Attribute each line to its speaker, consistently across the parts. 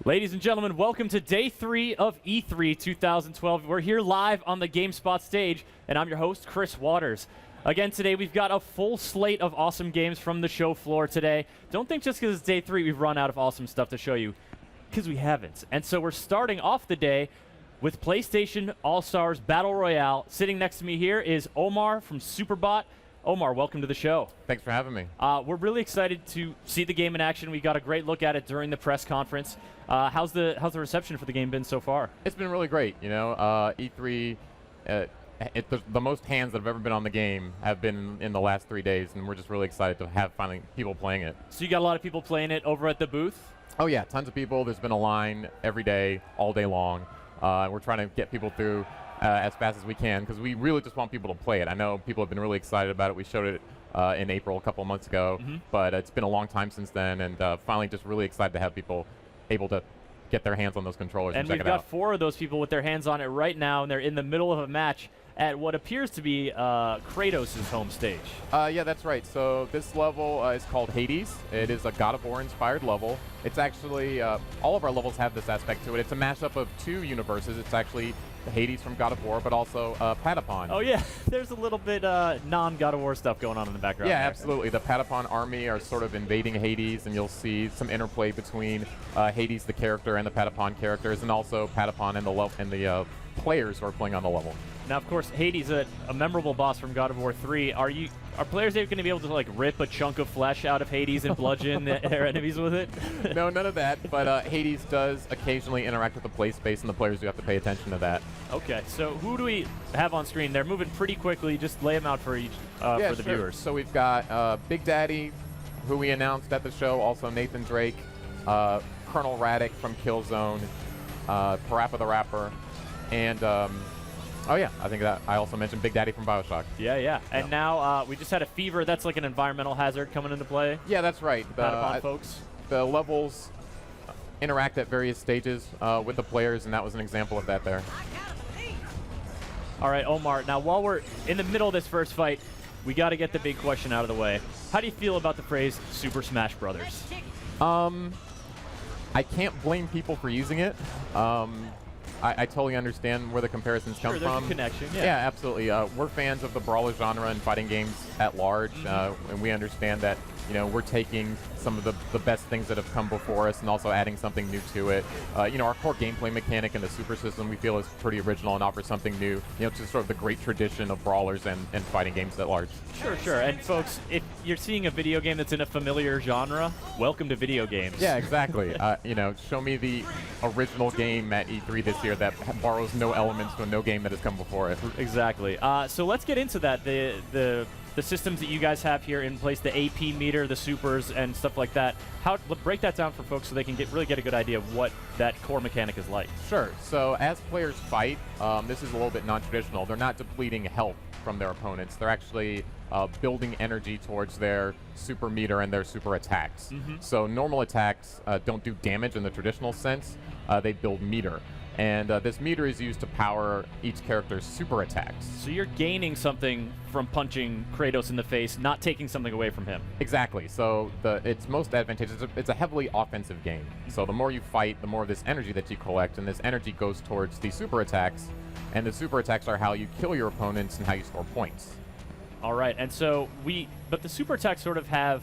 Speaker 1: Ladies and gentlemen, welcome to Day 3 of E3 2012. We're here live on the GameSpot stage, and I'm your host, Chris Waters. Again, today we've got a full slate of awesome games from the show floor today. Don't think just because it's Day 3 we've run out of awesome stuff to show you, because we haven't. And so we're starting off the day with PlayStation All-Stars Battle Royale. Sitting next to me here is Omar from Superbot. Omar, welcome to the show.
Speaker 2: Thanks for having me.
Speaker 1: We're really excited to see the game in action. We got a great look at it during the press conference. How's the reception for the game been so far?
Speaker 2: It's been really great. You know, E3, the most hands that have ever been on the game have been in the last 3 days, and we're just really excited to have finally people playing it.
Speaker 1: So you got a lot of people playing it over at the booth?
Speaker 2: Oh yeah, tons of people. There's been a line every day, all day long. We're trying to get people through as fast as we can because we really just want people to play it. I know people have been really excited about it. We showed it in April a couple of months ago, but it's been a long time since then, and finally just really excited to have people able to get their hands on those controllers and check it out.
Speaker 1: And we've got 4 of those people with their hands on it right now, and they're in the middle of a match at what appears to be Kratos' home stage.
Speaker 2: Yeah, that's right. So this level is called Hades. It is a God of War inspired level. It's actually, all of our levels have this aspect to it. It's a mashup of 2 universes. It's actually Hades from God of War, but also Patapon.
Speaker 1: Oh yeah, there's a little bit non-God of War stuff going on in the background.
Speaker 2: Yeah,
Speaker 1: there.
Speaker 2: Absolutely. The Patapon army are sort of invading Hades, and you'll see some interplay between Hades the character and the Patapon characters, and also Patapon and the players who are playing on the level.
Speaker 1: Now, of course, Hades, a memorable boss from God of War 3. Are players going to be able to like rip a chunk of flesh out of Hades and bludgeon their enemies with it?
Speaker 2: No, none of that. But Hades does occasionally interact with the play space, and the players do have to pay attention to that.
Speaker 1: Okay, so who do we have on screen? They're moving pretty quickly. Just lay them out for each for the viewers.
Speaker 2: So we've got Big Daddy, who we announced at the show. Also Nathan Drake, Colonel Raddick from Killzone, Parappa the Rapper, and oh yeah, I think that I also mentioned Big Daddy from BioShock.
Speaker 1: Yeah. And now we just had a fever. That's like an environmental hazard coming into play.
Speaker 2: Yeah, that's right.
Speaker 1: Patapon folks.
Speaker 2: The levels interact at various stages with the players, and that was an example of that there.
Speaker 1: All right, Omar. Now, while we're in the middle of this first fight, we got to get the big question out of the way. How do you feel about the phrase Super Smash Brothers?
Speaker 2: I can't blame people for using it. I totally understand where the comparisons come
Speaker 1: there's
Speaker 2: from.
Speaker 1: A connection.
Speaker 2: Yeah, absolutely. We're fans of the brawler genre and fighting games at large, and we understand that we're taking some of the best things that have come before us and also adding something new to it. Our core gameplay mechanic in the Super System we feel is pretty original and offers something new, to sort of the great tradition of brawlers and fighting games at large.
Speaker 1: Sure. And folks, if you're seeing a video game that's in a familiar genre, welcome to video games.
Speaker 2: Yeah, exactly. Show me the original game at E3 this year that borrows no elements from no game that has come before it.
Speaker 1: Exactly. So let's get into that. The systems that you guys have here in place, the AP meter, the supers, and stuff like that. Break that down for folks so they can really get a good idea of what that core mechanic is like.
Speaker 2: Sure. So as players fight, this is a little bit non-traditional. They're not depleting health from their opponents. They're actually building energy towards their super meter and their super attacks. So normal attacks don't do damage in the traditional sense. They build meter. And this meter is used to power each character's super attacks.
Speaker 1: So you're gaining something from punching Kratos in the face, not taking something away from him.
Speaker 2: Exactly. So it's most advantageous. It's a heavily offensive game. So the more you fight, the more of this energy that you collect, and this energy goes towards the super attacks. And the super attacks are how you kill your opponents and how you score points.
Speaker 1: All right. And so but the super attacks sort of have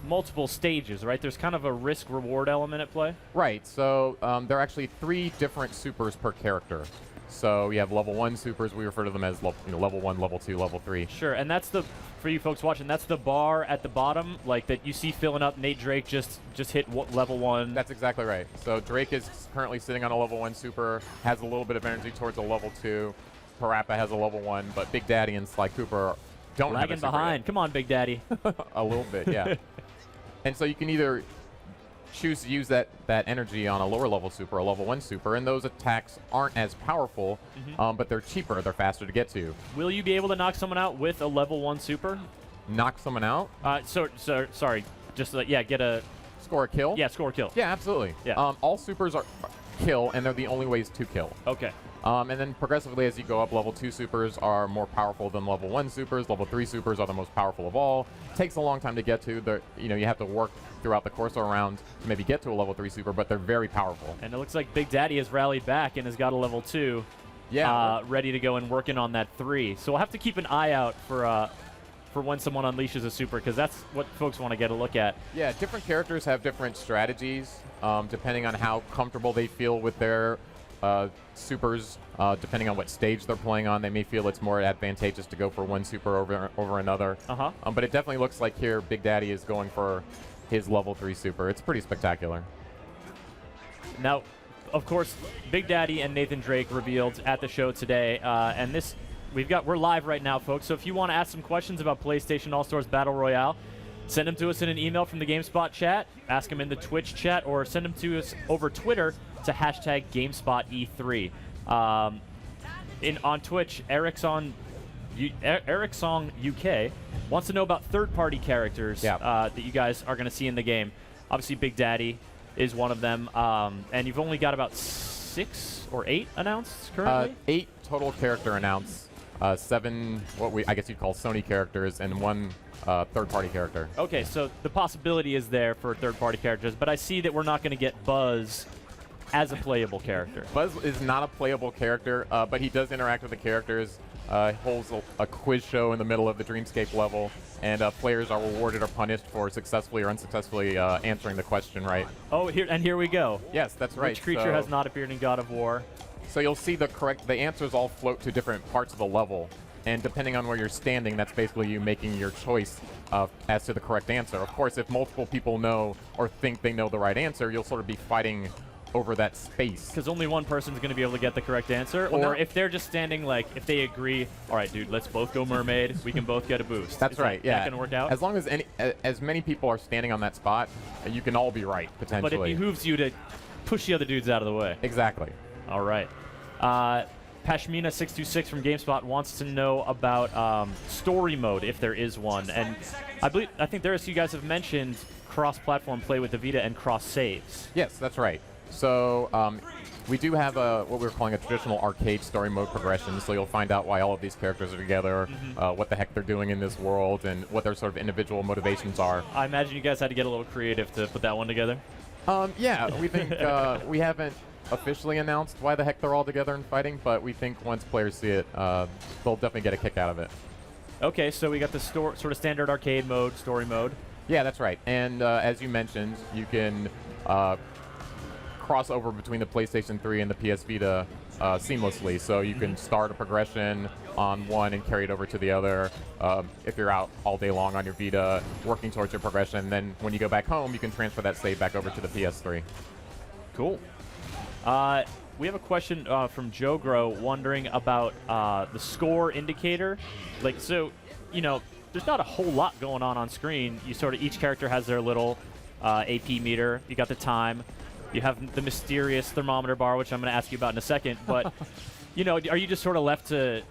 Speaker 1: multiple stages, right? There's kind of a risk-reward element at play.
Speaker 2: Right. So there are actually 3 different supers per character. So you have level 1 supers. We refer to them as level 1, level 2, level 3.
Speaker 1: Sure. And that's for you folks watching, that's the bar at the bottom, like that you see filling up. Nate Drake just hit level 1.
Speaker 2: That's exactly right. So Drake is currently sitting on a level 1 super, has a little bit of energy towards a level 2. Parappa has a level 1, but Big Daddy and Sly Cooper don't have a super
Speaker 1: behind.
Speaker 2: yet.
Speaker 1: Come on, Big Daddy.
Speaker 2: A little bit, yeah. And so you can either choose to use that energy on a lower level super, a level 1 super, and those attacks aren't as powerful, but they're cheaper, they're faster to get to.
Speaker 1: Will you be able to knock someone out with a level 1 super?
Speaker 2: Knock someone out?
Speaker 1: Sorry, just get a...
Speaker 2: Score a kill?
Speaker 1: Yeah, score a kill.
Speaker 2: Yeah, absolutely.
Speaker 1: Yeah.
Speaker 2: All supers are kill, and they're the only ways to kill.
Speaker 1: Okay.
Speaker 2: And then progressively, as you go up, level 2 supers are more powerful than level 1 supers. Level 3 supers are the most powerful of all. Takes a long time to get to. You have to work throughout the course around to maybe get to a level 3 super, but they're very powerful.
Speaker 1: And it looks like Big Daddy has rallied back and has got a level 2 ready to go and working on that 3. So we'll have to keep an eye out for when someone unleashes a super, because that's what folks want to get a look at.
Speaker 2: Yeah, different characters have different strategies depending on how comfortable they feel with their supers. Depending on what stage they're playing on, they may feel it's more advantageous to go for one super over another. But it definitely looks like here Big Daddy is going for his level 3 super. It's pretty spectacular.
Speaker 1: Now, of course, Big Daddy and Nathan Drake revealed at the show today, and we're live right now, folks. So if you want to ask some questions about PlayStation All-Stars Battle Royale, send them to us in an email from the GameSpot chat, ask them in the Twitch chat, or send them to us over Twitter to hashtag GameSpotE3. On Twitch, Ericsson UK wants to know about third-party characters that you guys are going to see in the game. Obviously, Big Daddy is one of them, and you've only got about 6 or 8 announced currently?
Speaker 2: 8 total character announced, 7 I guess you'd call Sony characters, and 1 third-party character.
Speaker 1: Okay, so the possibility is there for third-party characters, but I see that we're not going to get Buzz as a playable character.
Speaker 2: Buzz is not a playable character, but he does interact with the characters. Holds a quiz show in the middle of the Dreamscape level, and players are rewarded or punished for successfully or unsuccessfully answering the question right.
Speaker 1: Oh, here we go.
Speaker 2: Yes, that's right.
Speaker 1: Which creature has not appeared in God of War?
Speaker 2: So you'll see the answers all float to different parts of the level, and depending on where you're standing, that's basically you making your choice as to the correct answer. Of course, if multiple people know or think they know the right answer, you'll sort of be fighting over that space.
Speaker 1: Because only one person's going to be able to get the correct answer, or if they're just standing, like, if they agree, all right, dude, let's both go mermaid, we can both get a boost.
Speaker 2: That's right, yeah.
Speaker 1: That can work out?
Speaker 2: As long as as many people are standing on that spot, you can all be right, potentially.
Speaker 1: But it behooves you to push the other dudes out of the way.
Speaker 2: Exactly.
Speaker 1: All right. Pashmina626 from GameSpot wants to know about story mode, if there is one. And I think you guys have mentioned cross-platform play with the Vita and cross-saves.
Speaker 2: Yes, that's right. So we do have what we're calling a traditional arcade story mode progression, so you'll find out why all of these characters are together, what the heck they're doing in this world, and what their sort of individual motivations are.
Speaker 1: I imagine you guys had to get a little creative to put that one together.
Speaker 2: Yeah, we think we haven't officially announced why the heck they're all together and fighting, but we think once players see it, they'll definitely get a kick out of it.
Speaker 1: Okay, so we got the sort of standard arcade mode, story mode.
Speaker 2: Yeah, that's right. And as you mentioned, you can cross over between the PlayStation 3 and the PS Vita seamlessly. So you can start a progression on one and carry it over to the other if you're out all day long on your Vita working towards your progression. Then when you go back home, you can transfer that save back over to the PS3.
Speaker 1: Cool. We have a question from Joe Grow wondering about the score indicator. Like, so, there's not a whole lot going on screen. You sort of, each character has their little AP meter. You got the time. You have the mysterious thermometer bar, which I'm going to ask you about in a second. But, are you just sort of left to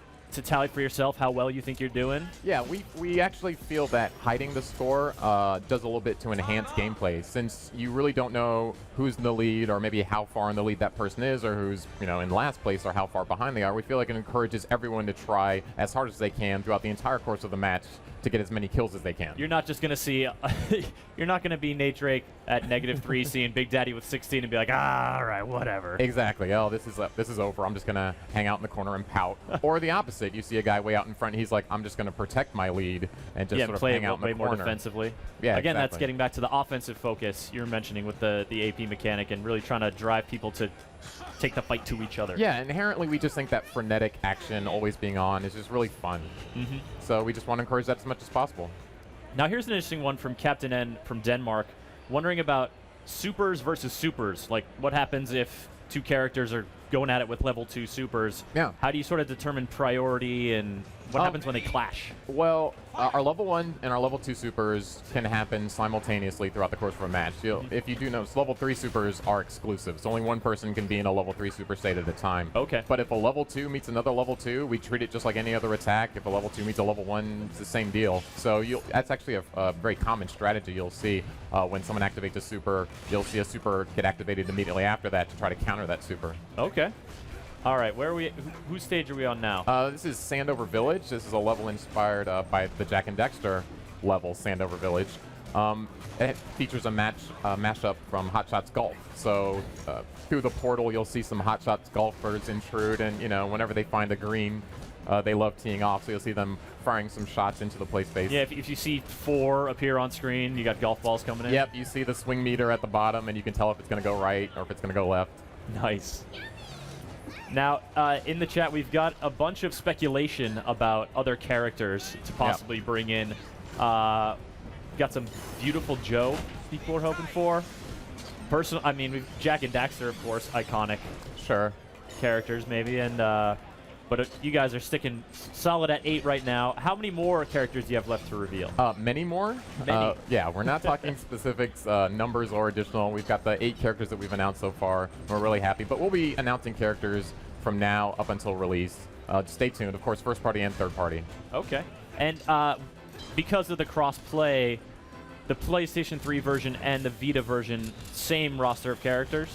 Speaker 1: tally for yourself how well you think you're doing?
Speaker 2: Yeah, we actually feel that hiding the score does a little bit to enhance gameplay, since you really don't know who's in the lead or maybe how far in the lead that person is or who's in last place or how far behind they are. We feel like it encourages everyone to try as hard as they can throughout the entire course of the match to get as many kills as they can.
Speaker 1: You're not just going to see, you're not going to be Nate Drake at -3 seeing Big Daddy with 16 and be like, all right, whatever.
Speaker 2: Exactly. Oh, this is over. I'm just going to hang out in the corner and pout. Or the opposite. You see a guy way out in front. He's like, I'm just going to protect my lead and just sort of hang out in the corner.
Speaker 1: Play more defensively.
Speaker 2: Yeah,
Speaker 1: Again,
Speaker 2: exactly.
Speaker 1: That's getting back to the offensive focus you're mentioning with the AP mechanic and really trying to drive people to take the fight to each other.
Speaker 2: Yeah, inherently we just think that frenetic action always being on is just really fun. So we just want to encourage that as much as possible.
Speaker 1: Now here's an interesting one from Captain N from Denmark, wondering about supers versus supers. Like, what happens if two characters are going at it with level 2 supers?
Speaker 2: Yeah.
Speaker 1: How do you sort of determine priority, and what happens when they clash?
Speaker 2: Well, our level 1 and our level 2 supers can happen simultaneously throughout the course of a match. If you do notice, level 3 supers are exclusive, so only one person can be in a level 3 super state at a time.
Speaker 1: Okay.
Speaker 2: But if a level 2 meets another level 2, we treat it just like any other attack. If a level 2 meets a level 1, it's the same deal. So that's actually a very common strategy you'll see when someone activates a super. You'll see a super get activated immediately after that to try to counter that super.
Speaker 1: Okay. All right, where are we? Whose stage are we on now?
Speaker 2: This is Sandover Village. This is a level inspired by the Jack and Dexter level, Sandover Village. It features a mashup from Hot Shots Golf. So through the portal, you'll see some Hot Shots golfers intrude, and whenever they find a green, they love teeing off. So you'll see them firing some shots into the play space.
Speaker 1: Yeah, if you see 4 appear on screen, you got golf balls coming in.
Speaker 2: Yep, you see the swing meter at the bottom, and you can tell if it's going to go right or if it's going to go left.
Speaker 1: Nice. Now, in the chat, we've got a bunch of speculation about other characters to possibly bring in. Got some beautiful Joe people are hoping for. I mean, we've Jack and Daxter, of course, iconic.
Speaker 2: Sure.
Speaker 1: Characters, maybe, and but you guys are sticking solid at 8 right now. How many more characters do you have left to reveal?
Speaker 2: Many more.
Speaker 1: Many.
Speaker 2: Yeah, we're not talking specifics, numbers or additional. We've got the 8 characters that we've announced so far. We're really happy, but we'll be announcing characters from now up until release. Just stay tuned. Of course, first party and third party.
Speaker 1: Okay. And because of the cross-play, the PlayStation 3 version and the Vita version, same roster of characters?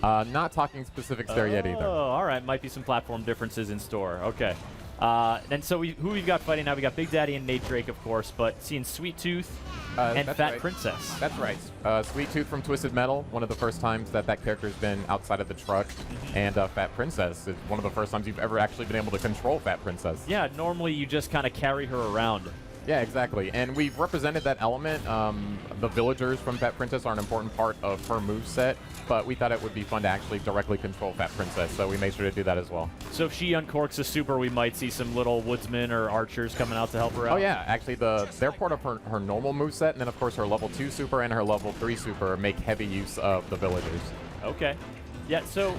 Speaker 2: Not talking specifics there yet either.
Speaker 1: Oh, all right. Might be some platform differences in store. Okay. And so who we've got fighting now? We got Big Daddy and Nate Drake, of course, but seeing Sweet Tooth and Fat Princess.
Speaker 2: That's right. Sweet Tooth from Twisted Metal, one of the first times that character's been outside of the truck. And Fat Princess is one of the first times you've ever actually been able to control Fat Princess.
Speaker 1: Yeah, normally you just kind of carry her around.
Speaker 2: Yeah, exactly. And we've represented that element. The villagers from Fat Princess are an important part of her moveset, but we thought it would be fun to actually directly control Fat Princess, so we made sure to do that as well.
Speaker 1: So if she uncorks a super, we might see some little woodsmen or archers coming out to help her out?
Speaker 2: Oh yeah, actually they're part of her normal moveset, and then of course her level 2 super and her level 3 super make heavy use of the villagers. Okay.
Speaker 1: Yeah, so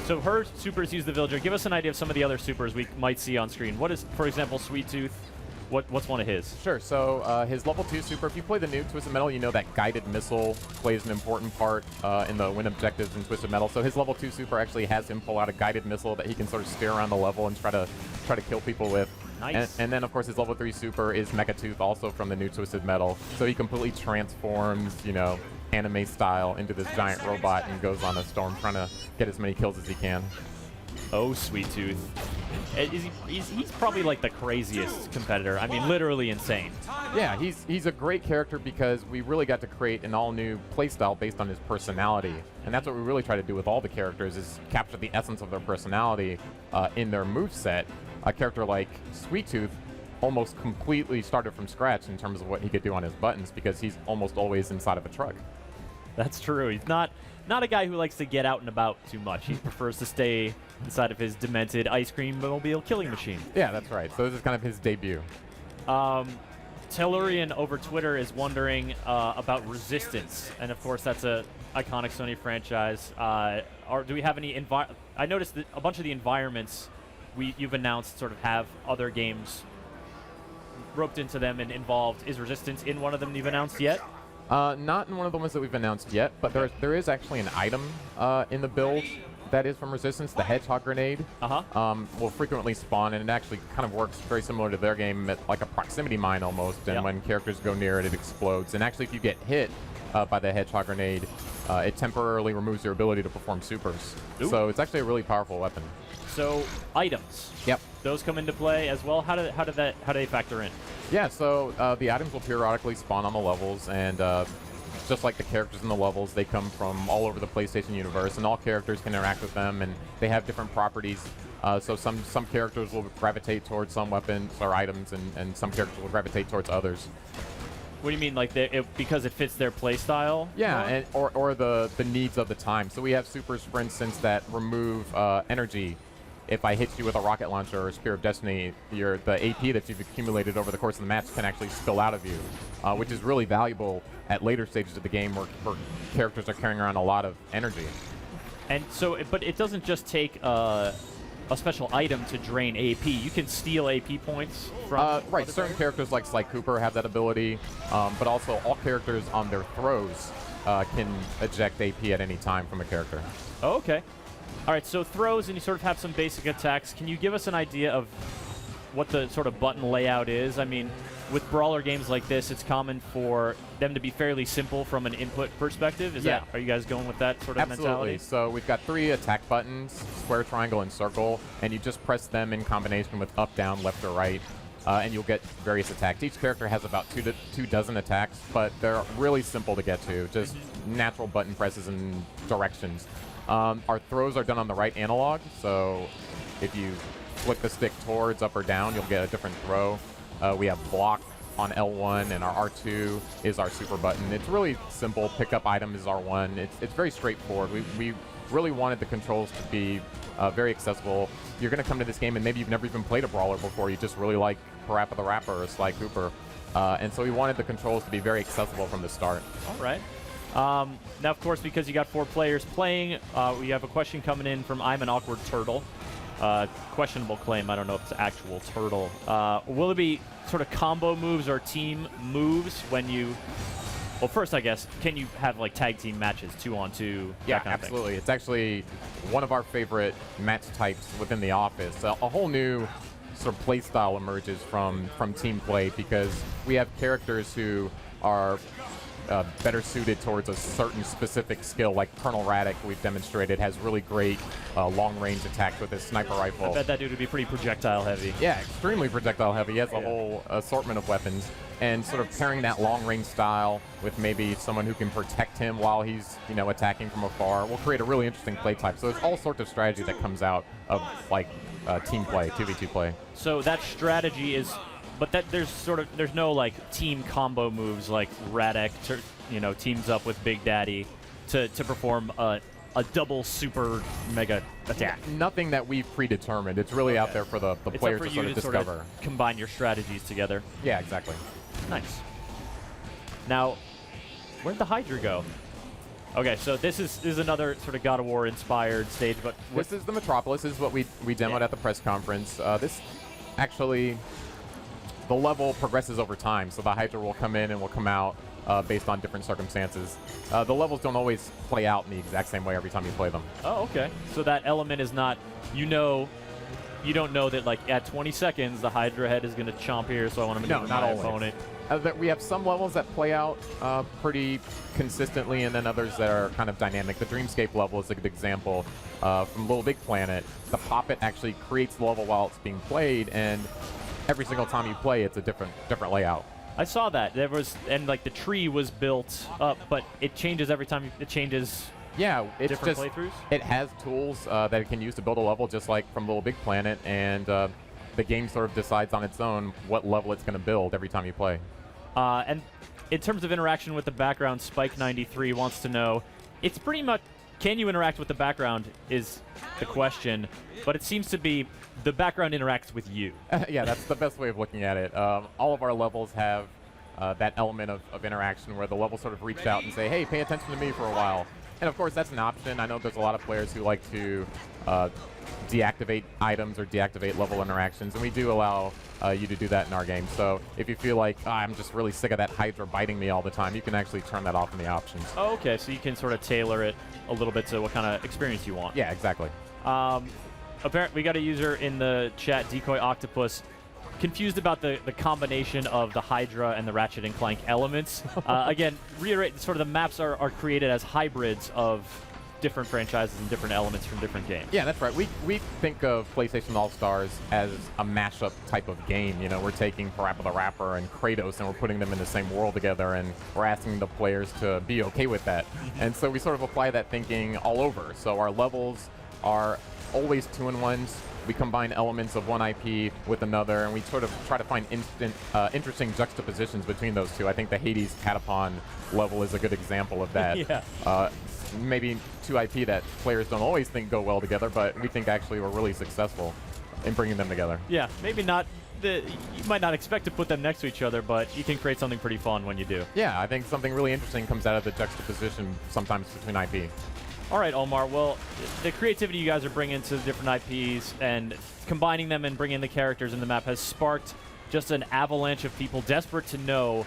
Speaker 1: So her supers use the villager. Give us an idea of some of the other supers we might see on screen. What is, for example, Sweet Tooth? What's one of his?
Speaker 2: Sure. So his level 2 super, if you play the new Twisted Metal, you know that guided missile plays an important part in the win objectives in Twisted Metal. So his level 2 super actually has him pull out a guided missile that he can sort of steer around the level and try to kill people with.
Speaker 1: Nice.
Speaker 2: And then, of course, his level 3 super is Mecha Tooth, also from the new Twisted Metal. So he completely transforms, anime style into this giant robot and goes on a storm trying to get as many kills as he can.
Speaker 1: Oh, Sweet Tooth. He's probably like the craziest competitor. I mean, literally insane.
Speaker 2: Yeah, he's a great character because we really got to create an all-new playstyle based on his personality. And that's what we really try to do with all the characters, is capture the essence of their personality in their moveset. A character like Sweet Tooth almost completely started from scratch in terms of what he could do on his buttons because he's almost always inside of a truck.
Speaker 1: That's true. He's not a guy who likes to get out and about too much. He prefers to stay inside of his demented ice cream mobile killing machine.
Speaker 2: Yeah, that's right. So this is kind of his debut.
Speaker 1: Tellurian over Twitter is wondering about Resistance, and of course that's a iconic Sony franchise. Do we have any I noticed that a bunch of the environments you've announced sort of have other games roped into them and involved. Is Resistance in one of them you've announced yet?
Speaker 2: Not in one of the ones that we've announced yet, but there is actually an item in the build that is from Resistance, the Hedgehog Grenade. Will frequently spawn, and it actually kind of works very similar to their game, like a proximity mine almost, and when characters go near it, it explodes. And actually, if you get hit by the Hedgehog Grenade, it temporarily removes your ability to perform supers. Ooh. So it's actually a really powerful weapon.
Speaker 1: So items.
Speaker 2: Yep.
Speaker 1: Those come into play as well. How do they factor in?
Speaker 2: Yeah, so the items will periodically spawn on the levels, and just like the characters in the levels, they come from all over the PlayStation universe, and all characters can interact with them, and they have different properties. So some characters will gravitate towards some weapons or items, and some characters will gravitate towards others.
Speaker 1: What do you mean, like because it fits their play style?
Speaker 2: Yeah, and or the needs of the time. So we have supers, for instance, that remove energy. If I hit you with a rocket launcher or a Spear of Destiny, the AP that you've accumulated over the course of the match can actually spill out of you, which is really valuable at later stages of the game where characters are carrying around a lot of energy.
Speaker 1: And so, but it doesn't just take a special item to drain AP. You can steal AP points from
Speaker 2: right. Certain characters like Sly Cooper have that ability, but also all characters on their throws can eject AP at any time from a character.
Speaker 1: Oh, okay. All right, so throws, and you sort of have some basic attacks. Can you give us an idea of what the sort of button layout is? I mean, with brawler games like this, it's common for them to be fairly simple from an input perspective. Are you guys going with that sort of mentality?
Speaker 2: Absolutely. So we've got 3 attack buttons, square, triangle, and circle, and you just press them in combination with up, down, left, or right, and you'll get various attacks. Each character has about 2 dozen attacks, but they're really simple to get to, just natural button presses and directions. Our throws are done on the right analog, so if you flick the stick towards up or down, you'll get a different throw. We have block on L1, and our R2 is our super button. It's really simple. Pick up item is R1. It's very straightforward. We really wanted the controls to be very accessible. You're going to come to this game, and maybe you've never even played a brawler before. You just really like Parappa the Rapper or Sly Cooper. And so we wanted the controls to be very accessible from the start.
Speaker 1: All right. Now, of course, because you got 4 players playing, we have a question coming in from I'm an Awkward Turtle. Questionable claim. I don't know if it's actual turtle. Will it be sort of combo moves or team moves when you... Well, first, I guess, can you have like tag team matches, 2-on-2?
Speaker 2: Yeah, absolutely. It's actually one of our favorite match types within the office. A whole new sort of play style emerges from team play because we have characters who are better suited towards a certain specific skill, like Colonel Raddick, we've demonstrated, has really great long-range attacks with his sniper rifle.
Speaker 1: I bet that dude would be pretty projectile-heavy.
Speaker 2: Yeah, extremely projectile-heavy. He has a whole assortment of weapons. And sort of pairing that long-range style with maybe someone who can protect him while he's, attacking from afar will create a really interesting play type. So there's all sorts of strategy that comes out of, like, team play, 2v2 play. So
Speaker 1: that strategy is... But there's no like team combo moves like Radek, teams up with Big Daddy to perform a double super mega attack.
Speaker 2: Nothing that we've predetermined. It's really out there for the players to sort of discover.
Speaker 1: Sort of combine your strategies together.
Speaker 2: Yeah, exactly.
Speaker 1: Nice. Now, where'd the Hydra go? Okay, so this is another sort of God of War inspired stage, but
Speaker 2: this is the Metropolis. This is what we demoed at the press conference. This actually. The level progresses over time, so the Hydra will come in and will come out based on different circumstances. The levels don't always play out in the exact same way every time you play them.
Speaker 1: Oh, okay. So that element is not, you don't know that like at 20 seconds the Hydra head is going to chomp here, so I want to maneuver my opponent.
Speaker 2: We have some levels that play out pretty consistently, and then others that are kind of dynamic. The Dreamscape level is a good example from Little Big Planet. The Poppet actually creates the level while it's being played, and every single time you play, it's a different layout.
Speaker 1: I saw that. Like the tree was built up, but it changes every time it changes.
Speaker 2: Yeah, it's
Speaker 1: different playthroughs.
Speaker 2: It has tools that it can use to build a level, just like from Little Big Planet, and the game sort of decides on its own what level it's going to build every time you play.
Speaker 1: And in terms of interaction with the background, Spike93 wants to know, it's pretty much, can you interact with the background is the question, but it seems to be the background interacts with you.
Speaker 2: Yeah, that's the best way of looking at it. All of our levels have that element of interaction where the level sort of reach out and say, hey, pay attention to me for a while. And of course, that's an option. I know there's a lot of players who like to deactivate items or deactivate level interactions, and we do allow you to do that in our game. So if you feel like, I'm just really sick of that Hydra biting me all the time, you can actually turn that off in the options.
Speaker 1: Oh, okay, so you can sort of tailor it a little bit to what kind of experience you want.
Speaker 2: Yeah, exactly.
Speaker 1: Apparently, we got a user in the chat, Decoy Octopus, confused about the combination of the Hydra and the Ratchet and Clank elements. Again, reiterate, sort of the maps are created as hybrids of different franchises and different elements from different games.
Speaker 2: Yeah, that's right. We think of PlayStation All-Stars as a mashup type of game. We're taking Parappa the Rapper and Kratos and we're putting them in the same world together, and we're asking the players to be okay with that. And so we sort of apply that thinking all over. So our levels are always 2-in-1s. We combine elements of one IP with another, and we sort of try to find interesting juxtapositions between those two. I think the Hades Catapon level is a good example of that.
Speaker 1: Yeah.
Speaker 2: Maybe two IP that players don't always think go well together, but we think actually we're really successful in bringing them together.
Speaker 1: Yeah, maybe not. You might not expect to put them next to each other, but you can create something pretty fun when you do.
Speaker 2: Yeah, I think something really interesting comes out of the juxtaposition sometimes between IP.
Speaker 1: All right, Omar. Well, the creativity you guys are bringing to the different IPs and combining them and bringing the characters in the map has sparked just an avalanche of people desperate to know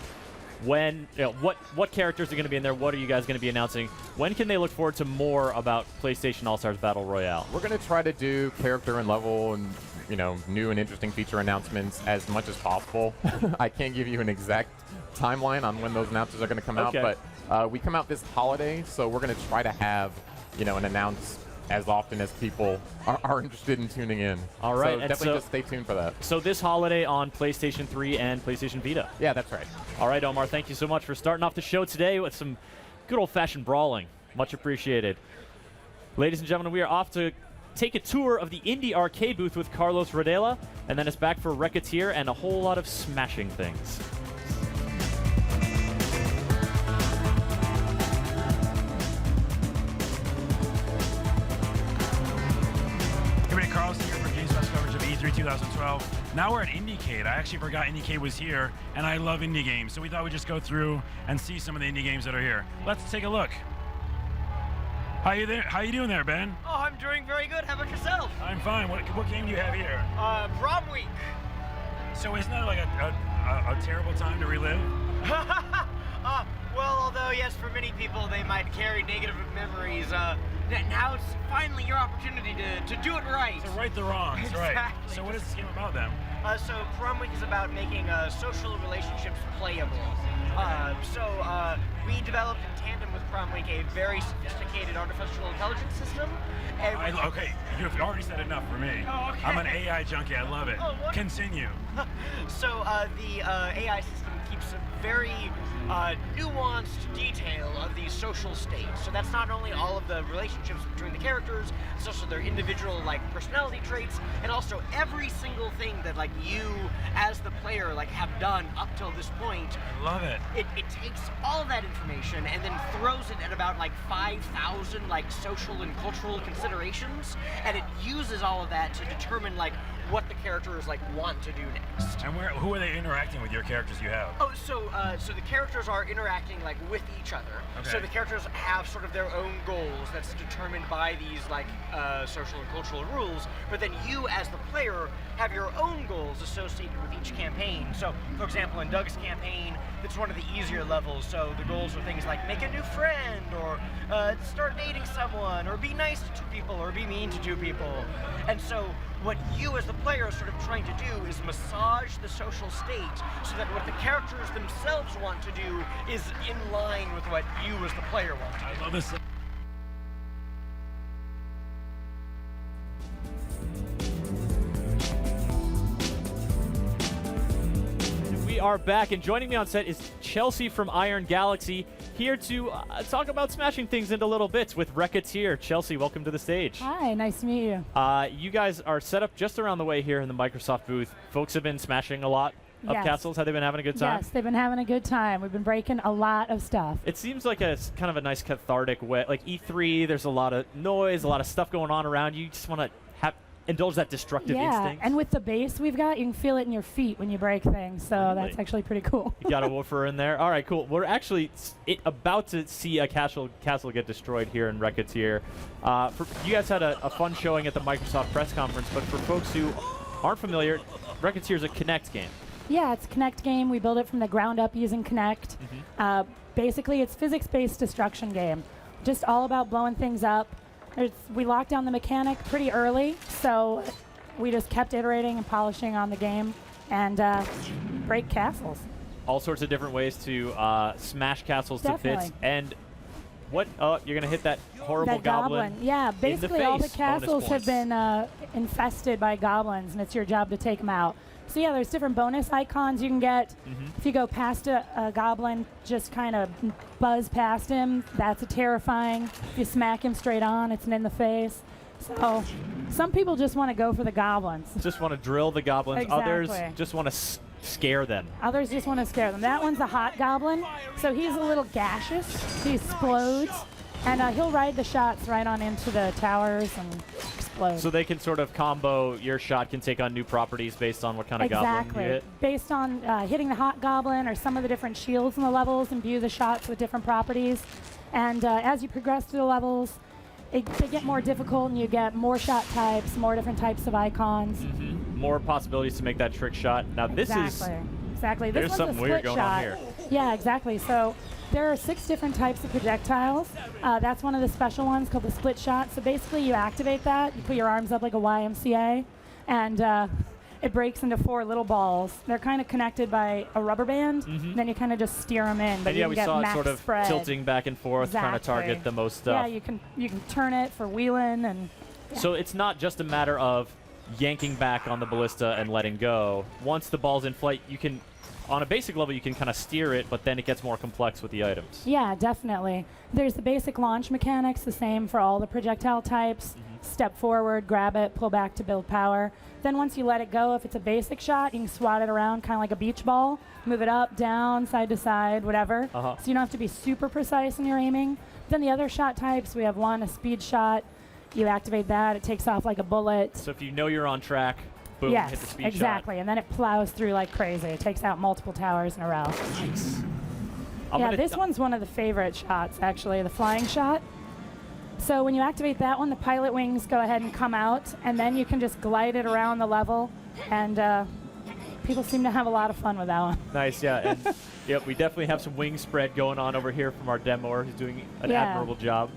Speaker 1: when, what characters are going to be in there. What are you guys going to be announcing? When can they look forward to more about PlayStation All-Stars Battle Royale?
Speaker 2: We're going to try to do character and level and new and interesting feature announcements as much as possible. I can't give you an exact timeline on when those announcements are going to come out, but we come out this holiday, so we're going to try to have an announce as often as people are interested in tuning in.
Speaker 1: All right,
Speaker 2: so definitely just stay tuned for that.
Speaker 1: So this holiday on PlayStation 3 and PlayStation Vita.
Speaker 2: Yeah, that's right.
Speaker 1: All right, Omar, thank you so much for starting off the show today with some good old-fashioned brawling. Much appreciated. Ladies and gentlemen, we are off to take a tour of the indie arcade booth with Carlos Rodela, and then it's back for Wreckateer and a whole lot of smashing things.
Speaker 3: Carlos here for GameSpot's coverage of E3 2012. Now we're at IndieCade. I actually forgot IndieCade was here, and I love indie games, so we thought we'd just go through and see some of the indie games that are here. Let's take a look. How you doing there, Ben?
Speaker 4: Oh, I'm doing very good. How about yourself?
Speaker 3: I'm fine. What game do you have here?
Speaker 4: Prom week.
Speaker 3: So isn't that like a terrible time to relive?
Speaker 4: Well, although yes, for many people they might carry negative memories. Now it's finally your opportunity to do it right.
Speaker 3: To right the wrongs,
Speaker 4: Exactly.
Speaker 3: right. So what is this game about then?
Speaker 4: So Prom Week is about making social relationships playable. We developed in tandem with Prom Week a very sophisticated artificial intelligence system.
Speaker 3: Okay, you've already said enough for me.
Speaker 4: Oh, okay.
Speaker 3: I'm an AI junkie. I love it.
Speaker 4: Oh, what?
Speaker 3: Continue.
Speaker 4: So the AI system keeps a very nuanced detail of these social states. So that's not only all of the relationships between the characters, it's also their individual personality traits, and also every single thing that you as the player have done up till this point.
Speaker 3: I love it.
Speaker 4: It takes all of that information and then throws it at about 5,000 social and cultural considerations, and it uses all of that to determine what the characters want to do next.
Speaker 3: And who are they interacting with, your characters you have?
Speaker 4: Oh, so the characters are interacting with each other.
Speaker 3: Okay.
Speaker 4: So the characters have sort of their own goals that's determined by these social and cultural rules. But then you, as the player, have your own goals associated with each campaign. So, for example, in Doug's campaign, it's one of the easier levels. So the goals are things like make a new friend, or start dating someone, or be nice to two people, or be mean to two people. And so what you as the player are sort of trying to do is massage the social state so that what the characters themselves want to do is in line with what you as the player want to do.
Speaker 3: I love this.
Speaker 1: We are back, and joining me on set is Chelsea from Iron Galaxy, here to talk about smashing things into little bits with Wreckateer. Chelsea, welcome to the stage.
Speaker 5: Hi, nice to meet you.
Speaker 1: You guys are set up just around the way here in the Microsoft booth. Folks have been smashing a lot of
Speaker 5: Yes.
Speaker 1: castles. Have they been having a good time?
Speaker 5: Yes, they've been having a good time. We've been breaking a lot of stuff.
Speaker 1: It seems like a kind of a nice cathartic way. Like E3, there's a lot of noise, a lot of stuff going on around you. You just want to indulge that destructive instinct.
Speaker 5: And with the bass we've got, you can feel it in your feet when you break things, so
Speaker 1: Really?
Speaker 5: that's actually pretty cool.
Speaker 1: You got a woofer in there. All right, cool. We're actually about to see a castle get destroyed here in Wreckateer. You guys had a fun showing at the Microsoft press conference, but for folks who aren't familiar, Wreckateer is a Kinect game.
Speaker 5: Yeah, it's a Kinect game. We built it from the ground up using Kinect. Basically, it's physics-based destruction game. Just all about blowing things up. We locked down the mechanic pretty early, so we just kept iterating and polishing on the game and break castles.
Speaker 1: All sorts of different ways to smash castles to
Speaker 5: Definitely.
Speaker 1: bits. And what? You're going to hit that horrible
Speaker 5: That goblin. Yeah, basically all the
Speaker 1: face. Bonus
Speaker 5: castles have
Speaker 1: points.
Speaker 5: been infested by goblins, and it's your job to take them out. So yeah, there's different bonus icons you can get. If you go past a goblin, just kind of buzz past him, that's a terrifying. If you smack him straight on, it's an in the face. So some people just want to go for the goblins.
Speaker 1: Just want to drill the goblins. Others
Speaker 5: Exactly.
Speaker 1: just want to scare them.
Speaker 5: Others just want to scare them. That one's a hot goblin, so he's a little gaseous. He explodes, and he'll ride the shots right on into the towers and explode.
Speaker 1: So they can sort of combo, your shot can take on new properties based on what kind of goblin you hit.
Speaker 5: Based on hitting the hot goblin or some of the different shields in the levels, imbue the shots with different properties. And as you progress through the levels, they get more difficult, and you get more shot types, more different types of icons.
Speaker 1: More possibilities to make that trick shot. Now this is
Speaker 5: Exactly.
Speaker 1: there's
Speaker 5: This one's
Speaker 1: something
Speaker 5: a
Speaker 1: weird
Speaker 5: split
Speaker 1: going
Speaker 5: shot.
Speaker 1: on here.
Speaker 5: Yeah, exactly. So there are 6 different types of projectiles. That's one of the special ones called the split shot. So basically you activate that, you put your arms up like a YMCA, and it breaks into 4 little balls. They're kind of connected by a rubber band. Then you kind of just steer them in. But
Speaker 1: And
Speaker 5: you
Speaker 1: yeah,
Speaker 5: can
Speaker 1: we
Speaker 5: get
Speaker 1: saw it
Speaker 5: max
Speaker 1: sort of
Speaker 5: spread.
Speaker 1: tilting back and forth, trying to target
Speaker 5: Exactly.
Speaker 1: the most stuff.
Speaker 5: Yeah, you can turn it for wheeling and.
Speaker 1: So it's not just a matter of yanking back on the ballista and letting go. Once the ball's in flight, you can, on a basic level, you can kind of steer it, but then it gets more complex with the items.
Speaker 5: Yeah, definitely. There's the basic launch mechanics, the same for all the projectile types. Step forward, grab it, pull back to build power. Then once you let it go, if it's a basic shot, you can swat it around kind of like a beach ball, move it up, down, side to side, whatever. So you don't have to be super precise in your aiming. Then the other shot types, we have one, a speed shot. You activate that, it takes off like a bullet.
Speaker 1: So if you know you're on track, boom,
Speaker 5: Yes,
Speaker 1: hit the speed
Speaker 5: exactly. And then it plows through like crazy. It takes out multiple towers in a row.
Speaker 1: shot. Nice.
Speaker 5: Yeah, this one's one of the favorite shots, actually, the flying shot. So when you activate that one, the pilot wings go ahead and come out, and then you can just glide it around the level, and people seem to have a lot of fun with that one.
Speaker 1: Nice, yeah. And yep, we definitely have some wing spread going on over here from our demoer who's doing an
Speaker 5: Yeah.
Speaker 1: admirable job.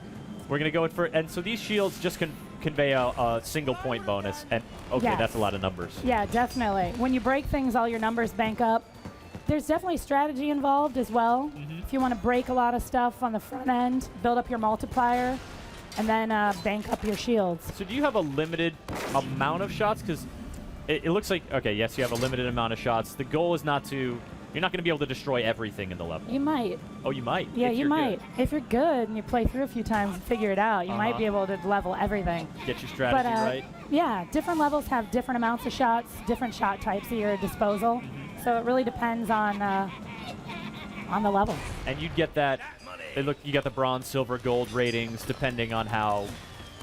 Speaker 1: We're going to go in for, and so these shields just convey a single point bonus. And okay,
Speaker 5: Yes.
Speaker 1: that's a lot of numbers.
Speaker 5: Yeah, definitely. When you break things, all your numbers bank up. There's definitely strategy involved as well. If you want to break a lot of stuff on the front end, build up your multiplier, and then bank up your shields.
Speaker 1: So do you have a limited amount of shots? Because it looks like, okay, yes, you have a limited amount of shots. The goal is not to, you're not going to be able to destroy everything in the level.
Speaker 5: You might.
Speaker 1: Oh, you might.
Speaker 5: Yeah,
Speaker 1: if
Speaker 5: you
Speaker 1: you're
Speaker 5: might.
Speaker 1: good.
Speaker 5: If you're good and you play through a few times and figure it out, you might be able to level everything.
Speaker 1: Get your strategy
Speaker 5: But
Speaker 1: right.
Speaker 5: yeah, different levels have different amounts of shots, different shot types at your disposal. So it really depends on the level.
Speaker 1: And you'd get that, you got the bronze, silver, gold ratings depending on how.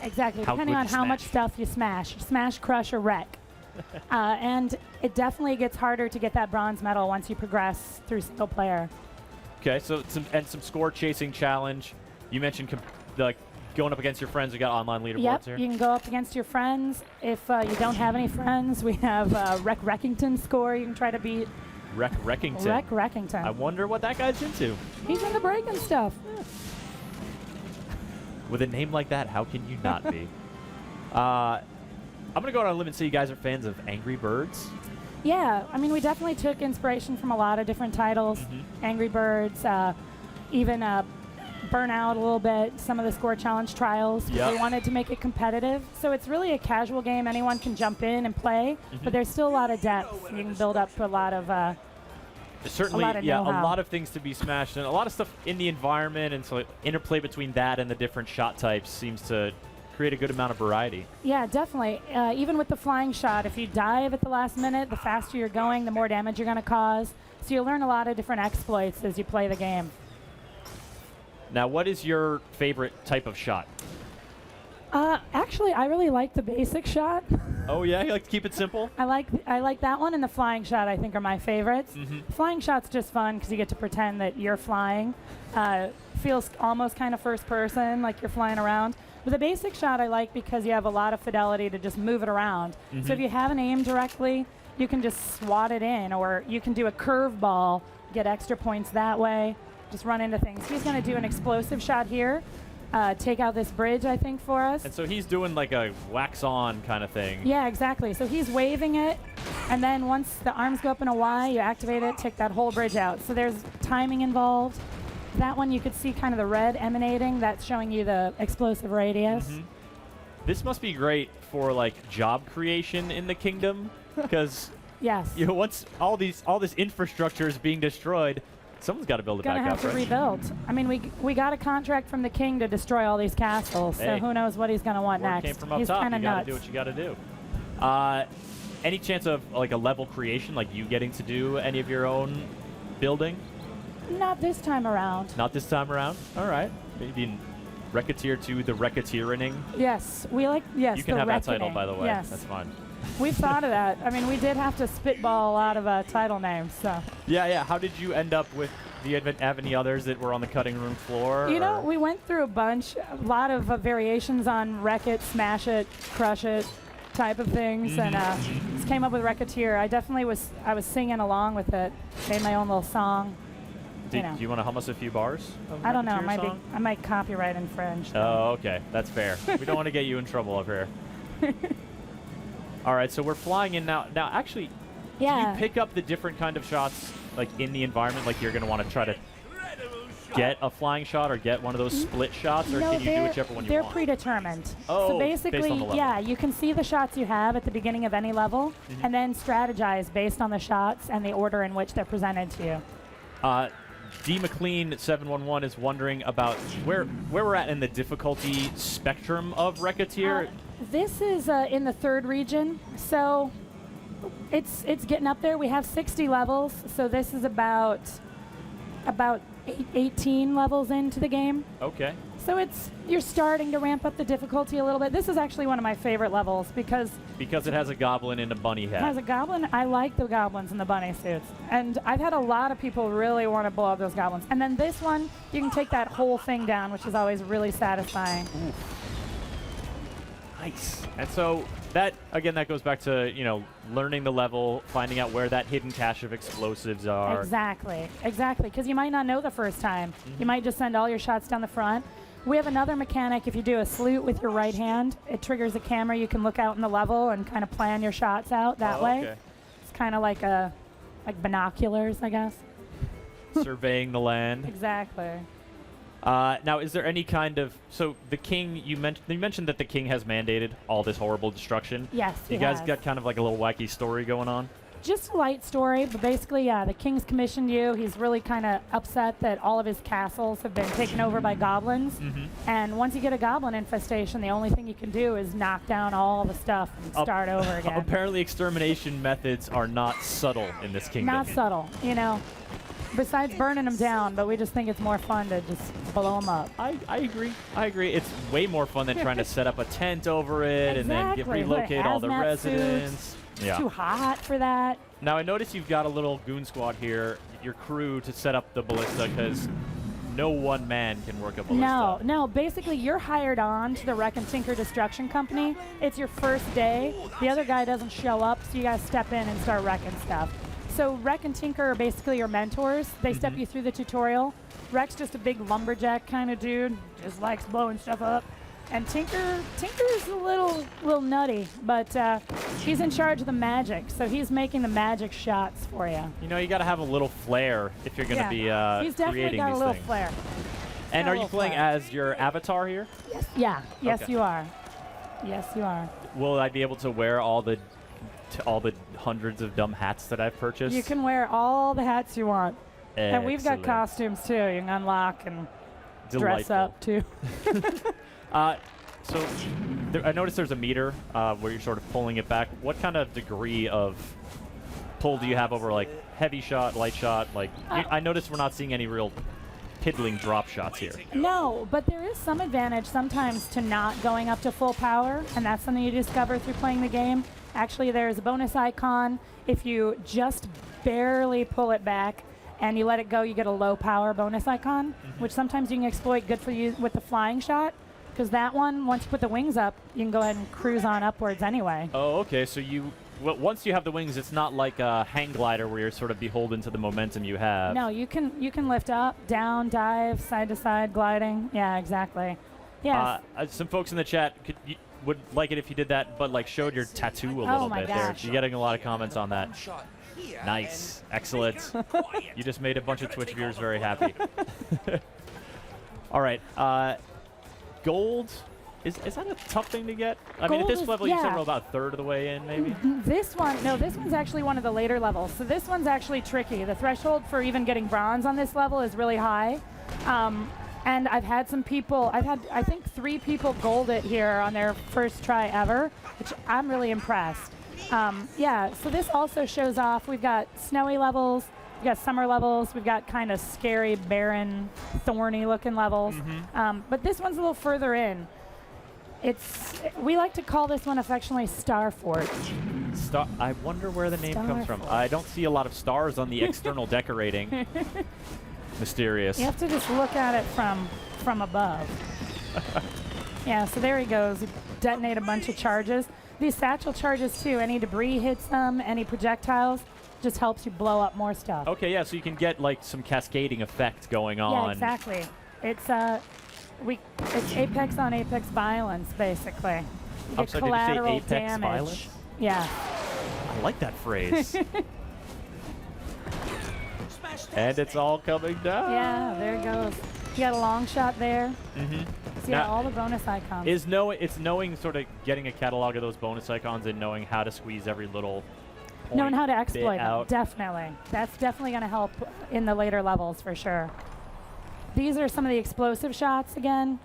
Speaker 5: Exactly,
Speaker 1: How
Speaker 5: depending
Speaker 1: good
Speaker 5: on
Speaker 1: you
Speaker 5: how much
Speaker 1: smash.
Speaker 5: stuff you smash, crush, or wreck. And it definitely gets harder to get that bronze medal once you progress through single player.
Speaker 1: Okay, so some score chasing challenge. You mentioned like going up against your friends. We got online leaderboards
Speaker 5: Yep,
Speaker 1: here.
Speaker 5: you can go up against your friends. If you don't have any friends, we have Wreckington score you can try to beat.
Speaker 1: Wreckington.
Speaker 5: Wreckington.
Speaker 1: I wonder what that guy's into.
Speaker 5: He's into breaking stuff.
Speaker 1: With a name like that, how can you not be? I'm going to go out on a limb and say you guys are fans of Angry Birds.
Speaker 5: Yeah, I mean, we definitely took inspiration from a lot of different titles. Angry Birds, even Burnout a little bit, some of the score challenge trials.
Speaker 1: Yep.
Speaker 5: We wanted to make it competitive. So it's really a casual game. Anyone can jump in and play, but there's still a lot of depth. You can build up to a lot of
Speaker 1: Certainly,
Speaker 5: a lot of
Speaker 1: yeah,
Speaker 5: know-how.
Speaker 1: a lot of things to be smashed, and a lot of stuff in the environment, and so interplay between that and the different shot types seems to create a good amount of variety.
Speaker 5: Yeah, definitely. Even with the flying shot, if you dive at the last minute, the faster you're going, the more damage you're going to cause. So you'll learn a lot of different exploits as you play the game.
Speaker 1: Now, what is your favorite type of shot?
Speaker 5: Actually, I really like the basic shot.
Speaker 1: Oh yeah, you like to keep it simple?
Speaker 5: I like that one, and the flying shot I think are my favorites. Flying shot's just fun because you get to pretend that you're flying. Feels almost kind of first person, like you're flying around. But the basic shot I like because you have a lot of fidelity to just move it around. So if you haven't aimed directly, you can just swat it in, or you can do a curve ball, get extra points that way, just run into things. He's going to do an explosive shot here. Take out this bridge, I think, for us.
Speaker 1: And so he's doing like a wax on kind of thing.
Speaker 5: Yeah, exactly. So he's waving it, and then once the arms go up in a Y, you activate it, take that whole bridge out. So there's timing involved. That one you could see kind of the red emanating. That's showing you the explosive radius.
Speaker 1: This must be great for like job creation in the kingdom, because
Speaker 5: Yes.
Speaker 1: you know, once all this infrastructure is being destroyed, someone's got to build it
Speaker 5: Gonna
Speaker 1: back
Speaker 5: have
Speaker 1: up,
Speaker 5: to
Speaker 1: right?
Speaker 5: rebuild. I mean, we got a contract from the king to destroy all these castles, so
Speaker 1: Hey.
Speaker 5: who knows what he's gonna want
Speaker 1: Word
Speaker 5: next.
Speaker 1: came from up
Speaker 5: He's
Speaker 1: top.
Speaker 5: kind
Speaker 1: You
Speaker 5: of
Speaker 1: got to
Speaker 5: nuts.
Speaker 1: do what you got to do. Any chance of like a level creation, like you getting to do any of your own building?
Speaker 5: Not this time around.
Speaker 1: Not this time around. All right. Maybe in Wreckateer 2, the Wreckateering.
Speaker 5: Yes, we like. Yes,
Speaker 1: You can
Speaker 5: the
Speaker 1: have that title,
Speaker 5: reckoning.
Speaker 1: by the way.
Speaker 5: Yes,
Speaker 1: That's fine.
Speaker 5: we've thought of that. I mean, we did have to spitball a lot of title names. So
Speaker 1: Yeah, yeah. How did you end up with? Do you have any others that were on the cutting room floor?
Speaker 5: you know,
Speaker 1: or-
Speaker 5: we went through a lot of variations on wreck it, smash it, crush it type of things, and just came up with Wreckateer. I was singing along with it, made my own little song.
Speaker 1: Do
Speaker 5: you know.
Speaker 1: you want to hum us a few bars? Of
Speaker 5: I don't know.
Speaker 1: Wreckateer
Speaker 5: I might copyright infringe.
Speaker 1: Oh, okay. That's fair. We don't want to get you in trouble up here. All right, so we're flying in now. Now, actually, do
Speaker 5: Yeah.
Speaker 1: you pick up the different kind of shots like in the environment? Like you're going to want to try to get a flying shot or get one of those split shots, or
Speaker 5: No,
Speaker 1: can you do whichever one you
Speaker 5: they're
Speaker 1: want?
Speaker 5: predetermined.
Speaker 1: Oh,
Speaker 5: so
Speaker 1: based on
Speaker 5: basically,
Speaker 1: the level.
Speaker 5: yeah, you can see the shots you have at the beginning of any level,
Speaker 1: Mm-hmm.
Speaker 5: and then strategize based on the shots and the order in which they're presented to you.
Speaker 1: D. McLean 711 is wondering about where we're at in the difficulty spectrum of Wreckateer.
Speaker 5: This is in the 3rd region, so it's getting up there. We have 60 levels, so this is about 18 levels into the game.
Speaker 1: Okay.
Speaker 5: So you're starting to ramp up the difficulty a little bit. This is actually one of my favorite levels because
Speaker 1: Because it has a goblin in a bunny hat.
Speaker 5: as a goblin, I like the goblins in the bunny suits. And I've had a lot of people really want to blow up those goblins. And then this one, you can take that whole thing down, which is always really satisfying.
Speaker 1: Nice. And so that goes back to, learning the level, finding out where that hidden cache of explosives are.
Speaker 5: Exactly. Because you might not know the first time. You might just send all your shots down the front. We have another mechanic. If you do a salute with your right hand, it triggers a camera. You can look out in the level and kind of plan your shots out that way.
Speaker 1: Okay.
Speaker 5: It's kind of like binoculars, I guess.
Speaker 1: Surveying the land.
Speaker 5: Exactly.
Speaker 1: Now, is there any kind of the king? You mentioned that the king has mandated all this horrible destruction.
Speaker 5: Yes,
Speaker 1: You
Speaker 5: he
Speaker 1: guys
Speaker 5: has.
Speaker 1: got kind of like a little wacky story going on.
Speaker 5: Just a light story, but basically, yeah, the king's commissioned you. He's really kind of upset that all of his castles have been taken over by goblins. And once you get a goblin infestation, the only thing you can do is knock down all the stuff and start over again.
Speaker 1: Apparently, extermination methods are not subtle in this kingdom.
Speaker 5: Not subtle, besides burning them down, but we just think it's more fun to just blow them up.
Speaker 1: I agree. It's way more fun than trying to set up a tent over it and then
Speaker 5: Exactly.
Speaker 1: relocate all the
Speaker 5: Hazmat
Speaker 1: residents.
Speaker 5: suits. It's too hot for that.
Speaker 1: Now, I notice you've got a little goon squad here, your crew, to set up the ballista, because no one man can work a ballista.
Speaker 5: No. Basically, you're hired on to the Wreck and Tinker Destruction Company. It's your first day. The other guy doesn't show up, so you guys step in and start wrecking stuff. So Wreck and Tinker are basically your mentors. They step you through the tutorial. Wreck's just a big lumberjack kind of dude, just likes blowing stuff up. And Tinker's a little nutty, but he's in charge of the magic, so he's making the magic shots for you.
Speaker 1: You got to have a little flair if you're going to be
Speaker 5: he's definitely
Speaker 1: creating
Speaker 5: got
Speaker 1: these
Speaker 5: a little
Speaker 1: things.
Speaker 5: flair.
Speaker 1: And
Speaker 5: Got a
Speaker 1: are you
Speaker 5: little
Speaker 1: playing
Speaker 5: flair.
Speaker 1: as your avatar here?
Speaker 5: Yeah. Yes,
Speaker 1: Okay.
Speaker 5: you are. Yes, you are.
Speaker 1: Will I be able to wear all the hundreds of dumb hats that I've purchased?
Speaker 5: You can wear all the hats you want. And we've got
Speaker 1: Excellent.
Speaker 5: costumes too. You can unlock and dress
Speaker 1: Delightful.
Speaker 5: up too.
Speaker 1: So I noticed there's a meter where you're sort of pulling it back. What kind of degree of pull do you have over like heavy shot, light shot? I noticed we're not seeing any real piddling drop shots here.
Speaker 5: No, but there is some advantage sometimes to not going up to full power, and that's something you discover through playing the game. Actually, there's a bonus icon. If you just barely pull it back and you let it go, you get a low power bonus icon, which sometimes you can exploit good for you with the flying shot. Because that one, once you put the wings up, you can go ahead and cruise on upwards anyway.
Speaker 1: Oh, okay. So once you have the wings, it's not like a hang glider where you're sort of beholden to the momentum you have.
Speaker 5: No, you can lift up, down, dive, side to side, gliding. Yeah, exactly. Yes.
Speaker 1: Some folks in the chat would like it if you did that, but showed your tattoo a little
Speaker 5: my
Speaker 1: bit there.
Speaker 5: gosh.
Speaker 1: You're getting a lot of comments on that. Nice. Excellent. You just made a bunch of Twitch viewers very happy. All right. Gold, is that a tough thing to get? I mean, at
Speaker 5: Gold
Speaker 1: this
Speaker 5: is-
Speaker 1: level, you said
Speaker 5: yeah.
Speaker 1: we're about a third of the way in, maybe?
Speaker 5: This one's actually one of the later levels. So this one's actually tricky. The threshold for even getting bronze on this level is really high. And I've had some people, I think 3 people gold it here on their first try ever, which I'm really impressed. So this also shows off, we've got snowy levels, we've got summer levels, we've got kind of scary, barren, thorny looking levels. But this one's a little further in. We like to call this one affectionately Starfort.
Speaker 1: I wonder where the name comes from.
Speaker 5: Starfort.
Speaker 1: I don't see a lot of stars on the external decorating. Mysterious.
Speaker 5: You have to just look at it from above. Yeah, so there he goes. You detonate a bunch of charges. These satchel charges too, any debris hits them, any projectiles, just helps you blow up more stuff.
Speaker 1: Okay, yeah, so you can get some cascading effect going on.
Speaker 5: Yeah, exactly. It's Apex on Apex violence, basically. You
Speaker 1: I'm
Speaker 5: get
Speaker 1: sorry, did you say
Speaker 5: collateral
Speaker 1: Apex
Speaker 5: damage.
Speaker 1: violence?
Speaker 5: Yeah.
Speaker 1: I like that phrase. And it's all coming down.
Speaker 5: Yeah, there it goes. You got a long shot there.
Speaker 1: Mm-hmm.
Speaker 5: So yeah, all the bonus icons.
Speaker 1: It's knowing sort of getting a catalog of those bonus icons and knowing how to squeeze every little point
Speaker 5: knowing how to exploit them.
Speaker 1: out.
Speaker 5: Definitely. That's definitely going to help in the later levels for sure. These are some of the explosive shots again.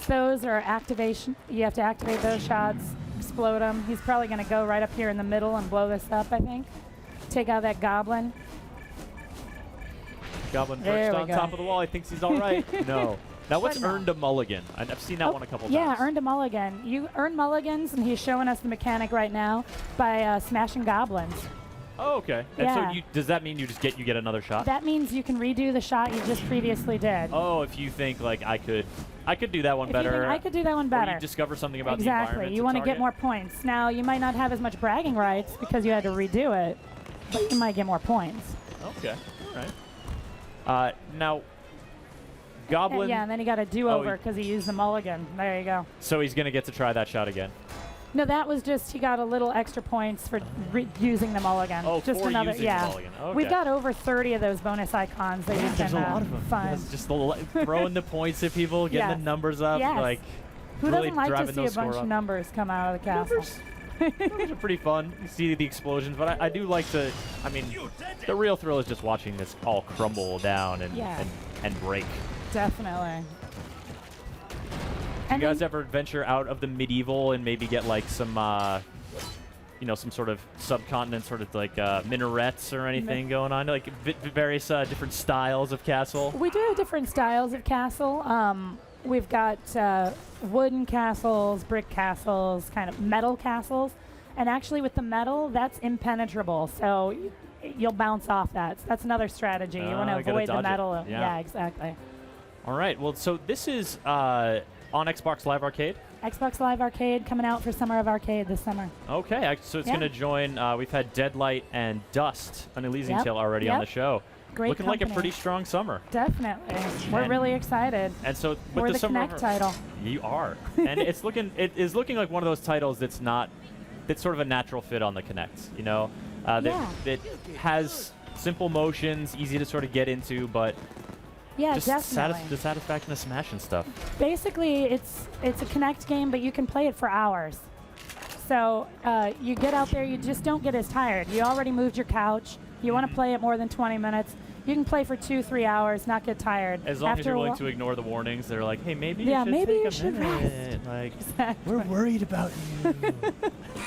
Speaker 5: Those are activation. You have to activate those shots, explode them. He's probably going to go right up here in the middle and blow this up, I think. Take out that goblin.
Speaker 1: Goblin
Speaker 5: There
Speaker 1: perched
Speaker 5: we
Speaker 1: on
Speaker 5: go.
Speaker 1: top of the wall. He thinks he's all right. No. Now, what's
Speaker 5: no.
Speaker 1: earned a mulligan? I've seen that one a couple times.
Speaker 5: Yeah, earned a mulligan. You earn mulligans, and he's showing us the mechanic right now by smashing goblins.
Speaker 1: Oh, okay. And
Speaker 5: Yeah.
Speaker 1: so does that mean you get another shot?
Speaker 5: That means you can redo the shot you just previously did.
Speaker 1: Oh, if you think like I could do that one
Speaker 5: If you
Speaker 1: better.
Speaker 5: think I could do that one
Speaker 1: Or
Speaker 5: better.
Speaker 1: you discover something about the
Speaker 5: Exactly.
Speaker 1: environment.
Speaker 5: You want to get
Speaker 1: target.
Speaker 5: more points. Now, you might not have as much bragging rights because you had to redo it, but you might get more points.
Speaker 1: Okay. All right. Now, Goblin.
Speaker 5: Yeah, and then he got a do-over
Speaker 1: he-
Speaker 5: because he used the mulligan. There you go.
Speaker 1: So he's gonna get to try that shot again.
Speaker 5: No, that was just he got a little extra points for using the mulligan.
Speaker 1: Oh,
Speaker 5: just
Speaker 1: for
Speaker 5: another,
Speaker 1: using
Speaker 5: yeah.
Speaker 1: the mulligan. Okay.
Speaker 5: We've got over 30 of those bonus icons that you
Speaker 1: There's
Speaker 5: can
Speaker 1: a lot of them.
Speaker 5: find.
Speaker 1: It's just throwing the points at people, getting
Speaker 5: Yes.
Speaker 1: the numbers up,
Speaker 5: Yes.
Speaker 1: like
Speaker 5: Who
Speaker 1: really
Speaker 5: doesn't like
Speaker 1: driving
Speaker 5: to see
Speaker 1: those
Speaker 5: a bunch
Speaker 1: score
Speaker 5: of
Speaker 1: up.
Speaker 5: numbers come out of the castle?
Speaker 1: Numbers are pretty fun. You see the explosions, but I do like to. I mean, the real thrill is just watching this all crumble down and
Speaker 5: Yeah.
Speaker 1: and break.
Speaker 5: Definitely.
Speaker 1: You guys ever venture out of the medieval and maybe get like some, some sort of subcontinent, sort of like minarets or anything going on, like various different styles of castle?
Speaker 5: We do have different styles of castle. We've got wooden castles, brick castles, kind of metal castles. And actually with the metal, that's impenetrable. So you'll bounce off that. So that's another strategy. You want to
Speaker 1: you gotta
Speaker 5: avoid the
Speaker 1: dodge it.
Speaker 5: metal.
Speaker 1: Yeah.
Speaker 5: Exactly.
Speaker 1: All right. Well, so this is on Xbox Live Arcade.
Speaker 5: Xbox Live Arcade coming out for Summer of Arcade this summer.
Speaker 1: Okay. So it's
Speaker 5: Yeah.
Speaker 1: going to join. We've had Deadlight and Dust, an Elysian
Speaker 5: Yep.
Speaker 1: Tale already on
Speaker 5: Yep.
Speaker 1: the show.
Speaker 5: Great
Speaker 1: Looking like a
Speaker 5: company.
Speaker 1: pretty strong summer.
Speaker 5: Definitely. We're
Speaker 1: And-
Speaker 5: really excited.
Speaker 1: And so with
Speaker 5: We're
Speaker 1: the
Speaker 5: the
Speaker 1: summer
Speaker 5: Connect title.
Speaker 1: You are. And it is looking like one of those titles that's sort of a natural fit on the Kinect, you know?
Speaker 5: Yeah.
Speaker 1: That has simple motions, easy to sort of get into, but
Speaker 5: Yeah,
Speaker 1: just
Speaker 5: definitely.
Speaker 1: the satisfaction of smashing stuff.
Speaker 5: Basically, it's a Connect game, but you can play it for hours. So you get out there, you just don't get as tired. You already moved your couch. You want to play it more than 20 minutes. You can play for 2-3 hours, not get tired.
Speaker 1: As long as
Speaker 5: After
Speaker 1: you're
Speaker 5: a
Speaker 1: willing
Speaker 5: whi-
Speaker 1: to ignore the warnings, they're like, hey, maybe
Speaker 5: Yeah,
Speaker 1: you should
Speaker 5: maybe
Speaker 1: take
Speaker 5: you
Speaker 1: a
Speaker 5: should
Speaker 1: minute. Like,
Speaker 5: Exactly.
Speaker 1: we're worried about you.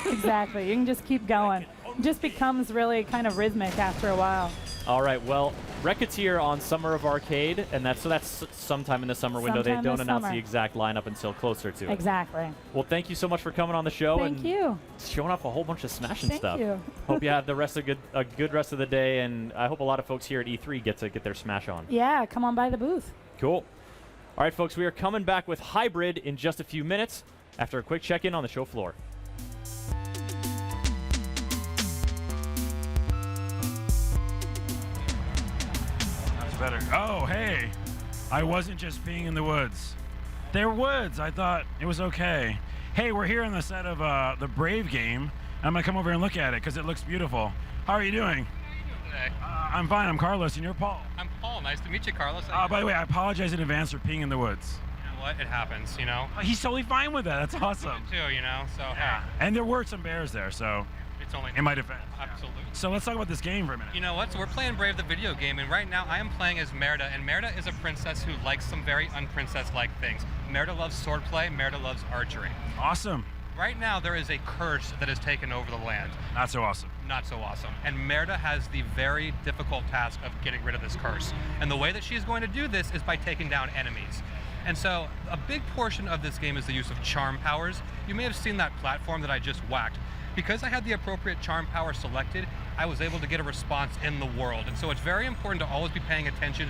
Speaker 5: Exactly. You can just keep going. It just becomes really kind of rhythmic after a while.
Speaker 1: All right, well, Wreckateer on Summer of Arcade, and that's sometime in the summer window. They
Speaker 5: Sometime
Speaker 1: don't
Speaker 5: this
Speaker 1: announce
Speaker 5: summer.
Speaker 1: the exact lineup until closer to it.
Speaker 5: Exactly.
Speaker 1: Well, thank you so much for coming on the show
Speaker 5: Thank
Speaker 1: and
Speaker 5: you.
Speaker 1: showing off a whole bunch of smashing
Speaker 5: Thank
Speaker 1: stuff.
Speaker 5: you.
Speaker 1: Hope you have a good rest of the day, and I hope a lot of folks here at E3 get to get their smash on.
Speaker 5: Yeah, come on by the booth.
Speaker 1: Cool. All right, folks, we are coming back with Hybrid in just a few minutes after a quick check-in on the show floor.
Speaker 3: That's better. Oh, hey. I wasn't just being in the woods. They're woods. I thought it was okay. Hey, we're here on the set of the Brave game. I'm going to come over and look at it because it looks beautiful. How are you doing?
Speaker 6: Today.
Speaker 3: I'm fine. I'm Carlos, and you're Paul.
Speaker 6: I'm Paul. Nice to meet you, Carlos.
Speaker 3: By the way, I apologize in advance for peeing in the woods.
Speaker 6: You know what? It happens, you know?
Speaker 3: He's totally fine with that. That's awesome.
Speaker 6: Too, you know? So,
Speaker 3: Yeah. And there were some bears there, so
Speaker 6: hey, it's only
Speaker 3: in my defense.
Speaker 6: absolutely.
Speaker 3: So let's talk about this game for a minute.
Speaker 6: You know what? So we're playing Brave the video game, and right now I am playing as Merida, and Merida is a princess who likes some very unprincess-like things. Merida loves swordplay. Merida loves archery.
Speaker 3: Awesome.
Speaker 6: Right now there is a curse that has taken over the land.
Speaker 3: Not so awesome.
Speaker 6: Not so awesome. And Merida has the very difficult task of getting rid of this curse. And the way that she is going to do this is by taking down enemies. And so a big portion of this game is the use of charm powers. You may have seen that platform that I just whacked. Because I had the appropriate charm power selected, I was able to get a response in the world. And so it's very important to always be paying attention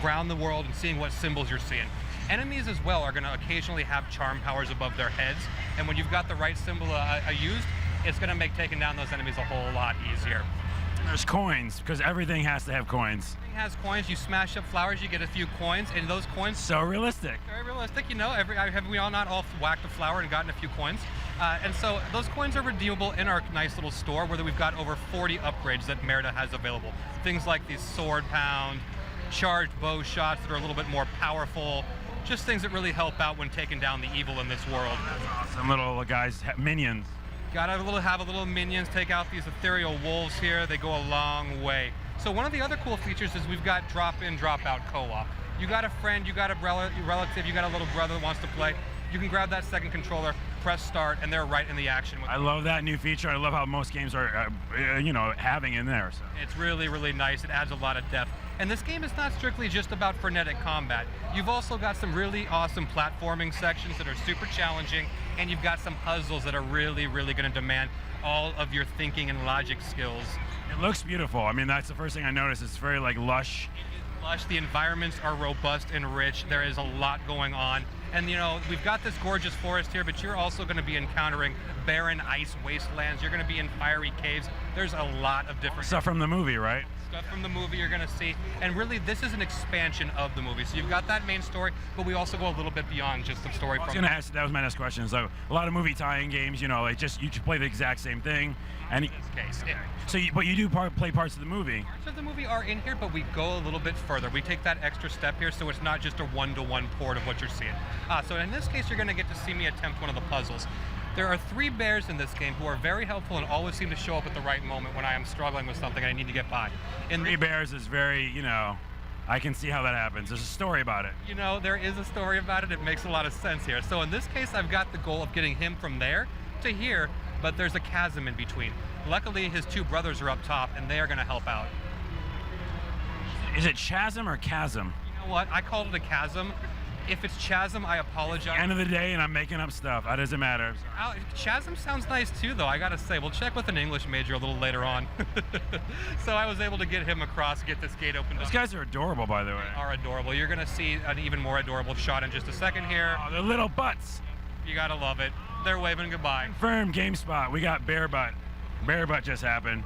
Speaker 6: around the world and seeing what symbols you're seeing. Enemies as well are going to occasionally have charm powers above their heads, and when you've got the right symbol used, it's going to make taking down those enemies a whole lot easier.
Speaker 3: There's coins, because everything has to have coins.
Speaker 6: Everything has coins. You smash up flowers, you get a few coins, and those coins.
Speaker 3: So realistic.
Speaker 6: Very realistic, you know. Have we all not all whacked a flower and gotten a few coins? And so those coins are redeemable in our nice little store, where we've got over 40 upgrades that Merida has available. Things like these sword pound, charged bow shots that are a little bit more powerful. Just things that really help out when taking down the evil in this world.
Speaker 3: Some little guys, minions.
Speaker 6: Gotta have a little minions, take out these ethereal wolves here. They go a long way. So one of the other cool features is we've got drop-in, drop-out co-op. You got a friend, you got a relative, you got a little brother that wants to play. You can grab that second controller, press start, and they're right in the action.
Speaker 3: I love that new feature. I love how most games are, having in there. So.
Speaker 6: It's really, really nice. It adds a lot of depth. And this game is not strictly just about frenetic combat. You've also got some really awesome platforming sections that are super challenging, and you've got some puzzles that are really, really going to demand all of your thinking and logic skills.
Speaker 3: It looks beautiful. I mean, that's the first thing I noticed. It's very lush.
Speaker 6: It is lush. The environments are robust and rich. There is a lot going on. And we've got this gorgeous forest here, but you're also going to be encountering barren ice wastelands. You're going to be in fiery caves. There's a lot of different
Speaker 3: stuff from the movie, right?
Speaker 6: Stuff from the movie you're going to see. And really, this is an expansion of the movie. So you've got that main story, but we also go a little bit beyond just the story.
Speaker 3: That was my next question. So a lot of movie tie-in games, you just play the exact same thing. And
Speaker 6: in this case,
Speaker 3: but you do play parts of the movie.
Speaker 6: Parts of the movie are in here, but we go a little bit further. We take that extra step here, so it's not just a one-to-one port of what you're seeing. So in this case, you're going to get to see me attempt one of the puzzles. There are 3 bears in this game who are very helpful and always seem to show up at the right moment when I am struggling with something and I need to get by.
Speaker 3: 3 bears is very, I can see how that happens. There's a story about it.
Speaker 6: There is a story about it. It makes a lot of sense here. So in this case, I've got the goal of getting him from there to here, but there's a chasm in between. Luckily, his 2 brothers are up top, and they are going to help out.
Speaker 3: Is it chasm or chasm?
Speaker 6: You know what? I called it a chasm. If it's chasm, I apologize.
Speaker 3: End of the day, and I'm making up stuff. That doesn't matter.
Speaker 6: Chasm sounds nice too, though. I gotta say, we'll check with an English major a little later on. So I was able to get him across, get this gate opened up.
Speaker 3: Those guys are adorable, by the way.
Speaker 6: They are adorable. You're gonna see an even more adorable shot in just a second here.
Speaker 3: Oh, they're little butts.
Speaker 6: You gotta love it. They're waving goodbye.
Speaker 3: Confirmed GameSpot. We got bear butt. Bear butt just happened.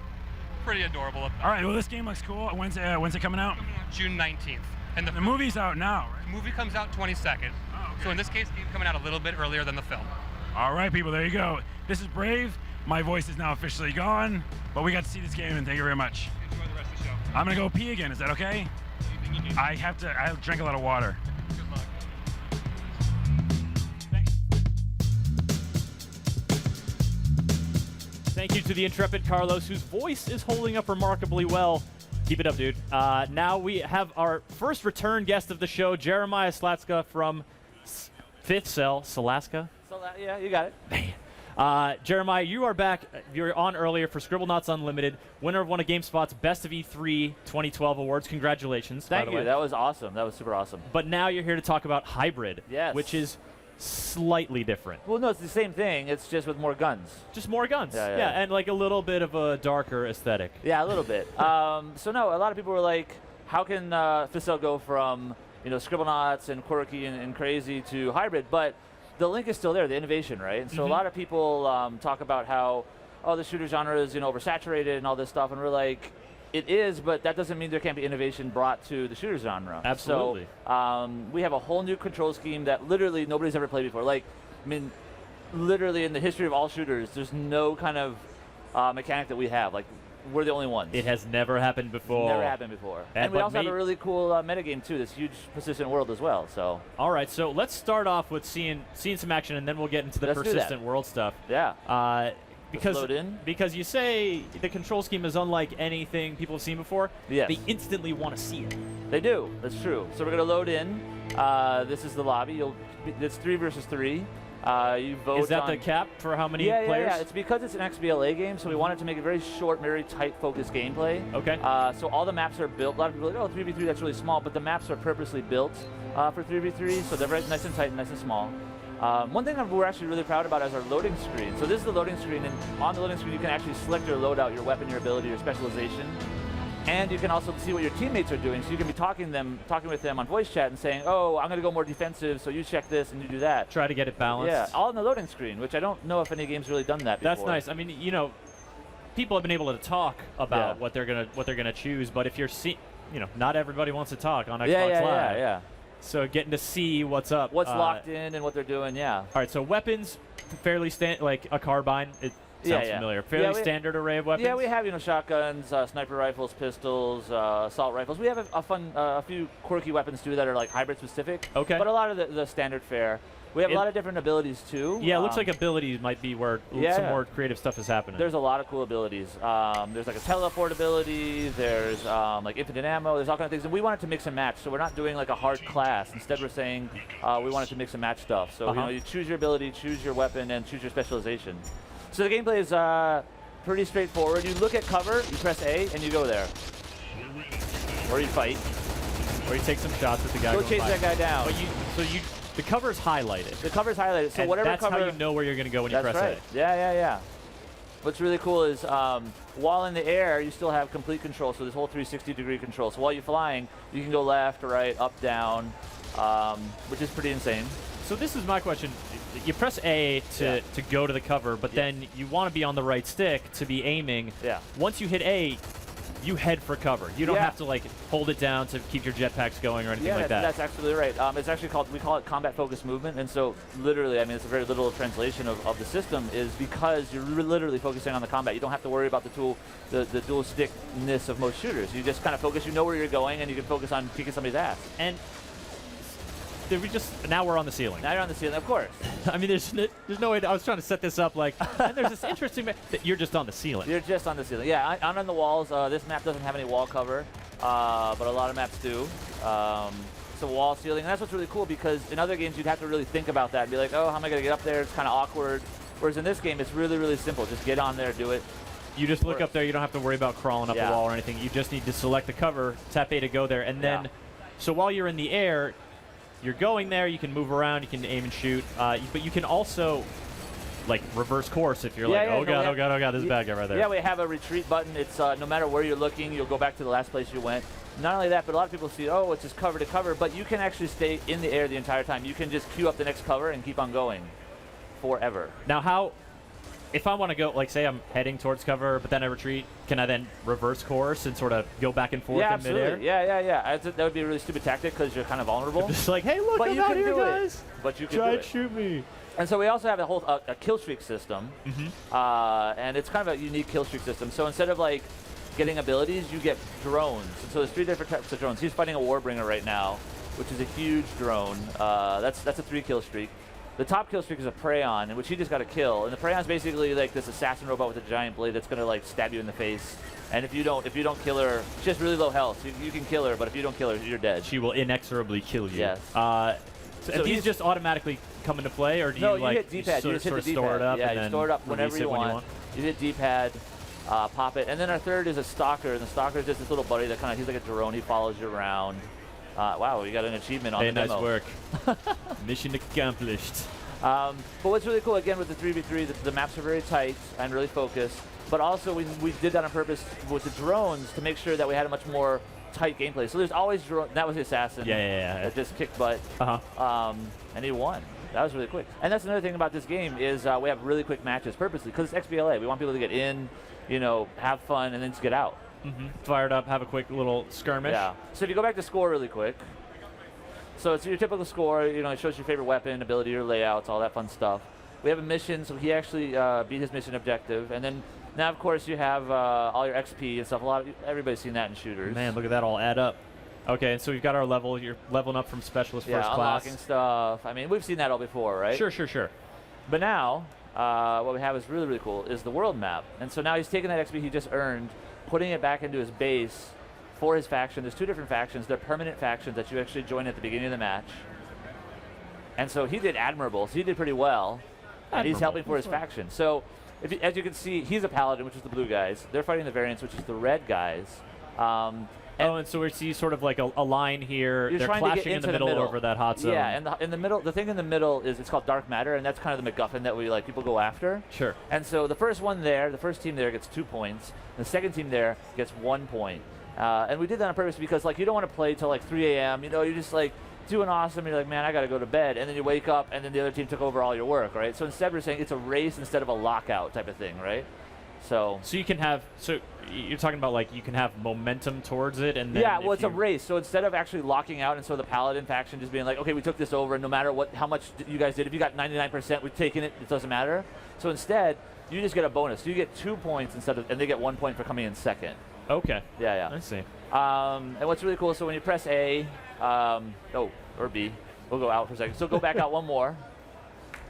Speaker 6: Pretty adorable.
Speaker 3: All right. Well, this game looks cool. When's it coming out?
Speaker 6: June 19th. And
Speaker 3: the movie's out now, right?
Speaker 6: The movie comes out 22nd. Oh, okay. So in this case, it's coming out a little bit earlier than the film.
Speaker 3: All right, people, there you go. This is Brave. My voice is now officially gone, but we got to see this game, and thank you very much.
Speaker 6: Enjoy the rest of the show.
Speaker 3: I'm gonna go pee again. Is that okay?
Speaker 6: Anything you need.
Speaker 3: I drank a lot of water.
Speaker 6: Good luck.
Speaker 3: Thanks.
Speaker 1: Thank you to the intrepid Carlos, whose voice is holding up remarkably well. Keep it up, dude. Now we have our first return guest of the show, Jeremiah Slatska from Fifth Cell, Salaska.
Speaker 7: Yeah, you got it.
Speaker 1: Jeremiah, you are back. You were on earlier for Scribblenauts Unlimited, winner of one of GameSpot's Best of E3 2012 awards. Congratulations.
Speaker 7: Thank
Speaker 1: by the
Speaker 7: you.
Speaker 1: way.
Speaker 7: That was awesome. That was super awesome.
Speaker 1: But now you're here to talk about Hybrid,
Speaker 7: yes,
Speaker 1: which is slightly different.
Speaker 7: Well, no, it's the same thing. It's just with more guns.
Speaker 1: Just more guns.
Speaker 7: Yeah,
Speaker 1: and like a little bit of a darker aesthetic.
Speaker 7: Yeah, a little bit. So no, a lot of people were like, how can Fifth Cell go from Scribblenauts and quirky and crazy to Hybrid? But the link is still there, the innovation, right? And so a lot of people talk about how, the shooter genre is oversaturated and all this stuff, and we're like, it is, but that doesn't mean there can't be innovation brought to the shooter genre.
Speaker 1: Absolutely.
Speaker 7: So we have a whole new control scheme that literally nobody's ever played before. Literally in the history of all shooters, there's no kind of mechanic that we have. Like, we're the only ones.
Speaker 1: It has never happened before.
Speaker 7: Never happened before. And we also have a really cool metagame too, this huge persistent world as well. So.
Speaker 1: All right, so let's start off with seeing some action, and then we'll get into the persistent world stuff.
Speaker 7: Yeah.
Speaker 1: Because you say the control scheme is unlike anything people have seen before.
Speaker 7: Yes.
Speaker 1: They instantly want to see it.
Speaker 7: They do. That's true. So we're going to load in. This is the lobby. It's 3 versus 3. You vote.
Speaker 1: Is that the cap for how many players?
Speaker 7: Yeah. It's because it's an XBLA game, so we wanted to make a very short, very tight, focused gameplay.
Speaker 1: Okay.
Speaker 7: So all the maps are built. A lot of people are like, 3v3, that's really small, but the maps are purposely built for 3v3, so they're very nice and tight and nice and small. One thing that we're actually really proud about is our loading screen. So this is the loading screen, and on the loading screen you can actually select your loadout, your weapon, your ability, your specialization. And you can also see what your teammates are doing, so you can be talking with them on voice chat and saying, I'm going to go more defensive, so you check this and you do that.
Speaker 1: Try to get it balanced.
Speaker 7: Yeah, all in the loading screen, which I don't know if any game's really done that before.
Speaker 1: That's nice. I mean, people have been able to talk about
Speaker 7: Yeah.
Speaker 1: what they're gonna choose, but if you're not everybody wants to talk on Xbox
Speaker 7: yeah,
Speaker 1: Live.
Speaker 7: yeah.
Speaker 1: So getting to see what's up.
Speaker 7: What's locked in and what they're doing, yeah.
Speaker 1: All right, so weapons, fairly like a carbine. It sounds familiar. Fairly standard array of weapons.
Speaker 7: Yeah, we have shotguns, sniper rifles, pistols, assault rifles. We have a few quirky weapons too that are like hybrid specific.
Speaker 1: Okay.
Speaker 7: But a lot of the standard fare. We have a lot of different abilities too.
Speaker 1: Yeah, it looks like abilities might be where some more creative stuff is happening.
Speaker 7: There's a lot of cool abilities. There's like a teleport ability. There's like infinite ammo. There's all kinds of things, and we wanted to mix and match. So we're not doing like a hard class. Instead, we're saying we wanted to mix and match stuff. So you choose your ability, choose your weapon, and choose your specialization. So the gameplay is pretty straightforward. You look at cover, you press A, and you go there. Or you fight.
Speaker 1: Or you take some shots at the guy.
Speaker 7: Go chase that guy down.
Speaker 1: But the cover's highlighted.
Speaker 7: The cover's highlighted. So
Speaker 1: and
Speaker 7: whatever
Speaker 1: that's
Speaker 7: cover.
Speaker 1: how you know where you're going to go when you press
Speaker 7: right.
Speaker 1: A.
Speaker 7: Yeah. What's really cool is while in the air, you still have complete control. So this whole 360-degree control. So while you're flying, you can go left, right, up, down, which is pretty insane.
Speaker 1: So this is my question. You press A to go to the cover, but then you want to be on the right stick to be aiming.
Speaker 7: Yeah.
Speaker 1: Once you hit A, you head for cover. You don't have to like hold it down to keep your jetpacks going or anything like that.
Speaker 7: That's absolutely right. It's actually we call it combat focused movement, and so literally, I mean, it's a very literal translation of the system is because you're literally focusing on the combat. You don't have to worry about the dual stickness of most shooters. You just kind of focus. You know where you're going, and you can focus on kicking somebody's ass.
Speaker 1: And now we're on the ceiling.
Speaker 7: Now you're on the ceiling, of course.
Speaker 1: I mean, there's no way. I was trying to set this up like, and there's this interesting that you're just on the ceiling.
Speaker 7: You're just on the ceiling. Yeah, on the walls. This map doesn't have any wall cover, but a lot of maps do. So wall, ceiling, and that's what's really cool because in other games you'd have to really think about that and be like, oh, how am I going to get up there? It's kind of awkward. Whereas in this game, it's really, really simple. Just get on there, do it.
Speaker 1: You just look up there. You don't have to worry about crawling up the wall or anything. You just need to select the cover, tap A to go there, and then, so while you're in the air, you're going there, you can move around, you can aim and shoot, but you can also like reverse course if you're oh god, there's a bad guy right there.
Speaker 7: Yeah, we have a retreat button. It's no matter where you're looking, you'll go back to the last place you went. Not only that, but a lot of people see, oh, it's just cover to cover, but you can actually stay in the air the entire time. You can just queue up the next cover and keep on going forever.
Speaker 1: Now if I want to go, like say I'm heading towards cover, but then I retreat, can I then reverse course and sort of go back and forth in midair?
Speaker 7: Yeah. That would be a really stupid tactic because you're kind of vulnerable.
Speaker 1: Just like, hey, look, I'm out here, guys.
Speaker 7: But you can
Speaker 1: try
Speaker 7: do
Speaker 1: and shoot me.
Speaker 7: And so we also have a kill streak system, and it's kind of a unique kill streak system. So instead of like getting abilities, you get drones. And so there's 3 different types of drones. He's fighting a Warbringer right now, which is a huge drone. That's a 3 kill streak. The top kill streak is a Praeon, in which he just got a kill. And the Praeon's basically like this assassin robot with a giant blade that's gonna like stab you in the face. And if you don't kill her, she has really low health. You can kill her, but if you don't kill her, you're dead.
Speaker 1: She will inexorably kill you.
Speaker 7: Yes.
Speaker 1: So these just automatically come into play, or do you like
Speaker 7: hit D-pad. You just hit the D-pad.
Speaker 1: store it up?
Speaker 7: Yeah,
Speaker 1: and
Speaker 7: you
Speaker 1: then
Speaker 7: store it up whenever you
Speaker 1: when
Speaker 7: want. You hit D-pad, pop it, and then our third is a stalker. And the stalker is just this little buddy that he's like a drone. He follows you around. Wow, we got an achievement on the demo.
Speaker 1: Nice work. Mission accomplished.
Speaker 7: But what's really cool, again, with the 3v3, the maps are very tight and really focused. But also, we did that on purpose with the drones to make sure that we had a much more tight gameplay. So there's always drones. That was the assassin.
Speaker 1: Yeah.
Speaker 7: That just kicked butt. And he won. That was really quick. And that's another thing about this game is we have really quick matches purposely because it's XBLA. We want people to get in, have fun, and then just get out.
Speaker 1: Fire it up, have a quick little skirmish.
Speaker 7: Yeah. So if you go back to score really quick. So it's your typical score, it shows your favorite weapon, ability, your layouts, all that fun stuff. We have a mission, so he actually beat his mission objective. And then now, of course, you have all your XP and stuff. Everybody's seen that in shooters.
Speaker 1: Man, look at that all add up. Okay, and so we've got our level. You're leveling up from specialist first class.
Speaker 7: Unlocking stuff. I mean, we've seen that all before, right?
Speaker 1: Sure.
Speaker 7: But now, what we have is really, really cool, is the world map. And so now he's taking that XP he just earned, putting it back into his base for his faction. There's 2 different factions. They're permanent factions that you actually join at the beginning of the match. And so he did admirable. So he did pretty well. And he's helping for his faction. So as you can see, he's a paladin, which is the blue guys. They're fighting the variants, which is the red guys.
Speaker 1: And so we see sort of like a line here. They're
Speaker 7: trying to
Speaker 1: clashing
Speaker 7: get
Speaker 1: in the middle over that hot zone.
Speaker 7: Yeah, and in the middle, the thing in the middle is it's called dark matter, and that's kind of the MacGuffin that people go after.
Speaker 1: Sure.
Speaker 7: And so the first team there gets 2 points. The second team there gets 1 point. And we did that on purpose because you don't want to play till like 3 a.m. You're just like doing awesome. And you're like, man, I got to go to bed. And then you wake up, and then the other team took over all your work, right? So instead, we're saying it's a race instead of a lockout type of thing, right? So
Speaker 1: you can have, so you're talking about like you can have momentum towards it, and then
Speaker 7: yeah, well,
Speaker 1: if
Speaker 7: it's a race. So instead of actually locking out, and so the Paladin faction just being like, okay, we took this over, and no matter how much you guys did, if you got 99%, we've taken it. It doesn't matter. So instead, you just get a bonus. You get 2 points instead of, and they get 1 point for coming in second.
Speaker 1: Okay.
Speaker 7: Yeah.
Speaker 1: I see.
Speaker 7: And what's really cool, so when you press A, or B, we'll go out for a second. So go back out one more.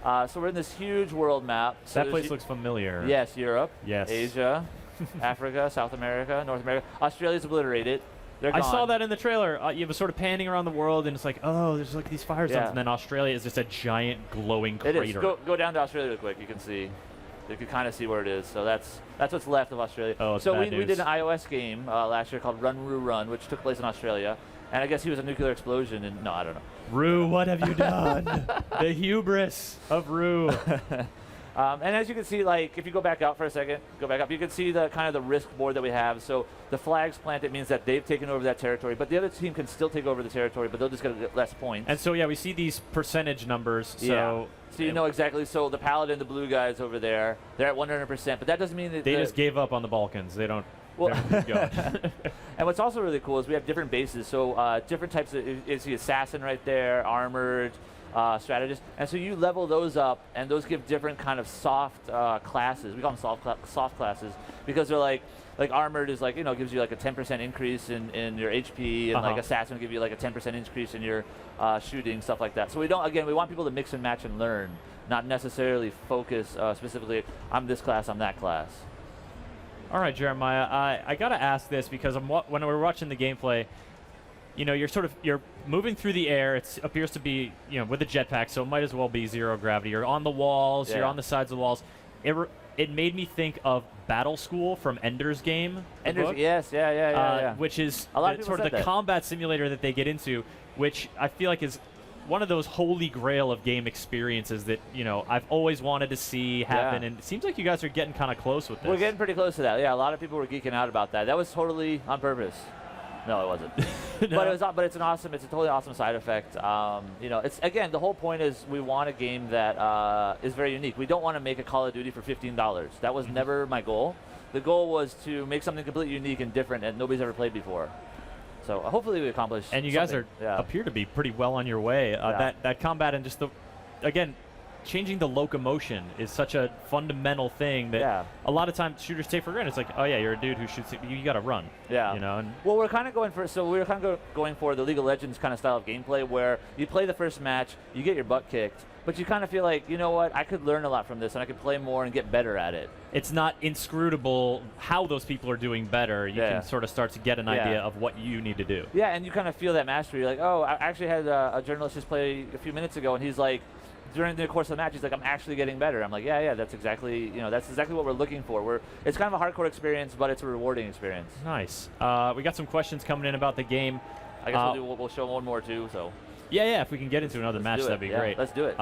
Speaker 7: So we're in this huge world map. So
Speaker 1: That place looks familiar.
Speaker 7: Yes, Europe.
Speaker 1: Yes.
Speaker 7: Asia, Africa, South America, North America. Australia's obliterated. They're
Speaker 1: I
Speaker 7: gone.
Speaker 1: saw that in the trailer. You were sort of panning around the world, and it's like, oh, there's like these fire zones, and then Australia is just a giant glowing
Speaker 7: It
Speaker 1: crater.
Speaker 7: is. Go down to Australia real quick. You can see. You can kind of see where it is. So that's what's left of Australia.
Speaker 1: Oh, it's
Speaker 7: so
Speaker 1: bad
Speaker 7: we
Speaker 1: news.
Speaker 7: did an iOS game last year called Run Roo Run, which took place in Australia. And I guess he was a nuclear explosion, and no, I don't know.
Speaker 1: Rue, what have you done? The hubris of Rue.
Speaker 7: And as you can see, like if you go back out for a second, go back up, you can see the kind of the risk board that we have. So the flags planted means that they've taken over that territory, but the other team can still take over the territory, but they'll just get less points.
Speaker 1: And so yeah, we see these percentage numbers. So
Speaker 7: So you know exactly. So the Paladin, the blue guys over there, they're at 100%, but that doesn't mean that
Speaker 1: they just gave up on the Balkans. They don't.
Speaker 7: Well,
Speaker 1: going.
Speaker 7: And what's also really cool is we have different bases. So different types of, is the assassin right there, armored, strategist, and so you level those up, and those give different kind of soft classes. We call them soft classes because they're like armored is like, you know, gives you like a 10% increase in your HP, and like assassin will give you like a 10% increase in your shooting, stuff like that. So we want people to mix and match and learn, not necessarily focus specifically, I'm this class, I'm that class.
Speaker 1: All right, Jeremiah, I gotta ask this because when we're watching the gameplay, you know, you're moving through the air. It appears to be, you know, with a jetpack, so it might as well be zero gravity. You're on the walls, you're on the sides of the walls. It made me think of Battle School from Ender's Game.
Speaker 7: Yes, yeah.
Speaker 1: Which is
Speaker 7: a lot of
Speaker 1: sort of the combat simulator that they get into, which I feel like is one of those holy grail of game experiences that, you know, I've always wanted to see happen, and it seems like you guys are getting kind of close with this.
Speaker 7: We're getting pretty close to that. Yeah, a lot of people were geeking out about that. That was totally on purpose. No, it wasn't.
Speaker 1: No.
Speaker 7: But it's a totally awesome side effect. You know, it's again, the whole point is we want a game that is very unique. We don't want to make a Call of Duty for $15. That was never my goal. The goal was to make something completely unique and different that nobody's ever played before. So hopefully we accomplish.
Speaker 1: And you guys appear to be pretty well on your way. That combat and just again, changing the locomotion is such a fundamental thing that a lot of times shooters take for granted. It's like, oh yeah, you're a dude who shoots. You got to run. Yeah. You know. And
Speaker 7: well, we're kind of going for going for the League of Legends kind of style of gameplay where you play the first match, you get your butt kicked, but you kind of feel like, you know what, I could learn a lot from this and I could play more and get better at it.
Speaker 1: It's not inscrutable how those people are doing better. You can sort of start to get an idea of what you need to do.
Speaker 7: Yeah, and you kind of feel that mastery. You're like, oh, I actually had a journalist just play a few minutes ago, and he's like, during the course of the match, he's like, I'm actually getting better. I'm like, yeah, that's exactly what we're looking for. It's kind of a hardcore experience, but it's a rewarding experience.
Speaker 1: Nice. We got some questions coming in about the game.
Speaker 7: I guess we'll show one more too. So.
Speaker 1: Yeah. If we can get into another match, that'd be great.
Speaker 7: Let's do it.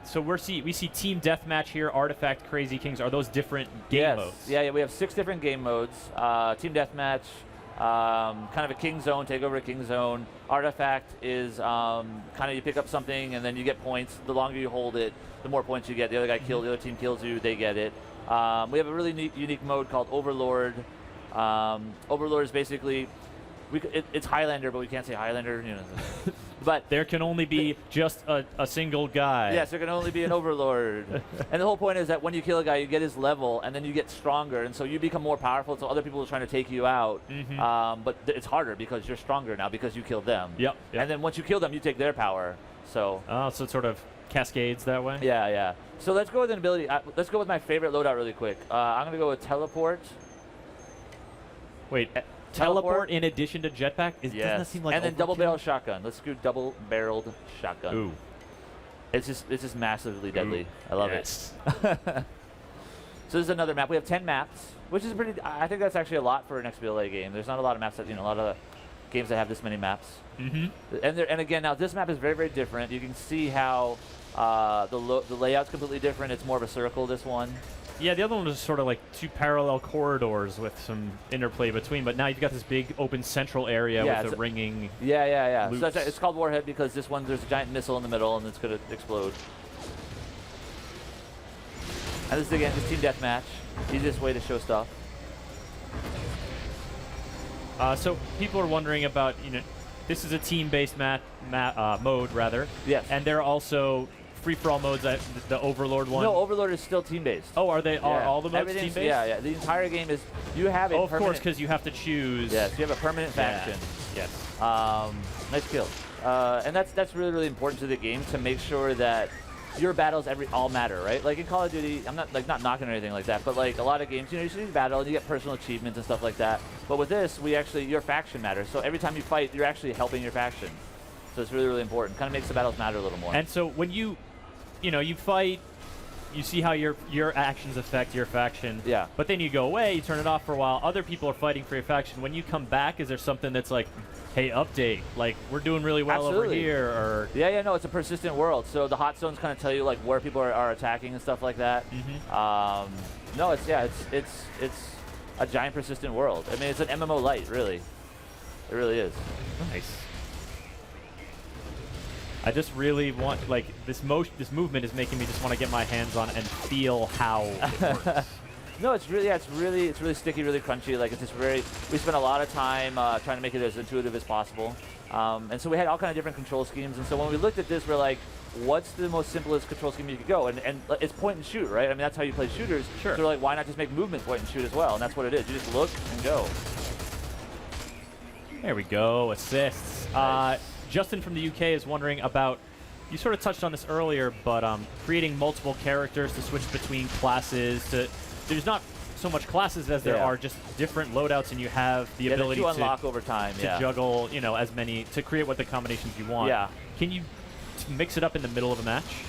Speaker 1: So we see Team Deathmatch here, Artifact, Crazy Kings. Are those different game modes?
Speaker 7: Yeah. We have 6 different game modes. Team Deathmatch, kind of a king zone, take over a king zone. Artifact is kind of you pick up something and then you get points. The longer you hold it, the more points you get. The other guy the other team kills you, they get it. We have a really unique mode called Overlord. Overlord is basically it's Highlander, but we can't say Highlander. You know. But
Speaker 1: there can only be just a single guy.
Speaker 7: Yes, there can only be an Overlord. And the whole point is that when you kill a guy, you get his level, and then you get stronger, and so you become more powerful, so other people are trying to take you out. But it's harder because you're stronger now because you killed them.
Speaker 1: Yep.
Speaker 7: And then once you kill them, you take their power. So.
Speaker 1: So it sort of cascades that way?
Speaker 7: Yeah. So let's go with an ability. Let's go with my favorite loadout really quick. I'm going to go with Teleport.
Speaker 1: Wait. Teleport in addition to jetpack? Doesn't that seem like
Speaker 7: and then double-barreled shotgun. Let's do double-barreled shotgun.
Speaker 1: Ooh.
Speaker 7: It's just massively deadly. I love it. So this is another map. We have 10 maps, which is pretty. I think that's actually a lot for an XBLA game. There's not a lot of maps that a lot of games that have this many maps. And again, now this map is very, very different. You can see how the layout's completely different. It's more of a circle. This one.
Speaker 1: Yeah, the other one was sort of like 2 parallel corridors with some interplay between, but now you've got this big open central area with a ringing.
Speaker 7: Yeah. So it's called Warhead because this one there's a giant missile in the middle and it's going to explode. And this is again just team deathmatch, easiest way to show stuff.
Speaker 1: So people are wondering about, this is a team-based mode, rather.
Speaker 7: Yes.
Speaker 1: And there are also free-for-all modes, the Overlord one.
Speaker 7: No, Overlord is still team-based.
Speaker 1: Oh, are they? Are all the modes
Speaker 7: Everything's-
Speaker 1: team-based?
Speaker 7: Yeah, yeah. The entire game is, you have a
Speaker 1: Oh, of
Speaker 7: permanent...
Speaker 1: course, because you have to choose.
Speaker 7: Yes, you have a permanent faction.
Speaker 1: Yes.
Speaker 7: Nice kill. And that's really, really important to the game to make sure that your battles all matter, right? Like in Call of Duty, I'm not knocking or anything like that, but like a lot of games, you see battle and you get personal achievements and stuff like that. But with this, your faction matters. So every time you fight, you're actually helping your faction. So it's really, really important. Kind of makes the battles matter a little more.
Speaker 1: And so when you fight, you see how your actions affect your faction.
Speaker 7: Yeah.
Speaker 1: But then you go away, you turn it off for a while. Other people are fighting for your faction. When you come back, is there something that's like, hey, update, like we're doing really well over here, or
Speaker 7: no, it's a persistent world. So the hot zones kind of tell you like where people are attacking and stuff like that. No, it's a giant persistent world. I mean, it's an MMO light, really. It really is.
Speaker 1: Nice. I just really want, like, this movement is making me just want to get my hands on it and feel how it works.
Speaker 7: No, it's really sticky, really crunchy. Like, it's just we spent a lot of time trying to make it as intuitive as possible. And so we had all kind of different control schemes. And so when we looked at this, we're like, what's the most simplest control scheme you could go? And it's point and shoot, right? I mean, that's how you play shooters.
Speaker 1: Sure.
Speaker 7: So we're like, why not just make movement point and shoot as well? And that's what it is. You just look and go.
Speaker 1: There we go, assists.
Speaker 7: Nice.
Speaker 1: Justin from the UK is wondering about, you sort of touched on this earlier, but creating multiple characters to switch between classes. There's not so much classes as there are just different loadouts, and you have the ability
Speaker 7: to unlock over time,
Speaker 1: to juggle, as many, to create what the combinations you want.
Speaker 7: Yeah.
Speaker 1: Can you mix it up in the middle of a match?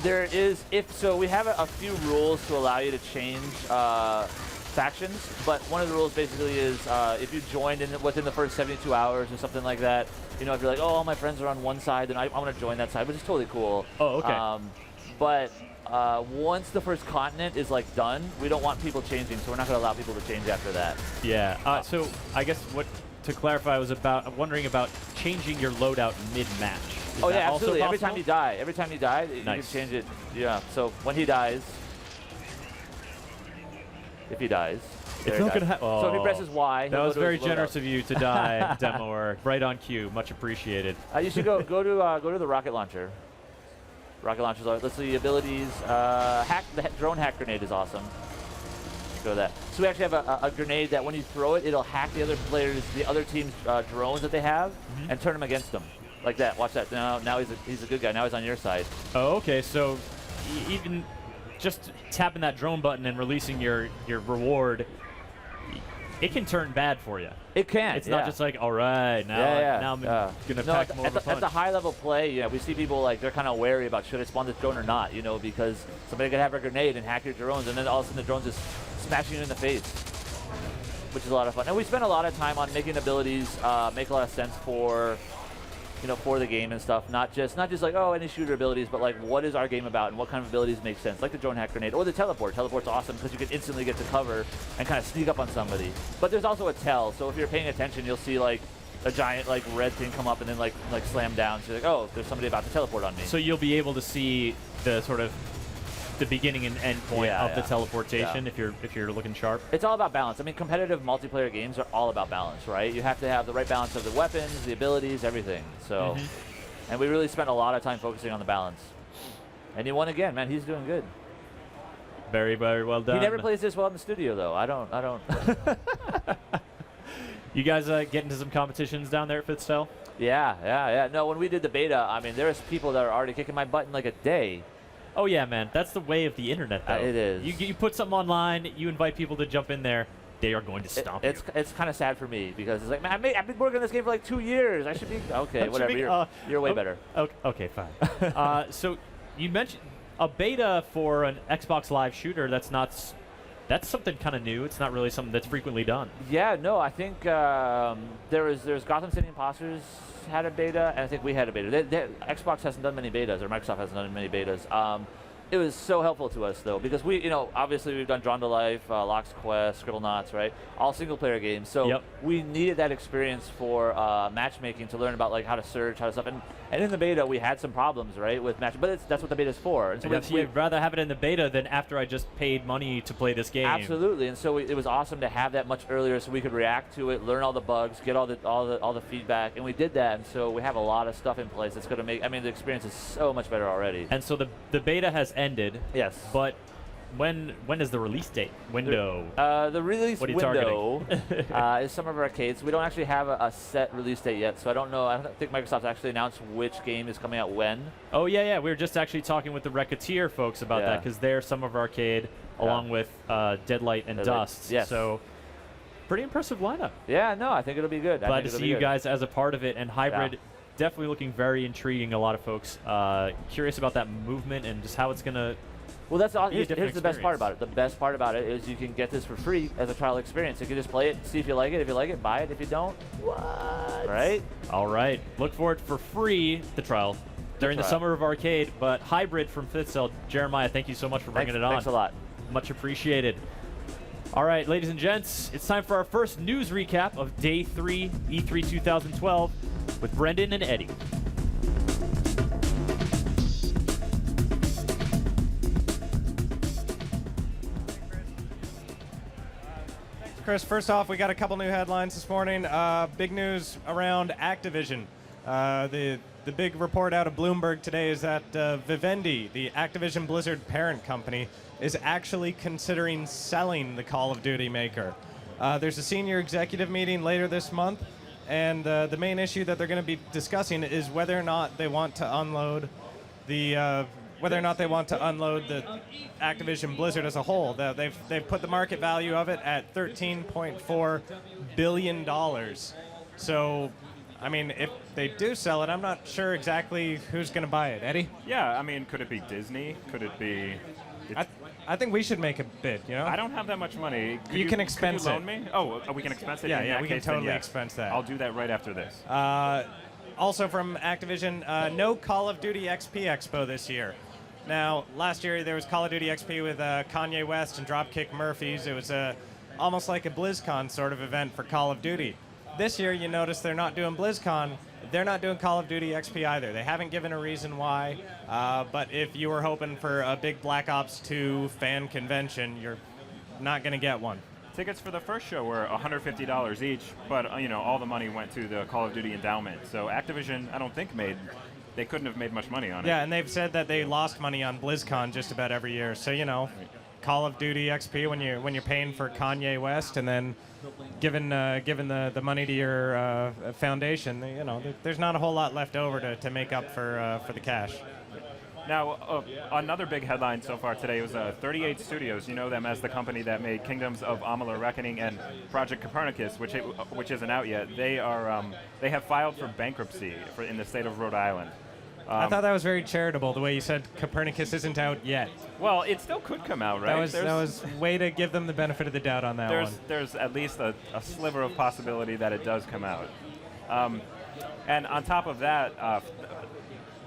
Speaker 7: There is, so we have a few rules to allow you to change factions, but one of the rules basically is if you joined within the first 72 hours or something like that, if you're like, oh, all my friends are on one side, then I want to join that side, which is totally cool.
Speaker 1: Oh, okay.
Speaker 7: But once the first continent is like done, we don't want people changing, so we're not going to allow people to change after that.
Speaker 1: Yeah. So I guess to clarify was I'm wondering about changing your loadout mid-match.
Speaker 7: Oh yeah,
Speaker 1: also
Speaker 7: absolutely.
Speaker 1: possible?
Speaker 7: Every time you die, you can change it. Yeah. So when he dies, if he dies.
Speaker 1: It's not going to happen.
Speaker 7: So if he presses Y,
Speaker 1: that was very generous of you to die, Demoer. Right on cue. Much appreciated.
Speaker 7: You should go to the rocket launcher. Rocket launchers are. Let's see abilities. The drone hack grenade is awesome. Go to that. So we actually have a grenade that when you throw it, it'll hack the other team's drones that they have, and turn them against them. Like that. Watch that. Now he's a good guy. Now he's on your side.
Speaker 1: Oh, okay. So even just tapping that drone button and releasing your reward, it can turn bad for you.
Speaker 7: It can.
Speaker 1: It's not just like, all right, now I'm gonna pack more of a punch.
Speaker 7: At the high level play, we see people like they're kind of wary about should I spawn this drone or not, because somebody could have a grenade and hack your drones, and then all of a sudden the drone's just smashing you in the face, which is a lot of fun. And we spent a lot of time on making abilities make a lot of sense for the game and stuff. Not just like, oh, any shooter abilities, but like, what is our game about and what kind of abilities make sense? Like the drone hack grenade or the teleport. Teleport's awesome because you can instantly get to cover and kind of sneak up on somebody. But there's also a tell, so if you're paying attention, you'll see like a giant like red thing come up and then like slam down. So you're like, oh, there's somebody about to teleport on me.
Speaker 1: So you'll be able to see the sort of the beginning and end point of the teleportation if you're looking sharp.
Speaker 7: It's all about balance. I mean, competitive multiplayer games are all about balance, right? You have to have the right balance of the weapons, the abilities, everything. So, and we really spent a lot of time focusing on the balance. And he won again, man. He's doing good.
Speaker 1: Very, very well done.
Speaker 7: He never plays this well in the studio, though. I don't.
Speaker 1: You guys get into some competitions down there at Fitstyle?
Speaker 7: Yeah. No, when we did the beta, I mean, there's people that are already kicking my butt in like a day.
Speaker 1: Oh yeah, man. That's the way of the internet, though.
Speaker 7: It is.
Speaker 1: You put something online, you invite people to jump in there, they are going to stomp you.
Speaker 7: It's kind of sad for me because it's like, man, I've been working on this game for like 2 years. I should be okay. Whatever. You're way better.
Speaker 1: Okay, fine. So you mentioned a beta for an Xbox Live shooter. That's something kind of new. It's not really something that's frequently done. Yeah,
Speaker 7: no. I think there's Gotham City Imposters had a beta, and I think we had a beta. Xbox hasn't done many betas, or Microsoft hasn't done many betas. It was so helpful to us, though, because we, obviously we've done Drawn to Life, Lock's Quest, Scribblenauts, right? All single-player games. So we needed that experience for matchmaking to learn about like how to search, how to stuff. And And in the beta, we had some problems, right, with match, but that's what the beta is for. And so
Speaker 1: I'd rather have it in the beta than after I just paid money to play this game.
Speaker 7: Absolutely, and so it was awesome to have that much earlier, so we could react to it, learn all the bugs, get all the feedback, and we did that. And so we have a lot of stuff in place that's going to make. I mean, the experience is so much better already.
Speaker 1: And so the beta has ended.
Speaker 7: Yes.
Speaker 1: But when is the release date window?
Speaker 7: The release
Speaker 1: what are you
Speaker 7: window is Summer of Arcades. We don't actually have a set release date yet, so I don't know. I don't think Microsoft's actually announced which game is coming out when.
Speaker 1: Oh yeah. We were just actually talking with the Wreckateer folks about that because they're Summer of Arcade along with Deadlight and Dust.
Speaker 7: Yes.
Speaker 1: So pretty impressive lineup.
Speaker 7: Yeah, no, I think it'll be good.
Speaker 1: Glad to see you guys as a part of it, and Hybrid definitely looking very intriguing. A lot of folks curious about that movement and just how it's gonna.
Speaker 7: Well, that's all. Here's the best part about it. The best part about it is you can get this for free as a trial experience. You can just play it, see if you like it. If you like it, buy it. If you don't, what? Right?
Speaker 1: All right. Look for it for free, the trial, during the Summer of Arcade. But Hybrid from Fifth Cell, Jeremiah, thank you so much for bringing it on.
Speaker 7: Thanks a lot.
Speaker 1: Much appreciated. All right, ladies and gents, it's time for our first news recap of Day 3 E3 2012 with Brendan and Eddie.
Speaker 8: Chris, first off, we got a couple new headlines this morning. Big news around Activision. The big report out of Bloomberg today is that Vivendi, the Activision Blizzard parent company, is actually considering selling the Call of Duty maker. There's a senior executive meeting later this month, and the main issue that they're going to be discussing is whether or not they want to unload the Activision Blizzard as a whole. They've put the market value of it at $13.4 billion. So, I mean, if they do sell it, I'm not sure exactly who's going to buy it. Eddie?
Speaker 9: Yeah, I mean, could it be Disney? Could it be...
Speaker 8: I think we should make a bid, you know?
Speaker 9: I don't have that much money.
Speaker 8: You can expense
Speaker 9: it. Could you loan me? Oh, we can expense it?
Speaker 8: Yeah, we can totally expense that.
Speaker 9: I'll do that right after this.
Speaker 8: Also from Activision, no Call of Duty XP Expo this year. Now, last year there was Call of Duty XP with Kanye West and Dropkick Murphys. It was almost like a BlizzCon sort of event for Call of Duty. This year, you notice they're not doing BlizzCon. They're not doing Call of Duty XP either. They haven't given a reason why, but if you were hoping for a big Black Ops 2 fan convention, you're not going to get one.
Speaker 9: Tickets for the first show were $150 each, but all the money went to the Call of Duty endowment. So Activision, I don't think they couldn't have made much money on it.
Speaker 8: Yeah, and they've said that they lost money on BlizzCon just about every year. So Call of Duty XP when you're paying for Kanye West and then giving the money to your foundation, there's not a whole lot left over to make up for the cash.
Speaker 9: Now, another big headline so far today was 38 Studios. You know them as the company that made Kingdoms of Amalur Reckoning and Project Copernicus, which isn't out yet. They have filed for bankruptcy in the state of Rhode Island.
Speaker 8: I thought that was very charitable, the way you said Copernicus isn't out yet.
Speaker 9: Well, it still could come out, right?
Speaker 8: That was way to give them the benefit of the doubt on that one.
Speaker 9: There's at least a sliver of possibility that it does come out. And on top of that,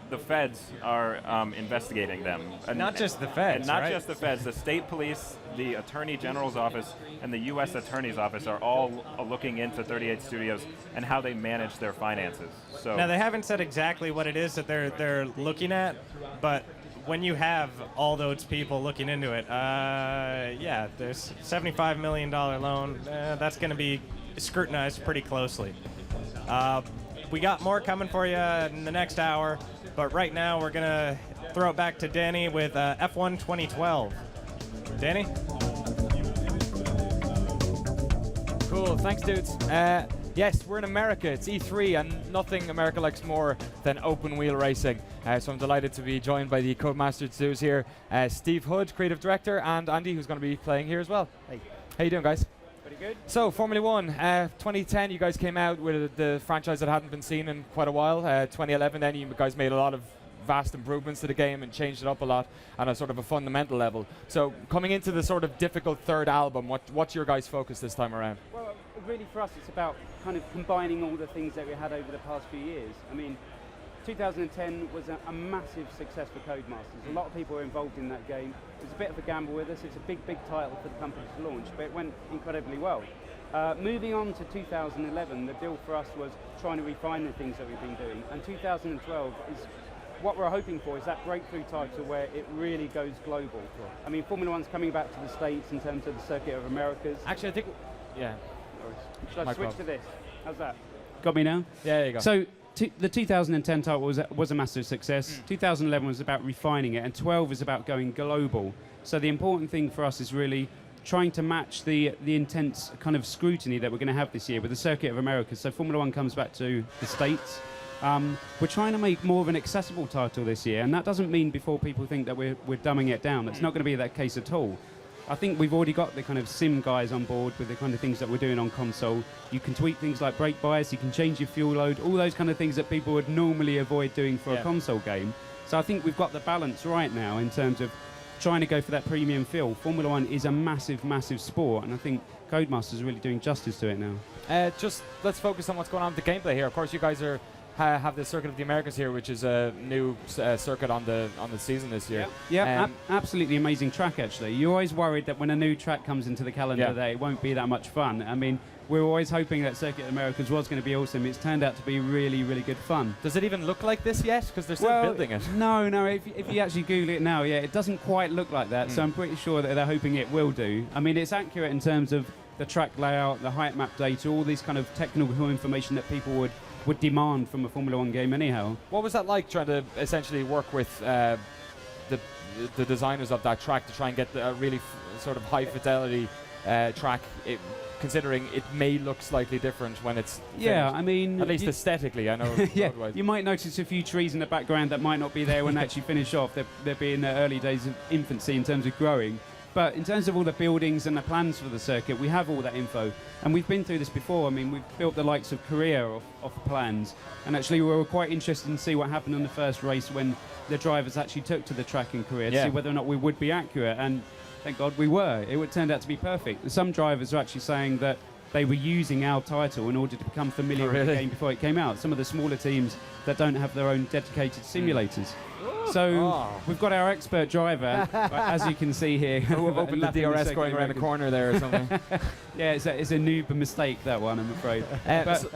Speaker 9: the feds are investigating them.
Speaker 8: And not just the feds,
Speaker 9: and not just the feds. The state police, the Attorney General's office, and the U.S. Attorney's office are all looking into 38 Studios and how they manage their finances. So
Speaker 8: now, they haven't said exactly what it is that they're looking at, but when you have all those people looking into it, there's $75 million loan. That's going to be scrutinized pretty closely. We got more coming for you in the next hour. But right now, we're going to throw it back to Danny with F1 2012. Danny?
Speaker 10: Cool, thanks, dudes. Yes, we're in America. It's E3, and nothing America likes more than open wheel racing. So I'm delighted to be joined by the Codemasters dudes here. Steve Hood, creative director, and Andy, who's going to be playing here as well. Hey. How you doing, guys?
Speaker 4: Pretty good.
Speaker 10: So, Formula One, 2010, you guys came out with the franchise that hadn't been seen in quite a while. 2011, then you guys made a lot of vast improvements to the game and changed it up a lot on a sort of a fundamental level. So, coming into the sort of difficult third album, what's your guys' focus this time around?
Speaker 11: Well, really for us, it's about kind of combining all the things that we had over the past few years. I mean, 2010 was a massive success for Codemasters. A lot of people were involved in that game. It was a bit of a gamble with us. It's a big title for the company to launch, but it went incredibly well. Moving on to 2011, the deal for us was trying to refine the things that we've been doing. And 2012 is what we're hoping for, is that breakthrough title where it really goes global. I mean, Formula One's coming back to the States in terms of the Circuit of Americas.
Speaker 10: Actually, I think, yeah.
Speaker 11: Should I switch to this? How's that?
Speaker 8: Got me now?
Speaker 10: Yeah, there you go.
Speaker 8: So the 2010 title was a massive success. 2011 was about refining it, and 12 is about going global. So the important thing for us is really trying to match the intense kind of scrutiny that we're going to have this year with the Circuit of America. So Formula One comes back to the States. We're trying to make more of an accessible title this year, and that doesn't mean before people think that we're dumbing it down. It's not going to be that case at all. I think we've already got the kind of sim guys on board with the kind of things that we're doing on console. You can tweak things like brake bias, you can change your fuel load, all those kind of things that people would normally avoid doing for a console game. So I think we've got the balance right now in terms of trying to go for that premium feel. Formula One is a massive, massive sport, and I think Codemasters is really doing justice to it now.
Speaker 10: Just let's focus on what's going on with the gameplay here. Of course, you guys have the Circuit of the Americas here, which is a new circuit on the season this year.
Speaker 8: Yeah, absolutely amazing track, actually. You're always worried that when a new track comes into the calendar that it won't be that much fun. I mean, we're always hoping that Circuit of the Americas was going to be awesome. It's turned out to be really, really good fun.
Speaker 10: Does it even look like this yet? Because they're still building it.
Speaker 8: No. If you actually Google it now, it doesn't quite look like that. So I'm pretty sure that they're hoping it will do. I mean, it's accurate in terms of the track layout, the height map data, all these kind of technical information that people would demand from a Formula One game anyhow.
Speaker 10: What was that like, trying to essentially work with the designers of that track to try and get a really sort of high fidelity track, considering it may look slightly different when it's finished?
Speaker 8: I mean,
Speaker 10: at least aesthetically, I know.
Speaker 8: You might notice a few trees in the background that might not be there when they actually finish off. They'll be in the early days of infancy in terms of growing. But in terms of all the buildings and the plans for the circuit, we have all that info. And we've been through this before. I mean, we've built the likes of Korea off plans. And actually, we were quite interested to see what happened in the first race when the drivers actually took to the track in Korea to see whether or not we would be accurate. And thank God we were. It turned out to be perfect. Some drivers are actually saying that they were using our title in order to become familiar with the game before it came out. Some of the smaller teams that don't have their own dedicated simulators. So we've got our expert driver, as you can see here.
Speaker 10: Open the DRS going around the corner there or something.
Speaker 8: It's a noob mistake, that one, I'm afraid.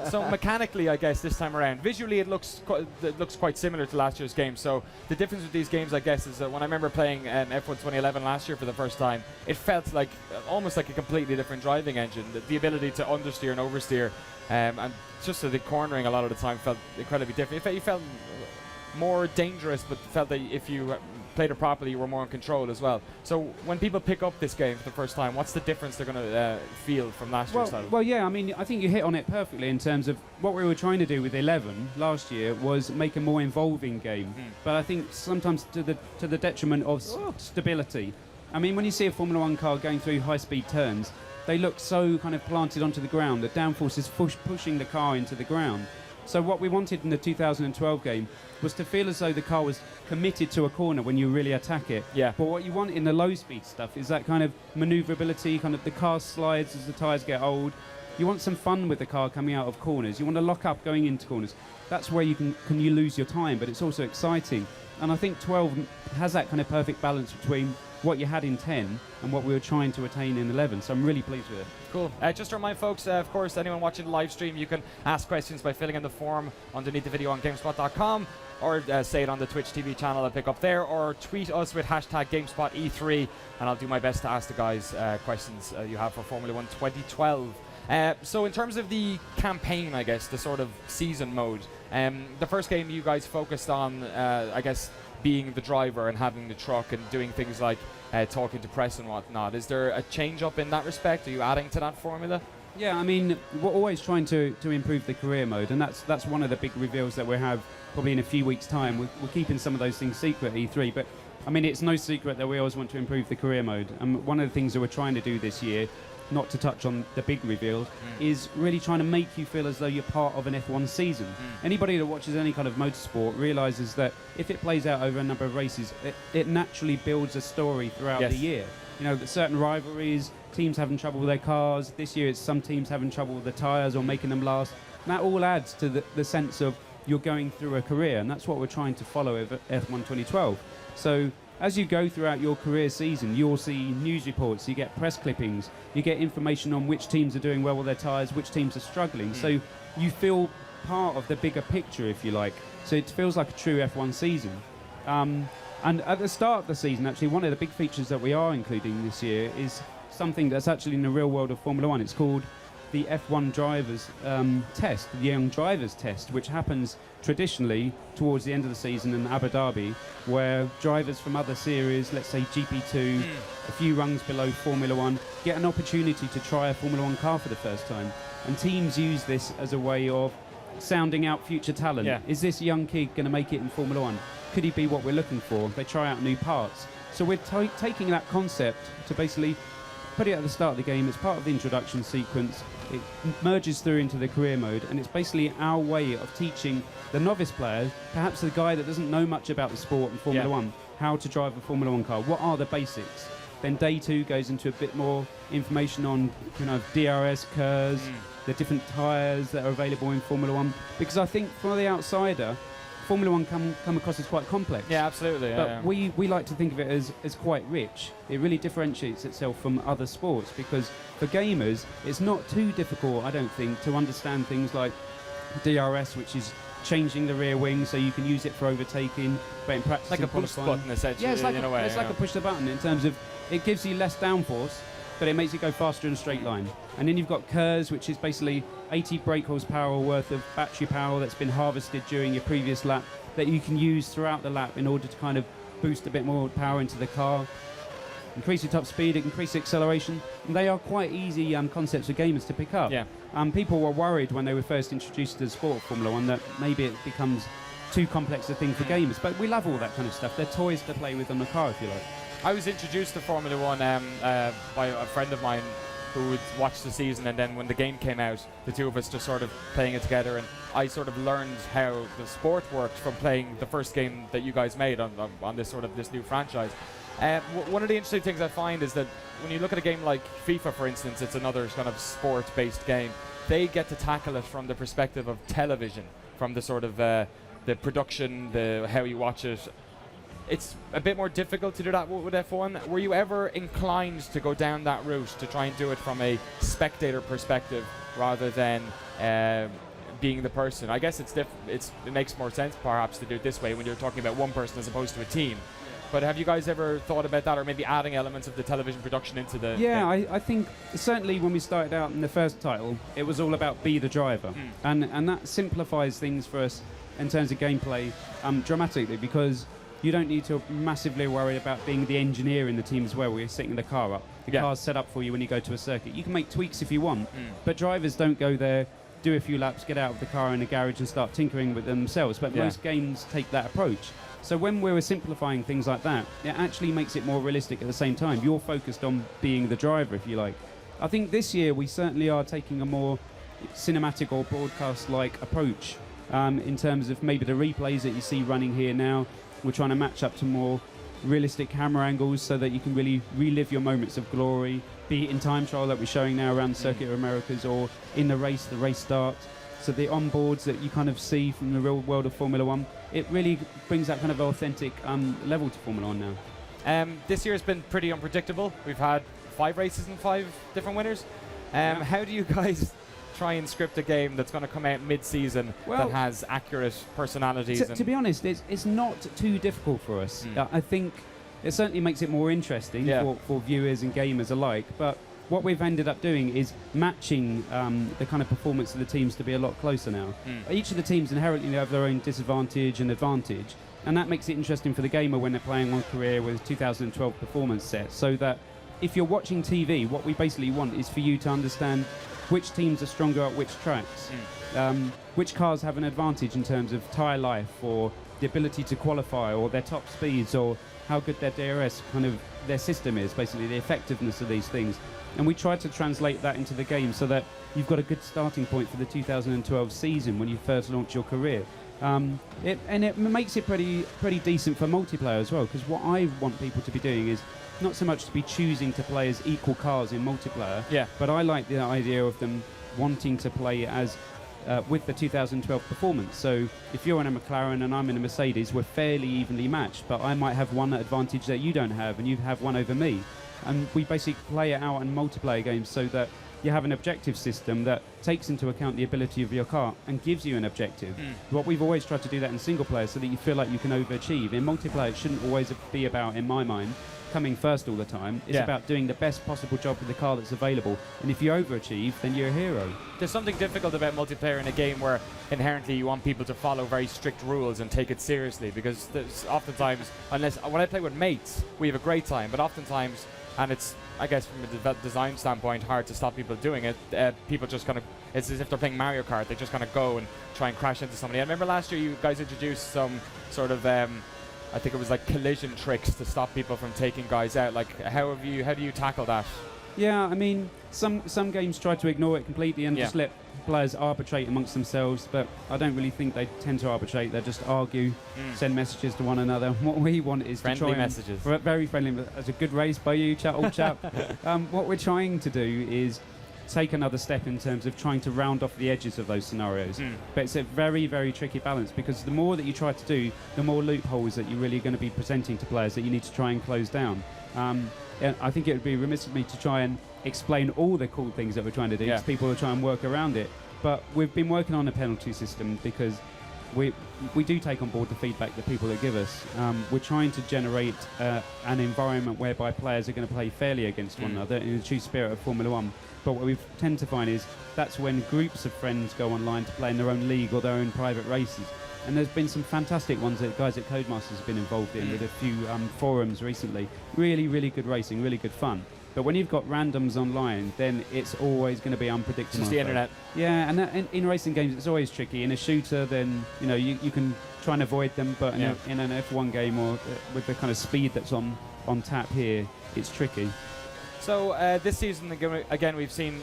Speaker 10: So mechanically, I guess, this time around, visually it looks quite similar to last year's game. So the difference with these games, I guess, is that when I remember playing F1 2011 last year for the first time, it felt like almost like a completely different driving engine. The ability to understeer and oversteer, and just the cornering a lot of the time felt incredibly different. You felt more dangerous, but felt that if you played it properly, you were more in control as well. So when people pick up this game for the first time, what's the difference they're going to feel from last year's title?
Speaker 8: Well, I mean, I think you hit on it perfectly in terms of what we were trying to do with 11 last year was make a more involving game. But I think sometimes to the detriment of stability. I mean, when you see a Formula One car going through high-speed turns, they look so kind of planted onto the ground. The downforce is pushing the car into the ground. So what we wanted in the 2012 game was to feel as though the car was committed to a corner when you really attack it.
Speaker 10: Yeah.
Speaker 8: But what you want in the low-speed stuff is that kind of maneuverability, kind of the car slides as the tyres get old. You want some fun with the car coming out of corners. You want to lock up going into corners. That's where you can lose your time, but it's also exciting. And I think 12 has that kind of perfect balance between what you had in 10 and what we were trying to attain in 11. So I'm really pleased with it.
Speaker 10: Cool. Just to remind folks, of course, anyone watching the live stream, you can ask questions by filling in the form underneath the video on GameSpot.com, or say it on the Twitch TV channel I'll pick up there, or tweet us with hashtag GameSpotE3, and I'll do my best to ask the guys questions you have for Formula 1 2012. So in terms of the campaign, I guess, the sort of season mode, the first game you guys focused on, I guess, being the driver and having the truck and doing things like talking to press and whatnot. Is there a change up in that respect? Are you adding to that formula?
Speaker 8: Yeah, I mean, we're always trying to improve the career mode, and that's one of the big reveals that we'll have probably in a few weeks' time. We're keeping some of those things secret at E3, but I mean, it's no secret that we always want to improve the career mode. And one of the things that we're trying to do this year, not to touch on the big reveals, is really trying to make you feel as though you're part of an F1 season. Anybody that watches any kind of motorsport realizes that if it plays out over a number of races, it naturally builds a story throughout the year. You know, certain rivalries, teams having trouble with their cars. This year it's some teams having trouble with the tyres or making them last. And that all adds to the sense of
Speaker 11: you're going through a career, and that's what we're trying to follow over F1 2012. So as you go throughout your career season, you'll see news reports, you get press clippings, you get information on which teams are doing well with their tyres, which teams are struggling. So you feel part of the bigger picture, if you like. So it feels like a true F1 season. And at the start of the season, actually, one of the big features that we are including this year is something that's actually in the real world of Formula One. It's called the F1 drivers test, the young drivers test, which happens traditionally towards the end of the season in Abu Dhabi, where drivers from other series, let's say GP2, a few rungs below Formula One, get an opportunity to try a Formula One car for the first time. And teams use this as a way of sounding out future talent.
Speaker 1: Yeah.
Speaker 11: Is this young kid going to make it in Formula One? Could he be what we're looking for? They try out new parts. So we're taking that concept to basically put it at the start of the game. It's part of the introduction sequence. It merges through into the career mode, and it's basically our way of teaching the novice player, perhaps the guy that doesn't know much about the sport and Formula One, how to drive a Formula One car. What are the basics? Then day 2 goes into a bit more information on DRS curves, the different tyres that are available in Formula One. Because I think for the outsider, Formula One come across as quite complex.
Speaker 1: Yeah, absolutely.
Speaker 11: But we like to think of it as quite rich. It really differentiates itself from other sports, because for gamers, it's not too difficult, I don't think, to understand things like DRS, which is changing the rear wing so you can use it for overtaking, but in practice
Speaker 1: like a boost button, essentially.
Speaker 11: Yeah, it's like
Speaker 1: in a way.
Speaker 11: It's like a push the button in terms of it gives you less downforce, but it makes it go faster in a straight line. And then you've got KERS, which is basically 80 brake horsepower worth of battery power that's been harvested during your previous lap that you can use throughout the lap in order to kind of boost a bit more power into the car, increase your top speed, increase the acceleration. And they are quite easy concepts for gamers to pick up.
Speaker 1: Yeah.
Speaker 11: People were worried when they were first introduced to the sport of Formula One that maybe it becomes too complex a thing for gamers, but we love all that kind of stuff. They're toys to play with on the car, if you like.
Speaker 1: I was introduced to Formula One by a friend of mine who would watch the season, and then when the game came out, the two of us just sort of playing it together, and I sort of learned how the sport worked from playing the first game that you guys made on this sort of this new franchise. One of the interesting things I find is that when you look at a game like FIFA, for instance, it's another kind of sport-based game. They get to tackle it from the perspective of television, from the sort of the production, how you watch it. It's a bit more difficult to do that with F1. Were you ever inclined to go down that route to try and do it from a spectator perspective rather than being the person? I guess it makes more sense perhaps to do it this way when you're talking about one person as opposed to a team. But have you guys ever thought about that, or maybe adding elements of the television production into the
Speaker 11: game? I think certainly when we started out in the first title, it was all about be the driver. And that simplifies things for us in terms of gameplay dramatically, because you don't need to massively worry about being the engineer in the team as well, where you're setting the car up. The car's set up for you when you go to a circuit. You can make tweaks if you want, but drivers don't go there, do a few laps, get out of the car in a garage and start tinkering with themselves. But most games take that approach. So when we were simplifying things like that, it actually makes it more realistic at the same time. You're focused on being the driver, if you like. I think this year we certainly are taking a more cinematic or broadcast-like approach in terms of maybe the replays that you see running here now. We're trying to match up to more realistic camera angles so that you can really relive your moments of glory, be it in time trial that we're showing now around the Circuit of Americas, or in the race start. So the onboards that you kind of see from the real world of Formula One, it really brings that kind of authentic level to Formula One now.
Speaker 1: This year has been pretty unpredictable. We've had 5 races and 5 different winners. How do you guys try and script a game that's going to come out mid-season that has accurate personalities?
Speaker 11: To be honest, it's not too difficult for us. I think it certainly makes it more interesting for viewers and gamers alike, but what we've ended up doing is matching the kind of performance of the teams to be a lot closer now. Each of the teams inherently have their own disadvantage and advantage, and that makes it interesting for the gamer when they're playing on career with 2012 performance set, so that if you're watching TV, what we basically want is for you to understand which teams are stronger at which tracks, which cars have an advantage in terms of tyre life, or the ability to qualify, or their top speeds, or how good their DRS, kind of their system is, basically the effectiveness of these things. And we try to translate that into the game so that you've got a good starting point for the 2012 season when you first launch your career. It makes it pretty decent for multiplayer as well, because what I want people to be doing is not so much to be choosing to play as equal cars in multiplayer, but I like the idea of them wanting to play as with the 2012 performance. So if you're in a McLaren and I'm in a Mercedes, we're fairly evenly matched, but I might have one advantage that you don't have, and you have one over me. And we basically play it out in multiplayer games so that you have an objective system that takes into account the ability of your car and gives you an objective. What we've always tried to do that in single player so that you feel like you can overachieve. In multiplayer, it shouldn't always be about, in my mind, coming first all the time. It's about doing the best possible job with the car that's available. And if you overachieve, then you're a hero.
Speaker 10: There's something difficult about multiplayer in a game where inherently you want people to follow very strict rules and take it seriously, because there's oftentimes, when I play with mates, we have a great time, but oftentimes, and it's, I guess from a design standpoint, hard to stop people doing it. People just kind of, it's as if they're playing Mario Kart. They just kind of go and try and crash into somebody. I remember last year you guys introduced some sort of, I think it was like collision tricks to stop people from taking guys out. Like, how do you tackle that?
Speaker 11: Yeah, I mean, some games try to ignore it completely and just let players arbitrate amongst themselves, but I don't really think they tend to arbitrate. They just argue, send messages to one another. What we want is
Speaker 10: friendly
Speaker 11: to try
Speaker 10: messages.
Speaker 11: Very friendly. That's a good race by you, old chap. What we're trying to do is take another step in terms of trying to round off the edges of those scenarios. But it's a very, very tricky balance, because the more that you try to do, the more loopholes that you're really going to be presenting to players that you need to try and close down. I think it would be remiss of me to try and explain all the cool things that we're trying to do, because people will try and work around it. But we've been working on a penalty system because we do take on board the feedback that people give us. We're trying to generate an environment whereby players are going to play fairly against one another in the true spirit of Formula One. But what we tend to find is that's when groups of friends go online to play in their own league or their own private races. And there's been some fantastic ones that guys at Codemasters have been involved in with a few forums recently. Really, really good racing, really good fun. But when you've got randoms online, then it's always going to be unpredictable.
Speaker 10: It's the internet.
Speaker 11: Yeah, and in racing games, it's always tricky. In a shooter, then you can try and avoid them, but in an F1 game or with the kind of speed that's on tap here, it's tricky.
Speaker 10: So this season, again, we've seen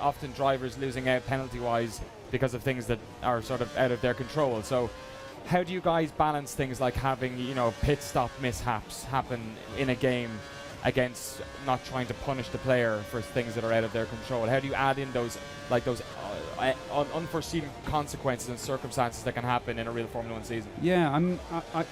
Speaker 10: often drivers losing out penalty-wise because of things that are sort of out of their control. So how do you guys balance things like having, pit stop mishaps happen in a game against not trying to punish the player for things that are out of their control? How do you add in those unforeseen consequences and circumstances that can happen in a real Formula 1 season?
Speaker 11: Yeah,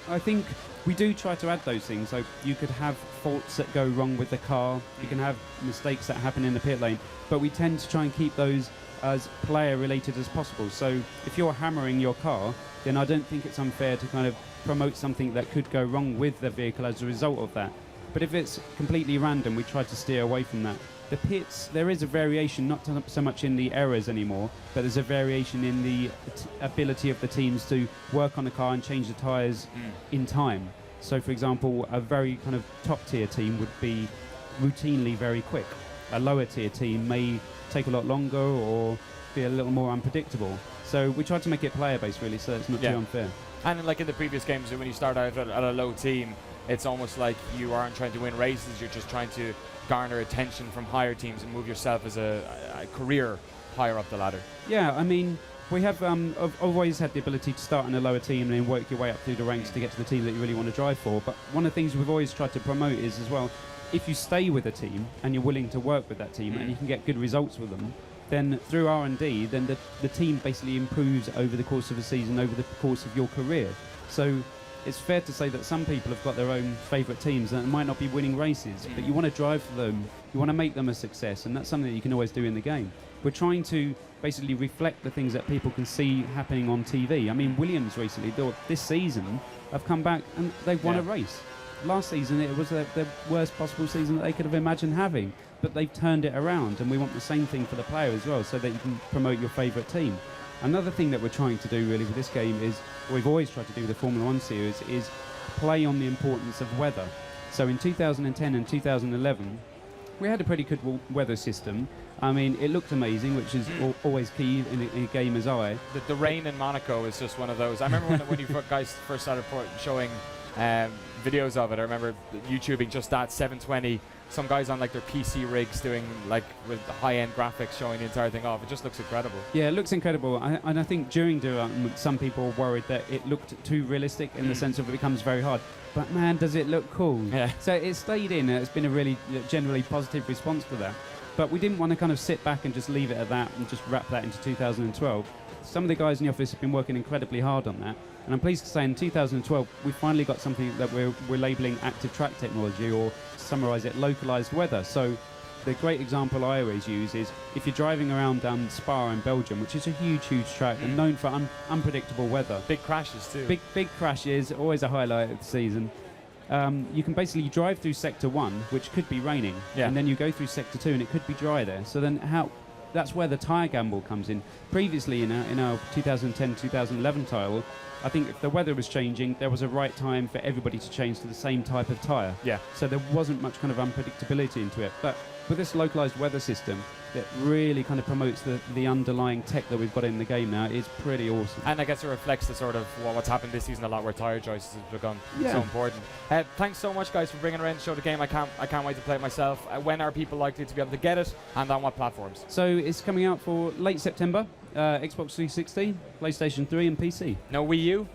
Speaker 11: I think we do try to add those things. So you could have faults that go wrong with the car, you can have mistakes that happen in the pit lane, but we tend to try and keep those as player related as possible. So if you're hammering your car, then I don't think it's unfair to kind of promote something that could go wrong with the vehicle as a result of that. But if it's completely random, we try to steer away from that. The pits, there is a variation, not so much in the errors anymore, but there's a variation in the ability of the teams to work on the car and change the tyres in time. So, for example, a very kind of top-tier team would be routinely very quick. A lower-tier team may take a lot longer or be a little more unpredictable. So we try to make it player-based, really, so it's not too unfair.
Speaker 10: And like in the previous games, when you start out at a low team, it's almost like you aren't trying to win races, you're just trying to garner attention from higher teams and move yourself as a career higher up the ladder.
Speaker 11: Yeah, I mean, we have always had the ability to start in a lower team and then work your way up through the ranks to get to the team that you really want to drive for. But one of the things we've always tried to promote is, as well, if you stay with a team and you're willing to work with that team and you can get good results with them, then through R&D, then the team basically improves over the course of a season, over the course of your career. So it's fair to say that some people have got their own favourite teams that might not be winning races, but you want to drive for them, you want to make them a success, and that's something that you can always do in the game. We're trying to basically reflect the things that people can see happening on TV. I mean, Williams recently, this season, have come back and they've won a race. Last season, it was the worst possible season that they could have imagined having, but they've turned it around, and we want the same thing for the player as well, so that you can promote your favourite team. Another thing that we're trying to do really with this game is, what we've always tried to do with the Formula 1 series, is play on the importance of weather. So in 2010 and 2011, we had a pretty good weather system. I mean, it looked amazing, which is always key in a game as I.
Speaker 10: The rain in Monaco is just one of those. I remember when you guys first started showing videos of it, I remember YouTubing just that 720, some guys on like their PC rigs doing like with high-end graphics showing the entire thing off. It just looks incredible.
Speaker 11: Yeah, it looks incredible. And I think during development, some people were worried that it looked too realistic in the sense of it becomes very hard. But man, does it look cool.
Speaker 10: Yeah.
Speaker 11: So it stayed in. It's been a really generally positive response to that. But we didn't want to kind of sit back and just leave it at that and just wrap that into 2012. Some of the guys in the office have been working incredibly hard on that. And I'm pleased to say in 2012, we finally got something that we're labeling active track technology, or to summarize it, localized weather. So the great example I always use is if you're driving around down Spa in Belgium, which is a huge, huge track and known for unpredictable weather.
Speaker 1: Big crashes too.
Speaker 11: Big crashes, always a highlight of the season. You can basically drive through Sector 1, which could be raining, and then you go through Sector 2 and it could be dry there. So then that's where the tyre gamble comes in. Previously in our 2010-2011 title, I think if the weather was changing, there was a right time for everybody to change to the same type of tyre.
Speaker 1: Yeah.
Speaker 11: So there wasn't much kind of unpredictability into it. But with this localized weather system that really kind of promotes the underlying tech that we've got in the game now, is pretty awesome.
Speaker 1: And I guess it reflects the sort of what's happened this season a lot, where tyre choices have become so important. Thanks so much, guys, for bringing around to show the game. I can't wait to play it myself. When are people likely to be able to get it, and on what platforms?
Speaker 11: So it's coming out for late September, Xbox 360, PlayStation 3 and PC.
Speaker 1: No Wii U?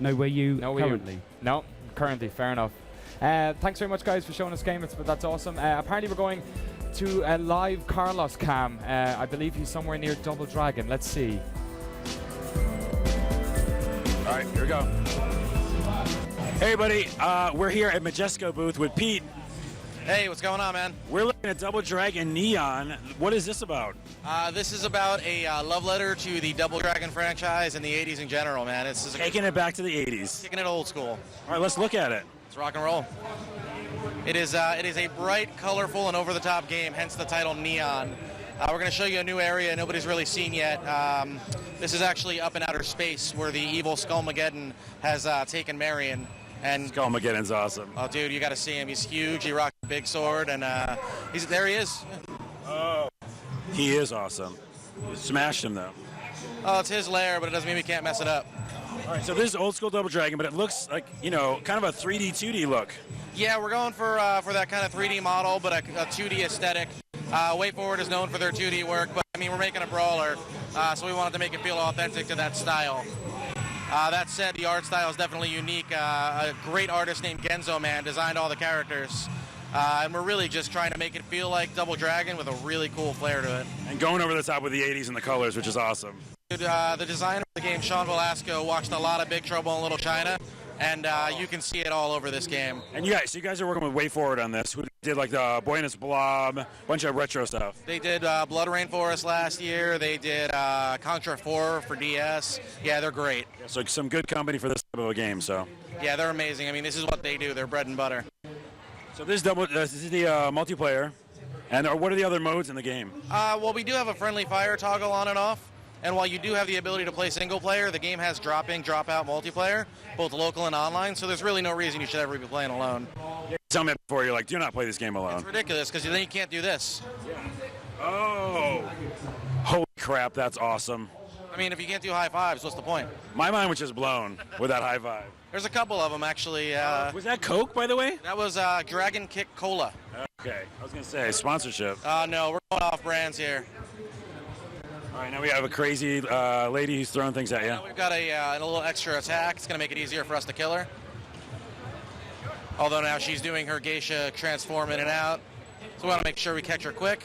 Speaker 11: No Wii U currently.
Speaker 1: No, currently, fair enough. Thanks very much, guys, for showing us game. That's awesome. Apparently we're going to a live Carlos cam. I believe he's somewhere near Double Dragon. Let's see.
Speaker 3: All right, here we go. Hey, everybody. We're here at Majesco booth with Pete.
Speaker 12: Hey, what's going on, man?
Speaker 3: We're looking at Double Dragon Neon. What is this about?
Speaker 12: This is about a love letter to the Double Dragon franchise and the 80s in general, man. It's
Speaker 3: Taking it back to the 80s.
Speaker 12: Taking it old school.
Speaker 3: All right, let's look at it.
Speaker 12: Let's rock and roll. It is a bright, colorful, and over-the-top game, hence the title Neon. We're going to show you a new area nobody's really seen yet. This is actually up in outer space where the evil Skullmageddon has taken Marion. And
Speaker 3: Skullmageddon's awesome.
Speaker 12: Oh, dude, you got to see him. He's huge. He rocks a big sword, and there he is.
Speaker 3: Oh, he is awesome. You smashed him, though.
Speaker 12: Oh, it's his lair, but it doesn't mean we can't mess it up.
Speaker 3: All right, so this is old school Double Dragon, but it looks like, kind of a 3D, 2D look.
Speaker 12: Yeah, we're going for that kind of 3D model, but a 2D aesthetic. Way Forward is known for their 2D work, but I mean, we're making a brawler, so we wanted to make it feel authentic to that style. That said, the art style is definitely unique. A great artist named Genzo Man designed all the characters. And we're really just trying to make it feel like Double Dragon with a really cool flair to it.
Speaker 3: And going over the top with the 80s and the colors, which is awesome.
Speaker 12: Dude, the designer of the game, Sean Velasco, watched a lot of Big Trouble in Little China, and you can see it all over this game.
Speaker 3: And you guys are working with Way Forward on this, who did like the Boy and His Blob, a bunch of retro stuff.
Speaker 12: They did Blood Rain Forest last year. They did Contra 4 for DS. Yeah, they're great.
Speaker 3: So some good company for this type of a game, so.
Speaker 12: Yeah, they're amazing. I mean, this is what they do. They're bread and butter.
Speaker 3: So this is the multiplayer, and what are the other modes in the game?
Speaker 12: Well, we do have a friendly fire toggle on and off, and while you do have the ability to play single player, the game has drop-in, drop-out multiplayer, both local and online, so there's really no reason you should ever be playing alone.
Speaker 3: Tell me before you're like, do not play this game alone.
Speaker 12: It's ridiculous, because then you can't do this.
Speaker 3: Oh, holy crap, that's awesome.
Speaker 12: I mean, if you can't do high fives, what's the point?
Speaker 3: My mind was just blown with that high five.
Speaker 12: There's a couple of them, actually.
Speaker 3: Was that Coke, by the way?
Speaker 12: That was Dragon Kick Cola.
Speaker 3: Okay, I was going to say, sponsorship.
Speaker 12: No, we're going off brands here.
Speaker 3: All right, now we have a crazy lady who's throwing things at you.
Speaker 12: Now we've got a little extra attack. It's going to make it easier for us to kill her. Although now she's doing her geisha transform in and out. So we want to make sure we catch her quick.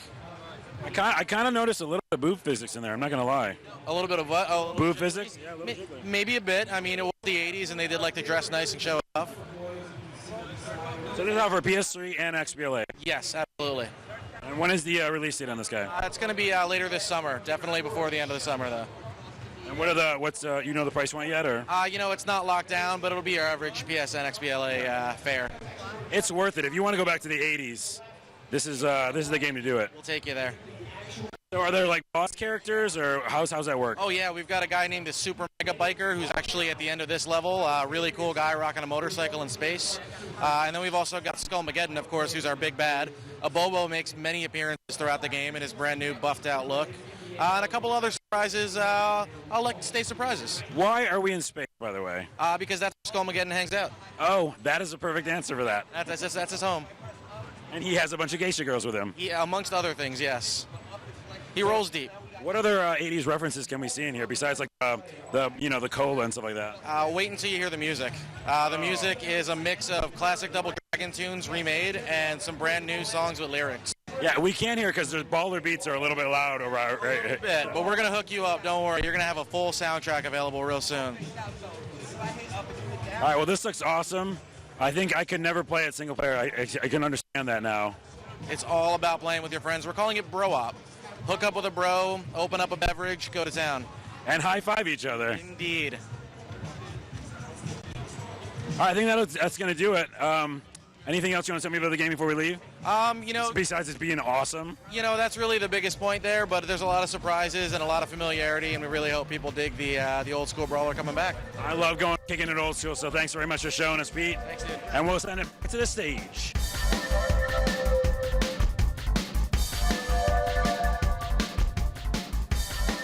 Speaker 3: I kind of noticed a little bit of boob physics in there, I'm not going to lie.
Speaker 12: A little bit of what? Oh,
Speaker 3: boob physics?
Speaker 12: Yeah, maybe a bit. I mean, it was the 80s, and they did like to dress nice and show it off.
Speaker 3: So this is out for PS3 and XBLA?
Speaker 12: Yes, absolutely.
Speaker 3: And when is the release date on this guy?
Speaker 12: It's going to be later this summer. Definitely before the end of the summer, though.
Speaker 3: And what are what's you know the price point yet, or?
Speaker 12: It's not locked down, but it'll be our average PSN XBLA fare.
Speaker 3: It's worth it. If you want to go back to the 80s, this is the game to do it.
Speaker 12: We'll take you there.
Speaker 3: So are there like boss characters, or how's that work?
Speaker 12: Oh yeah, we've got a guy named the Super Mega Biker who's actually at the end of this level. Really cool guy rocking a motorcycle in space. And then we've also got Skullmageddon, of course, who's our big bad. Bobo makes many appearances throughout the game in his brand new buffed out look. And a couple other surprises. I'll like to stay surprises.
Speaker 3: Why are we in space, by the way?
Speaker 12: Because that's where Skullmageddon hangs out.
Speaker 3: Oh, that is a perfect answer for that.
Speaker 12: That's his home.
Speaker 3: And he has a bunch of geisha girls with him.
Speaker 12: Yeah, amongst other things, yes. He rolls deep.
Speaker 3: What other 80s references can we see in here besides like the cola and stuff like that?
Speaker 12: Wait until you hear the music. The music is a mix of classic Double Dragon tunes remade and some brand new songs with lyrics.
Speaker 3: Yeah, we can't hear because the baller beats are a little bit loud.
Speaker 12: A bit, but we're going to hook you up. Don't worry. You're going to have a full soundtrack available real soon.
Speaker 3: All right, well, this looks awesome. I think I could never play it single player. I can understand that now.
Speaker 12: It's all about playing with your friends. We're calling it Bro Op. Hook up with a bro, open up a beverage, go to town.
Speaker 3: And high-five each other.
Speaker 12: Indeed.
Speaker 3: All right, I think that's going to do it. Anything else you want to tell me about the game before we leave? Besides it being awesome?
Speaker 12: That's really the biggest point there, but there's a lot of surprises and a lot of familiarity, and we really hope people dig the old school brawler coming back.
Speaker 3: I love kicking it old school, so thanks very much for showing us, Pete.
Speaker 12: Thanks, dude.
Speaker 3: And we'll send it back to the stage.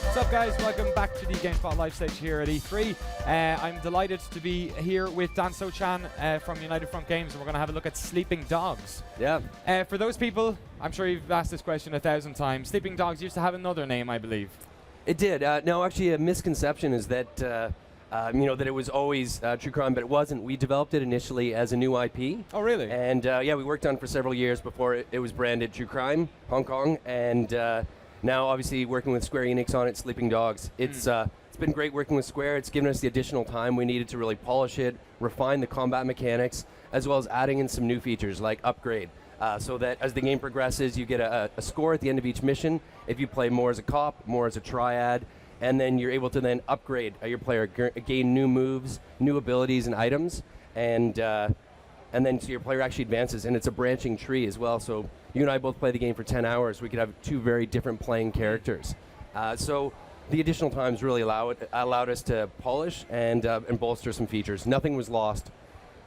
Speaker 10: What's up, guys? Welcome back to the GameSpot live stage here at E3. I'm delighted to be here with Dan So-chan from United Front Games, and we're going to have a look at Sleeping Dogs.
Speaker 13: Yeah.
Speaker 10: For those people, I'm sure you've asked this question 1,000 times. Sleeping Dogs used to have another name, I believe.
Speaker 13: It did. No, actually, a misconception is that that it was always True Crime, but it wasn't. We developed it initially as a new IP.
Speaker 10: Oh, really?
Speaker 13: And we worked on it for several years before it was branded True Crime Hong Kong, and now, obviously, working with Square Enix on it, Sleeping Dogs. It's been great working with Square. It's given us the additional time we needed to really polish it, refine the combat mechanics, as well as adding in some new features like Upgrade, so that as the game progresses, you get a score at the end of each mission. If you play more as a cop, more as a triad, and then you're able to then upgrade your player, gain new moves, new abilities and items, and then so your player actually advances, and it's a branching tree as well. So you and I both play the game for 10 hours. We could have two very different playing characters. So the additional times really allowed us to polish and bolster some features. Nothing was lost.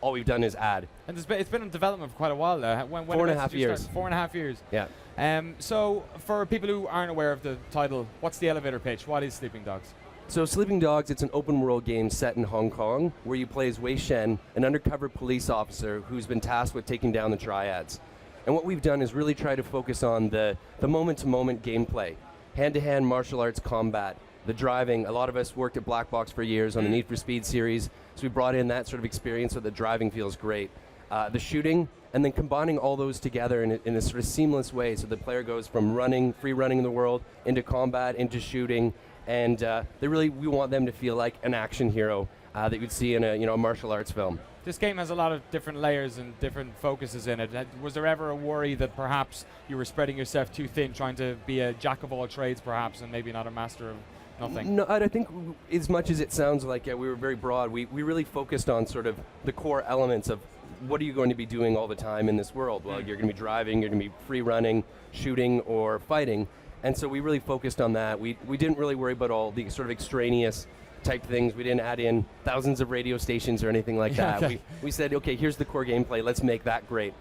Speaker 13: All we've done is add.
Speaker 10: And it's been in development for quite a while now. When
Speaker 13: 4.5 years.
Speaker 10: 4.5 years.
Speaker 13: Yeah.
Speaker 10: So for people who aren't aware of the title, what's the elevator pitch? What is Sleeping Dogs?
Speaker 13: So Sleeping Dogs, it's an open world game set in Hong Kong where you play as Wei Shen, an undercover police officer who's been tasked with taking down the triads. And what we've done is really try to focus on the moment-to-moment gameplay, hand-to-hand martial arts combat, the driving. A lot of us worked at Black Box for years on the Need for Speed series, so we brought in that sort of experience so the driving feels great. The shooting, and then combining all those together in a sort of seamless way so the player goes from free running in the world, into combat, into shooting, and we want them to feel like an action hero that you'd see in a martial arts film.
Speaker 10: This game has a lot of different layers and different focuses in it. Was there ever a worry that perhaps you were spreading yourself too thin, trying to be a jack of all trades perhaps, and maybe not a master of nothing?
Speaker 13: No, I think as much as it sounds like we were very broad, we really focused on sort of the core elements of what are you going to be doing all the time in this world? Well, you're going to be driving, you're going to be free running, shooting, or fighting. And so we really focused on that. We didn't really worry about all the sort of extraneous type things. We didn't add in thousands of radio stations or anything like that.
Speaker 10: Okay.
Speaker 13: We said, okay, here's the core gameplay. Let's make that great.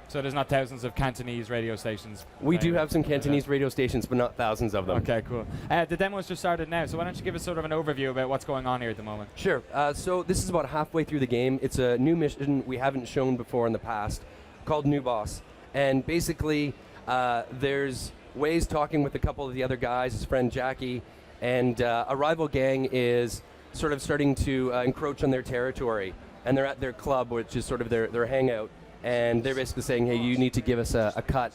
Speaker 10: So there's not thousands of Cantonese radio stations?
Speaker 13: We do have some Cantonese radio stations, but not thousands of them.
Speaker 10: Okay, cool. The demo's just started now, so why don't you give us sort of an overview about what's going on here at the moment?
Speaker 13: Sure. So this is about halfway through the game. It's a new mission we haven't shown before in the past called New Boss. And basically, there's Way's talking with a couple of the other guys, his friend Jackie, and a rival gang is sort of starting to encroach on their territory. And they're at their club, which is sort of their hangout. And they're basically saying, hey, you need to give us a cut,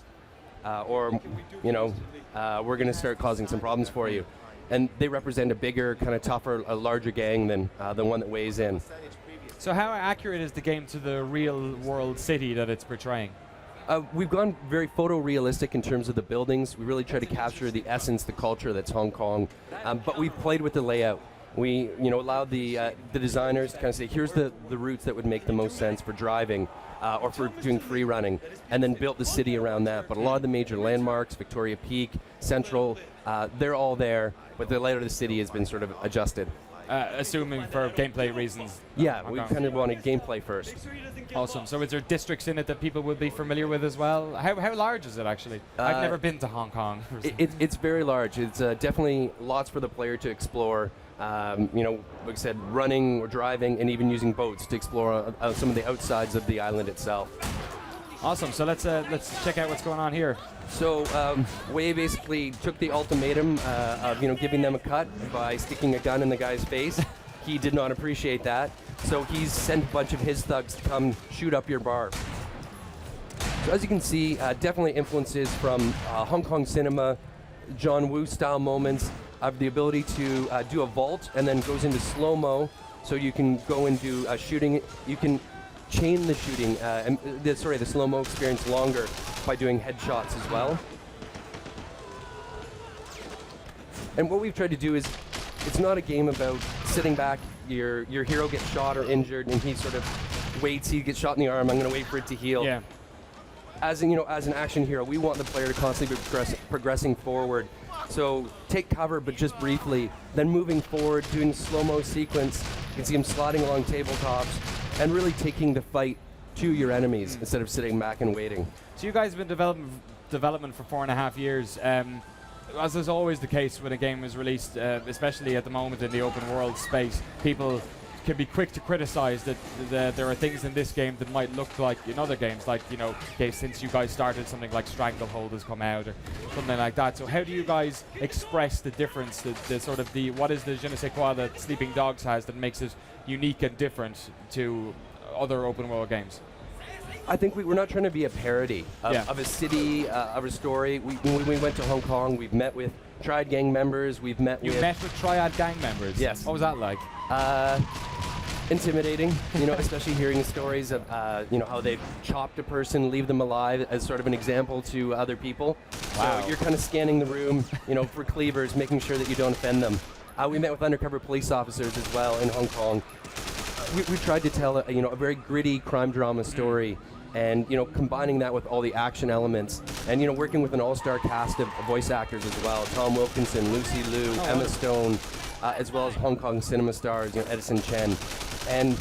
Speaker 13: or we're going to start causing some problems for you. And they represent a bigger, kind of tougher, a larger gang than the one that Way's in.
Speaker 10: So how accurate is the game to the real-world city that it's portraying?
Speaker 13: We've gone very photorealistic in terms of the buildings. We really try to capture the essence, the culture that's Hong Kong. But we've played with the layout. We allowed the designers to kind of say, here's the routes that would make the most sense for driving or for doing free running, and then built the city around that. But a lot of the major landmarks, Victoria Peak, Central, they're all there, but the layout of the city has been sort of adjusted.
Speaker 10: Assuming for gameplay reasons.
Speaker 13: Yeah, we kind of wanted gameplay first.
Speaker 10: Awesome. So is there districts in it that people will be familiar with as well? How large is it actually? I've never been to Hong Kong.
Speaker 13: It's very large. It's definitely lots for the player to explore. Like I said, running or driving, and even using boats to explore some of the outsides of the island itself.
Speaker 10: Awesome. So let's check out what's going on here.
Speaker 13: So Wei basically took the ultimatum of giving them a cut by sticking a gun in the guy's face. He did not appreciate that, so he's sent a bunch of his thugs to come shoot up your bar. So as you can see, definitely influences from Hong Kong cinema, John Woo style moments, of the ability to do a vault and then goes into slow-mo, so you can go and do shooting. You can chain the shooting, the slow-mo experience longer by doing headshots as well. And what we've tried to do is, it's not a game about sitting back, your hero gets shot or injured, and he sort of waits, he gets shot in the arm, I'm going to wait for it to heal.
Speaker 10: Yeah.
Speaker 13: As an action hero, we want the player to constantly be progressing forward. So take cover, but just briefly, then moving forward, doing slow-mo sequence. You can see him sliding along tabletops, and really taking the fight to your enemies instead of sitting back and waiting.
Speaker 10: So you guys have been development for 4.5 years. As is always the case when a game is released, especially at the moment in the open world space, people can be quick to criticize that there are things in this game that might look like in other games, like, you know, since you guys started, something like Stranglehold has come out or something like that. So how do you guys express the difference, what is the je ne sais quoi that Sleeping Dogs has that makes it unique and different to other open world games?
Speaker 13: I think we're not trying to be a parody of a city, of a story. When we went to Hong Kong, we've met with Triad gang members, we've met with...
Speaker 10: You met with Triad gang members?
Speaker 13: Yes.
Speaker 10: What was that like?
Speaker 13: Intimidating, especially hearing stories of, how they've chopped a person, leave them alive as sort of an example to other people.
Speaker 10: Wow.
Speaker 13: So you're kind of scanning the room, for cleavers, making sure that you don't offend them. We met with undercover police officers as well in Hong Kong. We tried to tell a very gritty crime drama story, and combining that with all the action elements, and working with an all-star cast of voice actors as well: Tom Wilkinson, Lucy Liu, Emma Stone, as well as Hong Kong cinema stars, Edison Chen, and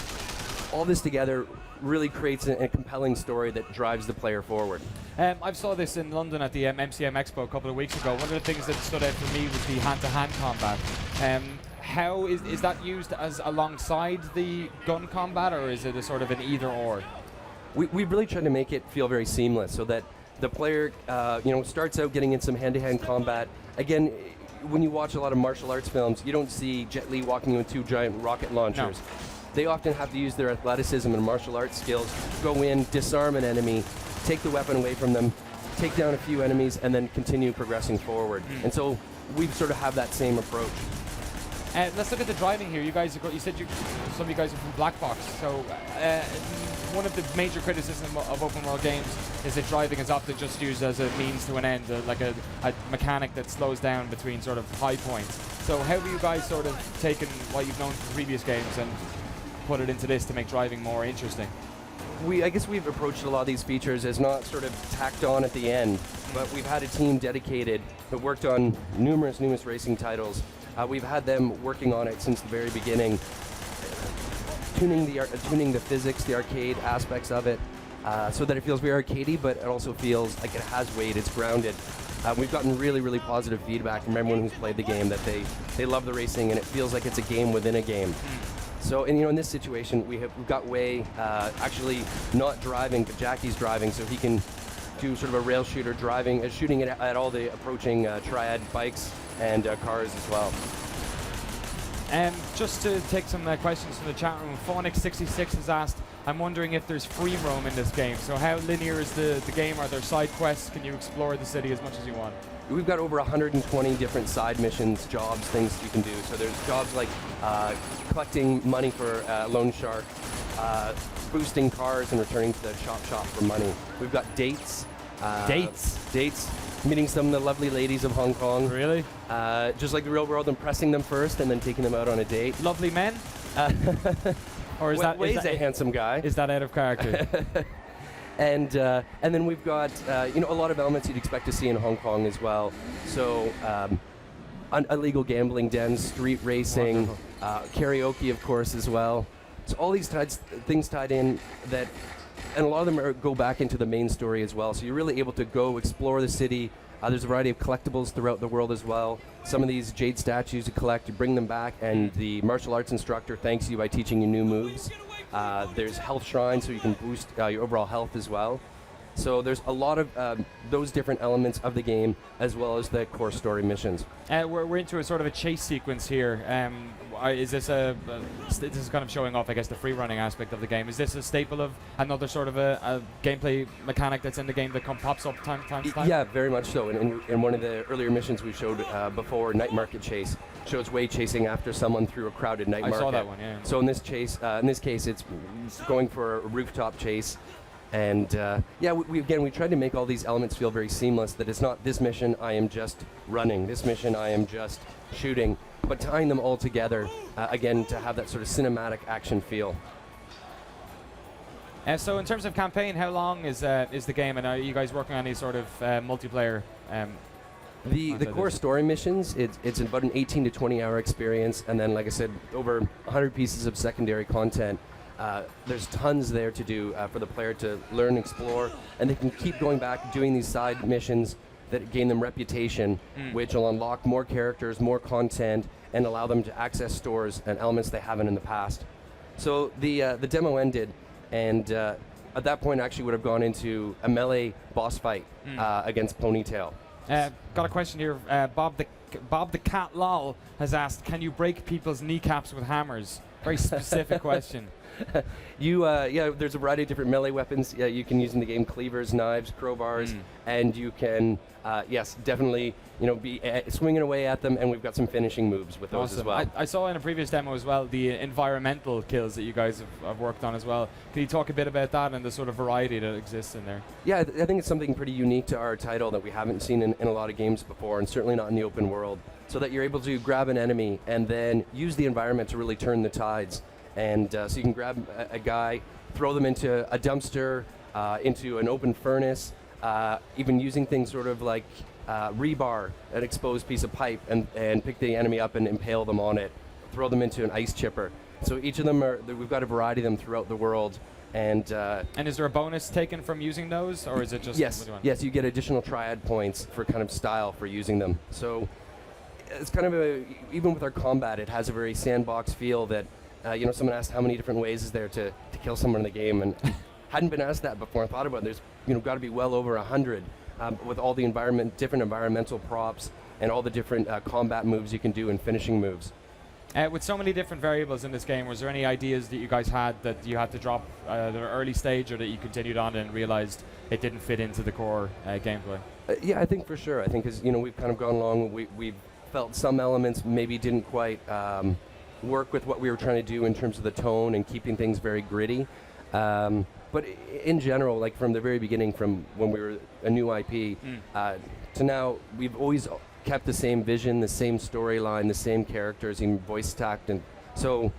Speaker 13: all this together really creates a compelling story that drives the player forward.
Speaker 10: I saw this in London at the MCM Expo a couple of weeks ago. One of the things that stood out for me was the hand-to-hand combat. How is that used as alongside the gun combat, or is it a sort of an either-or?
Speaker 13: We really tried to make it feel very seamless, so that the player, starts out getting in some hand-to-hand combat. Again, when you watch a lot of martial arts films, you don't see Jet Li walking with 2 giant rocket launchers. No. They often have to use their athleticism and martial arts skills, go in, disarm an enemy, take the weapon away from them, take down a few enemies, and then continue progressing forward. And so we sort of have that same approach.
Speaker 10: Let's look at the driving here. You said some of you guys are from Black Box. So one of the major criticisms of open world games is that driving is often just used as a means to an end, like a mechanic that slows down between sort of high points. So how have you guys sort of taken what you've known from previous games and put it into this to make driving more interesting?
Speaker 13: I guess we've approached a lot of these features as not sort of tacked on at the end, but we've had a team dedicated that worked on numerous racing titles. We've had them working on it since the very beginning, tuning the physics, the arcade aspects of it, so that it feels very arcadey, but it also feels like it has weight, it's grounded. We've gotten really positive feedback from everyone who's played the game, that they love the racing and it feels like it's a game within a game. So, in this situation, we've got Wei actually not driving, but Jackie's driving, so he can do sort of a rail shooter shooting it at all the approaching Triad bikes and cars as well.
Speaker 10: Just to take some questions from the chat room, Phonics66 has asked, I'm wondering if there's free roam in this game. So how linear is the game? Are there side quests? Can you explore the city as much as you want?
Speaker 13: We've got over 120 different side missions, jobs, things you can do. So there's jobs like collecting money for Loan Shark, boosting cars and returning to the shop for money. We've got dates. Dates. Meeting some of the lovely ladies of Hong Kong.
Speaker 10: Really?
Speaker 13: Just like the real world, impressing them first and then taking them out on a date.
Speaker 10: Lovely men? Or is
Speaker 13: Wei's a handsome guy.
Speaker 10: Is that out of character?
Speaker 13: And then we've got a lot of elements you'd expect to see in Hong Kong as well. So illegal gambling dens, street racing, karaoke, of course, as well. So all these things tied in that. And a lot of them go back into the main story as well. So you're really able to go explore the city. There's a variety of collectibles throughout the world as well. Some of these jade statues you collect, you bring them back, and the martial arts instructor thanks you by teaching you new moves. There's health shrines, so you can boost your overall health as well. So there's a lot of those different elements of the game, as well as the core story missions.
Speaker 10: We're into a sort of a chase sequence here. Is this this is kind of showing off, I guess, the free running aspect of the game? Is this a staple of another sort of a gameplay mechanic that's in the game that pops up time to time?
Speaker 13: Yeah, very much so. In one of the earlier missions we showed before, Night Market Chase, shows Way chasing after someone through a crowded night market.
Speaker 10: I saw that one, yeah.
Speaker 13: So in this case, it's going for a rooftop chase. And we tried to make all these elements feel very seamless, that it's not this mission I am just running, this mission I am just shooting, but tying them all together, again, to have that sort of cinematic action feel.
Speaker 10: So in terms of campaign, how long is the game, and are you guys working on any sort of multiplayer?
Speaker 13: The core story missions, it's about an 18 to 20 hour experience, and then, like I said, over 100 pieces of secondary content. There's tons there to do for the player to learn, explore, and they can keep going back doing these side missions that gain them reputation, which will unlock more characters, more content, and allow them to access stores and elements they haven't in the past. So the demo ended, and at that point I actually would have gone into a melee boss fight against Ponytail.
Speaker 10: Got a question here. Bob the Cat Lol has asked, can you break people's kneecaps with hammers? Very specific question.
Speaker 13: There's a variety of different melee weapons you can use in the game: cleavers, knives, crowbars, and you can, definitely, be swinging away at them. And we've got some finishing moves with those as well.
Speaker 10: I saw in a previous demo as well the environmental kills that you guys have worked on as well. Can you talk a bit about that and the sort of variety that exists in there?
Speaker 13: Yeah, I think it's something pretty unique to our title that we haven't seen in a lot of games before, and certainly not in the open world. So that you're able to grab an enemy and then use the environment to really turn the tides. And so you can grab a guy, throw them into a dumpster, into an open furnace, even using things sort of like rebar, an exposed piece of pipe, and pick the enemy up and impale them on it, throw them into an ice chipper. So each of them we've got a variety of them throughout the world. And
Speaker 10: is there a bonus taken from using those, or is it just...
Speaker 13: Yes, you get additional triad points for kind of style for using them. So it's kind of even with our combat, it has a very sandbox feel that someone asked how many different ways is there to kill someone in the game, and hadn't been asked that before. I thought about it. There's got to be well over 100 with all the different environmental props and all the different combat moves you can do and finishing moves.
Speaker 10: With so many different variables in this game, was there any ideas that you guys had that you had to drop at an early stage, or that you continued on and realized it didn't fit into the core gameplay?
Speaker 13: Yeah, I think for sure. I think because we've kind of gone along, we've felt some elements maybe didn't quite work with what we were trying to do in terms of the tone and keeping things very gritty. But in general, like from the very beginning, from when we were a new IP to now, we've always kept the same vision, the same storyline, the same characters, even voice tact, and so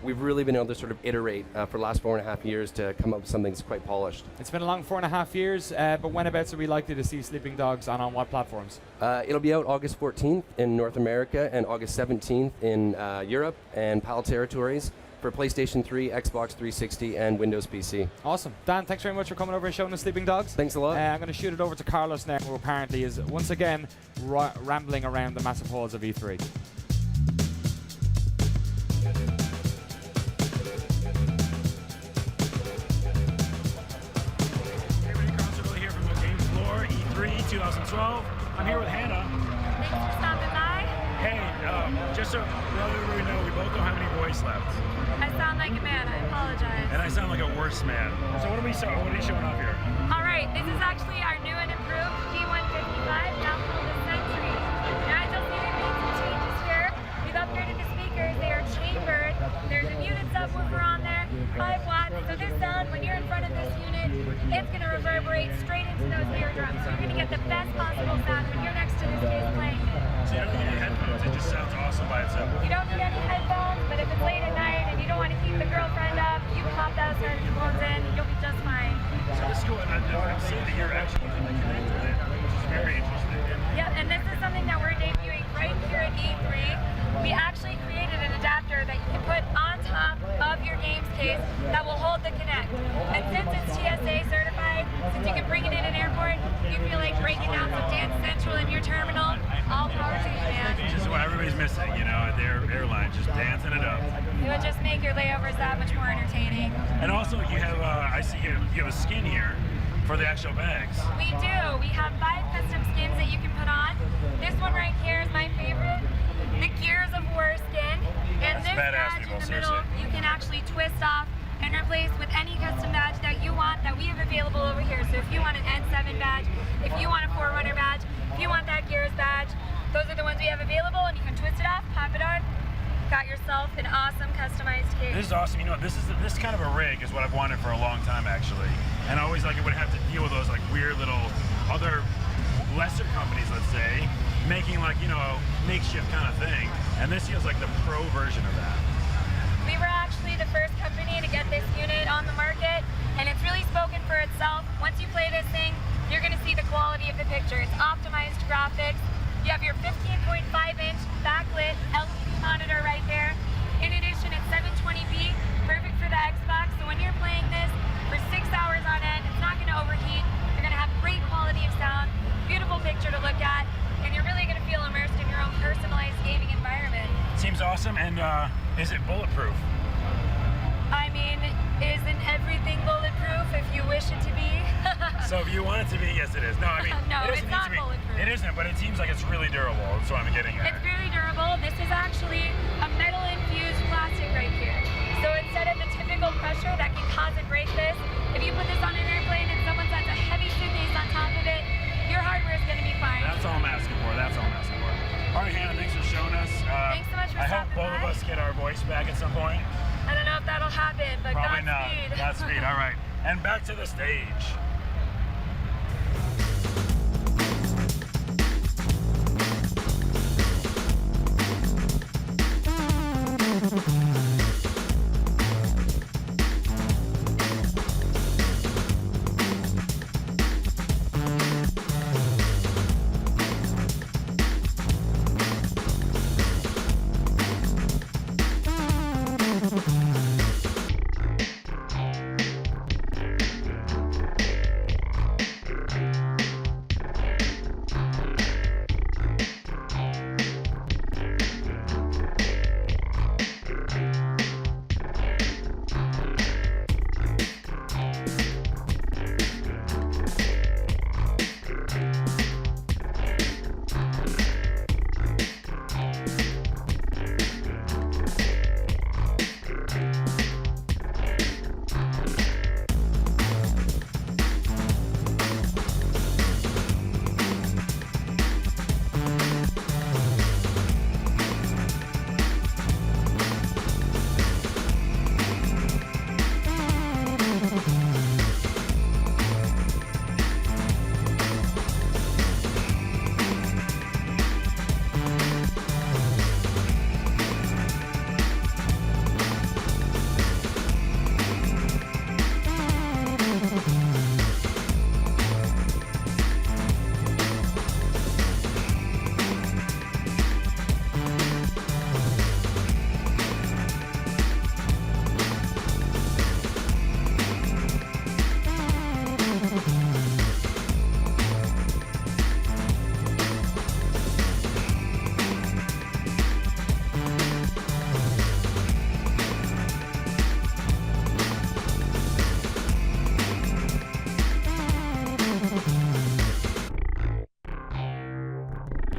Speaker 13: we've really been able to sort of iterate for the last 4.5 years to come up with something that's quite polished.
Speaker 10: It's been a long 4.5 years, but whenabouts are we likely to see Sleeping Dogs on what platforms?
Speaker 13: It'll be out August 14th in North America and August 17th in Europe and PAL territories for PlayStation 3, Xbox 360, and Windows PC.
Speaker 10: Awesome. Dan, thanks very much for coming over and showing us Sleeping Dogs.
Speaker 13: Thanks a lot.
Speaker 10: I'm going to shoot it over to Carlos now, who apparently is once again rambling around the massive halls of E3.
Speaker 3: Everybody, Crossplay here from the game floor, E3 2012. I'm here with Hannah.
Speaker 14: Thanks for stopping by.
Speaker 3: Hey, just so we know, we both don't have any voice left.
Speaker 14: I sound like a man. I apologize.
Speaker 3: And I sound like a worse man. So what are you showing off here?
Speaker 14: All right, this is actually our new and improved G155, now called the Century. Now, you'll see we've made some changes here. We've upgraded the speakers. They are chambered. There's a muted subwoofer on there, 5 watts. So this sound, when you're in front of this unit, it's going to reverberate straight into those eardrums. So you're going to get the best possible sound when you're next to this case playing it.
Speaker 3: So you don't need any headphones, it just sounds awesome by itself.
Speaker 14: You don't need any headphones, but if it's late at night and you don't want to keep the girlfriend up, you can pop those headphones in, you'll be just fine.
Speaker 3: So this is cool, and I'm seeing that you're actually using the connector with it, which is very interesting.
Speaker 14: Yeah, and this is something that we're debuting right here at E3. We actually created an adapter that you can put on top of your games case that will hold the Kinect. And since it's TSA certified, since you can bring it in an airport, you feel like breaking down some Dance Central in your terminal, all power to you, man.
Speaker 3: This is what everybody's missing, at their airline, just dancing it up.
Speaker 14: It would just make your layovers that much more entertaining.
Speaker 3: And also, you have, I see you have a skin here for the actual bags.
Speaker 14: We do. We have 5 custom skins that you can put on. This one right here is my favorite, the Gears of War skin. And
Speaker 3: That's
Speaker 14: this
Speaker 3: badass,
Speaker 14: badge
Speaker 3: people,
Speaker 14: in the middle,
Speaker 3: seriously.
Speaker 14: you can actually twist off and replace with any custom badge that you want that we have available over here. So if you want an N7 badge, if you want a Forerunner badge, if you want that Gears badge, those are the ones we have available, and you can twist it off, pop it on. Got yourself an awesome customized case.
Speaker 3: This is awesome. You know, this kind of a rig is what I've wanted for a long time, actually. And I always like it would have to deal with those like weird little other lesser companies, let's say, making like, you know, makeshift kind of thing. And this feels like the pro version of that.
Speaker 14: We were actually the first company to get this unit on the market, and it's really spoken for itself. Once you play this thing, you're going to see the quality of the picture. It's optimized graphics. You have your 15.5-inch backlit LED monitor right there. In addition, it's 720p, perfect for the Xbox. So when you're playing this for 6 hours on end, it's not going to overheat. You're going to have great quality of sound, beautiful picture to look at, and you're really going to feel immersed in your own personalized gaming environment.
Speaker 3: Seems awesome. And is it bulletproof?
Speaker 14: I mean, isn't everything bulletproof if you wish it to be?
Speaker 3: So if you want it to be, yes it is. No, I mean,
Speaker 14: No,
Speaker 3: it
Speaker 14: it's
Speaker 3: doesn't need
Speaker 14: not
Speaker 3: to be.
Speaker 14: bulletproof.
Speaker 3: It isn't, but it seems like it's really durable. That's what I'm getting at.
Speaker 14: It's very durable. This is actually a metal-infused plastic right here. So instead of the typical pressure that can cause and break this, if you put this on an airplane and someone sets a heavy suitcase on top of it, your hardware is going to be fine.
Speaker 3: That's all I'm asking for. That's all I'm asking for. All right, Hannah, thanks for showing us.
Speaker 14: Thanks so much for
Speaker 3: I hope
Speaker 14: stopping
Speaker 3: both of
Speaker 14: by.
Speaker 3: us get our voice back at some point.
Speaker 14: I don't know if that'll happen, but
Speaker 3: Probably not.
Speaker 14: Godspeed.
Speaker 3: Godspeed. All right. And back to the stage.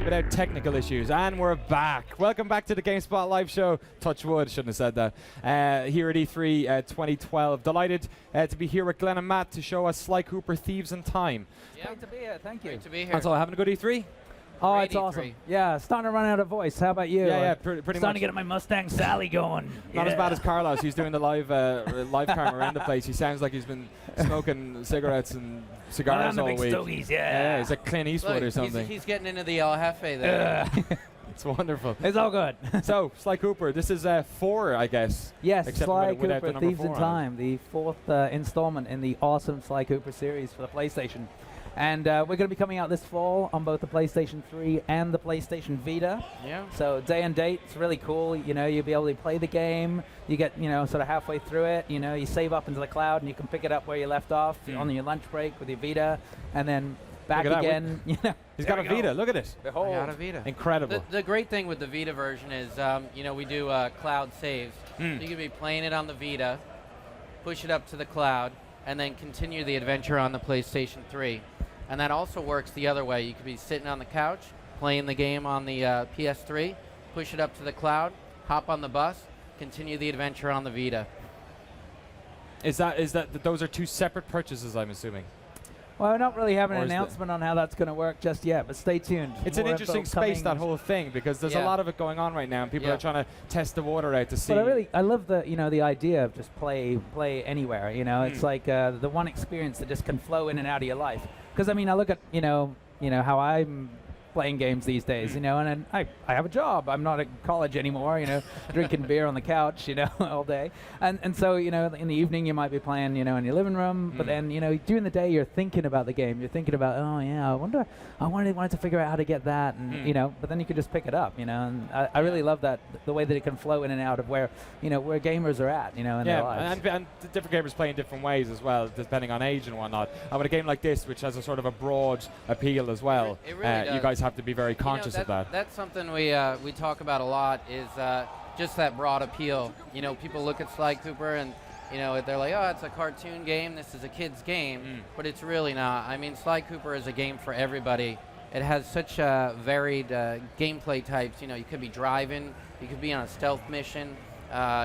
Speaker 10: Without technical issues, and we're back. Welcome back to the GameSpot live show. Touch wood, shouldn't have said that. Here at E3 2012. Delighted to be here with Glenn and Matt to show us Sly Cooper, Thieves in Time.
Speaker 15: Yeah. Great to be here, thank you.
Speaker 16: Great to be here.
Speaker 10: That's all. Having a good E3?
Speaker 15: Oh,
Speaker 16: Great
Speaker 15: it's
Speaker 16: E3.
Speaker 15: awesome. Yeah, starting to run out of voice. How about you?
Speaker 10: Yeah, pretty
Speaker 15: starting
Speaker 10: much.
Speaker 15: to get my Mustang Sally going.
Speaker 10: Not as bad as Carlos. He's doing the live cam around the place. He sounds like he's been smoking cigarettes and cigars all week.
Speaker 15: Yeah,
Speaker 10: he's like Clint Eastwood or something.
Speaker 16: He's getting into the El Jefe there.
Speaker 10: It's wonderful.
Speaker 15: It's all good.
Speaker 10: So, Sly Cooper, this is 4, I guess.
Speaker 15: Yes,
Speaker 10: except
Speaker 15: Sly
Speaker 10: without the
Speaker 15: Cooper,
Speaker 10: number
Speaker 15: Thieves in
Speaker 10: 4 on it.
Speaker 15: Time, the 4th installment in the awesome Sly Cooper series for the PlayStation. And we're going to be coming out this fall on both the PlayStation 3 and the PlayStation Vita.
Speaker 16: Yeah.
Speaker 15: So day and date, it's really cool. You know, you'll be able to play the game. You get, you know, sort of halfway through it. You know, you save up into the cloud and you can pick it up where you left off on your lunch break with your Vita, and then back
Speaker 10: Look at that.
Speaker 15: again. You know,
Speaker 10: He's got a Vita. Look at it.
Speaker 15: Behold.
Speaker 16: I got a Vita.
Speaker 10: Incredible.
Speaker 16: The great thing with the Vita version is, you know, we do cloud saves. So you can be playing it on the Vita, push it up to the cloud, and then continue the adventure on the PlayStation 3. And that also works the other way. You could be sitting on the couch, playing the game on the PS3, push it up to the cloud, hop on the bus, continue the adventure on the Vita.
Speaker 10: Is that those are two separate purchases, I'm assuming?
Speaker 15: Well, we're not really having
Speaker 10: Or
Speaker 15: an
Speaker 10: is the-
Speaker 15: announcement on how that's going to work just yet, but stay tuned.
Speaker 10: It's an
Speaker 15: More
Speaker 10: interesting
Speaker 15: info
Speaker 10: space,
Speaker 15: coming.
Speaker 10: that whole thing, because there's a
Speaker 16: Yeah.
Speaker 10: lot of it going on right now, and people
Speaker 16: Yeah.
Speaker 10: are trying to test the water out to see.
Speaker 15: But I love the the idea of just play anywhere. It's like the one experience that just can flow in and out of your life. Because I mean, I look at how I'm playing games these days, and then I have a job. I'm not at college anymore, drinking beer on the couch, all day. And so, in the evening you might be playing, in your living room, but then, during the day you're thinking about the game. You're thinking about, oh yeah, I wanted to figure out how to get that, and but then you could just pick it up, and I really love that, the way that it can flow in and out of where gamers are at, in their lives.
Speaker 10: and the different gamers play in different ways as well, depending on age and whatnot. And with a game like this, which has a sort of a broad appeal as well,
Speaker 16: It really does.
Speaker 10: you guys have to be very conscious of that.
Speaker 16: That's something we talk about a lot, is just that broad appeal. People look at Sly Cooper and they're like, oh, it's a cartoon game, this is a kid's game, but it's really not. I mean, Sly Cooper is a game for everybody. It has such varied gameplay types. You could be driving, you could be on a stealth mission,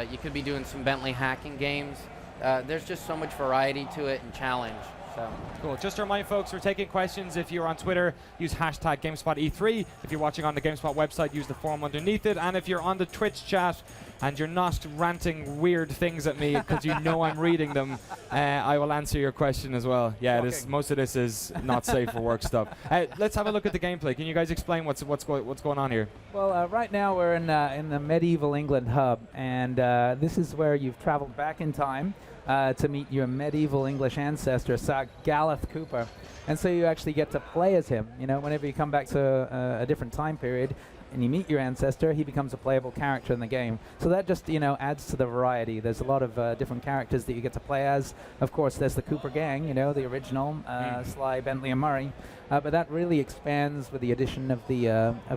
Speaker 16: you could be doing some Bentley hacking games. There's just so much variety to it and challenge. So.
Speaker 10: Cool. Just to remind folks, we're taking questions. If you're on Twitter, use hashtag GameSpotE3. If you're watching on the GameSpot website, use the form underneath it. And if you're on the Twitch chat and you're not ranting weird things at me because I'm reading them, I will answer your question as well. Yeah, most of this is not safe for work stuff. Let's have a look at the gameplay. Can you guys explain what's going on here?
Speaker 15: Well, right now we're in the medieval England hub, and this is where you've traveled back in time to meet your medieval English ancestor, Sir Gareth Cooper. And so you actually get to play as him. Whenever you come back to a different time period and you meet your ancestor, he becomes a playable character in the game. So that just, adds to the variety. There's a lot of different characters that you get to play as. Of course, there's the Cooper gang, the original, Sly, Bentley, and Murray. But that really expands with the addition of the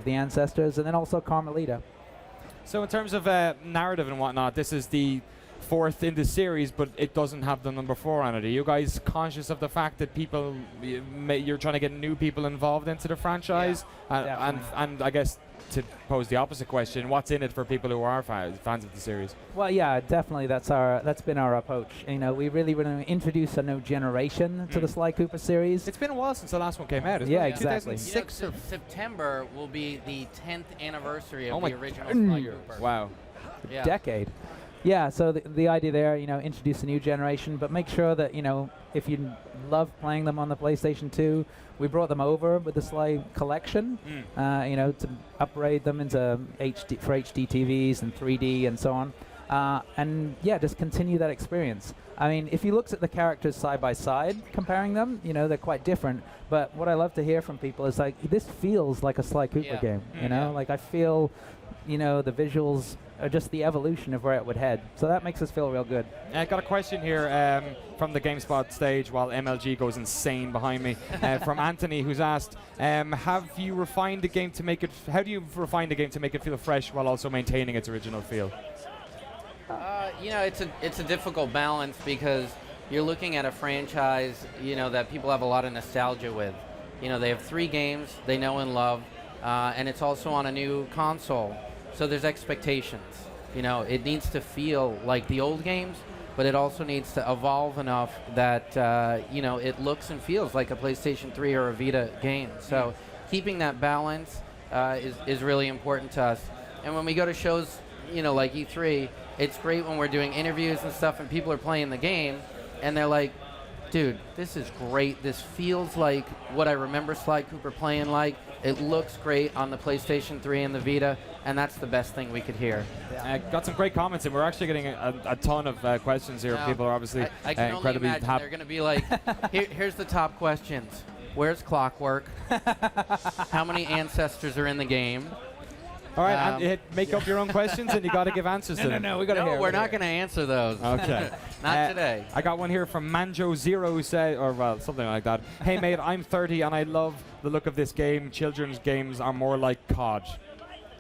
Speaker 15: ancestors, and then also Carmelita.
Speaker 10: So in terms of narrative and whatnot, this is the fourth in the series, but it doesn't have the number 4 on it. Are you guys conscious of the fact that you're trying to get new people involved into the franchise? And I guess to pose the opposite question, what's in it for people who are fans of the series?
Speaker 15: Well, yeah, definitely. That's been our approach. We really want to introduce a new generation to the Sly Cooper series.
Speaker 10: It's been a while since the last one came out, isn't
Speaker 15: yeah,
Speaker 10: it?
Speaker 15: exactly.
Speaker 10: 2006 or
Speaker 16: September will be the 10th anniversary of
Speaker 10: my
Speaker 16: the original Sly Cooper.
Speaker 10: Wow.
Speaker 16: Yeah.
Speaker 15: Decade. Yeah, so the idea there, introduce a new generation, but make sure that, if you love playing them on the PlayStation 2, we brought them over with the Sly collection, to upgrade them into HD TVs and 3D and so on. And yeah, just continue that experience. I mean, if you looked at the characters side by side, comparing them, they're quite different. But what I love to hear from people is like, this feels like a Sly Cooper game, like I feel, the visuals are just the evolution of where it would head. So that makes us feel real good.
Speaker 10: I got a question here from the GameSpot stage while MLG goes insane behind me from Anthony, who's asked, have you refined the game to make it, how do you refine the game to make it feel fresh while also maintaining its original feel?
Speaker 16: It's a difficult balance because you're looking at a franchise, that people have a lot of nostalgia with. They have 3 games they know and love, and it's also on a new console. So there's expectations. It needs to feel like the old games, but it also needs to evolve enough that, it looks and feels like a PlayStation 3 or a Vita game. So keeping that balance is really important to us. And when we go to shows, like E3, it's great when we're doing interviews and stuff and people are playing the game and they're like, dude, this is great. This feels like what I remember Sly Cooper playing like. It looks great on the PlayStation 3 and the Vita, and that's the best thing we could hear.
Speaker 10: Got some great comments, and we're actually getting a ton of questions here. People are obviously
Speaker 16: I can
Speaker 10: incredibly
Speaker 16: only imagine they're going to be like, here's the top questions. Where's Clockwork? How many ancestors are in the game?
Speaker 10: All right, and make up your own questions, and you got to give answers to them.
Speaker 15: No, we got to hear.
Speaker 16: We're not going to answer those.
Speaker 10: Okay.
Speaker 16: Not today.
Speaker 10: I got one here from Manjo0 who said, something like that. Hey, mate, I'm 30, and I love the look of this game. Children's games are more like COD.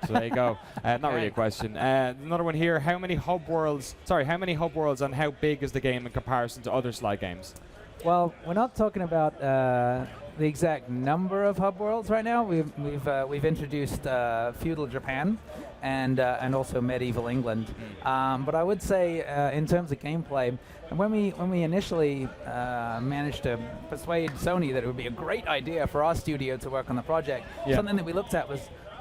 Speaker 10: So there you go. Not really a question. Another one here. How many hub worlds and how big is the game in comparison to other Sly games?
Speaker 15: Well, we're not talking about the exact number of hub worlds right now. We've introduced feudal Japan and also medieval England. But I would say in terms of gameplay, and when we initially managed to persuade Sony that it would be a great idea for our studio to work on the project, something that we looked at was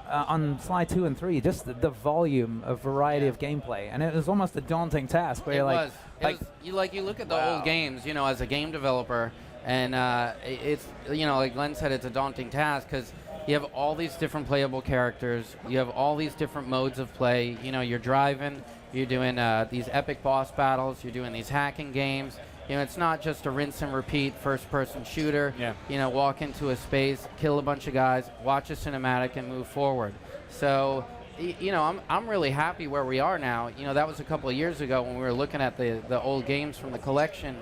Speaker 15: on Sly 2 and 3, just the volume of variety of gameplay, and it was almost a daunting task. Where
Speaker 16: you look at the old games, as a game developer, and it's like Glenn said, it's a daunting task because you have all these different playable characters, you have all these different modes of play. You're driving, you're doing these epic boss battles, you're doing these hacking games. It's not just a rinse and repeat first-person shooter. Walk into a space, kill a bunch of guys, watch a cinematic, and move forward. So, I'm really happy where we are now. That was a couple of years ago when we were looking at the old games from the collection,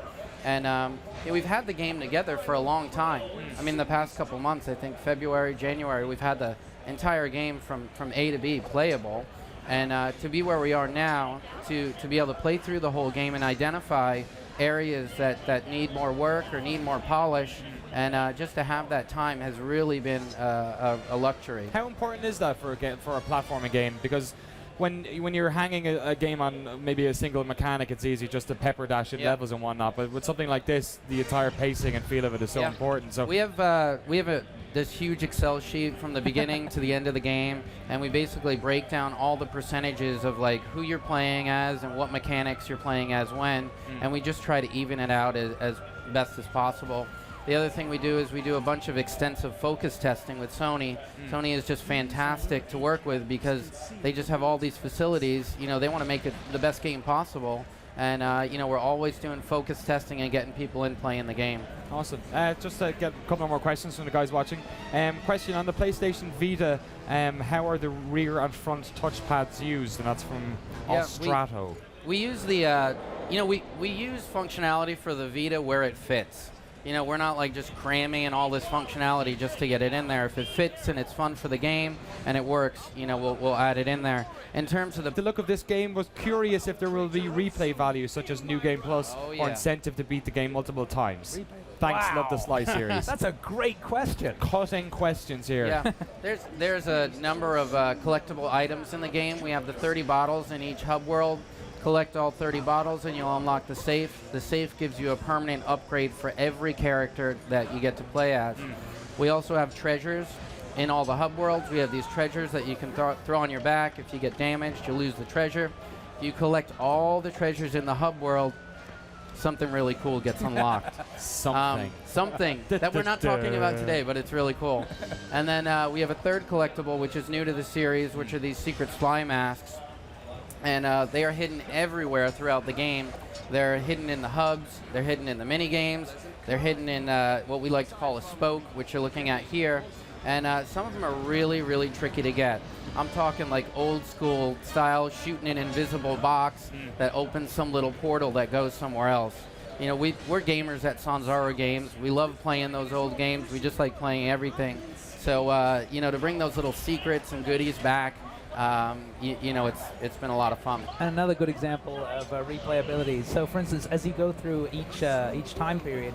Speaker 16: and we've had the game together for a long time. I mean, the past couple months, I think February, January, we've had the entire game from A to B playable, and to be where we are now, to be able to play through the whole game and identify areas that need more work or need more polish, and just to have that time has really been a luxury.
Speaker 10: How important is that for a platforming game? Because when you're hanging a game on maybe a single mechanic, it's easy just to pepper dash in levels and whatnot. But with something like this, the entire pacing and feel of it is so important. So
Speaker 16: we have this huge Excel sheet from the beginning to the end of the game, and we basically break down all the percentages of like who you're playing as and what mechanics you're playing as when, and we just try to even it out as best as possible. The other thing we do is we do a bunch of extensive focus testing with Sony. Sony is just fantastic to work with because they just have all these facilities. They want to make it the best game possible. And, we're always doing focus testing and getting people in playing the game.
Speaker 10: Awesome. Just to get a couple more questions from the guys watching. Question on the PlayStation Vita, how are the rear and front touchpads used? And that's from Strato.
Speaker 16: We use the, we use functionality for the Vita where it fits. We're not like just cramming in all this functionality just to get it in there. If it fits and it's fun for the game and it works, we'll add it in there. In terms of the
Speaker 10: look of this game, was curious if there will be replay value such as New Game Plus or incentive to beat the game multiple times. Thanks, love the Sly series.
Speaker 15: That's a great question.
Speaker 10: Cutting questions here.
Speaker 16: Yeah, there's a number of collectible items in the game. We have the 30 bottles in each hub world. Collect all 30 bottles and you'll unlock the safe. The safe gives you a permanent upgrade for every character that you get to play as. We also have treasures in all the hub worlds. We have these treasures that you can throw on your back. If you get damaged, you lose the treasure. You collect all the treasures in the hub world, something really cool gets unlocked. Something that we're not talking about today, but it's really cool. And then we have a third collectible, which is new to the series, which are these secret Sly masks. And they are hidden everywhere throughout the game. They're hidden in the hubs, they're hidden in the mini games, they're hidden in what we like to call a spoke, which you're looking at here. And some of them are really, really tricky to get. I'm talking like old school style, shooting an invisible box that opens some little portal that goes somewhere else. We're gamers at Sanzaro Games. We love playing those old games. We just like playing everything. So, to bring those little secrets and goodies back, it's been a lot of fun.
Speaker 15: And another good example of replayability. So, for instance, as you go through each time period,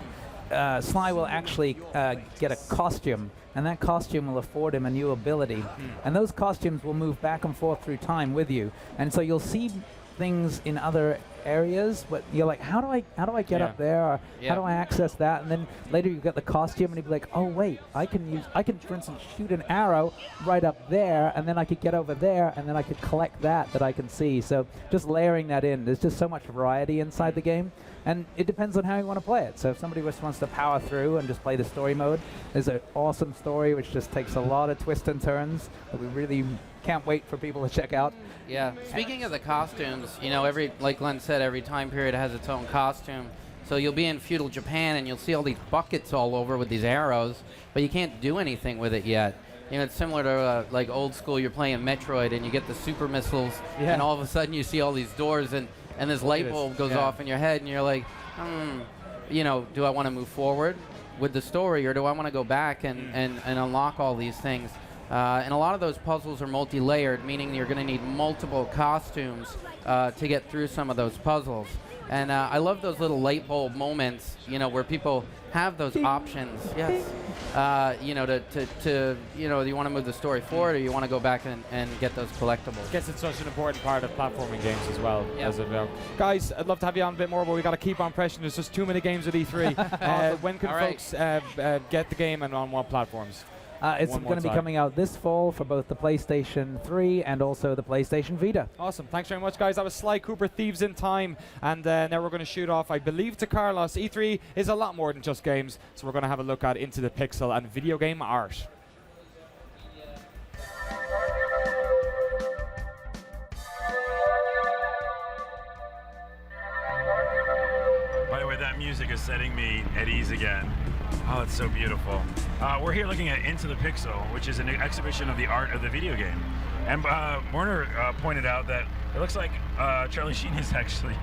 Speaker 15: Sly will actually get a costume, and that costume will afford him a new ability. And those costumes will move back and forth through time with you. And so you'll see things in other areas, but you're like, how do I get up there? Or how do I access that? And then later you get the costume, and you'd be like, oh wait, I can for instance shoot an arrow right up there, and then I could get over there, and then I could collect that I can see. So just layering that in, there's just so much variety inside the game, and it depends on how you want to play it. So if somebody just wants to power through and just play the story mode, there's an awesome story which just takes a lot of twists and turns that we really can't wait for people to check out.
Speaker 16: Yeah. Speaking of the costumes, like Glenn said, every time period has its own costume. So you'll be in feudal Japan and you'll see all these buckets all over with these arrows, but you can't do anything with it yet. It's similar to like old school. You're playing Metroid and you get the super missiles, and all of a sudden you see all these doors and this light bulb goes off in your head, and you're like, do I want to move forward with the story, or do I want to go back and unlock all these things? And a lot of those puzzles are multi-layered, meaning you're going to need multiple costumes to get through some of those puzzles. And I love those little light bulb moments, where people have those options. Yes. Do you want to move the story forward, or you want to go back and get those collectibles?
Speaker 10: Guess it's such an important part of platforming games as well.
Speaker 16: Yep.
Speaker 10: Guys, I'd love to have you on a bit more, but we got to keep on pressing. There's just too many games at E3. When can folks get the game and on what platforms?
Speaker 15: It's going to be coming out this fall for both the PlayStation 3 and also the PlayStation Vita.
Speaker 10: Awesome. Thanks very much, guys. That was Sly Cooper, Thieves in Time. And now we're going to shoot off, I believe, to Carlos. E3 is a lot more than just games, so we're going to have a look at Into the Pixel and video game art.
Speaker 3: By the way, that music is setting me at ease again. Oh, it's so beautiful. We're here looking at Into the Pixel, which is an exhibition of the art of the video game. And Warner pointed out that it looks like Charlie Sheen is actually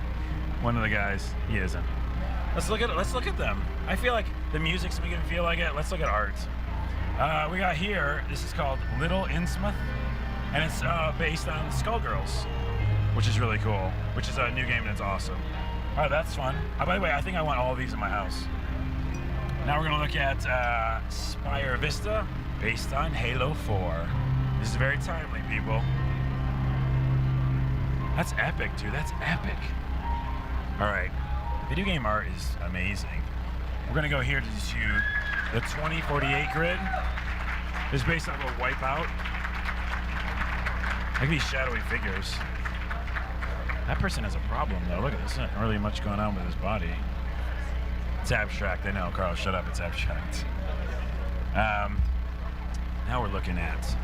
Speaker 3: one of the guys. He isn't. Let's look at them. I feel like the music's making me feel like it. Let's look at art. We got here. This is called Little Innsmouth, and it's based on Skullgirls, which is really cool. Which is a new game that's awesome. All right, that's fun. By the way, I think I want all of these in my house. Now we're going to look at Spire Vista, based on Halo 4. This is very timely, people. That's epic, dude. That's epic. All right. Video game art is amazing. We're going to go here to the 2048 grid. It's based off of Wipeout. Look at these shadowy figures. That person has a problem, though. Look at this. There's not really much going on with his body. It's abstract. I know, Carl. Shut up. It's abstract. Now we're looking at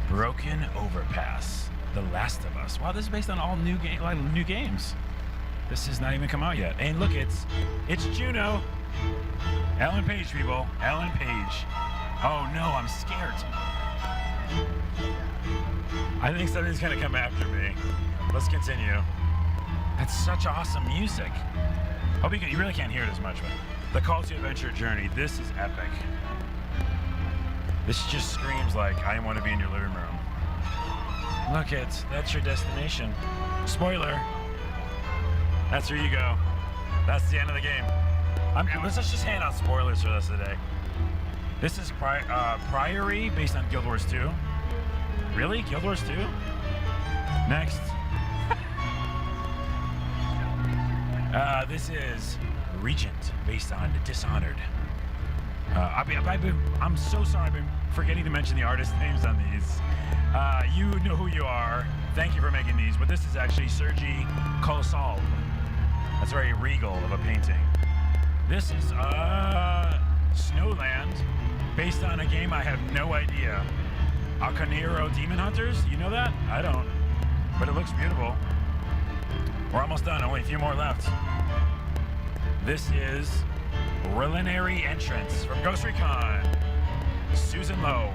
Speaker 3: Broken Overpass, The Last of Us. Wow, this is based on all new games. This has not even come out yet. And look, it's Juno. Ellen Page, people. Ellen Page. Oh no, I'm scared. I think something's gonna come after me. Let's continue. That's such awesome music. Hope you really can't hear it as much, but the Call to Adventure journey, this is epic. This just screams like, I want to be in your living room. Look, that's your destination. Spoiler. That's where you go. That's the end of the game. Let's just hand out spoilers for us today. This is Priory, based on Guild Wars 2. Really? Guild Wars 2? Next. This is Regent, based on Dishonored. I'm so sorry, I've been forgetting to mention the artist names on these. You know who you are. Thank you for making these, but this is actually Sergei Kolosov. That's very regal of a painting. This is Snowland, based on a game I have no idea. Akaniro Demon Hunters, you know that? I don't, but it looks beautiful. We're almost done, only a few more left. This is Relinary Entrance from Ghost Recon, Susan Lowe.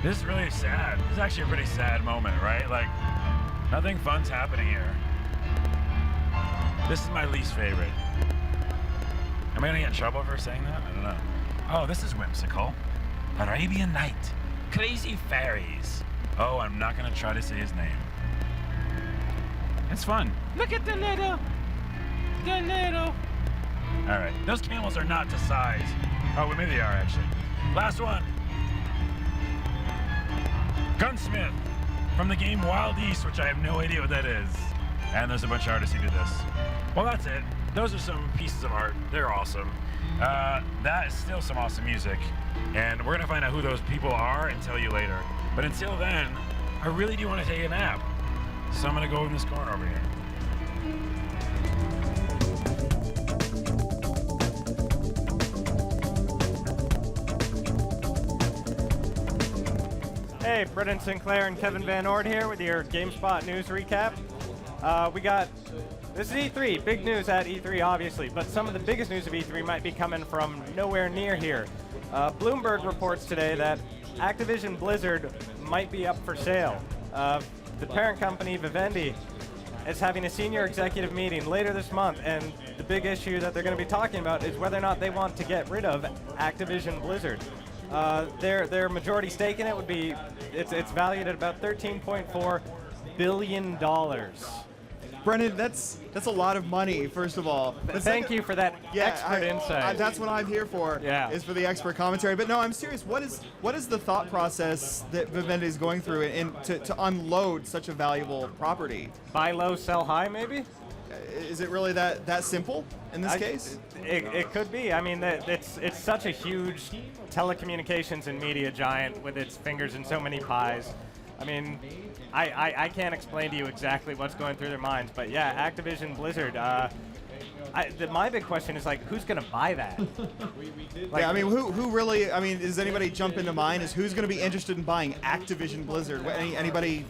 Speaker 3: This is really sad. This is actually a pretty sad moment, right? Like, nothing fun's happening here. This is my least favorite. Am I gonna get in trouble for saying that? I don't know. Oh, this is whimsical. Arabian Night, Crazy Fairies. Oh, I'm not gonna try to say his name. It's fun. Look at the little. All right, those camels are not to size. Oh, well, maybe they are actually. Last one. Gunsmith from the game Wild East, which I have no idea what that is. And there's a bunch of artists who did this. Well, that's it. Those are some pieces of art. They're awesome. That is still some awesome music. And we're gonna find out who those people are and tell you later. But until then, I really do want to take a nap. So I'm gonna go in this corner over here.
Speaker 8: Hey, Brendan Sinclair and Kevin Van Ord here with your GameSpot news recap. This is E3, big news at E3 obviously, but some of the biggest news of E3 might be coming from nowhere near here. Bloomberg reports today that Activision Blizzard might be up for sale. The parent company, Vivendi, is having a senior executive meeting later this month, and the big issue that they're going to be talking about is whether or not they want to get rid of Activision Blizzard. Their majority stake in it would be, it's valued at about $13.4 billion.
Speaker 17: Brennan, that's a lot of money, first of all. But
Speaker 8: Thank you for that expert insight.
Speaker 17: That's what I'm here for, is for the expert commentary. But no, I'm serious. What is the thought process that Vivendi is going through to unload such a valuable property?
Speaker 8: Buy low, sell high, maybe?
Speaker 17: Is it really that simple in this case?
Speaker 8: It could be. I mean, it's such a huge telecommunications and media giant with its fingers in so many pies. I mean, I can't explain to you exactly what's going through their minds, but yeah, Activision Blizzard. My big question is, like, who's going to buy that?
Speaker 17: Like, yeah, I mean, who really? I mean, does anybody jump into mind? Is who's going to be interested in buying Activision Blizzard? Anybody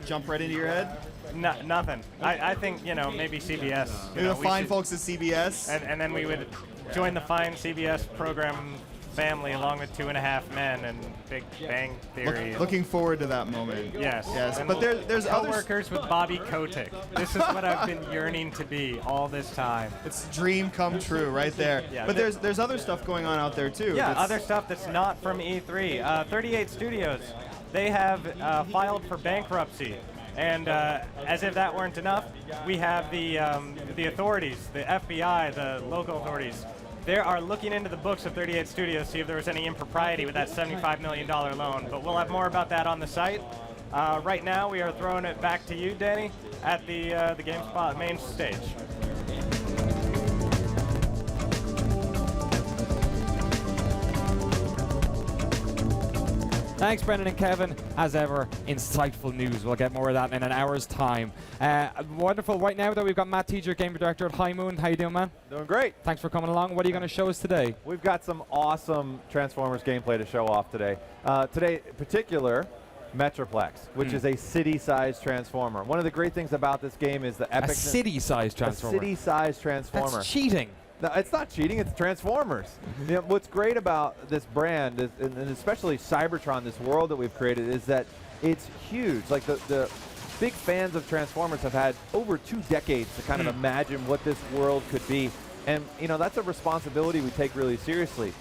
Speaker 17: jump right into your head?
Speaker 8: Nothing. I think, maybe CBS.
Speaker 17: Maybe the fine folks at CBS.
Speaker 8: And then we would join the fine CBS program family along with 2.5 Men and Big Bang Theory.
Speaker 17: Looking forward to that moment.
Speaker 8: Yes.
Speaker 17: And but there's
Speaker 8: co-workers with Bobby Kotick. This is what I've been yearning to be all this time.
Speaker 17: It's a dream come true right there.
Speaker 8: Yeah,
Speaker 17: but there's other stuff going on out there too.
Speaker 8: Yeah, other stuff that's not from E3. 38 Studios, they have filed for bankruptcy. And as if that weren't enough, we have the authorities, the FBI, the local authorities. They are looking into the books of 38 Studios to see if there was any impropriety with that $75 million loan. But we'll have more about that on the site. Right now, we are throwing it back to you, Danny, at the GameSpot main stage.
Speaker 10: Thanks, Brendan and Kevin. As ever, insightful news. We'll get more of that in an hour's time. Wonderful. Right now, though, we've got Matt Teacher, Game Director at High Moon. How you doing, man?
Speaker 18: Doing great.
Speaker 10: Thanks for coming along. What are you going to show us today?
Speaker 18: We've got some awesome Transformers gameplay to show off today. Today, in particular, Metroplex, which is a city-sized Transformer. One of the great things about this game is the epic.
Speaker 10: A city-sized Transformer.
Speaker 18: A city-sized Transformer.
Speaker 10: That's cheating.
Speaker 18: No, it's not cheating. It's Transformers. What's great about this brand, is, and especially Cybertron, this world that we've created, is that it's huge. Like the big fans of Transformers have had over 2 decades to kind of imagine what this world could be, and that's a responsibility we take really seriously.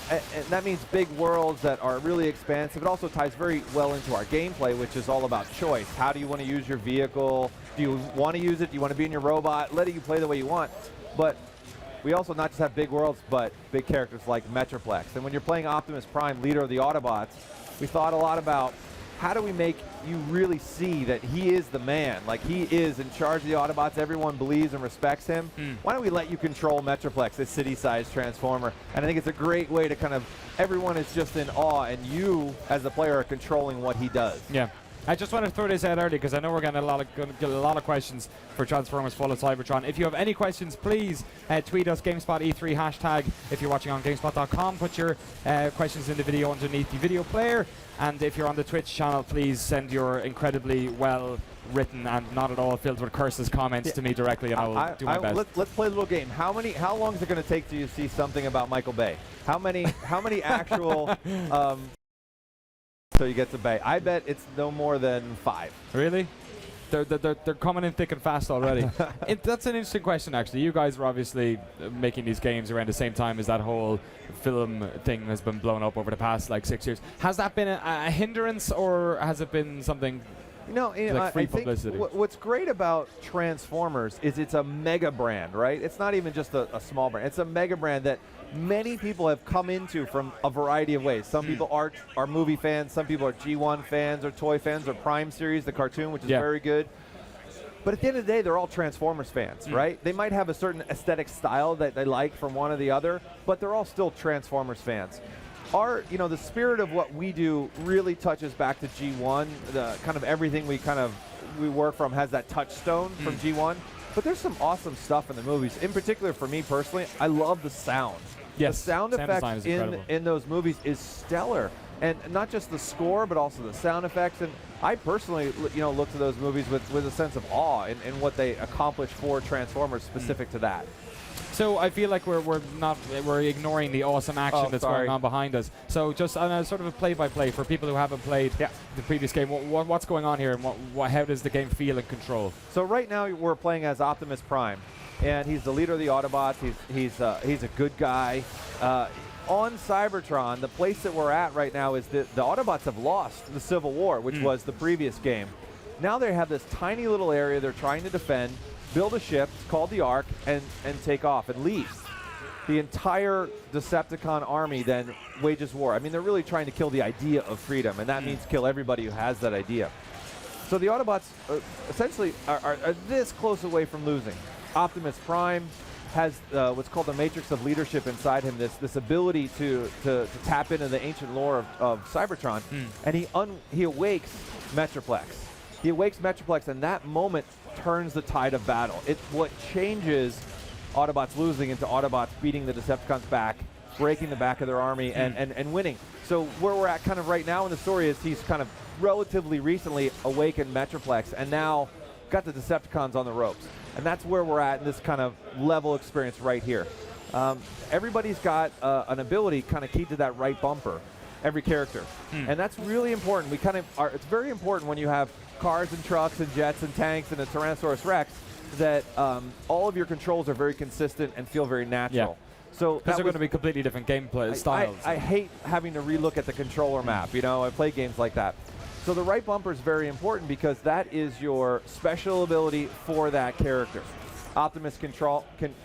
Speaker 18: And that means big worlds that are really expansive. It also ties very well into our gameplay, which is all about choice. How do you want to use your vehicle? Do you want to use it? Do you want to be in your robot? Letting you play the way you want. But we also not just have big worlds, but big characters like Metroplex. And when you're playing Optimus Prime, leader of the Autobots, we thought a lot about how do we make you really see that he is the man? Like, he is in charge of the Autobots. Everyone believes and respects him. Why don't we let you control Metroplex, this city-sized Transformer? And I think it's a great way to kind of, everyone is just in awe, and you, as the player, are controlling what he does.
Speaker 10: Yeah. I just want to throw this out early because I know we're getting going to get a lot of questions for Transformers Fall of Cybertron. If you have any questions, please tweet us GameSpot E3 hashtag. If you're watching on GameSpot.com, put your questions in the video underneath the video player. And if you're on the Twitch channel, please send your incredibly well written and not at all filled with curses comments to me directly, and I will do my best.
Speaker 18: Let's play a little game. How long is it going to take till you see something about Michael Bay? How many actual so you get to Bay? I bet it's no more than 5.
Speaker 10: Really? They're coming in thick and fast already. That's an interesting question, actually. You guys were obviously making these games around the same time as that whole film thing has been blown up over the past, 6 years. Has that been a hindrance, or has it been something like free publicity?
Speaker 18: What's great about Transformers is it's a mega brand, right? It's not even just a small brand. It's a mega brand that many people have come into from a variety of ways. Some people are movie fans, some people are G1 fans or toy fans or Prime Series, the cartoon, which is very good. But at the end of the day, they're all Transformers fans, right? They might have a certain aesthetic style that they like from one or the other, but they're all still Transformers fans. The spirit of what we do really touches back to G1. The kind of everything we work from has that touchstone from G1. But there's some awesome stuff in the movies. In particular, for me personally, I love the sound.
Speaker 10: Yes,
Speaker 18: the sound effects in those movies is stellar. And not just the score, but also the sound effects. And I personally, look to those movies with a sense of awe in what they accomplish for Transformers specific to that.
Speaker 10: So I feel like we're ignoring the awesome action that's going on behind us. So just on a sort of a play-by-play for people who haven't played the previous game, what's going on here, and how does the game feel and control?
Speaker 18: So right now we're playing as Optimus Prime, and he's the leader of the Autobots. He's a good guy. on Cybertron, the place that we're at right now is that the Autobots have lost the Civil War, which was the previous game. Now they have this tiny little area they're trying to defend, build a ship, it's called the Ark, and take off and leave. The entire Decepticon army then wages war. I mean, they're really trying to kill the idea of freedom, and that means kill everybody who has that idea. So the Autobots essentially are this close away from losing. Optimus Prime has what's called the matrix of leadership inside him, this ability to tap into the ancient lore of Cybertron, and he awakes Metroplex. He awakes Metroplex, and that moment turns the tide of battle. It's what changes Autobots losing into Autobots beating the Decepticons back, breaking the back of their army, and winning. So where we're at kind of right now in the story is he's kind of relatively recently awakened Metroplex, and now got the Decepticons on the ropes. And that's where we're at in this kind of level experience right here. Everybody's got an ability kind of keyed to that right bumper, every character. And that's really important. We kind of are, it's very important when you have cars and trucks and jets and tanks and a Tyrannosaurus Rex that all of your controls are very consistent and feel very natural. So
Speaker 10: because they're going to be completely different gameplay styles.
Speaker 18: I hate having to relook at the controller map. You know, I play games like that. So the right bumper is very important because that is your special ability for that character. Optimus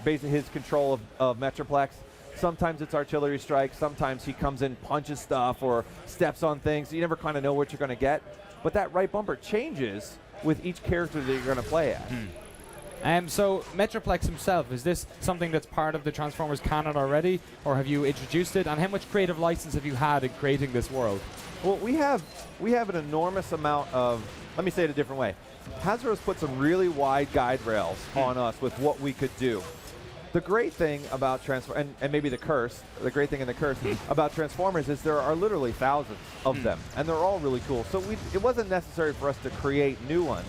Speaker 18: base his control of Metroplex. Sometimes it's artillery strike. Sometimes he comes in, punches stuff, or steps on things. So you never kind of know what you're going to get. But that right bumper changes with each character that you're going to play as.
Speaker 10: So Metroplex himself, is this something that's part of the Transformers canon already, or have you introduced it? And how much creative license have you had in creating this world?
Speaker 18: Well, we have an enormous amount of, let me say it a different way. Hasbro's put some really wide guide rails on us with what we could do. The great thing about Transformers, and maybe the great thing in the curse about Transformers is there are literally thousands of them, and they're all really cool. So it wasn't necessary for us to create new ones,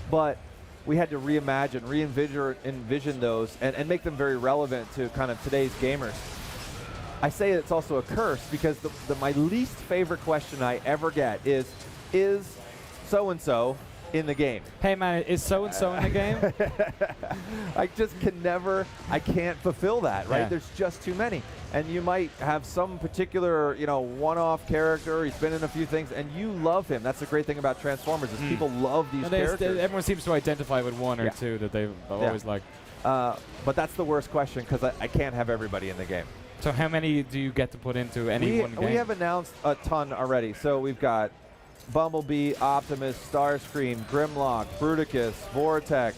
Speaker 18: but we had to reimagine, envision those, and make them very relevant to kind of today's gamers. I say it's also a curse because my least favorite question I ever get is so-and-so in the game?
Speaker 10: Hey man, is so-and-so in the game?
Speaker 18: I just I can't fulfill that, right?
Speaker 10: Yeah.
Speaker 18: There's just too many. And you might have some particular, one-off character, he's been in a few things, and you love him. That's the great thing about Transformers is people love these characters.
Speaker 10: Everyone seems to identify with one or two that they've always liked.
Speaker 18: But that's the worst question because I can't have everybody in the game.
Speaker 10: So how many do you get to put into any one game?
Speaker 18: We have announced a ton already. So we've got Bumblebee, Optimus, Starscream, Grimlock, Bruticus, Vortex.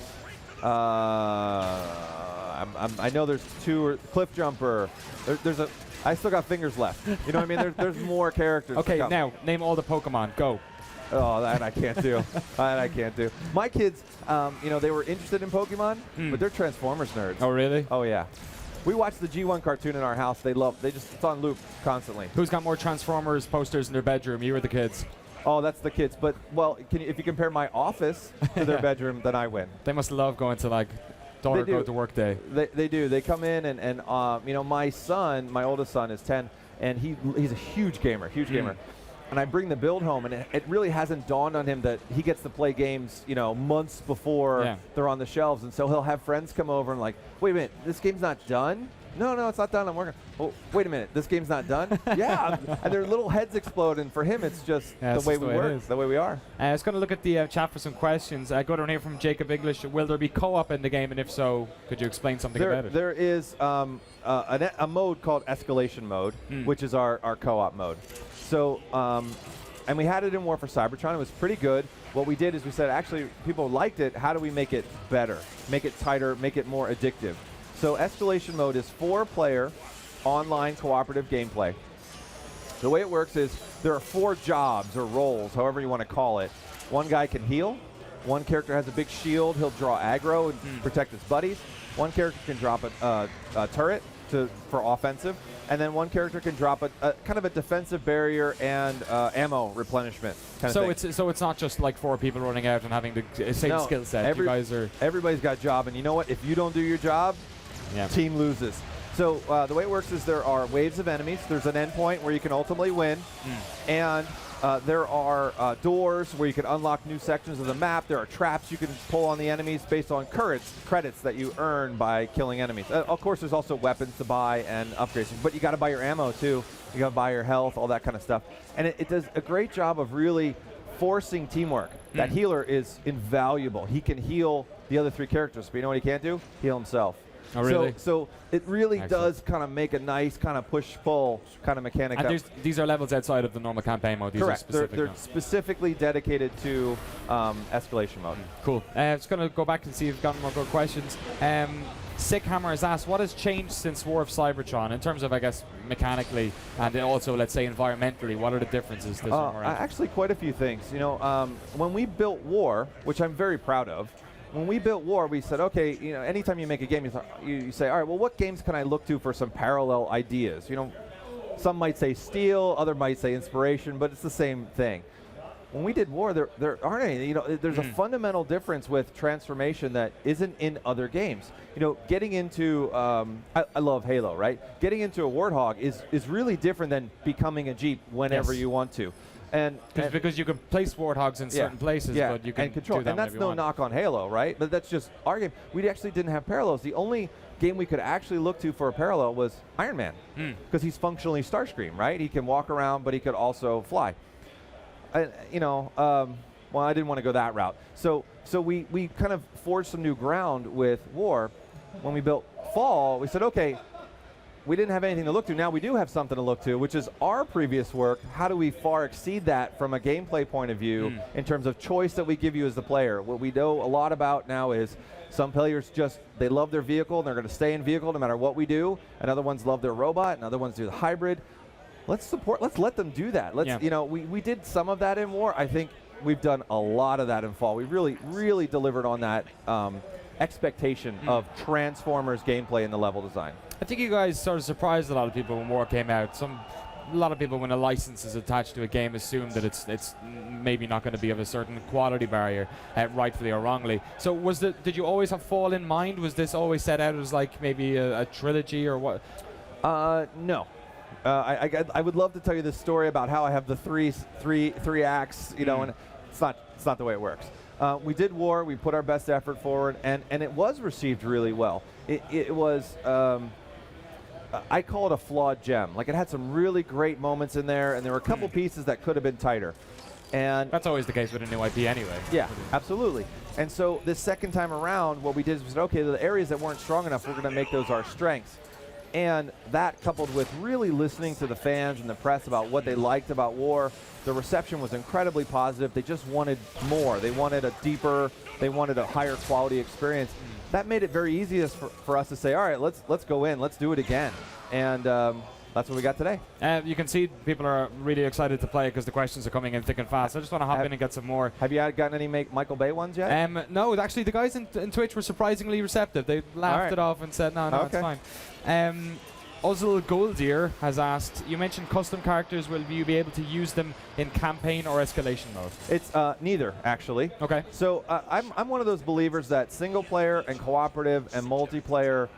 Speaker 18: I know there's Cliffjumper. I still got fingers left. You know what I mean? There's more characters.
Speaker 10: Okay, now name all the Pokemon. Go.
Speaker 18: Oh, that I can't do. That I can't do. My kids, they were interested in Pokemon, but they're Transformers nerds.
Speaker 10: Oh, really?
Speaker 18: Oh, yeah. We watch the G1 cartoon in our house. It's on loop constantly.
Speaker 10: Who's got more Transformers posters in their bedroom? You or the kids?
Speaker 18: Oh, that's the kids. But, if you compare my office to their bedroom, then I win.
Speaker 10: They must love going to, daughter go to work day.
Speaker 18: They do. They come in and my son, my oldest son is 10, and he's a huge gamer, And I bring the build home, and it really hasn't dawned on him that he gets to play games, months before they're on the shelves. And so he'll have friends come over and wait a minute, this game's not done? No, it's not done. I'm working. Oh, wait a minute, this game's not done? Yeah, and their little heads explode, and for him, it's just the way we work, the way we are.
Speaker 10: I was going to look at the chat for some questions. I got one here from Jacob English. Will there be co-op in the game, and if so, could you explain something about it?
Speaker 18: There is a mode called Escalation Mode, which is our co-op mode. So, and we had it in War for Cybertron. It was pretty good. What we did is we said, actually, people liked it. How do we make it better? Make it tighter, make it more addictive. So Escalation Mode is 4-player online cooperative gameplay. The way it works is there are 4 jobs or roles, however you want to call it. One guy can heal. One character has a big shield. He'll draw aggro and protect his buddies. One character can drop a turret for offensive. And then one character can drop a kind of a defensive barrier and ammo replenishment kind of thing.
Speaker 10: So it's not just 4 people running out and having the same skill set.
Speaker 18: Everybody's got a job, and you know what? If you don't do your job, team loses. So the way it works is there are waves of enemies. There's an endpoint where you can ultimately win, and There are doors where you can unlock new sections of the map. There are traps you can pull on the enemies based on credits that you earn by killing enemies. Of course, there's also weapons to buy and upgrades, but you got to buy your ammo too. You got to buy your health, all that kind of stuff. And it does a great job of really forcing teamwork. That healer is invaluable. He can heal the other 3 characters, but you know what he can't do? Heal himself.
Speaker 1: Oh, really?
Speaker 18: So it really
Speaker 1: Excellent.
Speaker 18: does kind of make a nice kind of push-pull kind of mechanic.
Speaker 1: And these are levels outside of the normal campaign mode. These
Speaker 18: Correct.
Speaker 1: Are specific
Speaker 18: They're specifically dedicated to escalation mode.
Speaker 1: Cool. Just going to go back and see if we've got more good questions. Sick Hammer has asked, what has changed since War of Cybertron in terms of, I guess, mechanically and then also, let's say, environmentally? What are the differences this time around?
Speaker 18: Actually, quite a few things. You know, when we built War, which I'm very proud of, when we built War, we said, okay, you know, anytime you make a game, you say, all right, well, what games can I look to for some parallel ideas? You know, some might say Steel, other might say Inspiration, but it's the same thing. When we did War, there aren't any. You know, there's a fundamental difference with transformation that isn't in other games. You know, getting into I love Halo, right? Getting into a Warthog is really different than becoming a Jeep whenever you want to. And
Speaker 1: because you can place Warthogs in certain places, but you can
Speaker 18: control.
Speaker 1: do that
Speaker 18: and that's
Speaker 1: whenever you
Speaker 18: no
Speaker 1: want.
Speaker 18: knock on Halo, right? But that's just our game. We actually didn't have parallels. The only game we could actually look to for a parallel was Iron Man, because he's functionally Starscream, right? He can walk around, but he could also fly. You know, well, I didn't want to go that route. So we kind of forged some new ground with War. When we built Fall, we said, okay, we didn't have anything to look to. Now we do have something to look to, which is our previous work. How do we far exceed that from a gameplay point of view in terms of choice that we give you as the player? What we know a lot about now is some players they love their vehicle and they're going to stay in vehicle no matter what we do, and other ones love their robot, and other ones do the hybrid. Let's let them do that. You know, we did some of that in War. I think we've done a lot of that in Fall. We really delivered on that expectation of Transformers gameplay in the level design.
Speaker 1: I think you guys sort of surprised a lot of people when War came out. A lot of people, when a license is attached to a game, assume that it's maybe not going to be of a certain quality barrier, rightfully or wrongly. So did you always have Fall in mind? Was this always set out as like maybe a trilogy or what?
Speaker 18: No. I would love to tell you this story about how I have the three acts, you know, and it's not the way it works. We did War, we put our best effort forward, and it was received really well. It was, I call it a flawed gem. Like, it had some really great moments in there, and there were a couple pieces that could have been tighter. And
Speaker 1: that's always the case with a new IP anyway.
Speaker 18: Yeah, absolutely. And so this second time around, what we did is we said, okay, the areas that weren't strong enough, we're going to make those our strengths. And that, coupled with really listening to the fans and the press about what they liked about War, the reception was incredibly positive. They just wanted more. They wanted a deeper, they wanted a higher quality experience. That made it very easy for us to say, all right, let's go in, let's do it again. And that's what we got today.
Speaker 1: You can see people are really excited to play because the questions are coming in thick and fast. I just want to hop in and get some more.
Speaker 18: Have you gotten any Michael Bay ones yet?
Speaker 1: No, actually the guys in Twitch were surprisingly receptive. They laughed it off and said, no, it's fine. Uzzle Goldier has asked, you mentioned custom characters. Will you be able to use them in campaign or escalation mode?
Speaker 18: It's neither, actually.
Speaker 1: Okay.
Speaker 18: So I'm one of those believers that single player and cooperative and multiplayer,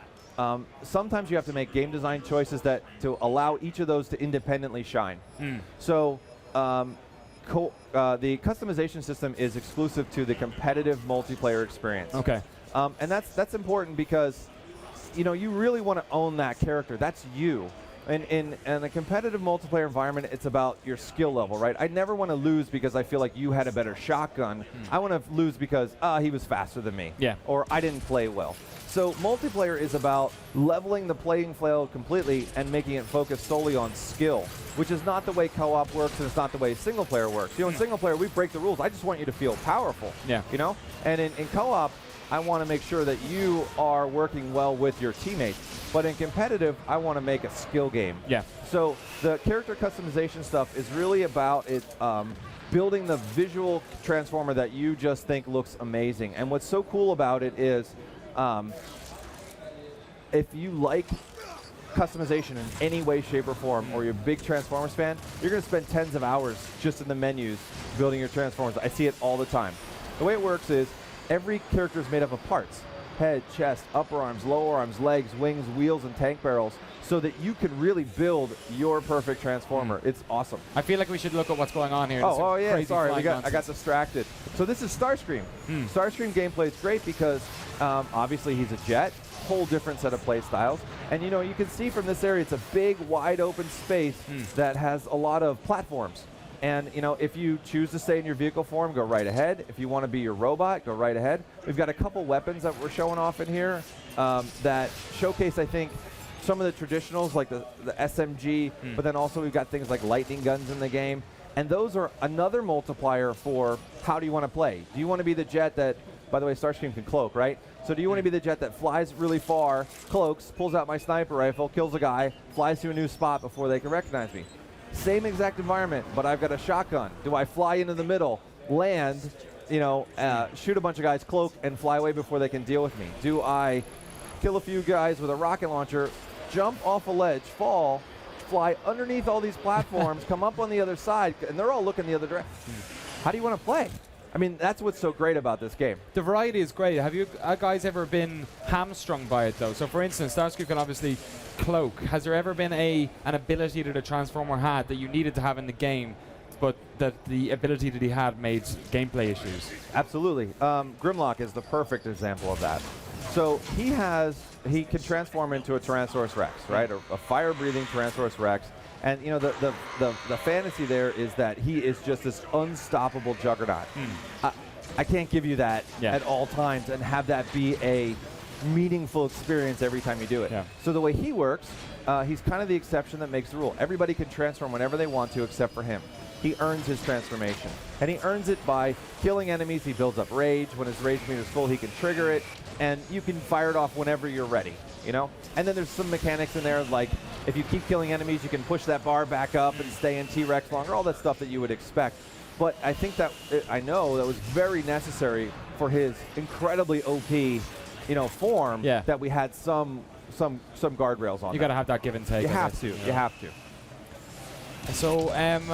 Speaker 18: sometimes you have to make game design choices to allow each of those to independently shine. So the customization system is exclusive to the competitive multiplayer experience.
Speaker 1: Okay.
Speaker 18: And that's important because, you know, you really want to own that character. That's you. And in a competitive multiplayer environment, it's about your skill level, right? I never want to lose because I feel like you had a better shotgun. I want to lose because he was faster than me.
Speaker 1: Yeah.
Speaker 18: Or I didn't play well. So multiplayer is about leveling the playing field completely and making it focus solely on skill, which is not the way co-op works, and it's not the way single player works. You know, in single player, we break the rules. I just want you to feel powerful.
Speaker 1: Yeah.
Speaker 18: You know? And in co-op, I want to make sure that you are working well with your teammates. But in competitive, I want to make a skill game.
Speaker 1: Yeah.
Speaker 18: So the character customization stuff is really about it building the visual transformer that you just think looks amazing. And what's so cool about it is if you like customization in any way, shape, or form, or you're a big Transformers fan, you're going to spend tens of hours just in the menus building your Transformers. I see it all the time. The way it works is every character is made up of parts. head, chest, upper arms, lower arms, legs, wings, wheels, and tank barrels, so that you can really build your perfect Transformer. It's awesome.
Speaker 10: I feel like we should look at what's going on here.
Speaker 18: Oh yeah,
Speaker 10: crazy
Speaker 18: sorry,
Speaker 10: flying
Speaker 18: I got distracted. So this is Starscream. Starscream gameplay is great because obviously he's a jet, whole different set of play styles. And you know, you can see from this area, it's a big, wide open space that has a lot of platforms. And you know, if you choose to stay in your vehicle form, go right ahead. If you want to be your robot, go right ahead. We've got a couple weapons that we're showing off in here that showcase, I think, some of the traditionals like the SMG, but then also we've got things like lightning guns in the game. And those are another multiplier for how do you want to play. Do you want to be the jet that, by the way, Starscream can cloak, right? So do you want to be the jet that flies really far, cloaks, pulls out my sniper rifle, kills a guy, flies to a new spot before they can recognize me? Same exact environment, but I've got a shotgun. Do I fly into the middle, land, you know, shoot a bunch of guys, cloak, and fly away before they can deal with me? Do I kill a few guys with a rocket launcher, jump off a ledge, fall, fly underneath all these platforms, come up on the other side, and they're all looking the other direction? How do you want to play? I mean, that's what's so great about this game.
Speaker 10: The variety is great. Have you guys ever been hamstrung by it, though? So, for instance, Starscream can obviously cloak. Has there ever been an ability that a Transformer had that you needed to have in the game, but that the ability that he had made gameplay issues?
Speaker 18: Absolutely. Grimlock is the perfect example of that. So he can transform into a Tyrannosaurus Rex, right? A fire-breathing Tyrannosaurus Rex. And you know, the fantasy there is that he is just this unstoppable juggernaut. I can't give you that at all times and have that be a meaningful experience every time you do it. So the way he works, he's kind of the exception that makes the rule. Everybody can transform whenever they want to except for him. He earns his transformation. And he earns it by killing enemies. He builds up rage. When his rage meter is full, he can trigger it. And you can fire it off whenever you're ready, you know? And then there's some mechanics in there, like if you keep killing enemies, you can push that bar back up and stay in T-Rex longer, all that stuff that you would expect. But I think that, I know that was very necessary for his incredibly OP, you know, form, that we had some guardrails on.
Speaker 10: You got to have that give and take.
Speaker 18: You have to. You have to.
Speaker 10: So I'm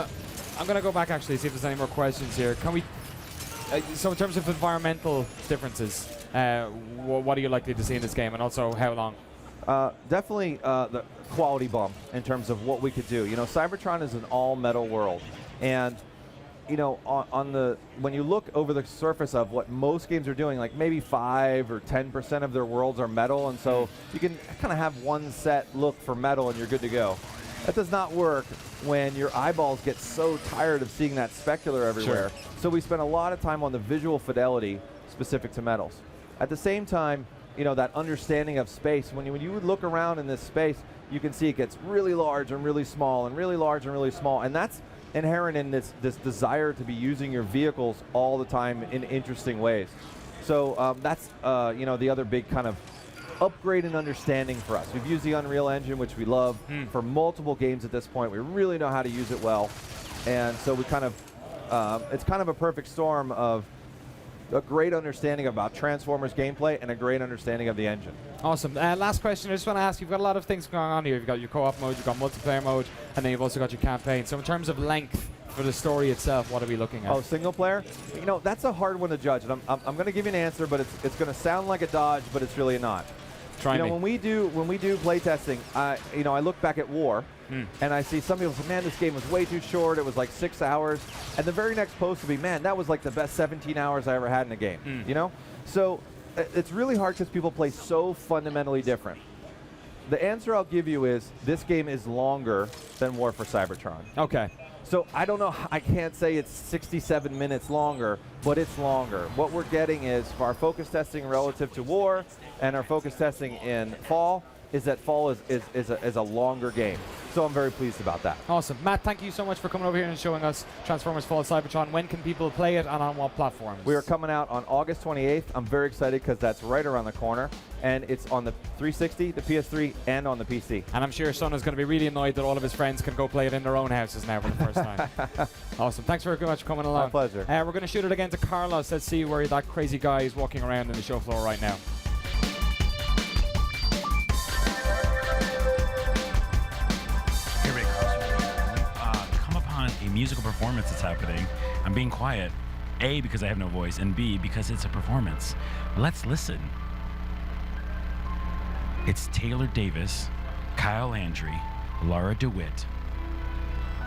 Speaker 10: going to go back actually, see if there's any more questions here. Can we? So in terms of environmental differences, what are you likely to see in this game, and also how long?
Speaker 18: Definitely the quality bump in terms of what we could do. You know, Cybertron is an all-metal world, and you know, when you look over the surface of what most games are doing, like maybe 5 or 10% of their worlds are metal, and so you can kind of have one set look for metal and you're good to go. That does not work when your eyeballs get so tired of seeing that specular everywhere. So we spend a lot of time on the visual fidelity specific to metals. At the same time, you know, that understanding of space, when you look around in this space, you can see it gets really large and really small and really large and really small. And that's inherent in this desire to be using your vehicles all the time in interesting ways. So that's, you know, the other big kind of upgrade and understanding for us. We've used the Unreal Engine, which we love, for multiple games at this point. We really know how to use it well. And so we kind of, it's kind of a perfect storm of a great understanding about Transformers gameplay and a great understanding of the engine.
Speaker 10: Awesome. Last question, I just want to ask, you've got a lot of things going on here. You've got your co-op mode, you've got multiplayer mode, and then you've also got your campaign. So in terms of length for the story itself, what are we looking at?
Speaker 18: Oh, single player? You know, that's a hard one to judge. And I'm going to give you an answer, but it's going to sound like a dodge, but it's really not.
Speaker 10: Try
Speaker 18: you know,
Speaker 10: me.
Speaker 18: when we do playtesting, you know, I look back at War, and I see some people say, man, this game was way too short. It was like 6 hours. And the very next post would be, man, that was like the best 17 hours I ever had in a game. You know? So it's really hard because people play so fundamentally different. The answer I'll give you is this game is longer than War for Cybertron.
Speaker 10: Okay.
Speaker 18: So I don't know, I can't say it's 67 minutes longer, but it's longer. What we're getting is, for our focus testing relative to War and our focus testing in Fall, is that Fall is a longer game. So I'm very pleased about that.
Speaker 10: Awesome. Matt, thank you so much for coming over here and showing us Transformers Fall Cybertron. When can people play it and on what platforms?
Speaker 18: We are coming out on August 28th. I'm very excited because that's right around the corner. And it's on the 360, the PS3, and on the PC.
Speaker 10: And I'm sure your son is going to be really annoyed that all of his friends can go play it in their own houses now for the first time. Awesome. Thanks very much for coming along.
Speaker 18: My pleasure.
Speaker 10: We're going to shoot it again to Carlos. Let's see where that crazy guy is walking around in the show floor right now.
Speaker 3: A musical performance that's happening. I'm being quiet, A, because I have no voice, and B, because it's a performance. Let's listen. It's Taylor Davis, Kyle Landry, Laura DeWitt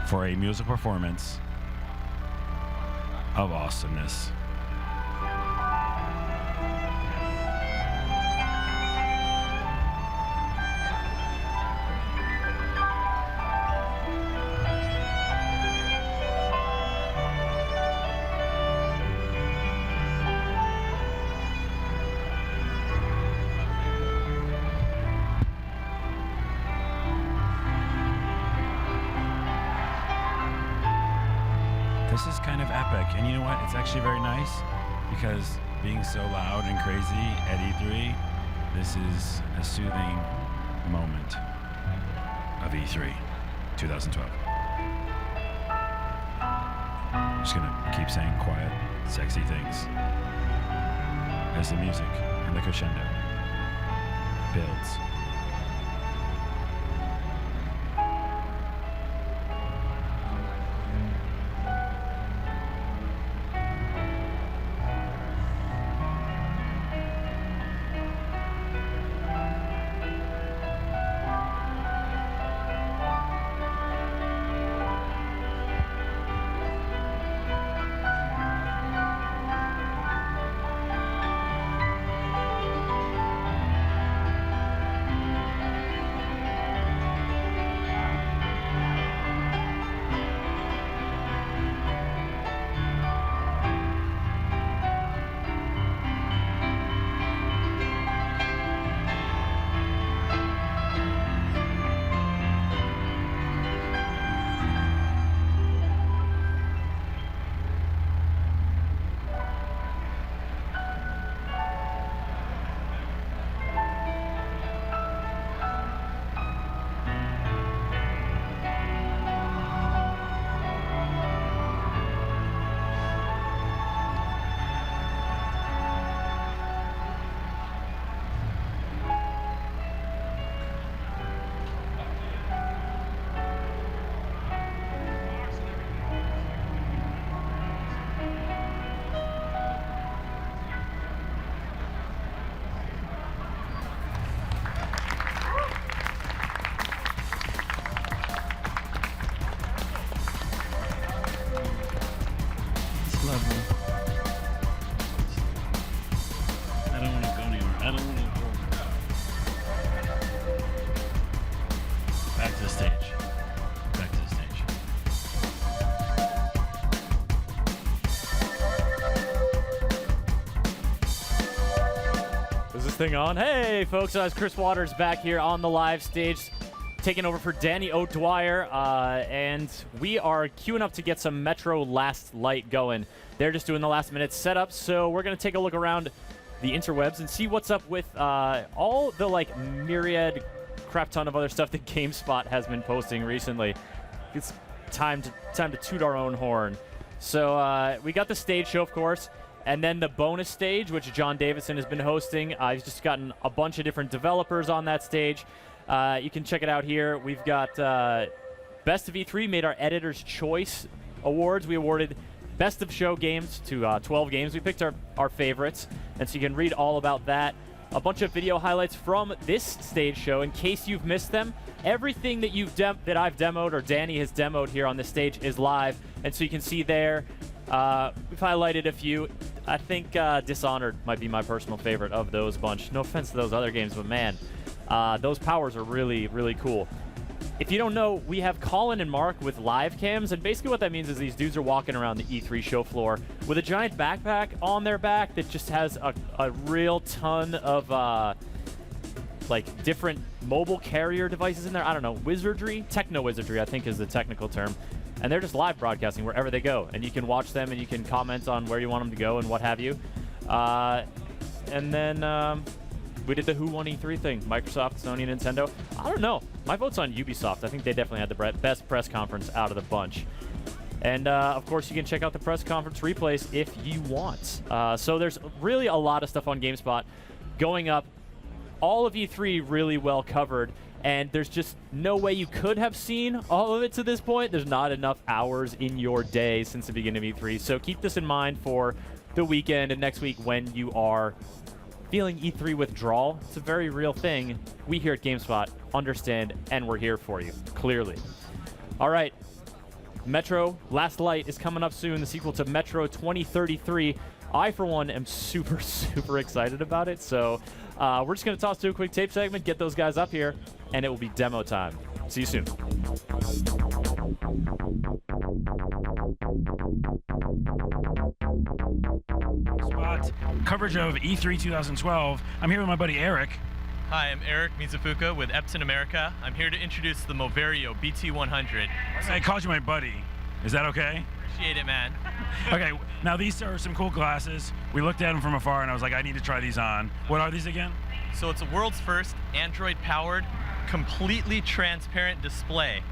Speaker 3: for a musical performance of awesomeness. This is kind of epic, and you know what? It's actually very nice because being so loud and crazy at E3, this is a soothing moment of E3 2012. I'm just gonna keep saying quiet, sexy things as the music and the crescendo builds.
Speaker 19: I don't want to go anywhere. I don't want to go. Back to the stage. Back to the stage.
Speaker 1: Is this thing on? Hey, folks, it's Chris Waters back here on the live stage, taking over for Danny O'Dwyer, and we are queuing up to get some Metro Last Light going. They're just doing the last-minute setup, so we're going to take a look around the interwebs and see what's up with all the, like, myriad crap ton of other stuff that GameSpot has been posting recently. It's time to toot our own horn. So we got the stage show, of course, and then the bonus stage, which John Davison has been hosting. He's just gotten a bunch of different developers on that stage. You can check it out here. We've got Best of E3 made our Editor's Choice Awards. We awarded Best of Show games to 12 games. We picked our favorites, and so you can read all about that. A bunch of video highlights from this stage show in case you've missed them. Everything that that I've demoed or Danny has demoed here on this stage is live, and so you can see there. We've highlighted a few. I think Dishonored might be my personal favorite of those bunch. No offense to those other games, but man, those powers are really, really cool. If you don't know, we have Colin and Mark with live cams, and basically what that means is these dudes are walking around the E3 show floor with a giant backpack on their back that just has a real ton of like different mobile carrier devices in there. I don't know, wizardry? Techno-wizardry, I think is the technical term. And they're just live broadcasting wherever they go, and you can watch them and you can comment on where you want them to go and what have you. And then we did the Who Won E3 thing, Microsoft, Sony, Nintendo. I don't know. My vote's on Ubisoft. I think they definitely had the best press conference out of the bunch. And, of course, you can check out the press conference replays if you want. So there's really a lot of stuff on GameSpot going up. All of E3 really well covered, and there's just no way you could have seen all of it to this point. There's not enough hours in your day since the beginning of E3. So keep this in mind for the weekend and next week when you are feeling E3 withdrawal. It's a very real thing. We here at GameSpot understand, and we're here for you, clearly. All right, Metro Last Light is coming up soon, the sequel to Metro 2033. I, for one, am super, super excited about it. So we're just going to toss to a quick tape segment, get those guys up here, and it will be demo time. See you soon.
Speaker 3: Spot coverage of E3 2012. I'm here with my buddy Eric.
Speaker 20: Hi, I'm Eric Mizufuka with Epson America. I'm here to introduce the MOVERIO BT100.
Speaker 3: I called you my buddy. Is that okay?
Speaker 20: Appreciate it, man.
Speaker 3: Okay, now these are some cool glasses. We looked at them from afar and I was like, I need to try these on. What are these again?
Speaker 20: So it's the world's first Android-powered, completely transparent display.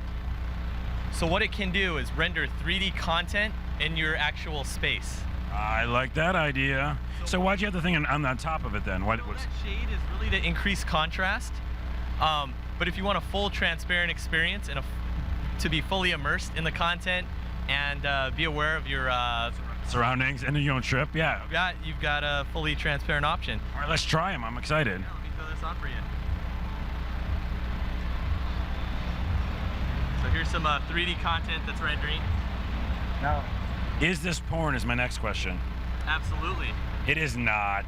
Speaker 20: So what it can do is render 3D content in your actual space.
Speaker 3: I like that idea. So why'd you have the thing on the top of it then?
Speaker 20: That shade is really to increase contrast. But if you want a full transparent experience and to be fully immersed in the content and be aware of your
Speaker 3: surroundings and then you don't trip, yeah.
Speaker 20: You've got a fully transparent option.
Speaker 3: All right, let's try them. I'm excited.
Speaker 20: Let me throw this on for you. So here's some 3D content that's rendering.
Speaker 3: Now, is this porn is my next question.
Speaker 20: Absolutely.
Speaker 3: It is not.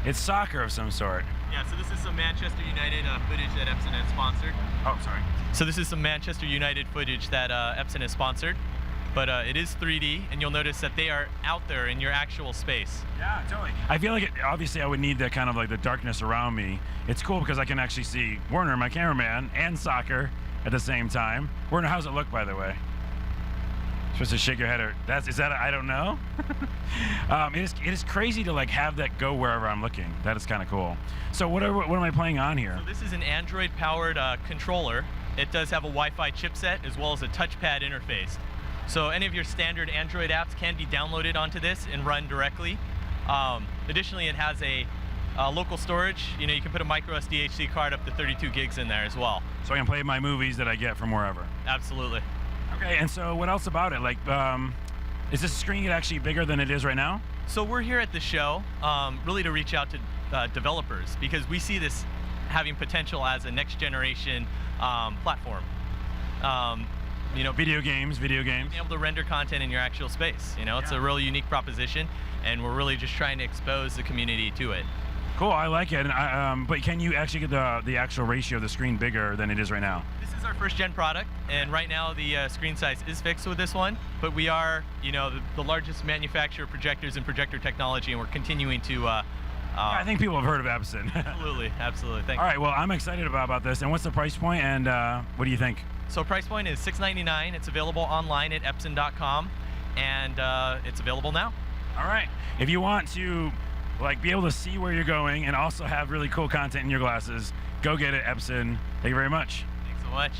Speaker 3: It's soccer of some sort.
Speaker 20: Yeah, so this is some Manchester United footage that Epson has sponsored.
Speaker 3: Oh, sorry.
Speaker 20: So this is some Manchester United footage that Epson has sponsored. But it is 3D, and you'll notice that they are out there in your actual space.
Speaker 3: Yeah, totally. I feel like, obviously, I would need that kind of like the darkness around me. It's cool because I can actually see Werner, my cameraman, and soccer at the same time. Werner, how's it look, by the way? Supposed to shake your head, or is that I don't know. It is crazy to like have that go wherever I'm looking. That is kind of cool. So what am I playing on here?
Speaker 20: So this is an Android-powered controller. It does have a Wi-Fi chipset as well as a touchpad interface. So any of your standard Android apps can be downloaded onto this and run directly. Additionally, it has a local storage. You know, you can put a micro SD HD card up to 32 gigs in there as well.
Speaker 3: So I can play my movies that I get from wherever.
Speaker 20: Absolutely.
Speaker 3: Okay, and so what else about it? Like, is this screen actually bigger than it is right now?
Speaker 20: So we're here at the show really to reach out to developers because we see this having potential as a next generation platform. You know,
Speaker 3: video games. Being
Speaker 20: able to render content in your actual space. You know, it's a really unique proposition, and we're really just trying to expose the community to it.
Speaker 3: Cool, I like it. And but can you actually get the actual ratio of the screen bigger than it is right now?
Speaker 20: This is our first gen product, and right now the screen size is fixed with this one. But we are, you know, the largest manufacturer of projectors and projector technology, and we're continuing to.
Speaker 3: I think people have heard of Epson.
Speaker 20: Absolutely. Thank you.
Speaker 3: All right, well, I'm excited about this. And what's the price point, and what do you think?
Speaker 20: So price point is $699. It's available online at Epson.com, and it's available now.
Speaker 3: All right. If you want to like be able to see where you're going and also have really cool content in your glasses, go get it, Epson. Thank you very much.
Speaker 20: Thanks so much.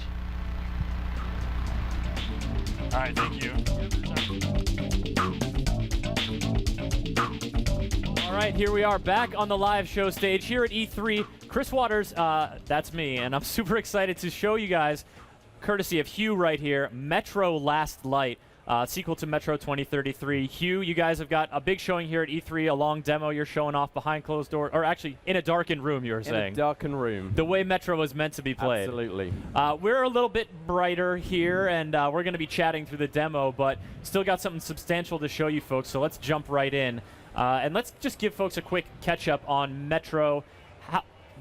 Speaker 3: All right, thank you.
Speaker 1: All right, here we are back on the live show stage here at E3. Chris Waters, that's me, and I'm super excited to show you guys, courtesy of Hugh right here, Metro Last Light, sequel to Metro 2033. Hugh, you guys have got a big showing here at E3, a long demo you're showing off behind closed doors, or actually in a darkened room, you were saying.
Speaker 21: In a darkened room.
Speaker 1: The way Metro was meant to be played.
Speaker 21: Absolutely.
Speaker 1: We're a little bit brighter here, and we're going to be chatting through the demo, but still got something substantial to show you folks, so let's jump right in. And let's just give folks a quick catch-up on Metro.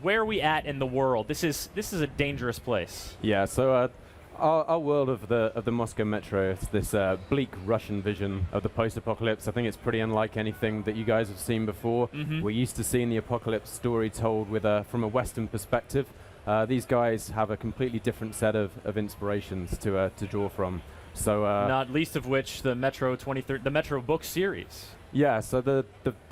Speaker 1: Where are we at in the world? This is a dangerous place.
Speaker 21: Yeah, so our world of the Moscow Metro, it's this bleak Russian vision of the post-apocalypse. I think it's pretty unlike anything that you guys have seen before. We're used to seeing the apocalypse story told with from a Western perspective. These guys have a completely different set of inspirations to draw from. So
Speaker 1: not least of which the Metro book series.
Speaker 21: Yeah, so the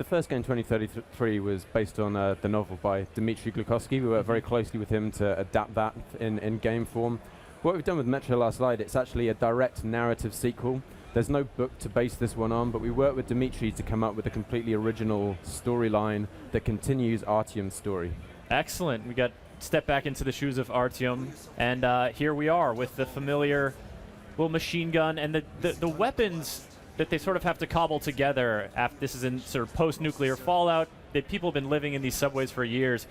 Speaker 21: first game, 2033, was based on the novel by Dmitry Glukhovsky. We worked very closely with him to adapt that in game form. What we've done with Metro Last Light, it's actually a direct narrative sequel. There's no book to base this one on, but we worked with Dmitry to come up with a completely original storyline that continues Artyom's story.
Speaker 1: Excellent. We got step back into the shoes of Artyom, and here we are with the familiar little machine gun and the weapons that they sort of have to cobble together. After this is in sort of post-nuclear fallout. that people have been living in these subways for years.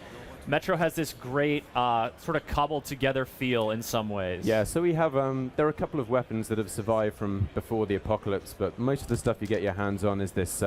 Speaker 1: Metro has this great sort of cobbled together feel in some ways.
Speaker 21: Yeah, so we have, there are a couple of weapons that have survived from before the apocalypse, but most of the stuff you get your hands on is this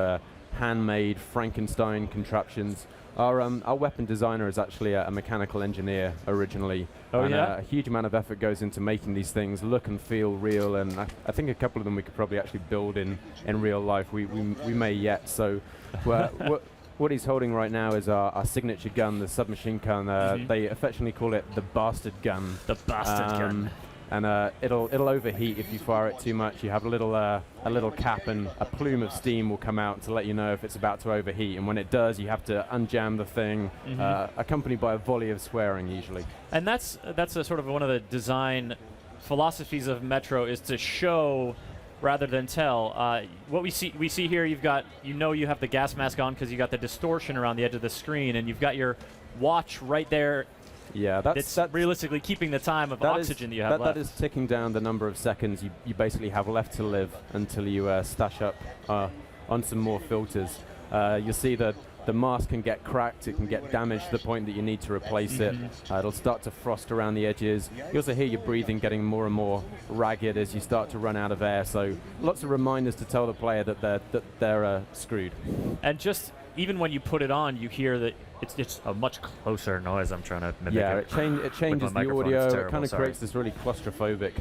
Speaker 21: handmade Frankenstein contraptions. Our weapon designer is actually a mechanical engineer originally.
Speaker 1: Oh,
Speaker 21: and
Speaker 1: yeah?
Speaker 21: a huge amount of effort goes into making these things look and feel real, and I think a couple of them we could probably actually build in real life. We may yet. So what he's holding right now is our signature gun, the submachine gun. They affectionately call it the bastard gun.
Speaker 1: The bastard gun.
Speaker 21: And it'll overheat if you fire it too much. You have a little cap, and a plume of steam will come out to let you know if it's about to overheat. And when it does, you have to unjam the thing, accompanied by a volley of swearing usually.
Speaker 1: And that's a sort of one of the design philosophies of Metro, is to show rather than tell. What we see here, you've got, you have the gas mask on because you got the distortion around the edge of the screen, and you've got your watch right there.
Speaker 21: Yeah,
Speaker 1: that's realistically keeping the time of oxygen that you have left.
Speaker 21: That is ticking down the number of seconds you basically have left to live until you stash up on some more filters. You'll see that the mask can get cracked, it can get damaged to the point that you need to replace it. It'll start to frost around the edges. You also hear your breathing getting more and more ragged as you start to run out of air. So lots of reminders to tell the player that they're screwed.
Speaker 1: And just even when you put it on, you hear that it's a much closer noise. I'm trying to mimic
Speaker 21: yeah,
Speaker 1: it.
Speaker 21: it changes the audio. It kind of creates this really claustrophobic,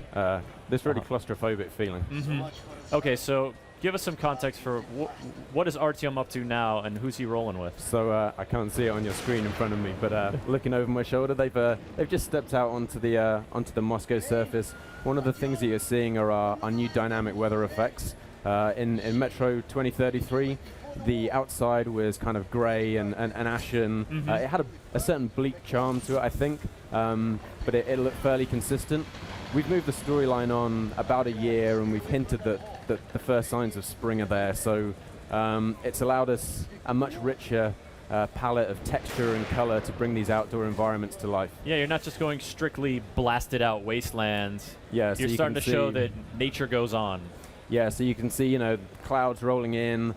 Speaker 21: claustrophobic feeling.
Speaker 1: Okay, so give us some context for what is Artyom up to now, and who's he rolling with?
Speaker 21: So I can't see it on your screen in front of me, but looking over my shoulder, they've just stepped out onto the Moscow surface. One of the things that you're seeing are our new dynamic weather effects. In Metro 2033, the outside was kind of grey and ashen. It had a certain bleak charm to it, I think, but it looked fairly consistent. We've moved the storyline on about a year, and we've hinted that the first signs of spring are there. So it's allowed us a much richer palette of texture and color to bring these outdoor environments to life.
Speaker 1: Yeah, you're not just going strictly blasted out wastelands.
Speaker 21: Yeah, so
Speaker 1: you're starting to show that nature goes on.
Speaker 21: Yeah, so you can see, clouds rolling in.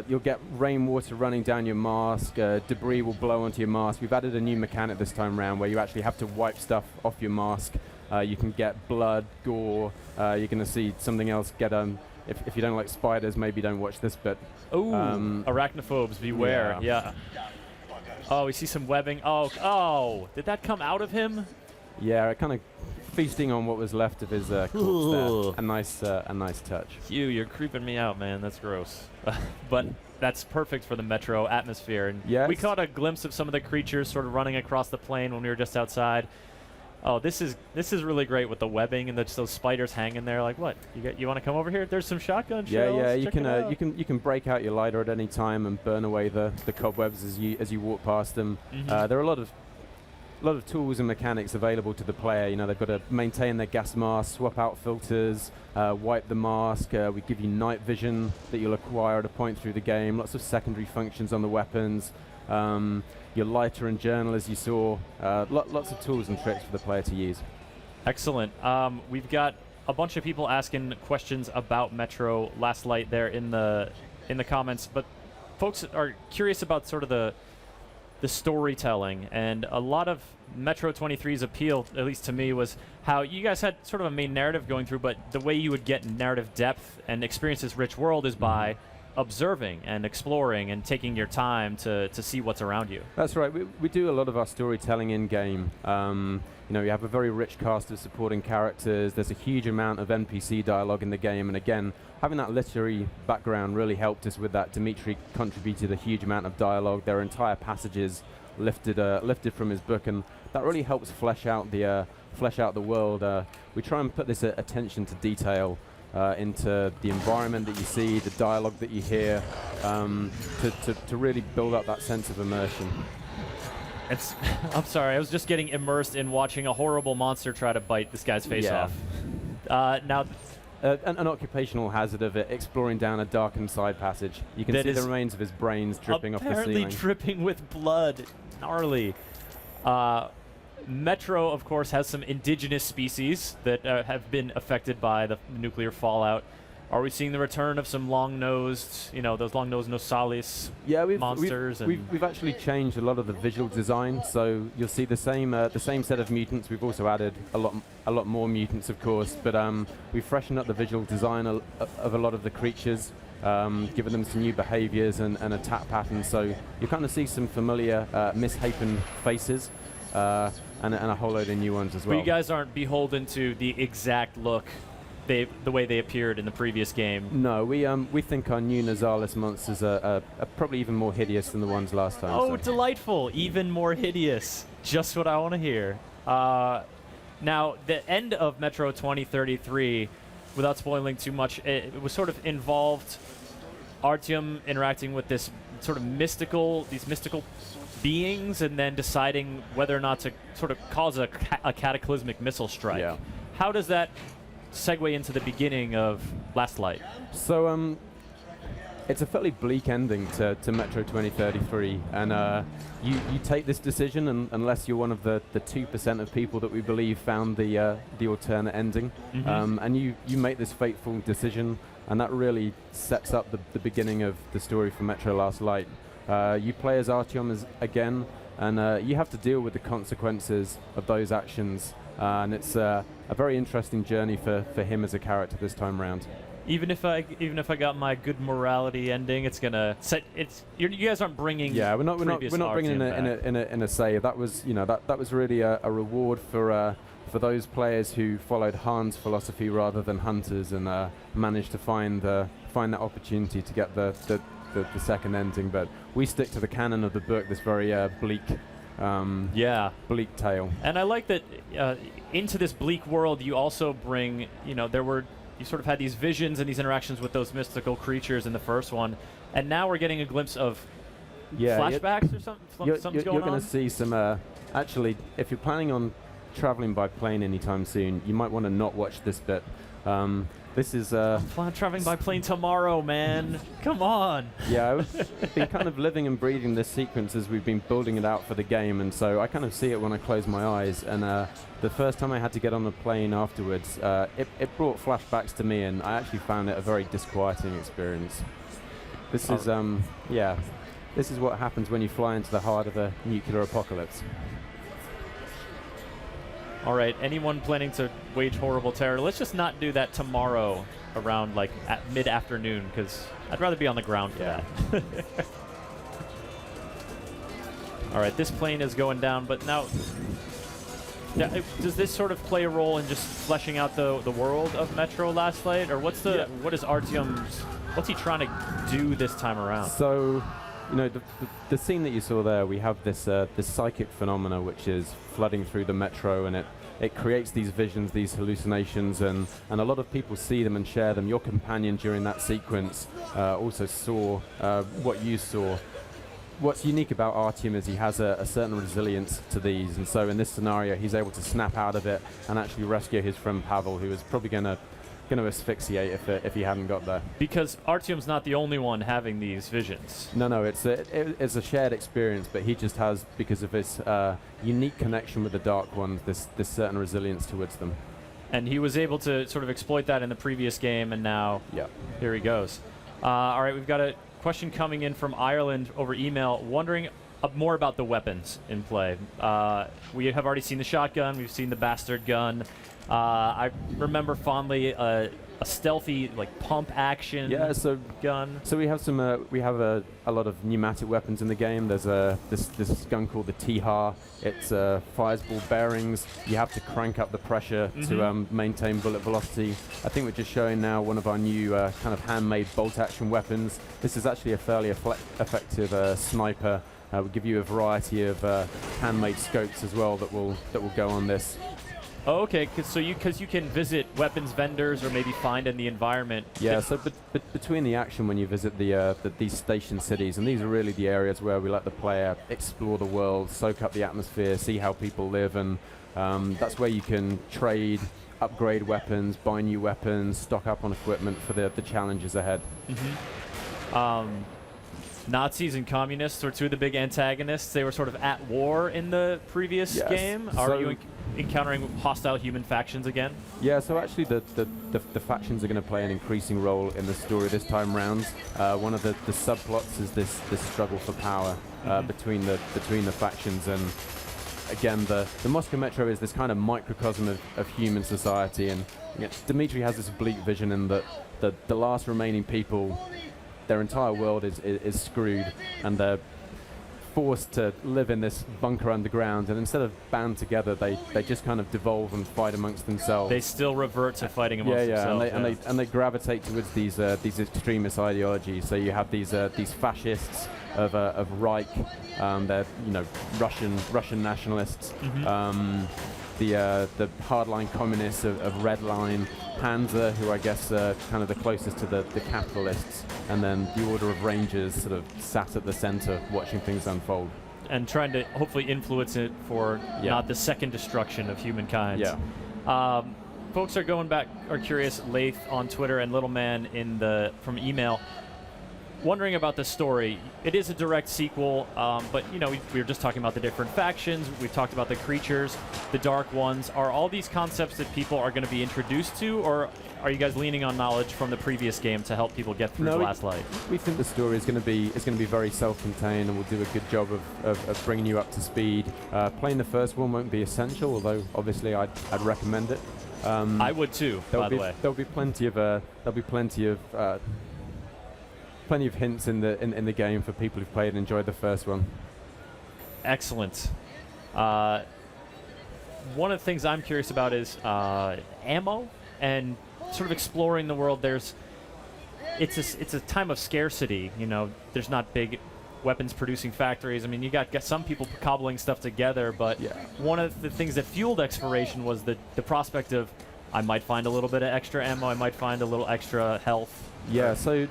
Speaker 21: You'll get rainwater running down your mask. Debris will blow onto your mask. We've added a new mechanic this time around where you actually have to wipe stuff off your mask. You can get blood, gore. You're going to see something else get if you don't like spiders, maybe don't watch this bit.
Speaker 1: Ooh, arachnophobes, beware. Yeah. Oh, we see some webbing. Oh, did that come out of him?
Speaker 21: Yeah, it kind of feasting on what was left of his corpse there. A nice touch.
Speaker 1: Hugh, you're creeping me out, man. That's gross. But that's perfect for the Metro atmosphere. And we caught a glimpse of some of the creatures sort of running across the plain when we were just outside. Oh, this is really great with the webbing and those spiders hanging there. Like, what? You want to come over here? There's some shotgun shells.
Speaker 21: Yeah, you can break out your lighter at any time and burn away the cobwebs as you walk past them. There are a lot of tools and mechanics available to the player. They've got to maintain their gas mask, swap out filters, wipe the mask. We give you night vision that you'll acquire at a point through the game. Lots of secondary functions on the weapons. Your lighter and journal, as you saw. Lots of tools and tricks for the player to use.
Speaker 1: Excellent. We've got a bunch of people asking questions about Metro Last Light there in the comments, but folks are curious about sort of the storytelling, and a lot of Metro 23's appeal, at least to me, was how you guys had sort of a main narrative going through, but the way you would get narrative depth and experience this rich world is by observing and exploring and taking your time to see what's around you.
Speaker 21: That's right. We do a lot of our storytelling in-game. You have a very rich cast of supporting characters. There's a huge amount of NPC dialogue in the game, and again, having that literary background really helped us with that. Dimitri contributed a huge amount of dialogue. There are entire passages lifted from his book, and that really helps flesh out the world. We try and put this attention to detail into the environment that you see, the dialogue that you hear, to really build up that sense of immersion.
Speaker 1: I'm sorry, I was just getting immersed in watching a horrible monster try to bite this guy's face off. Now,
Speaker 21: an occupational hazard of it, exploring down a darkened side passage. You can see the remains of his brains dripping off the ceiling.
Speaker 1: Apparently dripping with blood. Gnarly. Metro, of course, has some indigenous species that have been affected by the nuclear fallout. Are we seeing the return of some long-nosed, those long-nosed Nosalis monsters?
Speaker 21: We've actually changed a lot of the visual design, so you'll see the same set of mutants. We've also added a lot more mutants, of course, but we've freshened up the visual design of a lot of the creatures, given them some new behaviors and attack patterns. So you kind of see some familiar misshapen faces and a whole load of new ones as well.
Speaker 1: But you guys aren't beholden to the exact look. The way they appeared in the previous game.
Speaker 21: No, we think our new Nasalis monsters are probably even more hideous than the ones last time.
Speaker 1: Oh, delightful! Even more hideous. Just what I want to hear. Now, the end of Metro 2033, without spoiling too much, it was sort of involved Artyom interacting with this sort of mystical beings, and then deciding whether or not to sort of cause a cataclysmic missile strike.
Speaker 21: Yeah.
Speaker 1: How does that segue into the beginning of Last Light?
Speaker 21: So it's a fairly bleak ending to Metro 2033, and you take this decision unless you're one of the 2% of people that we believe found the alternate ending, and you make this fateful decision, and that really sets up the beginning of the story for Metro Last Light. You play as Artyom again, and you have to deal with the consequences of those actions. And it's a very interesting journey for him as a character this time around.
Speaker 1: Even if I got my good morality ending, it's gonna set. You guys aren't bringing.
Speaker 21: Yeah, we're not bringing in a save. That was that was really a reward for those players who followed Han's philosophy rather than Hunter's, and managed to find that opportunity to get the second ending. But we stick to the canon of the book. This very bleak. Bleak tale.
Speaker 1: And I like that into this bleak world you also bring, you sort of had these visions and these interactions with those mystical creatures in the first one, and now we're getting a glimpse of flashbacks or something's going on.
Speaker 21: You're going to see some, actually, if you're planning on traveling by plane anytime soon, you might want to not watch this bit. This is
Speaker 1: traveling by plane tomorrow, man. Come on.
Speaker 21: Yeah, I've been kind of living and breathing this sequence as we've been building it out for the game, and so I kind of see it when I close my eyes. And the first time I had to get on a plane afterwards, it brought flashbacks to me, and I actually found it a very disquieting experience. This is this is what happens when you fly into the heart of a nuclear apocalypse.
Speaker 1: All right, anyone planning to wage horrible terror, let's just not do that tomorrow around like at mid-afternoon, because I'd rather be on the ground for that. All right, this plane is going down, but now does this sort of play a role in just fleshing out the world of Metro Last Light, or what is Artyom's, what's he trying to do this time around?
Speaker 21: So, the scene that you saw there, we have this psychic phenomena which is flooding through the metro, and it creates these visions, these hallucinations, and a lot of people see them and share them. Your companion during that sequence also saw what you saw. What's unique about Artyom is he has a certain resilience to these, and so in this scenario he's able to snap out of it and actually rescue his friend Pavel, who is probably going to asphyxiate if he hadn't got there. Because
Speaker 1: Artyom's not the only one having these visions.
Speaker 21: No, it's a shared experience, but he just has, because of his unique connection with the Dark Ones, this certain resilience towards them.
Speaker 1: And he was able to sort of exploit that in the previous game, and now here he goes. All right, we've got a question coming in from Ireland over email, wondering more about the weapons in play. We have already seen the shotgun, we've seen the bastard gun. I remember fondly a stealthy pump action gun.
Speaker 21: So we have some we have a lot of pneumatic weapons in the game. There's this gun called the T-HAR. It fires ball bearings. You have to crank up the pressure to maintain bullet velocity. I think we're just showing now one of our new kind of handmade bolt action weapons. This is actually a fairly effective sniper. We'll give you a variety of handmade scopes as well that will go on this.
Speaker 1: Oh, okay, because you can visit weapons vendors or maybe find in the environment.
Speaker 21: Yeah, so between the action when you visit these station cities, and these are really the areas where we let the player explore the world, soak up the atmosphere, see how people live, and that's where you can trade, upgrade weapons, buy new weapons, stock up on equipment for the challenges ahead.
Speaker 1: Nazis and communists were two of the big antagonists. They were sort of at war in the previous game. encountering hostile human factions again?
Speaker 21: Yeah, so actually the factions are going to play an increasing role in the story this time round. One of the subplots is this struggle for power between the factions, and again the Moscow Metro is this kind of microcosm of human society, and Dmitry has this bleak vision in that the last remaining people, their entire world is screwed, and they're forced to live in this bunker underground, and instead of band together, they just kind of devolve and fight amongst themselves.
Speaker 1: They still revert to fighting amongst themselves.
Speaker 21: And they gravitate towards these extremist ideologies. So you have these fascists of Reich, they're Russian nationalists. The hardline communists of Redline, Panzer, who I guess are kind of the closest to the capitalists, and then the Order of Rangers sort of sat at the center watching things unfold.
Speaker 1: And trying to hopefully influence it for not the second destruction of humankind.
Speaker 21: Yeah.
Speaker 1: Folks are curious, Lath on Twitter and Little Man from email, wondering about the story. It is a direct sequel, but we were just talking about the different factions. We've talked about the creatures, the dark ones. Are all these concepts that people are going to be introduced to, or are you guys leaning on knowledge from the previous game to help people get through the Last Light?
Speaker 21: We think the story is going to be very self-contained, and we'll do a good job of bringing you up to speed. Playing the first one won't be essential, although obviously I'd recommend it.
Speaker 1: I would too. By the way,
Speaker 21: there'll be plenty of hints in the game for people who've played and enjoyed the first one.
Speaker 1: Excellent. One of the things I'm curious about is ammo and sort of exploring the world. It's a time of scarcity. There's not big weapons producing factories. I mean, you got some people cobbling stuff together, but one of the things that fueled exploration was the prospect of, I might find a little bit of extra ammo, I might find a little extra health.
Speaker 21: Yeah, so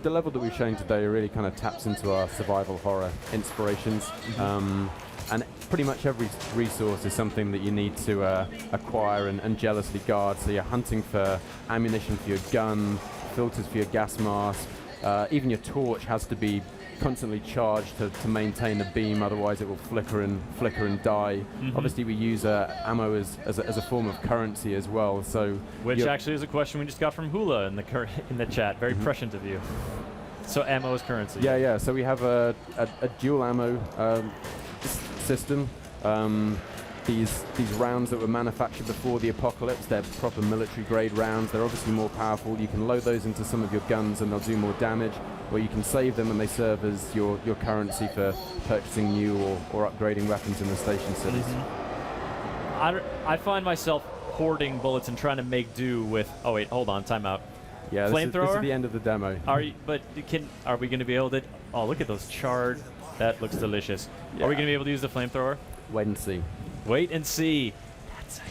Speaker 21: the level that we've shown today really kind of taps into our survival horror inspirations. And pretty much every resource is something that you need to acquire and jealously guard. So you're hunting for ammunition for your gun, filters for your gas mask. Even your torch has to be constantly charged to maintain the beam, otherwise it will flicker and die. Obviously we use ammo as a form of currency as well. So
Speaker 1: which actually is a question we just got from Hula in the chat. Very prescient of you. So ammo is currency.
Speaker 21: Yeah. So we have a dual ammo system. These rounds that were manufactured before the apocalypse, they're proper military grade rounds. They're obviously more powerful. You can load those into some of your guns and they'll do more damage, or you can save them and they serve as your currency for purchasing new or upgrading weapons in the station cities.
Speaker 1: I find myself hoarding bullets and trying to make do with, oh wait, hold on, time out.
Speaker 21: Yeah,
Speaker 1: flamethrower?
Speaker 21: This is the end of the demo.
Speaker 1: Are we going to be able to, oh look at those charred, that looks delicious.
Speaker 21: Yeah.
Speaker 1: Are we going to be able to use the flamethrower?
Speaker 21: Wait and see.
Speaker 1: Wait and see. That's a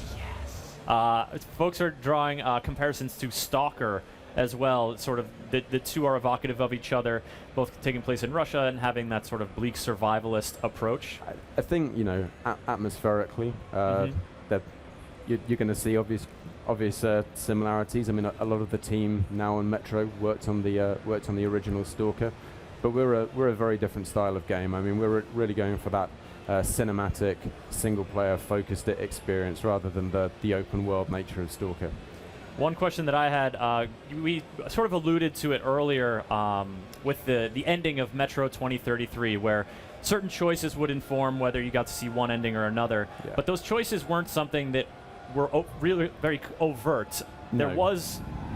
Speaker 1: yes. Folks are drawing comparisons to Stalker as well. Sort of the two are evocative of each other, both taking place in Russia and having that sort of bleak survivalist approach.
Speaker 21: I think atmospherically, that you're going to see obvious similarities. I mean, a lot of the team now on Metro worked on the original Stalker, but we're a very different style of game. I mean, we're really going for that cinematic, single-player focused experience rather than the open-world nature of Stalker.
Speaker 1: One question that I had, we sort of alluded to it earlier with the ending of Metro 2033, where certain choices would inform whether you got to see one ending or another. Yeah. But those choices weren't something that were really very overt.
Speaker 21: No.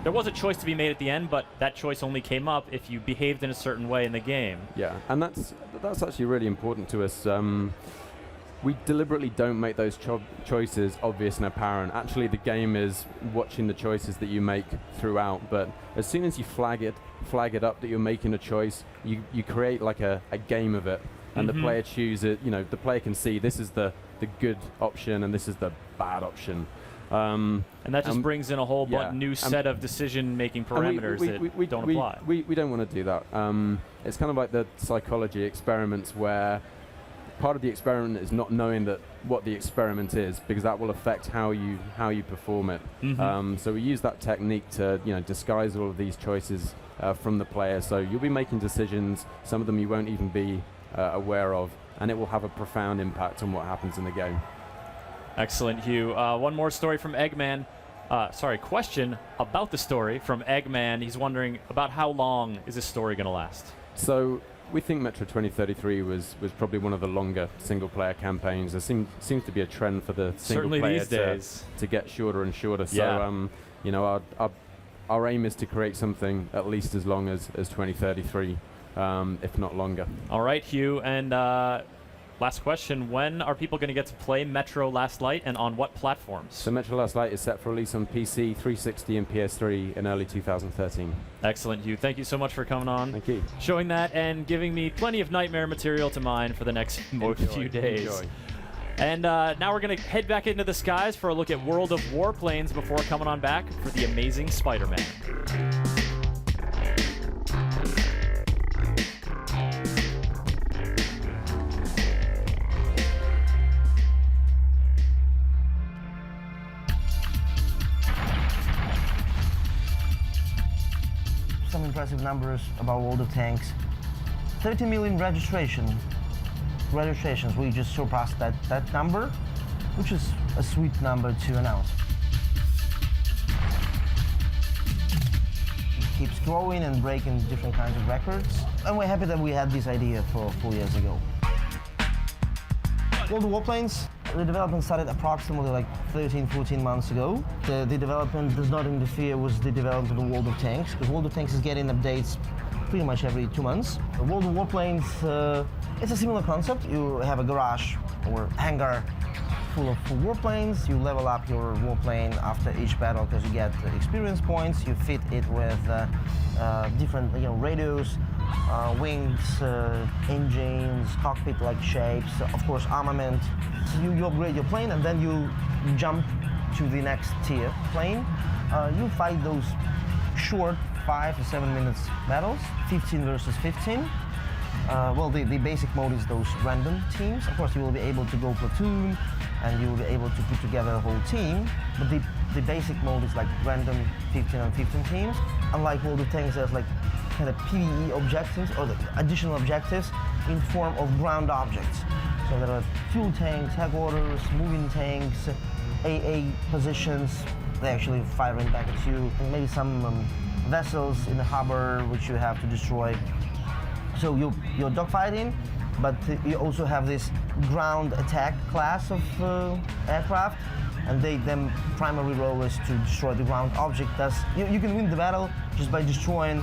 Speaker 1: There was a choice to be made at the end, but that choice only came up if you behaved in a certain way in the game.
Speaker 21: Yeah, and that's actually really important to us. We deliberately don't make those choices obvious and apparent. Actually, the game is watching the choices that you make throughout, but as soon as you flag it up that you're making a choice, you create like a game of it, and the player chooses. The player can see this is the good option and this is the bad option.
Speaker 1: And that just brings in a whole new set of decision-making parameters that don't apply.
Speaker 21: We don't want to do that. It's kind of like the psychology experiments where part of the experiment is not knowing what the experiment is, because that will affect how you perform it. So we use that technique to disguise all of these choices from the player. So you'll be making decisions, some of them you won't even be aware of, and it will have a profound impact on what happens in the game.
Speaker 1: Excellent, Hugh. One more story from Eggman. Question about the story from Eggman. He's wondering about how long is this story going to last?
Speaker 21: So we think Metro 2033 was probably one of the longer single-player campaigns. There seems to be a trend for the single-player to get shorter and shorter. So our aim is to create something at least as long as 2033, if not longer.
Speaker 1: All right, Hugh, and last question. When are people going to get to play Metro Last Light, and on what platforms?
Speaker 21: So Metro Last Light is set for release on PC, 360, and PS3 in early 2013.
Speaker 1: Excellent, Hugh. Thank you so much for coming on.
Speaker 21: Thank you.
Speaker 1: Showing that and giving me plenty of nightmare material to mine for the next few days.
Speaker 21: Enjoy.
Speaker 1: And now we're going to head back into the skies for a look at World of Warplanes before coming on back for the amazing Spider-Man.
Speaker 2: Some impressive numbers about World of Tanks. 30 million registrations. We just surpassed that number, which is a sweet number to announce. It keeps growing and breaking different kinds of records, and we're happy that we had this idea 4 years ago. World of Warplanes, the development started approximately like 13, 14 months ago. The development does not interfere with the development of World of Tanks, because World of Tanks is getting updates pretty much every 2 months. The World of Warplanes, it's a similar concept. You have a garage or hangar full of warplanes. You level up your warplane after each battle because you get experience points. You fit it with different radios, wings, engines, cockpit-like shapes, of course armament. So you upgrade your plane and then you jump to the next tier plane. You fight those short 5 to 7 minutes battles, 15 versus 15. The basic mode is those random teams. Of course, you will be able to go platoon, and you will be able to put together a whole team. But the basic mode is like random 15 on 15 teams. Unlike World of Tanks, there's like kind of PvE objectives or the additional objectives in form of ground objects. So there are fuel tanks, headquarters, moving tanks, AA positions. They're actually firing back at you. And maybe some vessels in the harbor which you have to destroy. So you're dogfighting, but you also have this ground attack class of aircraft, and their primary role is to destroy the ground object. Thus, you can win the battle just by destroying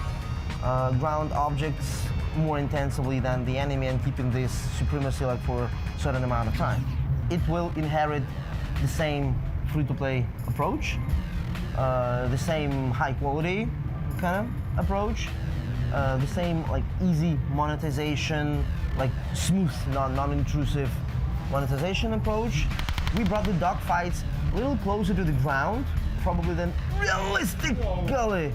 Speaker 2: ground objects more intensively than the enemy and keeping this supremacy like for a certain amount of time. It will inherit the same free-to-play approach, the same high-quality kind of approach. The same like easy monetization, like smooth, non-intrusive monetization approach. We brought the dogfights a little closer to the ground, probably than realistically.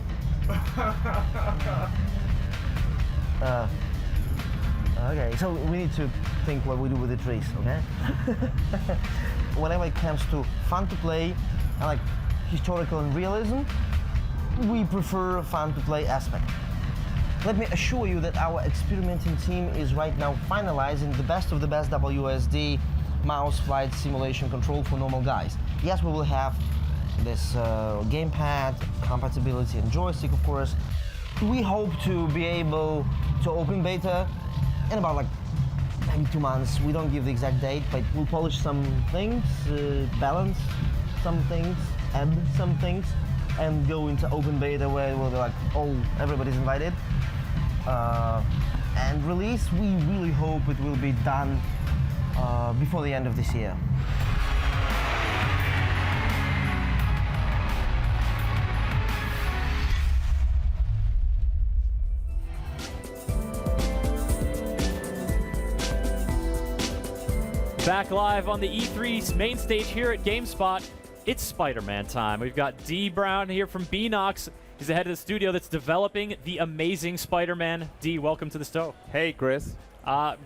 Speaker 2: Okay, so we need to think what we do with the trees, okay? Whenever it comes to fun to play and like historical and realism, we prefer fun to play aspect. Let me assure you that our experimenting team is right now finalizing the best of the best WSD mouse flight simulation control for normal guys. Yes, we will have this gamepad compatibility and joystick, of course. We hope to be able to open beta in about like maybe 2 months. We don't give the exact date, but we'll polish some things, balance some things, add some things, and go into open beta where we'll be like, oh, everybody's invited. And release, we really hope it will be done before the end of this year.
Speaker 1: Back live on the E3 main stage here at GameSpot, it's Spider-Man time. We've got D. Brown here from Beanox. He's the head of the studio that's developing the amazing Spider-Man. D, welcome to the show.
Speaker 22: Hey, Chris.
Speaker 1: Glad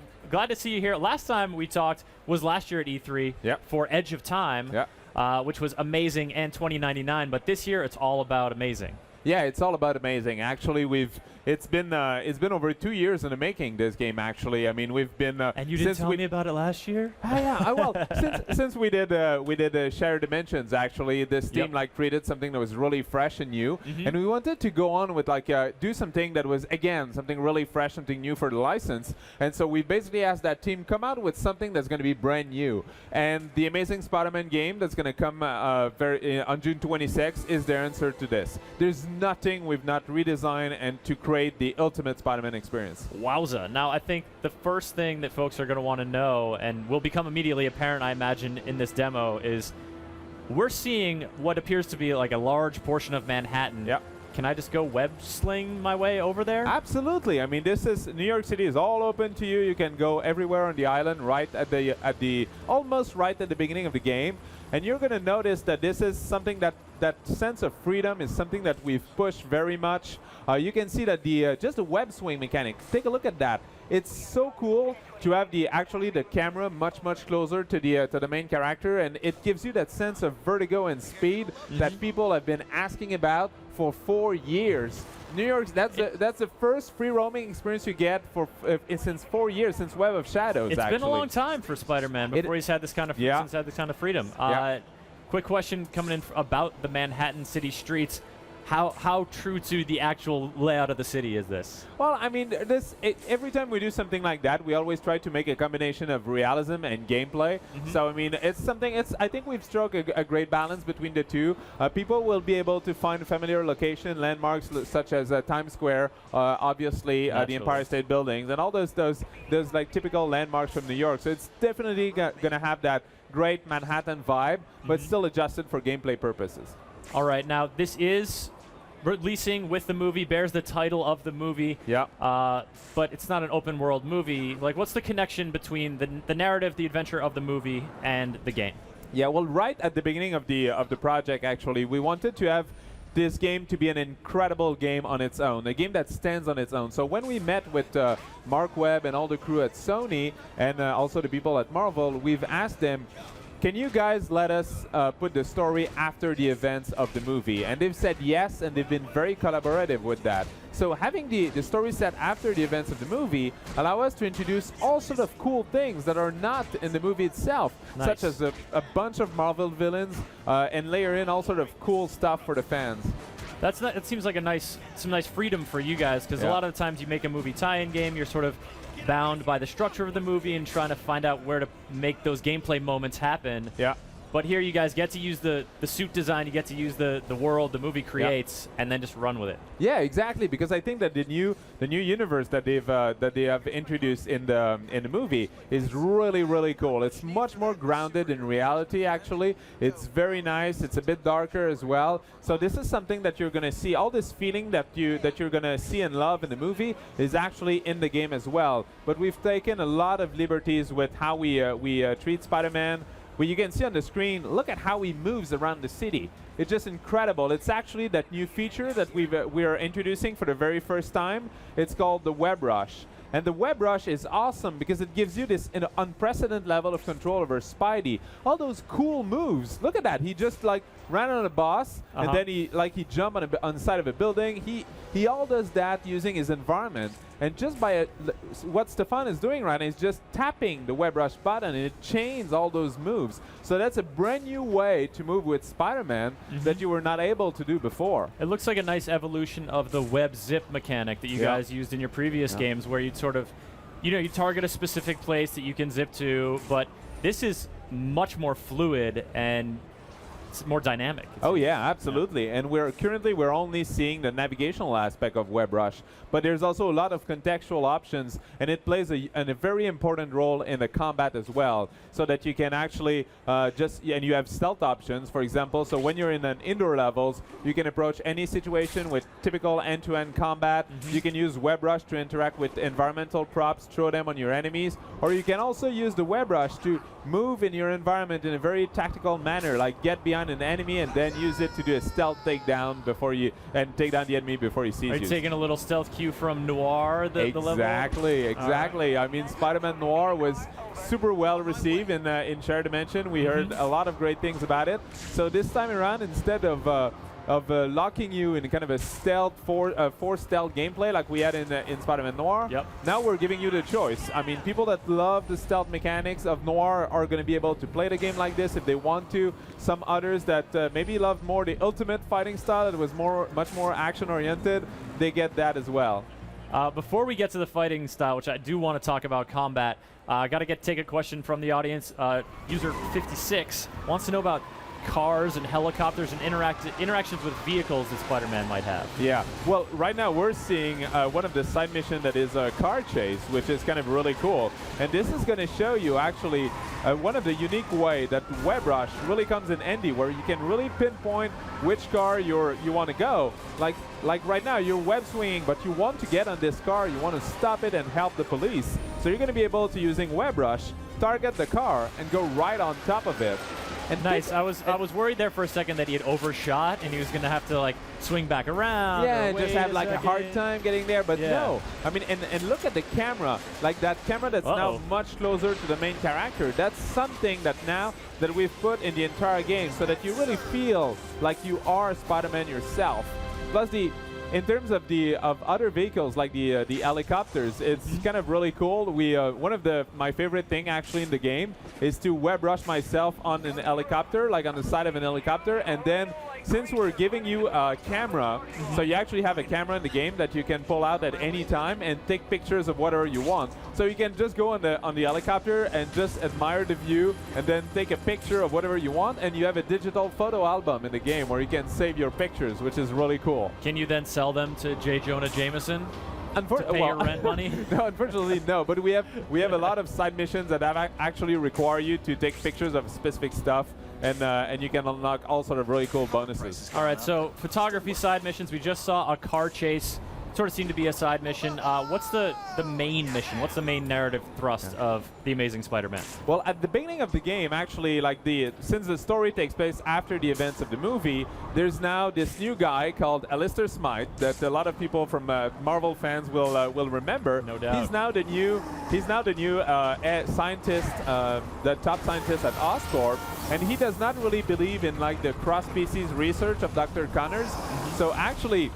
Speaker 1: to see you here. Last time we talked was last year at E3 for Edge of Time, which was amazing, and 2099. But this year, it's all about amazing.
Speaker 22: Yeah, it's all about amazing. Actually,
Speaker 18: it's been over 2 years in the making. This game actually. I mean, we've been
Speaker 1: and you didn't tell me about it last year.
Speaker 18: Yeah. Well, since we did Shared Dimensions, actually, this team like created something that was really fresh and new, and we wanted to go on with like do something that was again something really fresh, something new for the license. And so we basically asked that team come out with something that's going to be brand new. And the Amazing Spider-Man game that's going to come on June 26th is their answer to this. There's nothing we've not redesigned and to create the ultimate Spider-Man experience.
Speaker 1: Wowza. Now, I think the first thing that folks are going to want to know, and will become immediately apparent, I imagine, in this demo, is we're seeing what appears to be like a large portion of Manhattan.
Speaker 18: Yep.
Speaker 1: Can I just go web sling my way over there?
Speaker 18: Absolutely. I mean, New York City is all open to you. You can go everywhere on the island, right at the almost right at the beginning of the game, and you're going to notice that this is something that sense of freedom is something that we've pushed very much. You can see that just the web swing mechanic. Take a look at that. It's so cool to have the camera much closer to the main character, and it gives you that sense of vertigo and speed that people have been asking about for 4 years. New York, that's the first free roaming experience you get since 4 years, since Web of Shadows.
Speaker 1: It's been a long time for Spider-Man before he's had this kind of freedom. Quick question coming in about the Manhattan city streets. How true to the actual layout of the city is this?
Speaker 18: Well, I mean, every time we do something like that, we always try to make a combination of realism and gameplay. So, I mean, I think we've struck a great balance between the two. People will be able to find familiar location landmarks such as Times Square, obviously the Empire State Buildings, and all those like typical landmarks from New York. So it's definitely going to have that great Manhattan vibe, but still adjusted for gameplay purposes.
Speaker 1: All right, now this is releasing with the movie, bears the title of the movie.
Speaker 18: Yeah.
Speaker 1: But it's not an open world movie. Like, what's the connection between the narrative, the adventure of the movie, and the game?
Speaker 18: Yeah, well, right at the beginning of the project, actually, we wanted to have this game to be an incredible game on its own, a game that stands on its own. So when we met with Mark Webb and all the crew at Sony, and also the people at Marvel, we've asked them, can you guys let us put the story after the events of the movie? And they've said yes, and they've been very collaborative with that. So having the story set after the events of the movie allow us to introduce all sorts of cool things that are not in the movie itself, such as a bunch of Marvel villains, and layer in all sort of cool stuff for the fans.
Speaker 1: It seems like some nice freedom for you guys, because a lot of the times you make a movie tie-in game, you're sort of bound by the structure of the movie and trying to find out where to make those gameplay moments happen.
Speaker 18: Yeah.
Speaker 1: But here you guys get to use the suit design, you get to use the world the movie creates, and then just run with it.
Speaker 18: Yeah, exactly. Because I think that the new universe that they have introduced in the movie is really cool. It's much more grounded in reality. Actually, it's very nice. It's a bit darker as well. So this is something that you're gonna see. All this feeling that you're gonna see and love in the movie is actually in the game as well. But we've taken a lot of liberties with how we treat Spider-Man. Well, you can see on the screen, look at how he moves around the city. It's just incredible. It's actually that new feature that we are introducing for the very first time. It's called the Web Rush. And the Web Rush is awesome because it gives you this unprecedented level of control over Spidey. All those cool moves. Look at that. He just like ran on a boss, and then he jumped on the side of a building. He all does that using his environment. And just by what Stefan is doing right now is just tapping the Web Rush button, and it chains all those moves. So that's a brand new way to move with Spider-Man that you were not able to do before.
Speaker 1: It looks like a nice evolution of the web zip mechanic that you guys used in your previous games, where you'd sort of, you target a specific place that you can zip to, but this is much more fluid and it's more dynamic.
Speaker 18: Oh yeah, absolutely. And we're only seeing the navigational aspect of Web Rush, but there's also a lot of contextual options, and it plays a very important role in the combat as well, so that you can actually and you have stealth options, for example. So when you're in an indoor levels, you can approach any situation with typical end-to-end combat. You can use Web Rush to interact with environmental props, throw them on your enemies, or you can also use the Web Rush to move in your environment in a very tactical manner, like get behind an enemy and then use it to do a stealth takedown and take down the enemy before he sees you.
Speaker 1: Are you taking a little stealth cue from Noir, the level?
Speaker 18: Exactly. I mean, Spider-Man Noir was super well received in Shared Dimension. We heard a lot of great things about it. So this time around, instead of locking you in kind of a stealth forced stealth gameplay like we had in Spider-Man Noir.
Speaker 1: Yep.
Speaker 18: Now we're giving you the choice. I mean, people that love the stealth mechanics of Noir are going to be able to play the game like this if they want to. Some others that maybe love more the ultimate fighting style that was much more action-oriented, they get that as well.
Speaker 1: Before we get to the fighting style, which I do want to talk about combat, I got to take a question from the audience. User 56 wants to know about cars and helicopters and interactions with vehicles that Spider-Man might have.
Speaker 18: Yeah. Well, right now we're seeing one of the side missions that is a car chase, which is kind of really cool. And this is going to show you actually one of the unique way that Web Rush really comes in handy, where you can really pinpoint which car you want to go. Like right now, you're web swinging, but you want to get on this car, you want to stop it and help the police. So you're going to be able to, using Web Rush, target the car and go right on top of it.
Speaker 1: And nice. I was worried there for a second that he had overshot and he was going to have to like swing back around.
Speaker 18: Yeah, and just have like a hard time getting there. But no, I mean, and look at the camera. Like that camera that's now much closer to the main character. That's something that now that we've put in the entire game, so that you really feel like you are Spider-Man yourself. Plus in terms of other vehicles like the helicopters, it's kind of really cool. One of my favorite thing actually in the game is to web rush myself on an helicopter, like on the side of an helicopter, and then since we're giving you a camera, so you actually have a camera in the game that you can pull out at any time and take pictures of whatever you want. So you can just go on the helicopter and just admire the view and then take a picture of whatever you want, and you have a digital photo album in the game where you can save your pictures, which is really cool.
Speaker 1: Can you then sell them to J. Jonah Jameson to pay your rent money?
Speaker 18: No, unfortunately no. But we have a lot of side missions that actually require you to take pictures of specific stuff, and you can unlock all sort of really cool bonuses.
Speaker 1: All right, so photography side missions. We just saw a car chase. Sort of seemed to be a side mission. What's the main mission? What's the main narrative thrust of The Amazing Spider-Man?
Speaker 18: Well, at the beginning of the game, actually, since the story takes place after the events of the movie, there's now this new guy called Alistair Smythe that a lot of people from Marvel fans will remember.
Speaker 1: No doubt.
Speaker 18: He's now the new scientist, the top scientist at Oscorp, and he does not really believe in the cross-species research of Dr. Connors. So actually,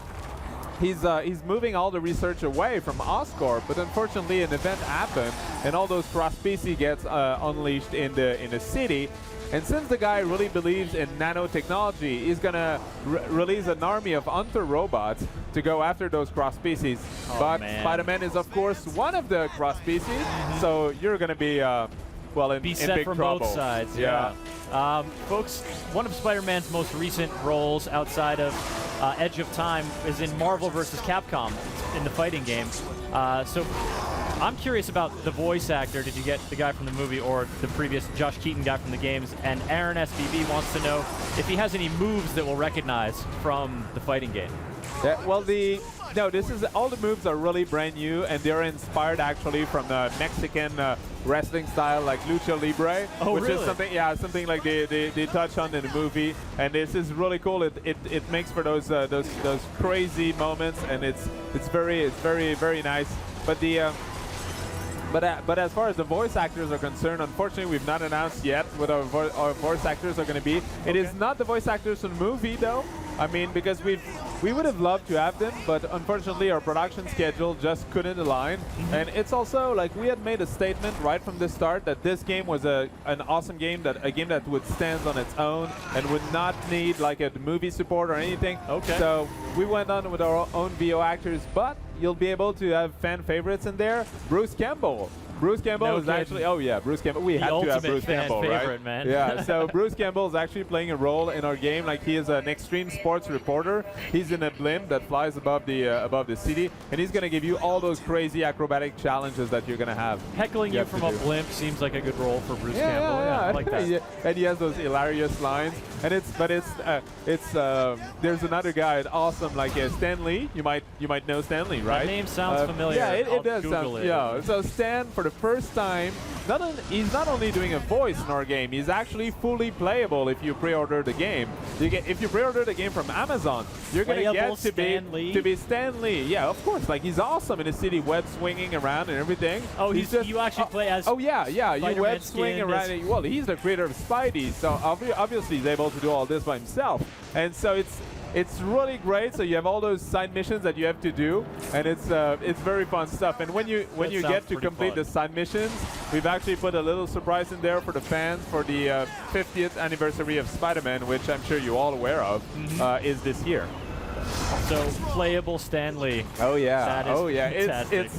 Speaker 18: he's moving all the research away from Oscorp, but unfortunately an event happened and all those cross-species gets unleashed in the city. And since the guy really believes in nanotechnology, he's gonna release an army of hunter robots to go after those cross-species. But Spider-Man is of course one of the cross-species, so you're gonna be in
Speaker 1: set
Speaker 18: big
Speaker 1: from
Speaker 18: trouble.
Speaker 1: both sides. Yeah. Folks, one of Spider-Man's most recent roles outside of Edge of Time is in Marvel vs. Capcom in the fighting game. So I'm curious about the voice actor. Did you get the guy from the movie or the previous Josh Keaton guy from the games? And Aaron SBB wants to know if he has any moves that we'll recognize from the fighting game.
Speaker 18: Yeah, well, all the moves are really brand new, and they're inspired actually from the Mexican wrestling style, like lucha libre, which is something like they touch on in the movie, and this is really cool. It makes for those crazy moments, and it's very nice. But as far as the voice actors are concerned, unfortunately, we've not announced yet what our voice actors are going to be. It is not the voice actors from the movie, though. I mean, because we would have loved to have them, but unfortunately our production schedule just couldn't align. And it's also like we had made a statement right from the start that this game was an awesome game, a game that would stand on its own and would not need like a movie support or anything.
Speaker 1: Okay.
Speaker 18: So we went on with our own VO actors, but you'll be able to have fan favorites in there. Bruce Campbell. Bruce Campbell is actually, Bruce Campbell. We had to have Bruce Campbell,
Speaker 1: favorite,
Speaker 18: right?
Speaker 1: Man.
Speaker 18: Yeah, so Bruce Campbell is actually playing a role in our game. Like he is an extreme sports reporter. He's in a blimp that flies above the city, and he's going to give you all those crazy acrobatic challenges that you're going to have.
Speaker 1: Heckling you from a blimp seems like a good role for Bruce Campbell. Yeah, I like that.
Speaker 18: And he has those hilarious lines. And there's another guy, awesome, like Stan Lee. You might know Stan Lee, right?
Speaker 1: That name sounds familiar.
Speaker 18: Yeah, it does.
Speaker 1: Google it.
Speaker 18: Yeah. So Stan, for the first time, he's not only doing a voice in our game, he's actually fully playable if you pre-order the game. If you pre-order the game from Amazon, you're going to get to be Stan Lee. Yeah, of course. Like he's awesome in the city, web swinging around and everything.
Speaker 1: Oh, you actually play as
Speaker 18: you web swing around. Well, he's the creator of Spidey, so obviously he's able to do all this by himself. And so it's really great. So you have all those side missions that you have to do, and it's very fun stuff. And when you get to complete the side missions, we've actually put a little surprise in there for the fans for the 50th anniversary of Spider-Man, which I'm sure you're all aware of, is this year.
Speaker 1: So playable Stanley.
Speaker 18: Oh yeah.
Speaker 1: That is
Speaker 18: oh yeah.
Speaker 1: fantastic.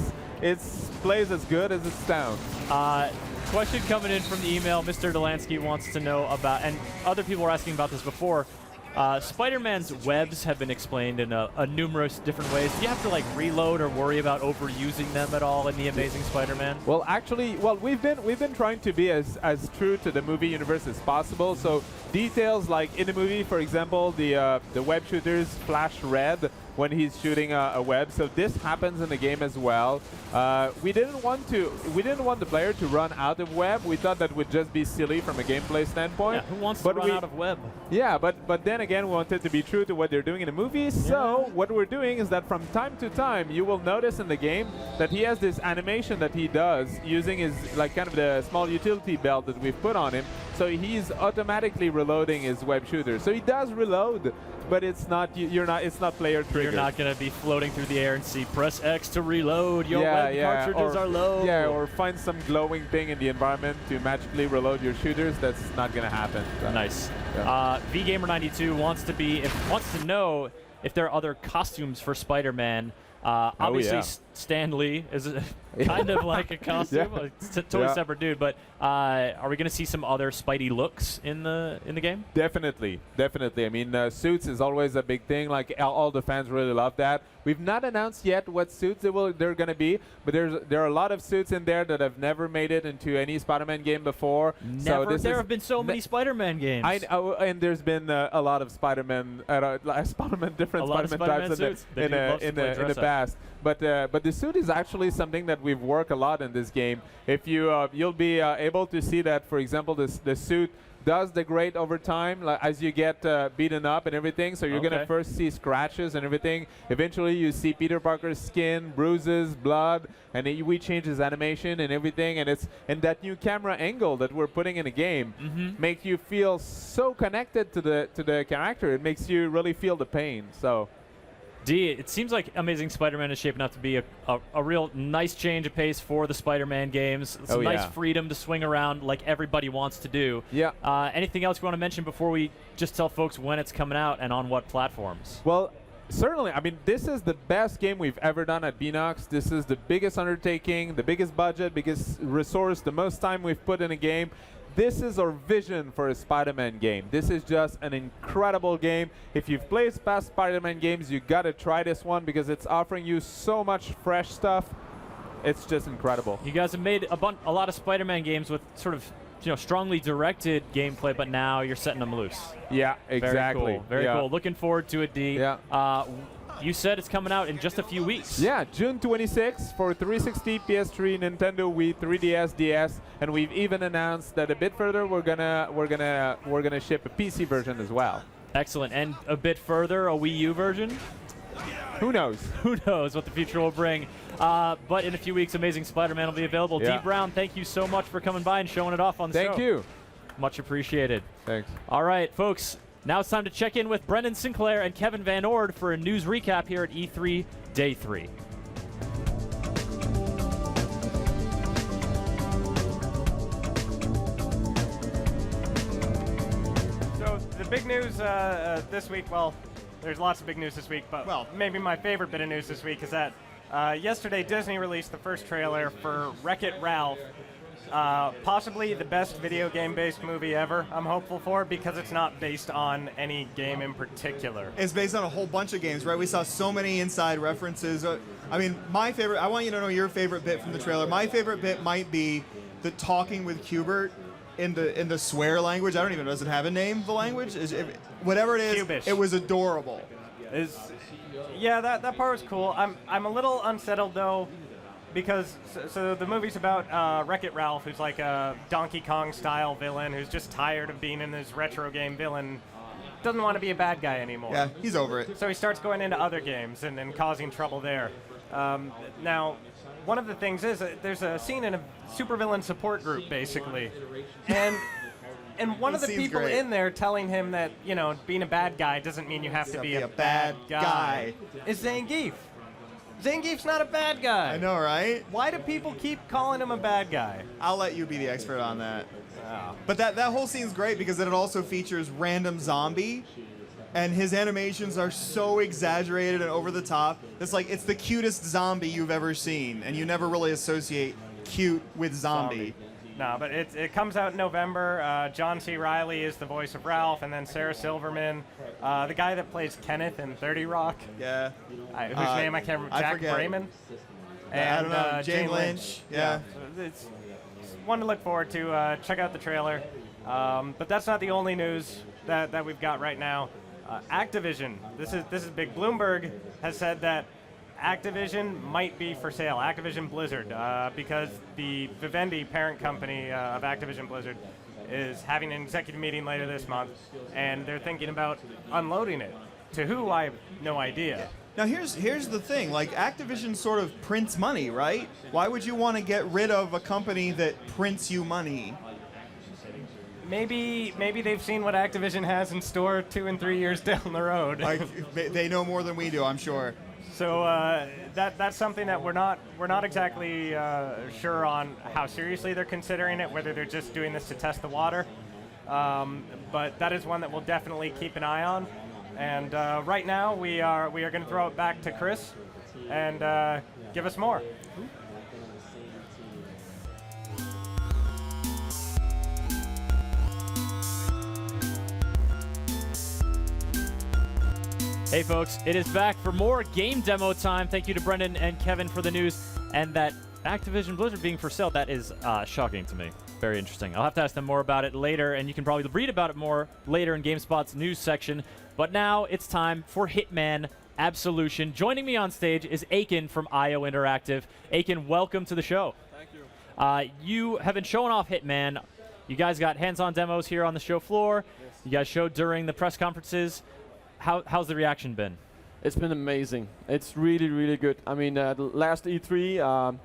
Speaker 18: It's plays as good as it sounds.
Speaker 1: Question coming in from the email. Mr. Delansky wants to know about, and other people were asking about this before. Spider-Man's webs have been explained in a numerous different ways. Do you have to like reload or worry about overusing them at all in the Amazing Spider-Man?
Speaker 18: Well, actually, we've been trying to be as true to the movie universe as possible. So details like in the movie, for example, the web shooters flash red when he's shooting a web. So this happens in the game as well. We didn't want the player to run out of web. We thought that would just be silly from a gameplay standpoint.
Speaker 1: Yeah, who wants to run out of web?
Speaker 18: Yeah, but then again, we wanted to be true to what they're doing in the movie. So what we're doing is that from time to time, you will notice in the game that he has this animation that he does using his like kind of the small utility belt that we've put on him. So he's automatically reloading his web shooter. So he does reload, but it's not it's not player triggered.
Speaker 1: You're not going to be floating through the air and see press X to reload. Your web cartridges are low.
Speaker 18: Yeah, or find some glowing thing in the environment to magically reload your shooters. That's not going to happen. So.
Speaker 1: Nice.
Speaker 18: Yeah.
Speaker 1: VGamer92 wants to know if there are other costumes for Spider-Man. Obviously, Stan Lee is kind of like a costume. It's a totally separate dude. But are we going to see some other Spidey looks in the game?
Speaker 18: Definitely. I mean, suits is always a big thing. Like all the fans really love that. We've not announced yet what suits they're going to be, but there are a lot of suits in there that have never made it into any Spider-Man game before.
Speaker 1: Never. There have been so many Spider-Man games.
Speaker 18: And there's been a lot of Spider-Man, different Spider-Man types in the past. But the suit is actually something that we've worked a lot in this game. If you'll be able to see that, for example, the suit does degrade over time as you get beaten up and everything. So you're going to first see scratches and everything. Eventually you see Peter Parker's skin, bruises, blood, and we change his animation and everything. And that new camera angle that we're putting in the game makes you feel so connected to the character. It makes you really feel the pain. So.
Speaker 1: D, it seems like Amazing Spider-Man is shaping up to be a real nice change of pace for the Spider-Man games. Some nice freedom to swing around like everybody wants to do.
Speaker 18: Yeah.
Speaker 1: Anything else you want to mention before we just tell folks when it's coming out and on what platforms?
Speaker 18: Well, certainly. I mean, this is the best game we've ever done at Beanox. This is the biggest undertaking, the biggest budget, biggest resource, the most time we've put in a game. This is our vision for a Spider-Man game. This is just an incredible game. If you've played past Spider-Man games, you gotta try this one because it's offering you so much fresh stuff. It's just incredible.
Speaker 1: You guys have made a lot of Spider-Man games with sort of strongly directed gameplay, but now you're setting them loose.
Speaker 18: Yeah, exactly.
Speaker 1: Very cool. Looking forward to it, D.
Speaker 18: Yeah.
Speaker 1: You said it's coming out in just a few weeks.
Speaker 18: Yeah, June 26th for 360, PS3, Nintendo Wii, 3DS, DS, and we've even announced that a bit further we're gonna ship a PC version as well.
Speaker 1: Excellent. And a bit further, a Wii U version.
Speaker 18: Who knows?
Speaker 1: Who knows what the future will bring? But in a few weeks, Amazing Spider-Man will be available.
Speaker 18: Yeah.
Speaker 1: D. Brown, thank you so much for coming by and showing it off on the show.
Speaker 18: Thank you.
Speaker 1: Much appreciated.
Speaker 18: Thanks.
Speaker 1: All right, folks. Now it's time to check in with Brendan Sinclair and Kevin Van Ord for a news recap here at E3 Day 3.
Speaker 8: So the big news this week, well, there's lots of big news this week, but maybe my favorite bit of news this week is that yesterday Disney released the first trailer for Wreck-It Ralph. Possibly the best video game-based movie ever, I'm hopeful for, because it's not based on any game in particular.
Speaker 17: It's based on a whole bunch of games, right? We saw so many inside references. I mean, my favorite, I want you to know your favorite bit from the trailer. My favorite bit might be the talking with Hubert in the swear language. I don't even know, does it have a name, the language? Whatever it is,
Speaker 8: Cubish.
Speaker 17: It was adorable.
Speaker 8: Yeah, that part was cool. I'm a little unsettled, though, because so the movie's about Wreck-It Ralph, who's like a Donkey Kong-style villain who's just tired of being in this retro game villain, doesn't want to be a bad guy anymore.
Speaker 17: Yeah, he's over it.
Speaker 8: So he starts going into other games and causing trouble there. Now, one of the things is there's a scene in a supervillain support group, basically. And And one of the
Speaker 17: This scene's
Speaker 8: people
Speaker 17: great.
Speaker 8: in there telling him that, you know, being a bad guy doesn't mean you have to be a bad guy is Zangief. Zangief's not a bad guy.
Speaker 17: I know, right?
Speaker 8: Why do people keep calling him a bad guy?
Speaker 17: I'll let you be the expert on that. But that whole scene's great because it also features random zombie, and his animations are so exaggerated and over the top. It's the cutest zombie you've ever seen, and you never really associate cute with zombie.
Speaker 8: No, but it comes out in November. John C. Reilly is the voice of Ralph, and then Sarah Silverman, the guy that plays Kenneth in 30 Rock.
Speaker 17: Yeah.
Speaker 8: Whose name I can't remember.
Speaker 17: I
Speaker 8: Jack
Speaker 17: forget.
Speaker 8: Brayman.
Speaker 17: Yeah, I
Speaker 8: And
Speaker 17: don't know. Jane Lynch. Yeah.
Speaker 8: So it's one to look forward to. Check out the trailer. But that's not the only news that we've got right now. Activision. This is big. Bloomberg has said that Activision might be for sale. Activision Blizzard, because the Vivendi parent company of Activision Blizzard is having an executive meeting later this month, and they're thinking about unloading it. To who, I have no idea.
Speaker 17: Now here's the thing, like Activision sort of prints money, right? Why would you want to get rid of a company that prints you money?
Speaker 8: Maybe they've seen what Activision has in store 2 and 3 years down the road.
Speaker 17: They know more than we do, I'm sure.
Speaker 8: So that's something that we're not exactly sure on how seriously they're considering it, whether they're just doing this to test the water. But that is one that we'll definitely keep an eye on. And right now we are going to throw it back to Chris and give us more.
Speaker 1: Hey folks, it is back for more game demo time. Thank you to Brendan and Kevin for the news. And that Activision Blizzard being for sale, that is shocking to me. Very interesting. I'll have to ask them more about it later, and you can probably read about it more later in GameSpot's news section. But now it's time for Hitman Absolution. Joining me on stage is Aiken from IO Interactive. Aiken, welcome to the show.
Speaker 5: Thank you.
Speaker 1: You have been showing off Hitman. You guys got hands-on demos here on the show floor. You guys showed during the press conferences. How's the reaction been?
Speaker 5: It's been amazing. It's really, really good. I mean, the last E3,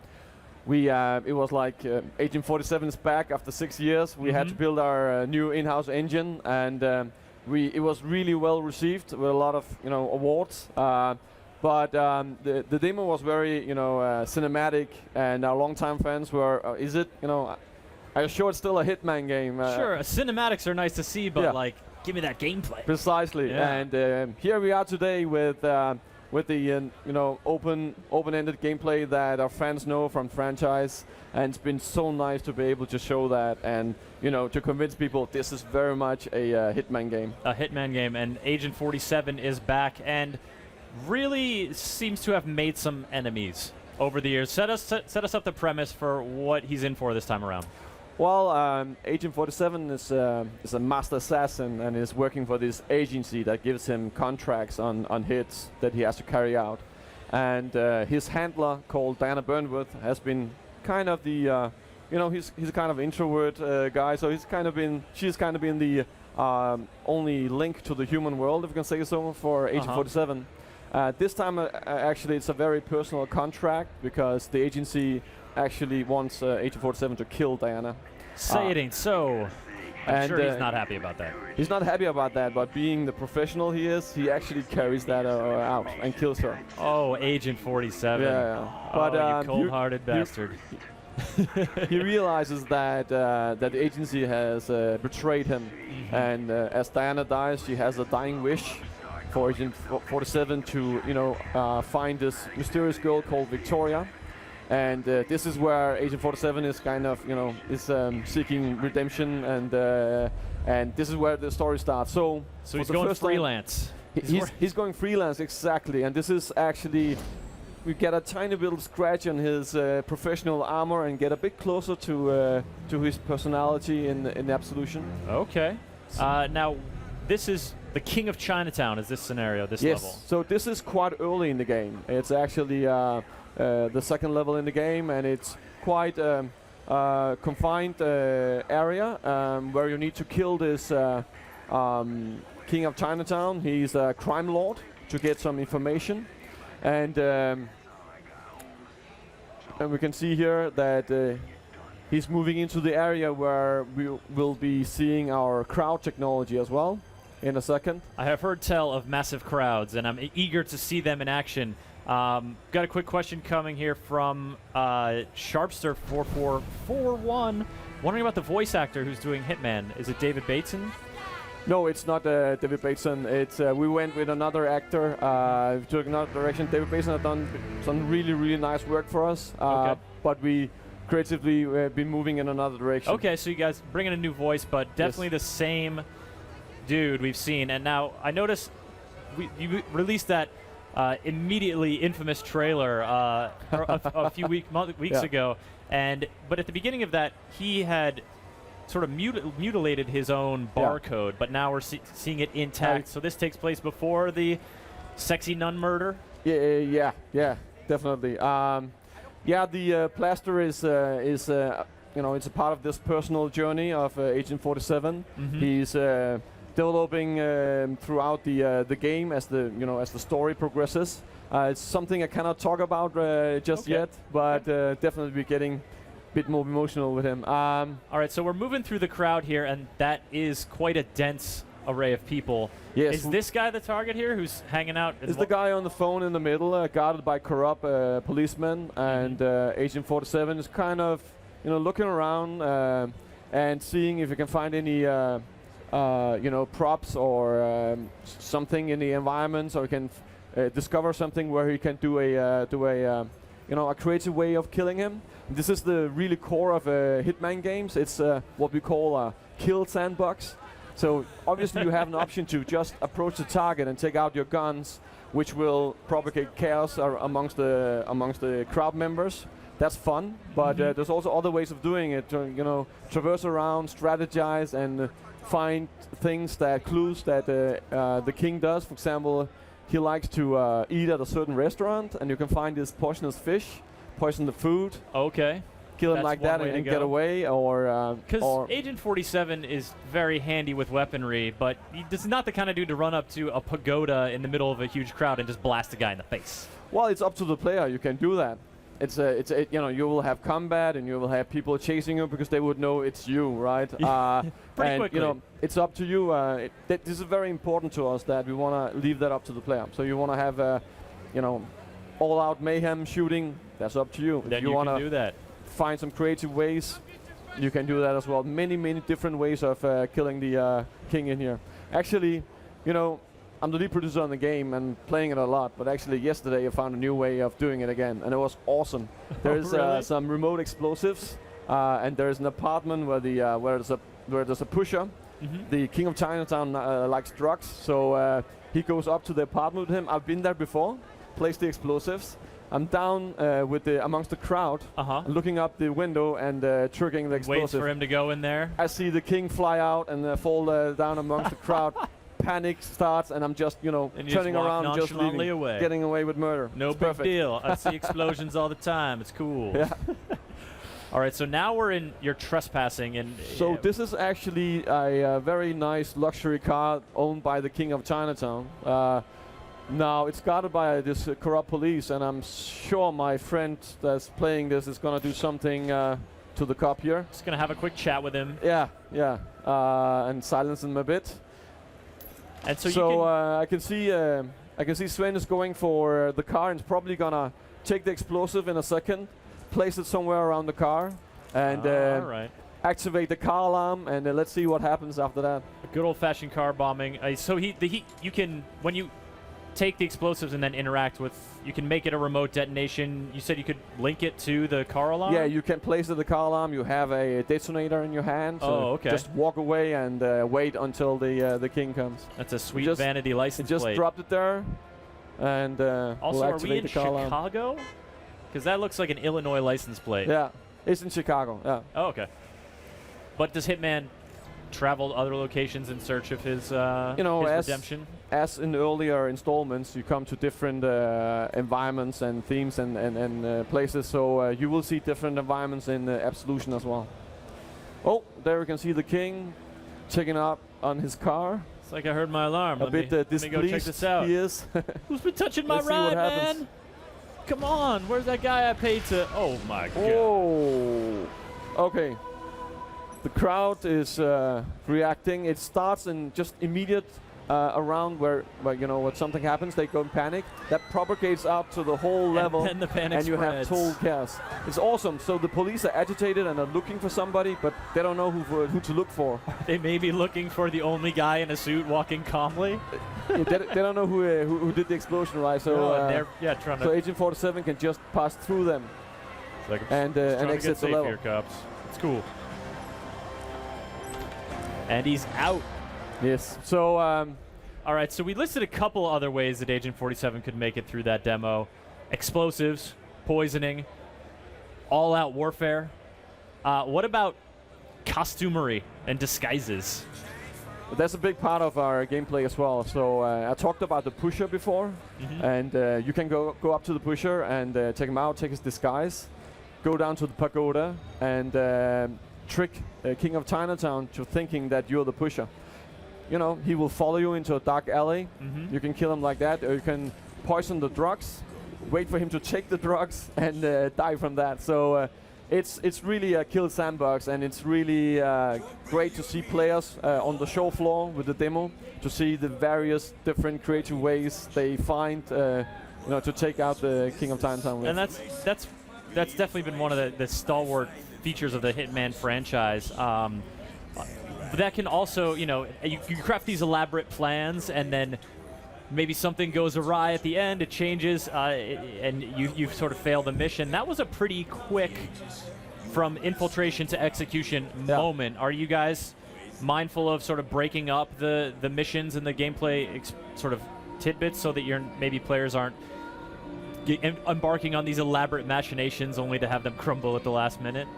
Speaker 5: it was like Agent 47 is back after 6 years. We had to build our new in-house engine, and it was really well received with a lot of awards. But the demo was very cinematic, and our longtime fans were, are you sure it's still a Hitman game?
Speaker 1: Sure, cinematics are nice to see, but like, give me that gameplay.
Speaker 5: Precisely,
Speaker 1: Yeah.
Speaker 5: and here we are today with the open-ended gameplay that our fans know from franchise, and it's been so nice to be able to show that and to convince people this is very much a Hitman game.
Speaker 1: A Hitman game, and Agent 47 is back and really seems to have made some enemies over the years. Set us up the premise for what he's in for this time around.
Speaker 5: Well, Agent 47 is a master assassin and is working for this agency that gives him contracts on hits that he has to carry out. And his handler, called Diana Burnworth, has been kind of the, he's a kind of introvert guy, so she's kind of been the only link to the human world, if you can say so, for Agent 47. This time, actually, it's a very personal contract because the agency actually wants Agent 47 to kill Diana.
Speaker 1: Say it ain't so. I'm sure he's not happy about that.
Speaker 5: He's not happy about that, but being the professional he is, he actually carries that out and kills her.
Speaker 1: Oh, Agent 47.
Speaker 5: Yeah. But
Speaker 1: you cold-hearted bastard.
Speaker 5: He realizes that that the agency has betrayed him, and as Diana dies, she has a dying wish for Agent 47 to find this mysterious girl called Victoria. And this is where Agent 47 is kind of, seeking redemption, and this is where the story starts. So
Speaker 1: he's going freelance.
Speaker 5: He's going freelance, exactly. And this is actually, we get a tiny little scratch on his professional armor and get a bit closer to his personality in Absolution.
Speaker 1: Okay. Now, this is the King of Chinatown. Is this scenario, this level?
Speaker 5: Yes. So this is quite early in the game. It's actually the second level in the game, and it's quite confined area where you need to kill this King of Chinatown. He's a crime lord to get some information, and we can see here that he's moving into the area where we will be seeing our crowd technology as well in a second.
Speaker 1: I have heard tell of massive crowds, and I'm eager to see them in action. Got a quick question coming here from Sharpster4441, wondering about the voice actor who's doing Hitman. Is it David Bateson?
Speaker 5: No, it's not David Bateson. It's we went with another actor. We took another direction. David Bateson has done some really, really nice work for us. But we creatively been moving in another direction.
Speaker 1: Okay, so you guys bring in a new voice, but definitely the same dude we've seen. And now I noticed you released that immediately infamous trailer a few weeks ago, but at the beginning of that, he had sort of mutilated his own barcode, but now we're seeing it intact. So this takes place before the sexy nun murder.
Speaker 5: Yeah, definitely. The plaster is it's a part of this personal journey of Agent 47. He's developing throughout the game as the story progresses. It's something I cannot talk about just yet, but definitely be getting a bit more emotional with him.
Speaker 1: All right, so we're moving through the crowd here, and that is quite a dense array of people.
Speaker 5: Yes.
Speaker 1: Is this guy the target here who's hanging out?
Speaker 5: Is the guy on the phone in the middle, guarded by corrupt policemen, and Agent 47 is kind of looking around and seeing if he can find any props or something in the environment, so he can discover something where he can do a creative way of killing him. This is the really core of Hitman games. It's what we call a kill sandbox. So obviously you have an option to just approach the target and take out your guns, which will propagate chaos amongst the crowd members. That's fun, but there's also other ways of doing it. To, traverse around, strategize, and find clues that the king does. For example, he likes to eat at a certain restaurant, and you can find this poisonous fish, poison the food.
Speaker 1: Okay.
Speaker 5: Kill him like that and get away,
Speaker 1: because Agent 47 is very handy with weaponry, but he's not the kind of dude to run up to a pagoda in the middle of a huge crowd and just blast a guy in the face.
Speaker 5: Well, it's up to the player. You can do that. You will have combat and you will have people chasing you because they would know it's you, right?
Speaker 1: Pretty quickly.
Speaker 5: It's up to you. This is very important to us that we want to leave that up to the player. So you want to have, all-out mayhem shooting. That's up to you.
Speaker 1: Then
Speaker 5: if you
Speaker 1: want to do that.
Speaker 5: Find some creative ways, you can do that as well. Many different ways of killing the king in here. Actually, I'm the lead producer on the game and playing it a lot, but actually yesterday I found a new way of doing it again, and it was awesome. There's some remote explosives, and there's an apartment where there's a pusher. The King of Chinatown likes drugs, so he goes up to the apartment with him. I've been there before, placed the explosives. I'm down amongst the crowd, looking up the window and triggering the explosive.
Speaker 1: Waits for him to go in there.
Speaker 5: I see the king fly out and fall down amongst the crowd. Panic starts, and I'm just, turning around, just leaving,
Speaker 1: away.
Speaker 5: getting away with murder.
Speaker 1: No
Speaker 5: it's
Speaker 1: big
Speaker 5: perfect.
Speaker 1: deal. I see explosions all the time. It's cool.
Speaker 5: Yeah.
Speaker 1: All right, so now we're in your trespassing, and
Speaker 5: so this is actually a very nice luxury car owned by the King of Chinatown. Now, it's guarded by this corrupt police, and I'm sure my friend that's playing this is going to do something to the cop here.
Speaker 1: Just going to have a quick chat with him.
Speaker 5: Yeah, and silence him a bit.
Speaker 1: And so
Speaker 5: I can see Sven is going for the car and is probably going to take the explosive in a second, place it somewhere around the car, and activate the car alarm, and let's see what happens after that.
Speaker 1: A good old-fashioned car bombing. So you can, when you take the explosives and then interact with, you can make it a remote detonation. You said you could link it to the car alarm?
Speaker 5: Yeah, you can place it the car alarm. You have a detonator in your hand. So just walk away and wait until the king comes.
Speaker 1: That's a sweet vanity license plate.
Speaker 5: Just dropped it there, and
Speaker 1: also,
Speaker 5: we'll
Speaker 1: are we in
Speaker 5: the car
Speaker 1: Chicago? Because that looks like an Illinois license plate.
Speaker 5: Yeah, it's in Chicago. Yeah.
Speaker 1: Oh, okay. But does Hitman travel to other locations in search of his redemption?
Speaker 5: As in earlier installments, you come to different environments and themes and places, so you will see different environments in Absolution as well. Oh, there you can see the king checking up on his car.
Speaker 1: It's like I heard my alarm.
Speaker 5: Let me go check
Speaker 1: this out.
Speaker 5: He is.
Speaker 1: Who's been touching my ride, man? Come on, where's that guy I paid to? Oh my god.
Speaker 5: Oh. Okay. The crowd is reacting. It starts in just immediate around where when something happens, they go in panic. That propagates out to the whole level,
Speaker 1: and the panic
Speaker 5: and you have
Speaker 1: spreads.
Speaker 5: total chaos. It's awesome. So the police are agitated and are looking for somebody, but they don't know who to look for.
Speaker 1: They may be looking for the only guy in a suit walking calmly.
Speaker 5: They don't know who did the explosion, right? So
Speaker 1: they're trying to.
Speaker 5: So Agent 47 can just pass through them and exit the level.
Speaker 1: Here, cops. It's cool. And he's out.
Speaker 5: Yes. So,
Speaker 1: all right. So we listed a couple other ways that Agent 47 could make it through that demo: explosives, poisoning, all-out warfare. What about costumery and disguises?
Speaker 5: That's a big part of our gameplay as well. So I talked about the pusher before, and you can go up to the pusher and take him out, take his disguise, go down to the pagoda, and trick King of Chinatown to thinking that you're the pusher. You know, he will follow you into a dark alley. You can kill him like that, or you can poison the drugs, wait for him to take the drugs, and die from that. So it's really a kill sandbox, and it's really great to see players on the show floor with the demo, to see the various different creative ways they find to take out the King of Chinatown with.
Speaker 1: And that's definitely been one of the stalwart features of the Hitman franchise. That can also, you craft these elaborate plans, and then maybe something goes awry at the end, it changes, and you sort of fail the mission. That was a pretty quick, from infiltration to execution moment. Are you guys mindful of sort of breaking up the missions and the gameplay sort of tidbits so that maybe players aren't embarking on these elaborate machinations only to have them crumble at the last minute?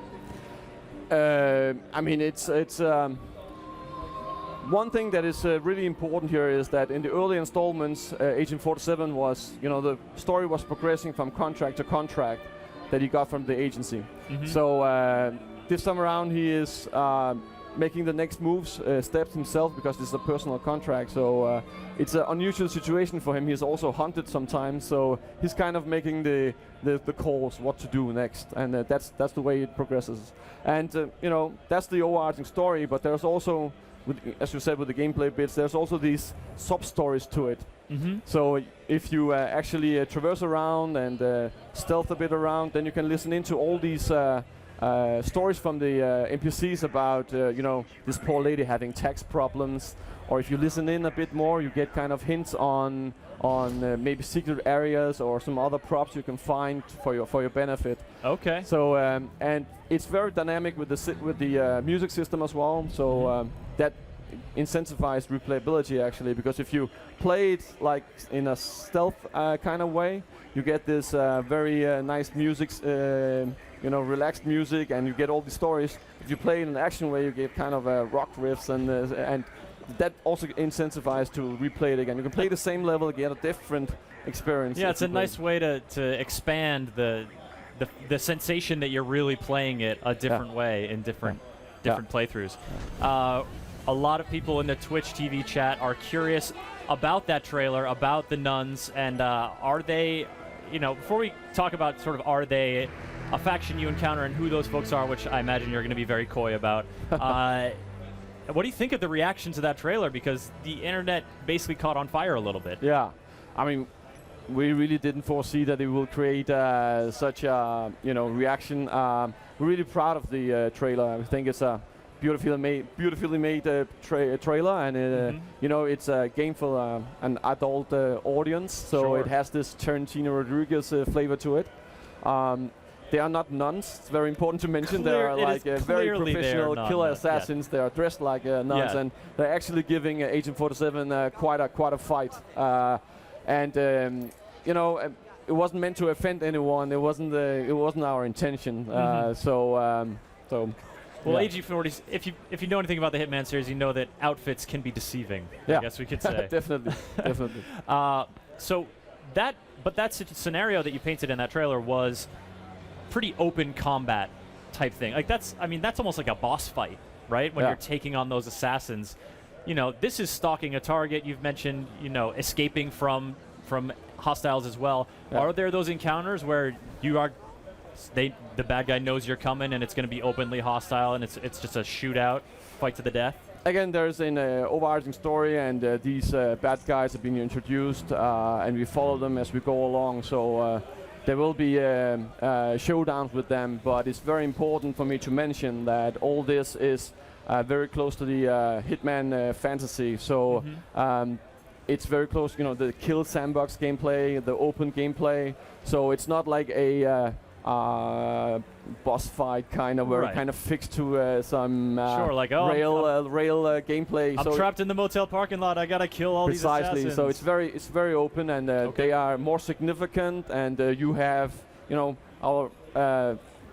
Speaker 5: I mean, it's one thing that is really important here is that in the early installments, Agent 47 was, the story was progressing from contract to contract that he got from the agency. So this time around, he is making the next moves, steps himself, because this is a personal contract. So it's an unusual situation for him. He's also hunted sometimes, so he's kind of making the calls what to do next, and that's the way it progresses. And that's the overarching story. But there's also, as you said, with the gameplay bits, there's also these sub-stories to it. So if you actually traverse around and stealth a bit around, then you can listen into all these stories from the NPCs about this poor lady having tax problems. Or if you listen in a bit more, you get kind of hints on maybe secret areas or some other props you can find for your benefit.
Speaker 1: Okay.
Speaker 5: So and it's very dynamic with the music system as well. So that incentivizes replayability actually, because if you play it like in a stealth kind of way, you get this very nice music, relaxed music, and you get all the stories. If you play in an action way, you get kind of rock riffs, and that also incentivizes to replay it again. You can play the same level again, a different experience.
Speaker 1: Yeah, it's a nice way to expand the sensation that you're really playing it a different way in different playthroughs. A lot of people in the Twitch TV chat are curious about that trailer, about the nuns, and are they, before we talk about sort of are they a faction you encounter and who those folks are, which I imagine you're going to be very coy about. What do you think of the reaction to that trailer? Because the internet basically caught on fire a little bit.
Speaker 5: Yeah, I mean, we really didn't foresee that it will create such a reaction. We're really proud of the trailer. I think it's a beautifully made trailer, and it's a game for an adult audience. So it has this Tarantino Rodriguez flavor to it. They are not nuns. It's very important to mention. They are like very professional killer assassins. They are dressed like nuns, and they're actually giving Agent 47 quite a fight. It wasn't meant to offend anyone. It wasn't our intention.
Speaker 1: Well, AG40, if you know anything about the Hitman series, you know that outfits can be deceiving. I guess we could say.
Speaker 5: Definitely.
Speaker 1: That scenario that you painted in that trailer was pretty open combat type thing. Like that's almost like a boss fight, right? When you're taking on those assassins. This is stalking a target. You've mentioned, escaping from hostiles as well. Are there those encounters where you are the bad guy knows you're coming, and it's going to be openly hostile, and it's just a shootout, fight to the death.
Speaker 5: Again, there's an overarching story, and these bad guys have been introduced, and we follow them as we go along. So there will be showdowns with them, but it's very important for me to mention that all this is very close to the Hitman fantasy. So it's very close, the kill sandbox gameplay, the open gameplay. So it's not like a boss fight kind of, where
Speaker 1: Right.
Speaker 5: kind of fixed to some
Speaker 1: Sure, like,
Speaker 5: rail gameplay.
Speaker 1: I'm
Speaker 5: so
Speaker 1: trapped in the motel parking lot. I gotta kill all these
Speaker 5: precisely.
Speaker 1: assassins.
Speaker 5: So it's very open, and they are more significant. And you have our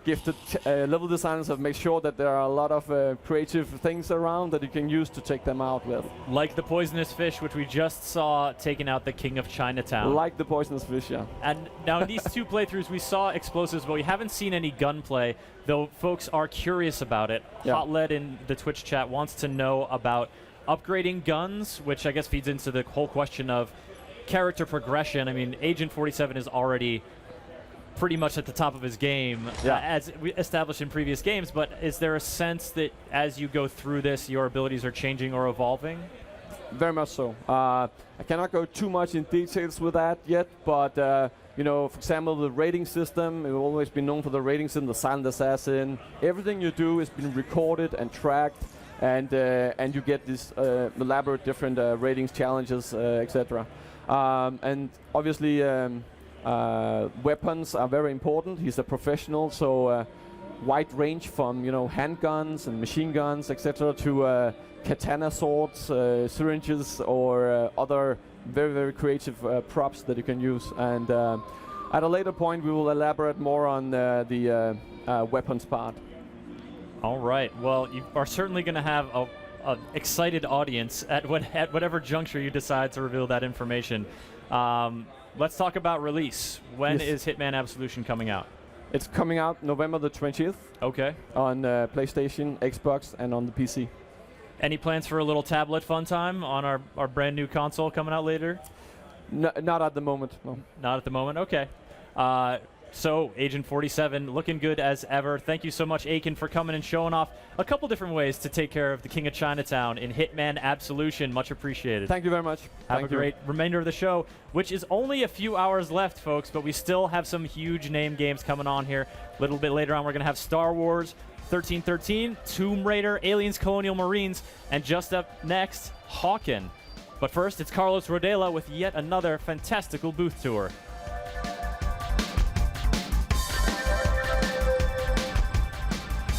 Speaker 5: gifted level designers have made sure that there are a lot of creative things around that you can use to take them out with.
Speaker 1: Like the poisonous fish, which we just saw taking out the King of Chinatown.
Speaker 5: Like the poisonous fish, yeah.
Speaker 1: And now in these two playthroughs, we saw explosives, but we haven't seen any gunplay, though folks are curious about it.
Speaker 5: Yeah.
Speaker 1: Hot Lead in the Twitch chat wants to know about upgrading guns, which I guess feeds into the whole question of character progression. I mean, Agent 47 is already pretty much at the top of his game, as we established in previous games, but is there a sense that as you go through this, your abilities are changing or evolving?
Speaker 5: Very much so. I cannot go too much in details with that yet, but for example, the rating system, we've always been known for the rating system, the Silent Assassin. Everything you do has been recorded and tracked, and you get these elaborate different ratings, challenges, etc. And obviously, weapons are very important. He's a professional, so wide range from handguns and machine guns, etc., to katana swords, syringes, or other very, very creative props that you can use. And at a later point, we will elaborate more on the weapons part.
Speaker 1: All right. Well, you are certainly going to have an excited audience at whatever juncture you decide to reveal that information. Let's talk about release. When is Hitman Absolution coming out?
Speaker 5: It's coming out November the 20th.
Speaker 1: Okay.
Speaker 5: On PlayStation, Xbox, and on the PC.
Speaker 1: Any plans for a little tablet fun time on our brand new console coming out later?
Speaker 5: Not at the moment, no.
Speaker 1: Not at the moment? Okay. So, Agent 47, looking good as ever. Thank you so much, Aiken, for coming and showing off a couple different ways to take care of the King of Chinatown in Hitman Absolution. Much appreciated.
Speaker 5: Thank you very much.
Speaker 1: Have a great remainder of the show, which is only a few hours left, folks, but we still have some huge name games coming on here. A little bit later on, we're going to have Star Wars 1313, Tomb Raider, Aliens Colonial Marines, and just up next, Hawken. But first, it's Carlos Rodela with yet another fantastical booth tour.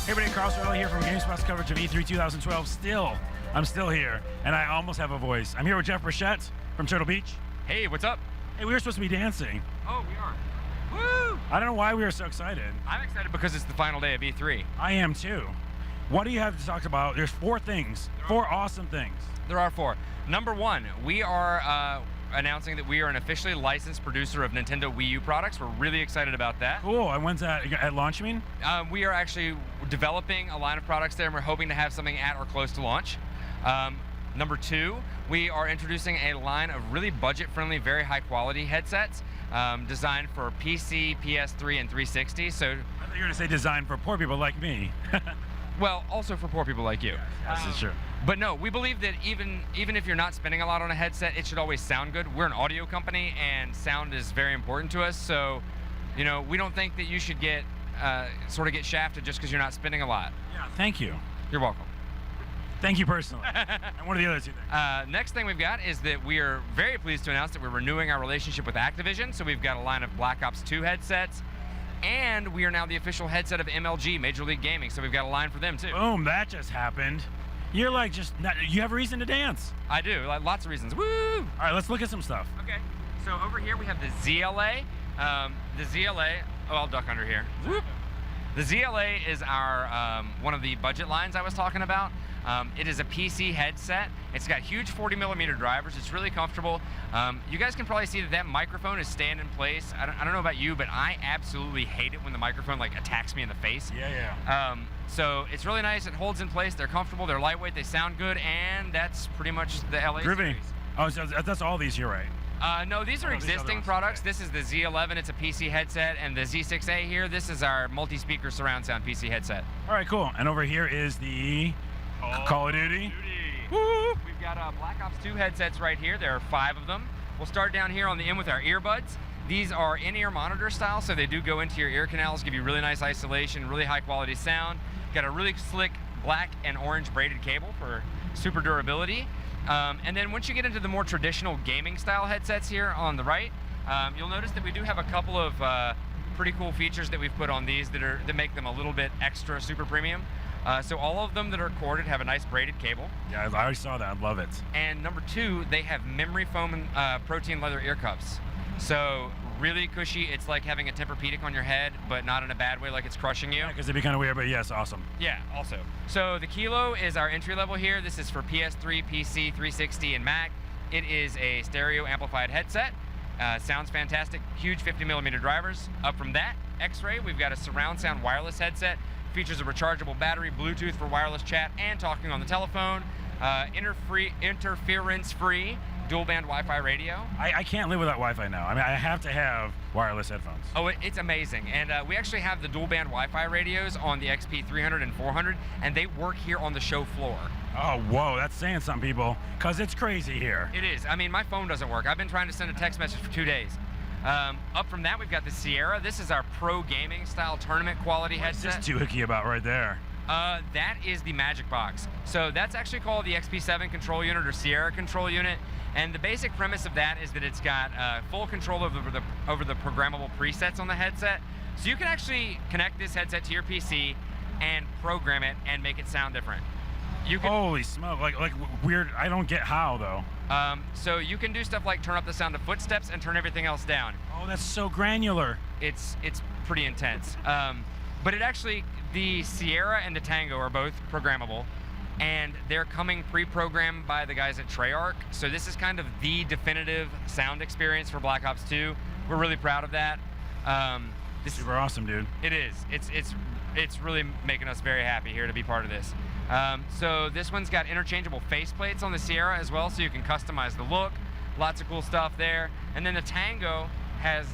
Speaker 3: Hey everybody, Carlos Rodela here from GameSpot's coverage of E3 2012. I'm still here, and I almost have a voice. I'm here with Jeff Brichette from Turtle Beach.
Speaker 6: Hey, what's up?
Speaker 3: Hey, we were supposed to be dancing.
Speaker 6: Oh, we are. Woo!
Speaker 3: I don't know why we were so excited.
Speaker 6: I'm excited because it's the final day of E3.
Speaker 3: I am too. What do you have to talk about? There's four awesome things.
Speaker 6: There are four. Number one, we are announcing that we are an officially licensed producer of Nintendo Wii U products. We're really excited about that.
Speaker 3: Cool. And when's that? At launch, you mean?
Speaker 6: We are actually developing a line of products there, and we're hoping to have something at or close to launch. Number two, we are introducing a line of really budget-friendly, very high-quality headsets designed for PC, PS3, and 360. So
Speaker 3: I thought you were going to say designed for poor people like me.
Speaker 6: Well, also for poor people like you.
Speaker 3: This is true.
Speaker 6: But no, we believe that even if you're not spending a lot on a headset, it should always sound good. We're an audio company, and sound is very important to us. So, we don't think that you should get get shafted just because you're not spending a lot.
Speaker 3: Yeah, thank you.
Speaker 6: You're welcome.
Speaker 3: Thank you personally. And what are the other two things?
Speaker 6: Next thing we've got is that we are very pleased to announce that we're renewing our relationship with Activision. So we've got a line of Black Ops 2 headsets. And we are now the official headset of MLG, Major League Gaming, so we've got a line for them too.
Speaker 3: Boom, that just happened. You're like you have a reason to dance.
Speaker 6: I do, lots of reasons. Woo!
Speaker 3: All right, let's look at some stuff.
Speaker 6: Okay, so over here we have the ZLA. I'll duck under here. Whoop. The ZLA is our one of the budget lines I was talking about. It is a PC headset. It's got huge 40mm drivers. It's really comfortable. You guys can probably see that microphone is staying in place. I don't know about you, but I absolutely hate it when the microphone attacks me in the face.
Speaker 3: Yeah.
Speaker 6: So it's really nice. It holds in place. They're comfortable. They're lightweight. They sound good, and that's pretty much the LA
Speaker 3: Groovy.
Speaker 6: series.
Speaker 3: Oh, so that's all these here, right?
Speaker 6: No, these are existing products. This is the Z11, it's a PC headset, and the Z6A here, this is our multi-speaker surround sound PC headset.
Speaker 3: All right, cool. And over here is the Call of Duty.
Speaker 6: Woo! We've got Black Ops 2 headsets right here. There are 5 of them. We'll start down here on the end with our earbuds. These are in-ear monitor style, so they do go into your ear canals, give you really nice isolation, really high quality sound. Got a really slick black and orange braided cable for super durability. And then once you get into the more traditional gaming style headsets here on the right, you'll notice that we do have a couple of pretty cool features that we've put on these that make them a little bit extra super premium. So all of them that are corded have a nice braided cable.
Speaker 3: Yeah, I already saw that. I love it.
Speaker 6: And number 2, they have memory foam and protein leather ear cuffs. So really cushy. It's like having a Tempur-Pedic on your head, but not in a bad way, like it's crushing you.
Speaker 3: Because it'd be kind of weird, but yes, awesome.
Speaker 6: Yeah, also. So the Kilo is our entry level here. This is for PS3, PC, 360, and Mac. It is a stereo amplified headset. Sounds fantastic. Huge 50mm drivers. Up from that, X-Ray, we've got a surround sound wireless headset. Features a rechargeable battery, Bluetooth for wireless chat and talking on the telephone. Interference-free dual-band Wi-Fi radio.
Speaker 3: I can't live without Wi-Fi now. I mean, I have to have wireless headphones.
Speaker 6: Oh, it's amazing. And we actually have the dual-band Wi-Fi radios on the XP 300 and 400, and they work here on the show floor.
Speaker 3: Oh, whoa, that's saying something, people, because it's crazy here.
Speaker 6: It is. I mean, my phone doesn't work. I've been trying to send a text message for 2 days. Up from that, we've got the Sierra. This is our pro gaming style tournament quality headset.
Speaker 3: What's this doohickey about right there?
Speaker 6: That is the Magic Box. So that's actually called the XP7 control unit or Sierra control unit. And the basic premise of that is that it's got full control over the programmable presets on the headset. So you can actually connect this headset to your PC and program it and make it sound different. You can,
Speaker 3: holy smoke, like weird, I don't get how though.
Speaker 6: So you can do stuff like turn up the sound of footsteps and turn everything else down.
Speaker 3: Oh, that's so granular.
Speaker 6: It's pretty intense. But it actually, the Sierra and the Tango are both programmable, and they're coming pre-programmed by the guys at Treyarch. So this is kind of the definitive sound experience for Black Ops 2. We're really proud of that.
Speaker 3: This is super awesome, dude.
Speaker 6: It is. It's really making us very happy here to be part of this. So this one's got interchangeable faceplates on the Sierra as well, so you can customize the look. Lots of cool stuff there. And then the Tango has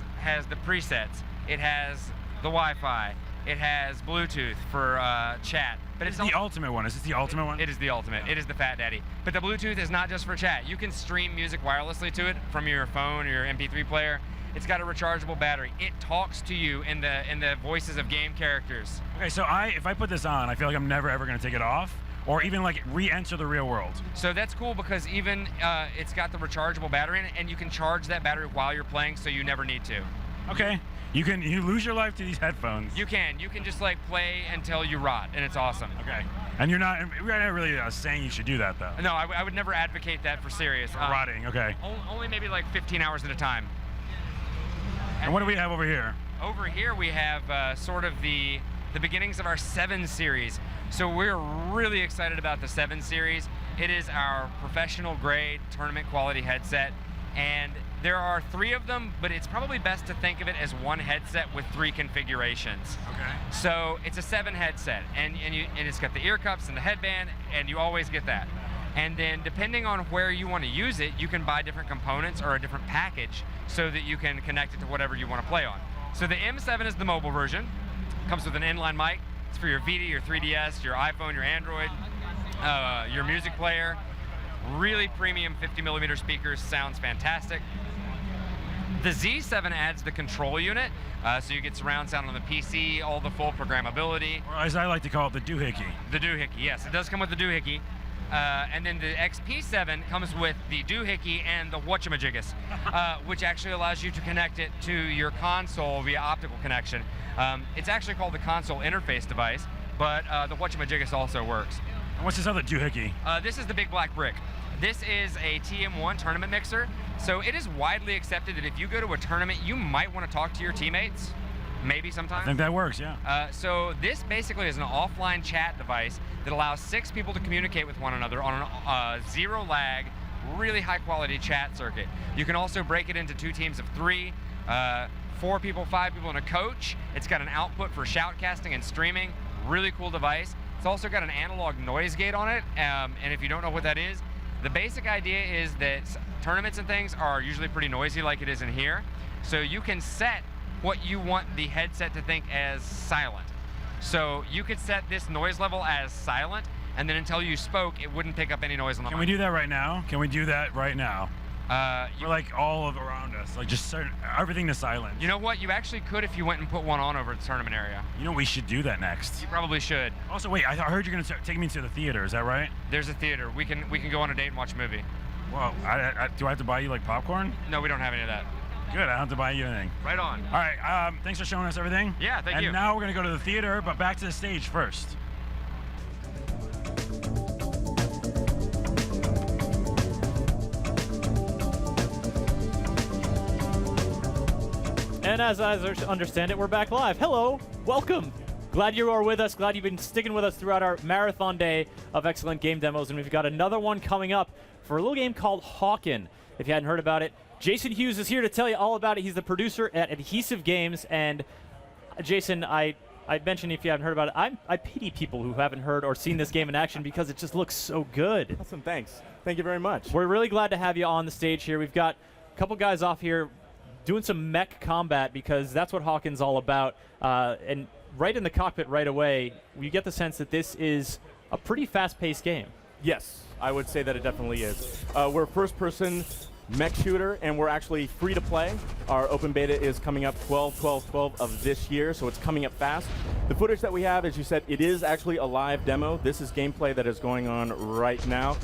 Speaker 6: the presets. It has the Wi-Fi. It has Bluetooth for chat. But it's
Speaker 3: the ultimate one. Is this the ultimate one?
Speaker 6: It is the ultimate. It is the Fat Daddy. But the Bluetooth is not just for chat. You can stream music wirelessly to it from your phone or your MP3 player. It's got a rechargeable battery. It talks to you in the voices of game characters.
Speaker 3: Okay, so if I put this on, I feel like I'm never ever going to take it off, or even like re-enter the real world.
Speaker 6: So that's cool because even it's got the rechargeable battery in it, and you can charge that battery while you're playing, so you never need to.
Speaker 3: Okay. You lose your life to these headphones.
Speaker 6: You can just like play until you rot, and it's awesome.
Speaker 3: Okay. And we're not really saying you should do that though.
Speaker 6: No, I would never advocate that for serious.
Speaker 3: Rotting. Okay.
Speaker 6: Only maybe like 15 hours at a time.
Speaker 3: And what do we have over here?
Speaker 6: Over here we have sort of the beginnings of our 7 series. So we're really excited about the 7 series. It is our professional grade tournament quality headset, and there are 3 of them, but it's probably best to think of it as one headset with 3 configurations.
Speaker 3: Okay.
Speaker 6: So it's a 7 headset, and it's got the ear cups and the headband, and you always get that. And then depending on where you want to use it, you can buy different components or a different package so that you can connect it to whatever you want to play on. So the M7 is the mobile version. Comes with an inline mic. It's for your Vita, your 3DS, your iPhone, your Android, your music player. Really premium 50mm speakers, sounds fantastic. The Z7 adds the control unit, so you get surround sound on the PC, all the full programmability.
Speaker 3: Or as I like to call it, the doohickey.
Speaker 6: The doohickey, yes, it does come with the doohickey. And then the XP7 comes with the doohickey and the whatchamajiggas, which actually allows you to connect it to your console via optical connection. It's actually called the console interface device, but the whatchamajiggas also works.
Speaker 3: And what's this other doohickey?
Speaker 6: This is the big black brick. This is a TM1 tournament mixer, so it is widely accepted that if you go to a tournament, you might want to talk to your teammates, maybe sometime.
Speaker 3: I think that works, yeah.
Speaker 6: So this basically is an offline chat device that allows 6 people to communicate with one another on a 0 lag, really high quality chat circuit. You can also break it into 2 teams of 3, 4 people, 5 people, and a coach. It's got an output for shoutcasting and streaming. Really cool device. It's also got an analog noise gate on it, and if you don't know what that is, The basic idea is that tournaments and things are usually pretty noisy like it is in here. So you can set what you want the headset to think as silent. So you could set this noise level as silent, and then until you spoke, it wouldn't pick up any noise on the
Speaker 3: Can we do that right now? Can we do that right now?
Speaker 6: You're
Speaker 3: like all of around us, like just everything to silent.
Speaker 6: You know what? You actually could if you went and put one on over at the tournament area.
Speaker 3: You know, we should do that next.
Speaker 6: You probably should.
Speaker 3: Also, wait, I heard you're gonna take me to the theater. Is that right?
Speaker 6: There's a theater. We can go on a date and watch a movie.
Speaker 3: Well, do I have to buy you like popcorn?
Speaker 6: No, we don't have any of that.
Speaker 3: Good, I don't have to buy you anything.
Speaker 6: Right on.
Speaker 3: All right, thanks for showing us everything.
Speaker 6: Yeah, thank you.
Speaker 3: And now we're gonna go to the theater, but back to the stage first.
Speaker 1: And as I understand it, we're back live. Hello, welcome. Glad you are with us. Glad you've been sticking with us throughout our marathon day of excellent game demos. And we've got another one coming up for a little game called Hawken. If you hadn't heard about it, Jason Hughes is here to tell you all about it. He's the producer at Adhesive Games. And Jason, I mentioned if you haven't heard about it, I pity people who haven't heard or seen this game in action because it just looks so good.
Speaker 7: Awesome, thanks. Thank you very much.
Speaker 1: We're really glad to have you on the stage here. We've got a couple guys off here doing some mech combat because that's what Hawken's all about. And right in the cockpit right away, you get the sense that this is a pretty fast-paced game.
Speaker 7: Yes, I would say that it definitely is. We're a first-person mech shooter, and we're actually free to play. Our open beta is coming up 12/12/12 of this year, so it's coming up fast. The footage that we have, as you said, it is actually a live demo. This is gameplay that is going on right now.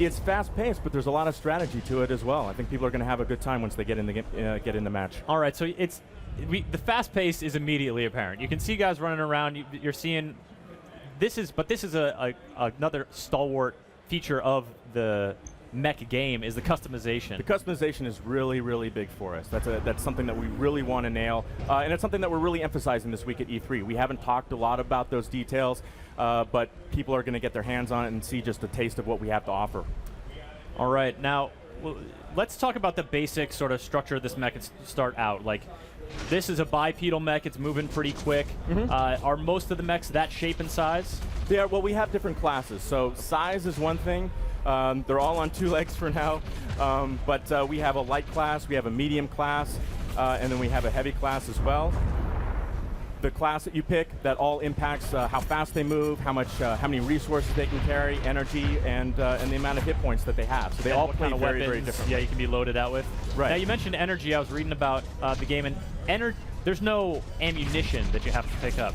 Speaker 7: It's fast-paced, but there's a lot of strategy to it as well. I think people are going to have a good time once they get in the match.
Speaker 1: All right, so the fast pace is immediately apparent. You can see guys running around. You're seeing this is another stalwart feature of the mech game is the customization.
Speaker 7: The customization is really, really big for us. That's something that we really want to nail, and it's something that we're really emphasizing this week at E3. We haven't talked a lot about those details, but people are going to get their hands on it and see just a taste of what we have to offer.
Speaker 1: All right, now let's talk about the basic sort of structure of this mech and start out. Like, this is a bipedal mech. It's moving pretty quick. Are most of the mechs that shape and size?
Speaker 7: Yeah, well, we have different classes. So size is one thing. They're all on 2 legs for now, but we have a light class, we have a medium class, and then we have a heavy class as well. The class that you pick, that all impacts how fast they move, how many resources they can carry, energy, and the amount of hit points that they have. So they all play very, very differently.
Speaker 1: Yeah, you can be loaded out with.
Speaker 7: Right.
Speaker 1: Now you mentioned energy. I was reading about the game, and there's no ammunition that you have to pick up.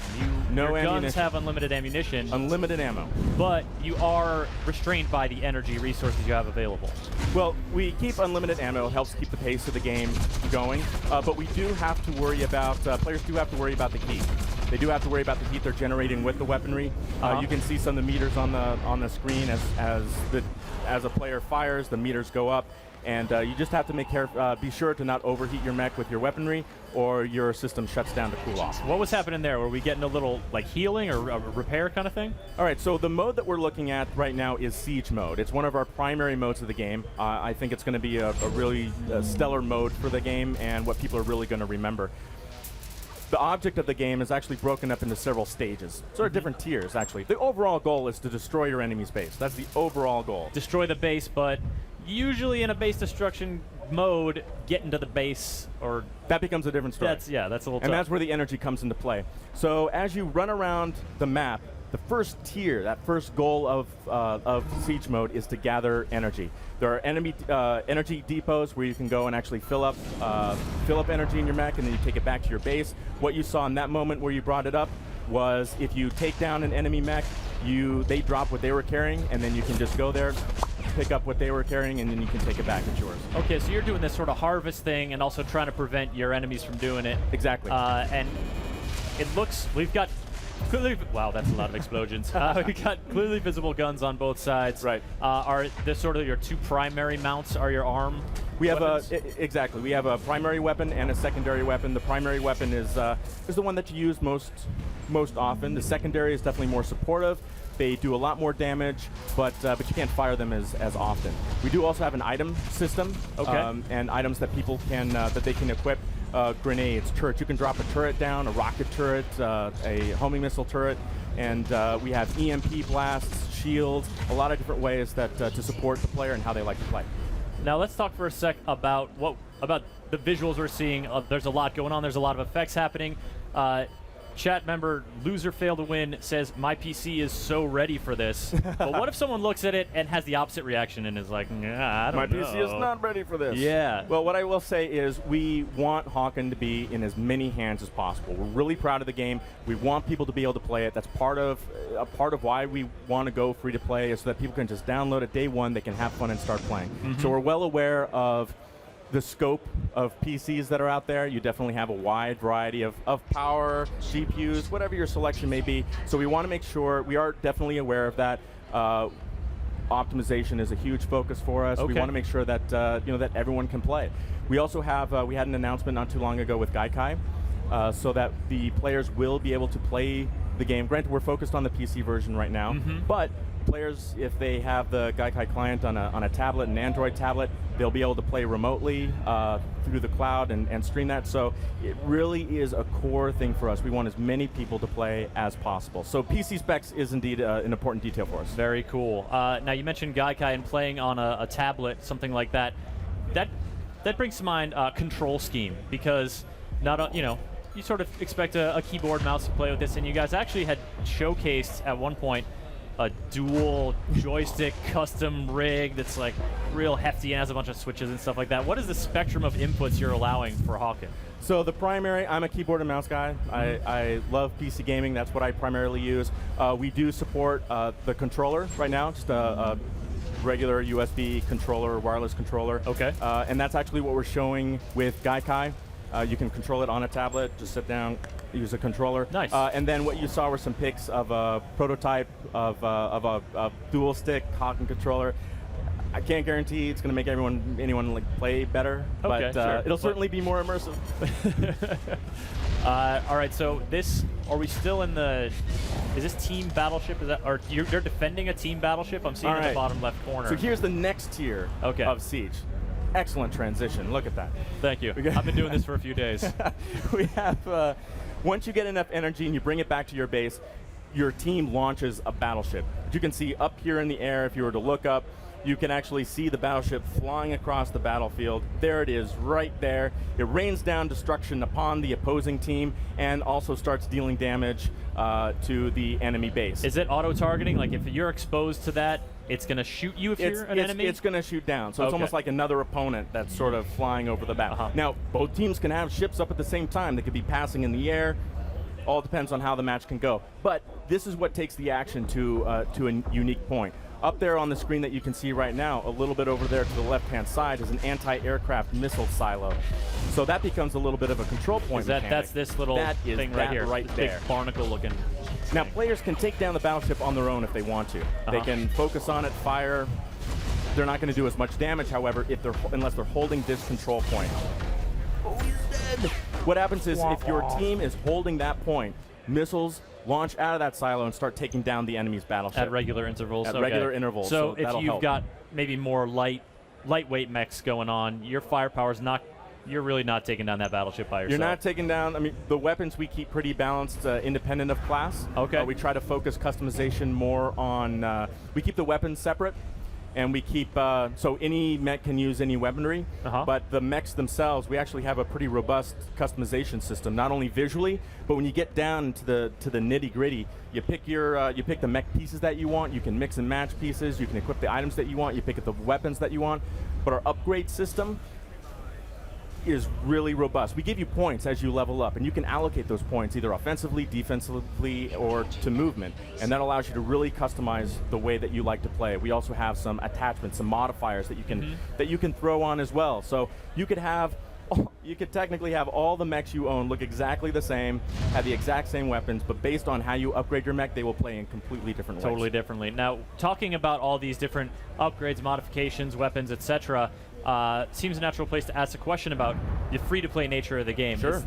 Speaker 1: Your guns have unlimited ammunition.
Speaker 7: Unlimited ammo.
Speaker 1: But you are restrained by the energy resources you have available.
Speaker 7: Well, we keep unlimited ammo. It helps keep the pace of the game going. But we do have to worry about, players do have to worry about the heat. They do have to worry about the heat they're generating with the weaponry. You can see some of the meters on the screen as a player fires, the meters go up. And you just have to be sure to not overheat your mech with your weaponry, or your system shuts down to cool off.
Speaker 1: What was happening there? Were we getting a little like healing or a repair kind of thing?
Speaker 7: All right, so the mode that we're looking at right now is Siege mode. It's one of our primary modes of the game. I think it's going to be a really stellar mode for the game and what people are really going to remember. The object of the game is actually broken up into several stages. Sort of different tiers, actually. The overall goal is to destroy your enemy's base. That's the overall goal.
Speaker 1: Destroy the base, but usually in a base destruction mode, get into the base, or
Speaker 7: that becomes a different story.
Speaker 1: That's a little tough.
Speaker 7: And that's where the energy comes into play. So as you run around the map, the first tier, that first goal of Siege mode is to gather energy. There are energy depots where you can go and actually fill up energy in your mech, and then you take it back to your base. What you saw in that moment where you brought it up was if you take down an enemy mech, they drop what they were carrying, and then you can just go there, pick up what they were carrying, and then you can take it back. It's yours.
Speaker 1: Okay, so you're doing this sort of harvest thing and also trying to prevent your enemies from doing it.
Speaker 7: Exactly.
Speaker 1: And it looks, we've got clearly, wow, that's a lot of explosions. We've got clearly visible guns on both sides.
Speaker 7: Right.
Speaker 1: Are this sort of your two primary mounts? Are your arm?
Speaker 7: We have exactly. We have a primary weapon and a secondary weapon. The primary weapon is the one that you use most often. The secondary is definitely more supportive. They do a lot more damage, but you can't fire them as often. We do also have an item system,
Speaker 1: okay,
Speaker 7: and items that people can that they can equip. grenades, turrets. You can drop a turret down, a rocket turret, a homing missile turret, and we have EMP blasts, shields, a lot of different ways that to support the player and how they like to play.
Speaker 1: Now let's talk for a sec about the visuals we're seeing. There's a lot going on. There's a lot of effects happening. Chat member Loser Fail to Win says, my PC is so ready for this. But what if someone looks at it and has the opposite reaction and is like, nah, I don't know.
Speaker 7: My PC is not ready for this.
Speaker 1: Yeah.
Speaker 7: Well, what I will say is we want Hawken to be in as many hands as possible. We're really proud of the game. We want people to be able to play it. That's part of why we want to go free to play, is so that people can just download it day one. They can have fun and start playing. So we're well aware of the scope of PCs that are out there. You definitely have a wide variety of power, GPUs, whatever your selection may be. So we want to make sure, we are definitely aware of that. Optimization is a huge focus for us. We want to make sure that that everyone can play. We also have we had an announcement not too long ago with Gaikai, so that the players will be able to play the game. Granted, we're focused on the PC version right now, but players, if they have the Gaikai client on a tablet, an Android tablet, they'll be able to play remotely through the cloud and stream that. So it really is a core thing for us. We want as many people to play as possible. So PC specs is indeed an important detail for us.
Speaker 1: Very cool. Now you mentioned Gaikai and playing on a tablet, something like that. That brings to mind control scheme, because you sort of expect a keyboard mouse to play with this, and you guys actually had showcased at one point a dual joystick custom rig that's like real hefty and has a bunch of switches and stuff like that. What is the spectrum of inputs you're allowing for Hawken?
Speaker 7: So the primary, I'm a keyboard and mouse guy. I love PC gaming. That's what I primarily use. We do support the controller right now, just a regular USB controller, wireless controller.
Speaker 1: Okay.
Speaker 7: And that's actually what we're showing with Gaikai. You can control it on a tablet, just sit down, use a controller.
Speaker 1: Nice.
Speaker 7: And then what you saw were some pics of a prototype of a dual stick Hawken controller. I can't guarantee it's going to make anyone like play better, but it'll certainly be more immersive.
Speaker 1: All right, so are we still in is this team battleship? Or you're defending a team battleship? I'm seeing it in the bottom left corner.
Speaker 7: So here's the next tier of Siege. Excellent transition. Look at that.
Speaker 1: Thank you. I've been doing this for a few days.
Speaker 7: We have, once you get enough energy and you bring it back to your base, your team launches a battleship. You can see up here in the air, if you were to look up, you can actually see the battleship flying across the battlefield. There it is, right there. It rains down destruction upon the opposing team and also starts dealing damage to the enemy base.
Speaker 1: Is it auto-targeting? Like if you're exposed to that, it's going to shoot you if you're an enemy?
Speaker 7: It's going to shoot down. So it's almost like another opponent that's sort of flying over the battle. Now, both teams can have ships up at the same time. They could be passing in the air. All depends on how the match can go. But this is what takes the action to a unique point. Up there on the screen that you can see right now, a little bit over there to the left-hand side, is an anti-aircraft missile silo. So that becomes a little bit of a control point mechanic.
Speaker 1: That's this little thing right here,
Speaker 7: right
Speaker 1: this
Speaker 7: there.
Speaker 1: big barnacle-looking.
Speaker 7: Now, players can take down the battleship on their own if they want to. They can focus on it, fire. They're not going to do as much damage, however, unless they're holding this control point. Oh, he's dead! What happens is, if your team is holding that point, missiles launch out of that silo and start taking down the enemy's battleship.
Speaker 1: At regular intervals.
Speaker 7: At regular intervals.
Speaker 1: So if
Speaker 7: that'll
Speaker 1: you've
Speaker 7: help.
Speaker 1: got maybe more lightweight mechs going on, your firepower's not. You're really not taking down that battleship by yourself.
Speaker 7: You're not taking down. I mean, the weapons we keep pretty balanced, independent of class.
Speaker 1: Okay.
Speaker 7: We try to focus customization more on. We keep the weapons separate. And we keep, so any mech can use any weaponry, but the mechs themselves, we actually have a pretty robust customization system, not only visually, but when you get down to the nitty gritty, you pick you pick the mech pieces that you want, you can mix and match pieces, you can equip the items that you want, you pick the weapons that you want, but our upgrade system is really robust. We give you points as you level up, and you can allocate those points either offensively, defensively, or to movement, and that allows you to really customize the way that you like to play. We also have some attachments, some modifiers that you can throw on as well. So you could technically have all the mechs you own look exactly the same, have the exact same weapons, but based on how you upgrade your mech, they will play in completely different ways.
Speaker 1: Totally differently. Now, talking about all these different upgrades, modifications, weapons, etc., seems a natural place to ask a question about the free-to-play nature of the game.
Speaker 7: Sure.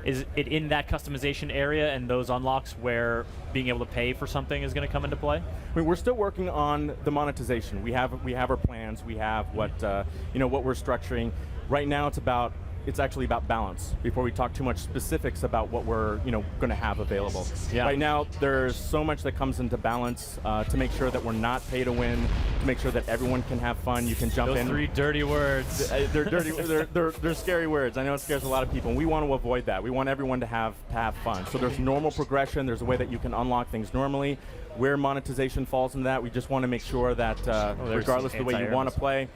Speaker 1: Is it in that customization area and those unlocks where being able to pay for something is going to come into play?
Speaker 7: I mean, we're still working on the monetization. We have our plans. We have what what we're structuring. Right now, it's about it's actually about balance before we talk too much specifics about what we're going to have available.
Speaker 1: Yeah.
Speaker 7: Right now, there's so much that comes into balance to make sure that we're not pay to win, to make sure that everyone can have fun. You can jump
Speaker 1: Those
Speaker 7: in.
Speaker 1: 3 dirty words.
Speaker 7: They're dirty. They're scary words. I know it scares a lot of people, and we want to avoid that. We want everyone to have fun. So there's normal progression. There's a way that you can unlock things normally. Where monetization falls into that, we just want to make sure that regardless of the way you want to play.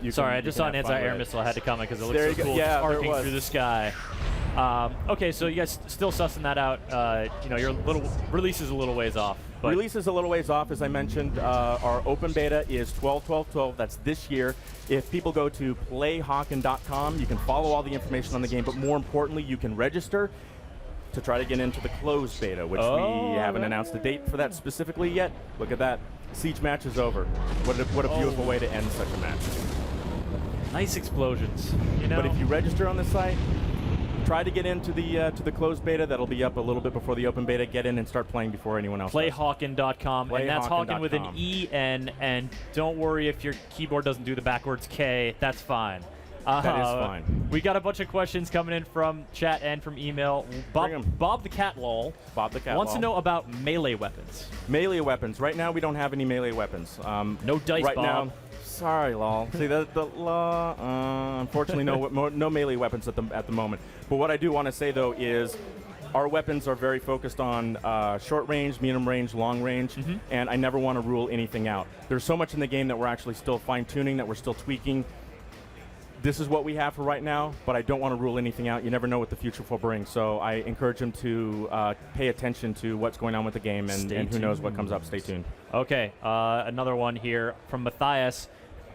Speaker 1: Sorry, I just saw an anti-air missile. I had to comment because it looks so cool, just arcing through the sky. Okay, so you guys still sussing that out. Your little release is a little ways off.
Speaker 7: Release is a little ways off, as I mentioned. Our open beta is 12/12/12. That's this year. If people go to playhawken.com, you can follow all the information on the game, but more importantly, you can register to try to get into the closed beta, which we haven't announced a date for that specifically yet. Look at that. Siege match is over. What a beautiful way to end such a match.
Speaker 1: Nice explosions.
Speaker 7: But if you register on the site, try to get into the closed beta. That'll be up a little bit before the open beta. Get in and start playing before anyone else.
Speaker 1: Playhawken.com, and that's Hawken with an E-N, and don't worry if your keyboard doesn't do the backwards K. That's fine.
Speaker 7: That is fine.
Speaker 1: We got a bunch of questions coming in from chat and from email. Bob the Cat Lol wants to know about melee weapons.
Speaker 7: Melee weapons. Right now, we don't have any melee weapons.
Speaker 1: No dice,
Speaker 7: right
Speaker 1: Bob.
Speaker 7: Now, sorry, lol. See, unfortunately, no melee weapons at the moment. But what I do want to say, though, is our weapons are very focused on short range, medium range, long range, and I never want to rule anything out. There's so much in the game that we're actually still fine-tuning, that we're still tweaking. This is what we have for right now, but I don't want to rule anything out. You never know what the future will bring, so I encourage them to pay attention to what's going on with the game, and who knows what comes up. Stay tuned.
Speaker 1: Okay, another one here from Matthias.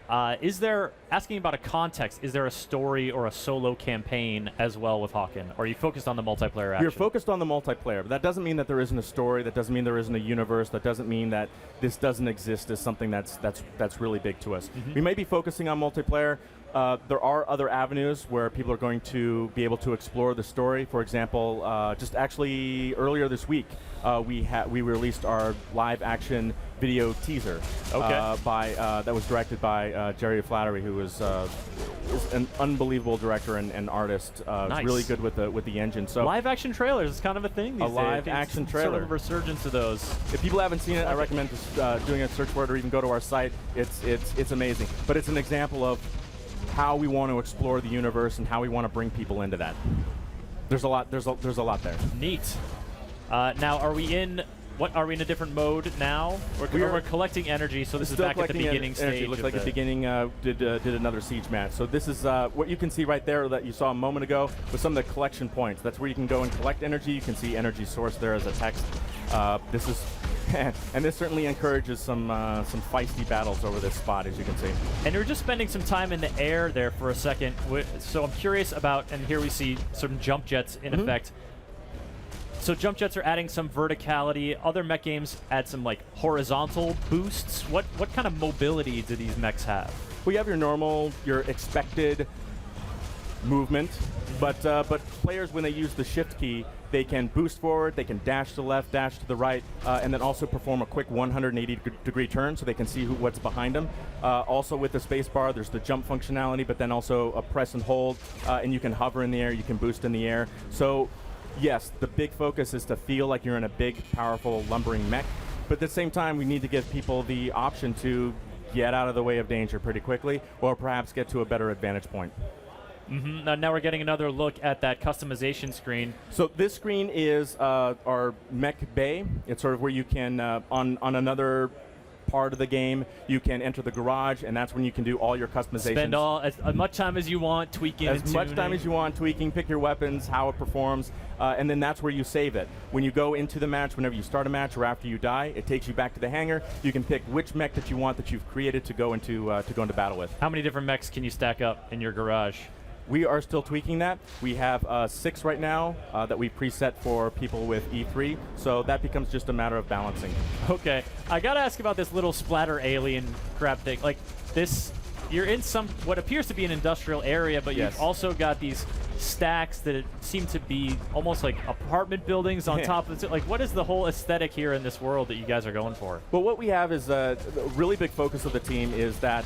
Speaker 1: Asking about a context, is there a story or a solo campaign as well with Hawken? Or are you focused on the multiplayer action?
Speaker 7: We're focused on the multiplayer, but that doesn't mean that there isn't a story. That doesn't mean there isn't a universe. That doesn't mean that this doesn't exist as something that's really big to us. We may be focusing on multiplayer. There are other avenues where people are going to be able to explore the story. For example, just actually earlier this week, we released our live action video teaser. That was directed by Jerry Flattery, who is an unbelievable director and artist.
Speaker 1: Nice.
Speaker 7: Really good with the engine. So
Speaker 1: live action trailers is kind of a thing these days.
Speaker 7: Live action trailer.
Speaker 1: Sort of a resurgence of those.
Speaker 7: If people haven't seen it, I recommend just doing a search for it, or even go to our site. It's amazing. But it's an example of how we want to explore the universe and how we want to bring people into that. There's a lot there.
Speaker 1: Neat. Now, are we in a different mode now? We're collecting energy, so this is back at the beginning stage.
Speaker 7: It looks like the beginning did another siege match. So this is what you can see right there that you saw a moment ago with some of the collection points. That's where you can go and collect energy. You can see energy source there as a text. This is and this certainly encourages some feisty battles over this spot, as you can see.
Speaker 1: And we're just spending some time in the air there for a second. So I'm curious about, and here we see some jump jets in effect. So jump jets are adding some verticality. Other mech games add some like horizontal boosts. What kind of mobility do these mechs have?
Speaker 7: Well, you have your expected movement, but players, when they use the shift key, they can boost forward, they can dash to the left, dash to the right, and then also perform a quick 180-degree turn so they can see what's behind them. Also with the space bar, there's the jump functionality, but then also a press and hold, and you can hover in the air, you can boost in the air. So yes, the big focus is to feel like you're in a big, powerful, lumbering mech, but at the same time, we need to give people the option to get out of the way of danger pretty quickly, or perhaps get to a better advantage point.
Speaker 1: Now we're getting another look at that customization screen.
Speaker 7: So this screen is our mech bay. It's sort of where you can, on another part of the game, you can enter the garage, and that's when you can do all your customizations.
Speaker 1: Spend as much time as you want tweaking
Speaker 7: as much time as you want tweaking, pick your weapons, how it performs, and then that's where you save it. When you go into the match, whenever you start a match or after you die, it takes you back to the hangar. You can pick which mech that you want that you've created to go into battle with.
Speaker 1: How many different mechs can you stack up in your garage?
Speaker 7: We are still tweaking that. We have 6 right now that we preset for people with E3, so that becomes just a matter of balancing.
Speaker 1: Okay, I gotta ask about this little splatter alien crap thing. Like this, you're in what appears to be an industrial area, but you've also got these stacks that seem to be almost like apartment buildings on top of it. Like, what is the whole aesthetic here in this world that you guys are going for?
Speaker 7: Well, what we have is a really big focus of the team is that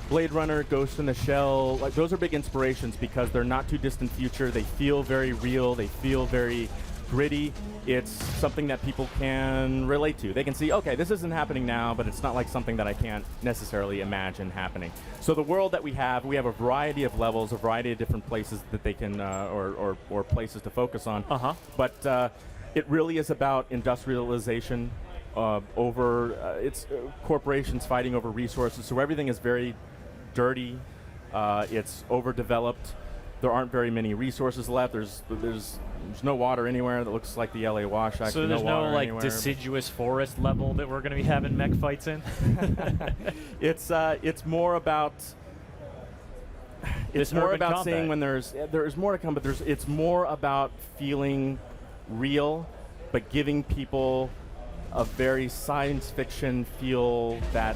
Speaker 7: Blade Runner, Ghost in the Shell, like those are big inspirations because they're not too distant future. They feel very real. They feel very gritty. It's something that people can relate to. They can see, okay, this isn't happening now, but it's not like something that I can't necessarily imagine happening. So the world that we have a variety of levels, a variety of different places that they can, or places to focus on. But it really is about industrialization it's corporations fighting over resources. So everything is very dirty. It's overdeveloped. There aren't very many resources left. There's no water anywhere that looks like the LA Wash. Actually,
Speaker 1: So there's no like
Speaker 7: anywhere.
Speaker 1: deciduous forest level that we're going to be having mech fights in.
Speaker 7: It's more about
Speaker 1: This urban combat.
Speaker 7: seeing when there's more to come, but it's more about feeling real, but giving people a very science fiction feel that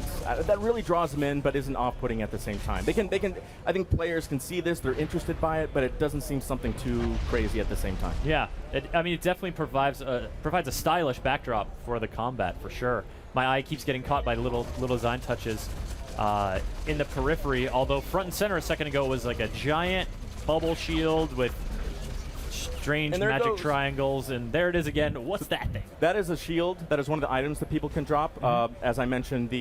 Speaker 7: really draws them in, but isn't off-putting at the same time. They can. I think players can see this. They're interested by it, but it doesn't seem something too crazy at the same time.
Speaker 1: Yeah, it definitely provides a stylish backdrop for the combat for sure. My eye keeps getting caught by little design touches in the periphery. Although front and center a second ago was like a giant bubble shield with strange magic triangles, and there it is again. What's that thing?
Speaker 7: That is a shield. That is one of the items that people can drop. As I mentioned,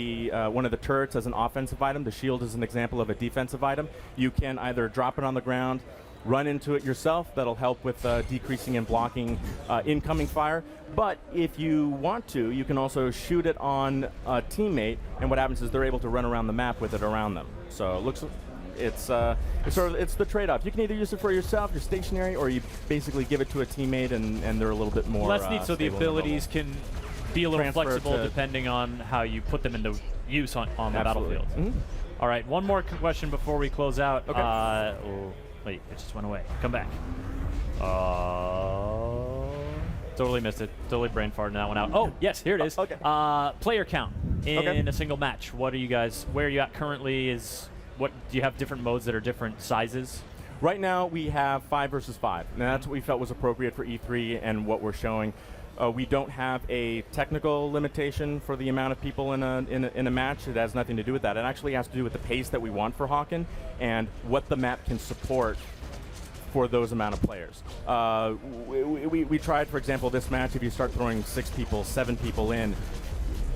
Speaker 7: one of the turrets as an offensive item. The shield is an example of a defensive item. You can either drop it on the ground, run into it yourself. That'll help with decreasing and blocking incoming fire. But if you want to, you can also shoot it on a teammate, and what happens is they're able to run around the map with it around them. So it looks. It's the trade-off. You can either use it for yourself, you're stationary, or you basically give it to a teammate, and they're a little bit more.
Speaker 1: Well, that's neat. So the abilities can be a little
Speaker 7: Transfer
Speaker 1: flexible depending on how you put them into use on the battlefield. All right, one more question before we close out.
Speaker 7: Okay.
Speaker 1: Wait, it just went away. Come back. Totally missed it. Totally brain farted that one out. Oh, yes, here it is.
Speaker 7: Okay.
Speaker 1: Player count in a single match. What are you guys? Where are you at currently? What do you have different modes that are different sizes?
Speaker 7: Right now we have 5 versus 5, and that's what we felt was appropriate for E3 and what we're showing. We don't have a technical limitation for the amount of people in a match. It has nothing to do with that. It actually has to do with the pace that we want for Hawken and what the map can support for those amount of players. We tried, for example, this match. If you start throwing 6 people, 7 people in,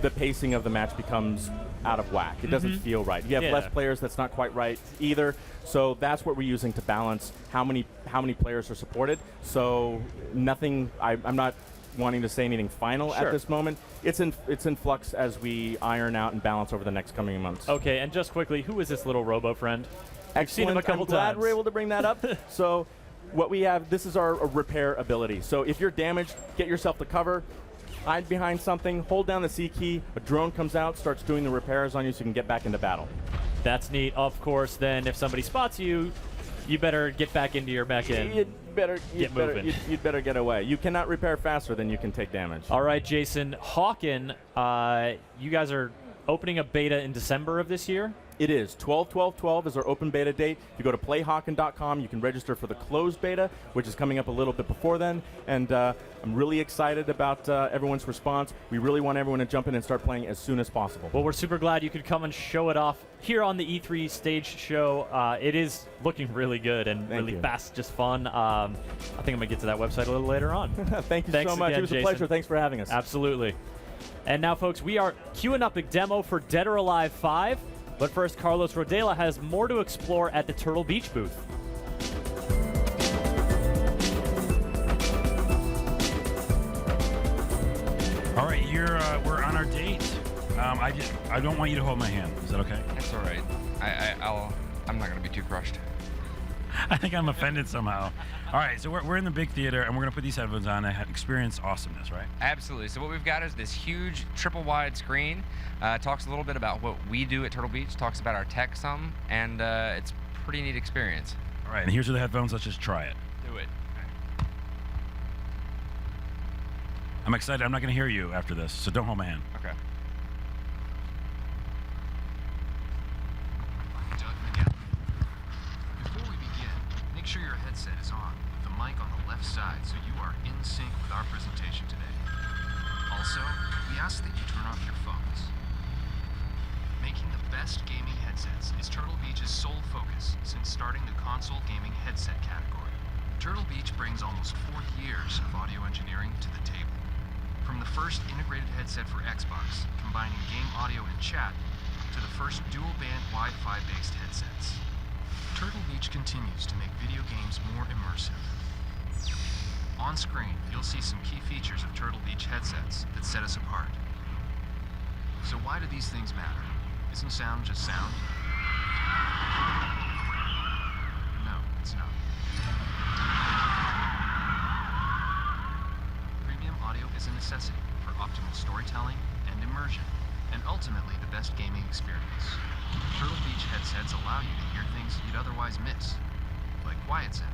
Speaker 7: the pacing of the match becomes out of whack. It doesn't feel right. You have less players, that's not quite right either. So that's what we're using to balance how many players are supported. So nothing. I'm not wanting to say anything final at this moment. It's in flux as we iron out and balance over the next coming months.
Speaker 1: Okay, and just quickly, who is this little robo friend? I've seen him a couple
Speaker 7: I'm glad
Speaker 1: times.
Speaker 7: we're able to bring that up. So what we have, this is our repair ability. So if you're damaged, get yourself to cover. Hide behind something, hold down the C key, a drone comes out, starts doing the repairs on you so you can get back into battle.
Speaker 1: That's neat. Of course, then if somebody spots you, you better get back into your mech and
Speaker 7: you'd better get away. You cannot repair faster than you can take damage.
Speaker 1: All right, Jason. Hawken, you guys are opening a beta in December of this year?
Speaker 7: It is. 12/12/12 is our open beta date. If you go to playhawken.com, you can register for the closed beta, which is coming up a little bit before then. And I'm really excited about everyone's response. We really want everyone to jump in and start playing as soon as possible.
Speaker 1: Well, we're super glad you could come and show it off here on the E3 stage show. It is looking really good and really fast, just fun. I think I'm going to get to that website a little later on.
Speaker 7: Thank you
Speaker 1: Thanks
Speaker 7: so much.
Speaker 1: Again,
Speaker 7: It was
Speaker 1: Jason.
Speaker 7: a pleasure. Thanks for having us.
Speaker 1: Absolutely. And now, folks, we are queuing up a demo for Dead or Alive 5. But first, Carlos Rodela has more to explore at the Turtle Beach booth.
Speaker 3: All right, we're on our date. I don't want you to hold my hand. Is that okay?
Speaker 6: That's all right. I'm not gonna be too crushed.
Speaker 3: I think I'm offended somehow. All right, so we're in the big theater, and we're going to put these headphones on and experience awesomeness, right?
Speaker 6: Absolutely. So what we've got is this huge triple wide screen. Talks a little bit about what we do at Turtle Beach, talks about our tech some, and it's a pretty neat experience.
Speaker 3: All right, and here's the headphones. Let's just try it.
Speaker 6: Do it.
Speaker 3: I'm excited. I'm not going to hear you after this, so don't hold my hand.
Speaker 6: Okay.
Speaker 9: Before we begin, make sure your headset is on with the mic on the left side so you are in sync with our presentation today. Also, we ask that you turn off your phones. Making the best gaming headsets is Turtle Beach's sole focus since starting the console gaming headset category. Turtle Beach brings almost 40 years of audio engineering to the table. From the first integrated headset for Xbox, combining game audio and chat, to the first dual-band Wi-Fi based headsets. Turtle Beach continues to make video games more immersive. On screen, you'll see some key features of Turtle Beach headsets that set us apart. So why do these things matter? Isn't sound just sound? No, it's not. Premium audio is a necessity for optimal storytelling and immersion, and ultimately the best gaming experience. Turtle Beach headsets allow you to hear things you'd otherwise miss, like quiet sounds.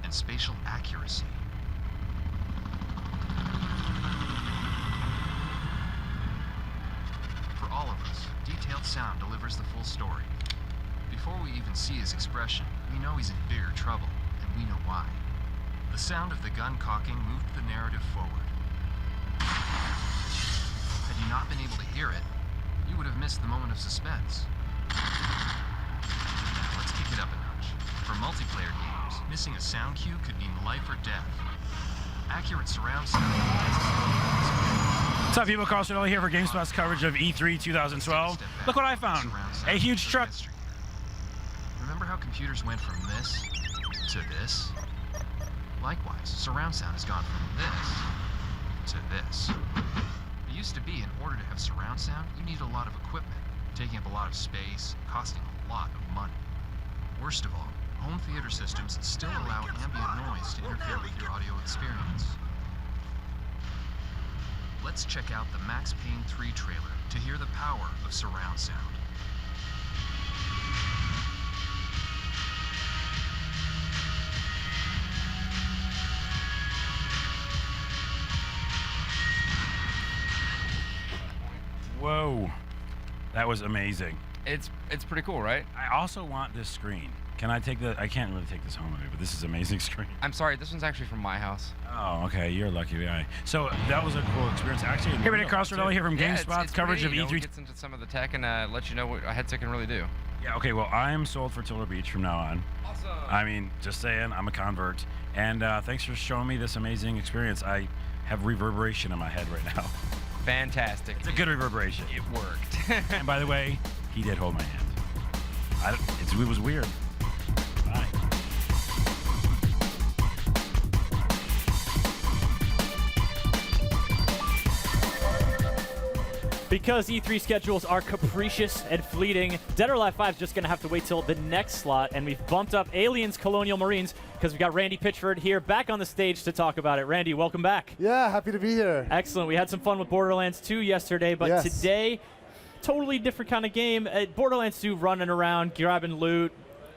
Speaker 9: And spatial accuracy. For all of us, detailed sound delivers the full story. Before we even see his expression, we know he's in bigger trouble, and we know why. The sound of the gun cocking moved the narrative forward. Had you not been able to hear it, you would have missed the moment of suspense. Now, let's kick it up a notch. For multiplayer games, missing a sound cue could mean life or death. Accurate surround sound.
Speaker 3: What's up, people? Carl Sardella here for GameSpot's coverage of E3 2012. Look what I found. A huge truck.
Speaker 9: Remember how computers went from this to this? Likewise, surround sound has gone from this to this. It used to be, in order to have surround sound, you needed a lot of equipment, taking up a lot of space, costing a lot of money. Worst of all, home theater systems still allow ambient noise to interfere with your audio experience. Let's check out the Max Payne 3 trailer to hear the power of surround sound.
Speaker 3: Whoa, that was amazing.
Speaker 6: It's pretty cool, right?
Speaker 3: I also want this screen. Can I take I can't really take this home with me, but this is an amazing screen.
Speaker 6: I'm sorry, this one's actually from my house.
Speaker 3: Oh, okay, you're a lucky guy. So that was a cool experience. Actually, hey, Carl Sardella here from GameSpot's coverage of E3.
Speaker 6: It gets into some of the tech and let you know what a headset can really do.
Speaker 3: Yeah, okay, well, I am sold for Turtle Beach from now on.
Speaker 6: Awesome.
Speaker 3: I mean, just saying, I'm a convert. And thanks for showing me this amazing experience. I have reverberation in my head right now.
Speaker 6: Fantastic.
Speaker 3: It's a good reverberation.
Speaker 6: It worked.
Speaker 3: And by the way, he did hold my hand. It was weird. Bye.
Speaker 1: Because E3 schedules are capricious and fleeting, Dead or Alive 5 is just going to have to wait till the next slot, and we've bumped up Aliens Colonial Marines because we've got Randy Pitchford here back on the stage to talk about it. Randy, welcome back.
Speaker 4: Yeah, happy to be here.
Speaker 1: Excellent. We had some fun with Borderlands 2 yesterday, but today, totally different kind of game. Borderlands 2 running around, grabbing loot,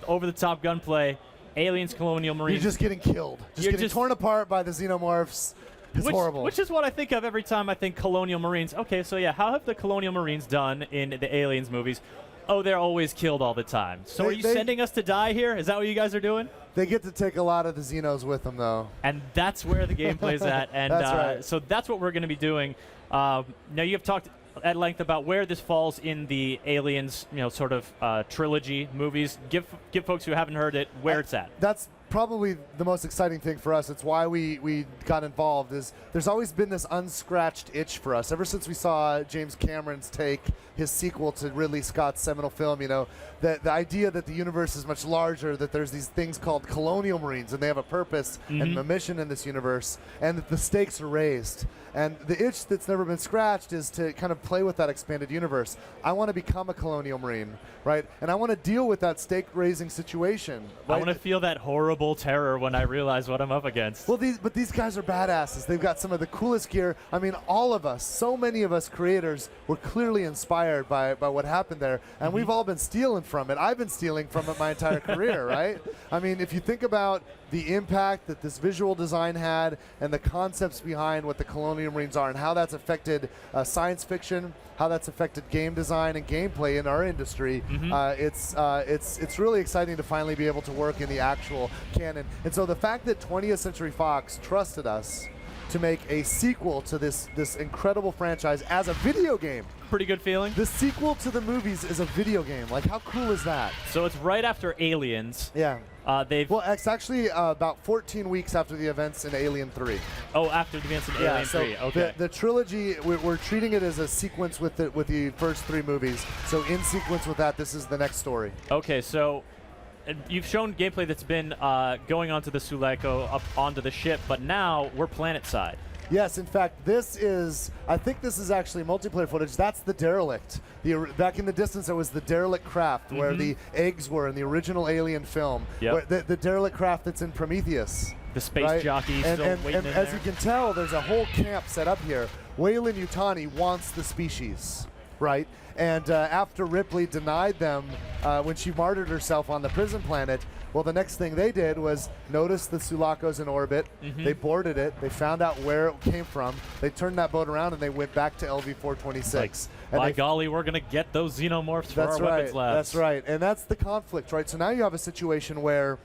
Speaker 1: over-the-top gunplay. Aliens Colonial Marines.
Speaker 4: You're just getting killed. You're getting torn apart by the xenomorphs. It's horrible.
Speaker 1: Which is what I think of every time I think Colonial Marines. Okay, so yeah, how have the Colonial Marines done in the Aliens movies? Oh, they're always killed all the time. So are you sending us to die here? Is that what you guys are doing?
Speaker 4: They get to take a lot of the Xenos with them, though.
Speaker 1: And that's where the game plays at. And
Speaker 4: that's right.
Speaker 1: So that's what we're going to be doing. Now, you have talked at length about where this falls in the Aliens, sort of trilogy movies. Give folks who haven't heard it where it's at.
Speaker 4: That's probably the most exciting thing for us. It's why we got involved. Is there's always been this unscratched itch for us ever since we saw James Cameron's take his sequel to Ridley Scott's seminal film. The idea that the universe is much larger, that there's these things called Colonial Marines, and they have a purpose and a mission in this universe, and that the stakes are raised. And the itch that's never been scratched is to kind of play with that expanded universe. I want to become a Colonial Marine, right? And I want to deal with that stake-raising situation. Right?
Speaker 1: I want to feel that horrible terror when I realize what I'm up against.
Speaker 4: Well, these guys are badasses. They've got some of the coolest gear. I mean, all of us, so many of us creators were clearly inspired by what happened there, and we've all been stealing from it. I've been stealing from it my entire career, right? I mean, if you think about the impact that this visual design had and the concepts behind what the Colonial Colonial Marines are and how that's affected science fiction, how that's affected game design and gameplay in our industry. It's really exciting to finally be able to work in the actual canon. And so the fact that 20th Century Fox trusted us to make a sequel to this incredible franchise as a video game.
Speaker 1: Pretty good feeling.
Speaker 4: The sequel to the movies is a video game. Like, how cool is that?
Speaker 1: So it's right after Aliens.
Speaker 4: Yeah.
Speaker 1: Well,
Speaker 4: it's actually about 14 weeks after the events in Alien 3.
Speaker 1: Oh, after the events in Alien 3. Okay.
Speaker 4: The trilogy, we're treating it as a sequence with the first 3 movies. So in sequence with that, this is the next story.
Speaker 1: Okay, so you've shown gameplay that's been going onto the Sulaco up onto the ship, but now we're planet side.
Speaker 4: Yes, in fact, I think this is actually multiplayer footage. That's the derelict. Back in the distance, it was the derelict craft where the eggs were in the original Alien film.
Speaker 1: Yep.
Speaker 4: The derelict craft that's in Prometheus.
Speaker 1: The space jockey still waiting
Speaker 4: and
Speaker 1: in
Speaker 4: as
Speaker 1: there.
Speaker 4: you can tell, there's a whole camp set up here. Weyland-Yutani wants the species, right? And after Ripley denied them when she martyred herself on the prison planet, well, the next thing they did was notice the Sulaco's in orbit. They boarded it. They found out where it came from. They turned that boat around and they went back to LV-426.
Speaker 1: By golly, we're going to get those xenomorphs for our weapons labs.
Speaker 4: That's right. And that's the conflict, right? So now you have a situation where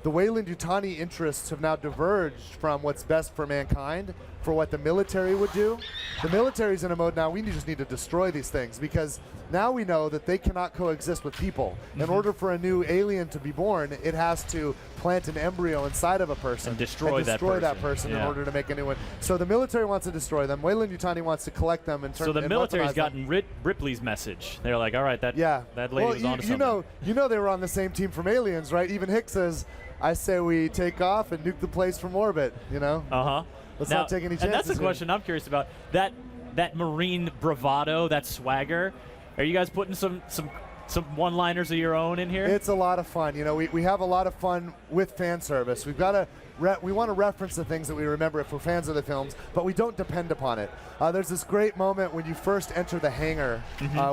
Speaker 4: the Weyland-Yutani interests have now diverged from what's best for mankind for what the military would do. The military's in a mode now, we just need to destroy these things because now we know that they cannot coexist with people. In order for a new alien to be born, it has to plant an embryo inside of a person
Speaker 1: and destroy that
Speaker 4: person in order to make a new one. So the military wants to destroy them. Weyland-Yutani wants to collect them and turn
Speaker 1: So the
Speaker 4: and
Speaker 1: military's
Speaker 4: weaponize them.
Speaker 1: gotten Ripley's message. They're like, all right, that lady was on to something.
Speaker 4: You know they were on the same team from Aliens, right? Even Hicks says, I say we take off and nuke the place from orbit, you know? Let's not take any chances.
Speaker 1: And that's the
Speaker 4: here.
Speaker 1: question I'm curious about. That Marine bravado, that swagger, are you guys putting some one-liners of your own in here?
Speaker 4: It's a lot of fun. You know, we have a lot of fun with fan service. We've got to we want to reference the things that we remember if we're fans of the films, but we don't depend upon it. There's this great moment when you first enter the hangar,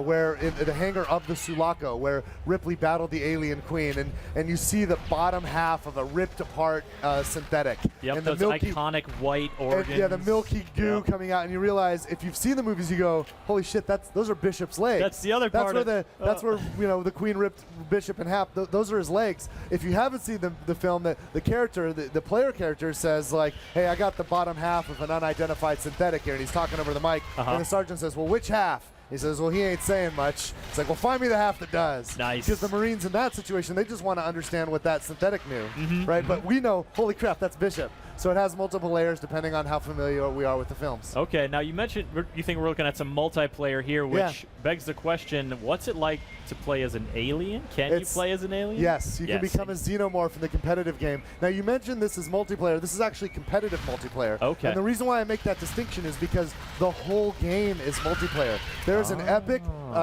Speaker 4: where in the hangar of the Sulaco, where Ripley battled the alien queen, and you see the bottom half of a ripped apart synthetic.
Speaker 1: Yep,
Speaker 4: and
Speaker 1: those iconic white organs.
Speaker 4: Yeah, the milky goo coming out, and you realize if you've seen the movies, you go, holy shit, those are Bishop's legs.
Speaker 1: That's the other part.
Speaker 4: That's where the queen ripped Bishop in half. Those are his legs. If you haven't seen the film, the character, the player character says like, hey, I got the bottom half of an unidentified synthetic here, and he's talking over the mic, and the sergeant says, well, which half? He says, well, he ain't saying much. It's like, well, find me the half that does.
Speaker 1: Nice.
Speaker 4: Because the Marines in that situation, they just want to understand what that synthetic knew, right? But we know, holy crap, that's Bishop. So it has multiple layers depending on how familiar we are with the films.
Speaker 1: Okay, now you mentioned you think we're looking at some multiplayer here, which begs the question, what's it like to play as an alien? Can you play as an alien?
Speaker 4: Yes, you can become a xenomorph in the competitive game. Now, you mentioned this is multiplayer. This is actually competitive multiplayer.
Speaker 1: Okay.
Speaker 4: And the reason why I make that distinction is because the whole game is multiplayer. There's an epic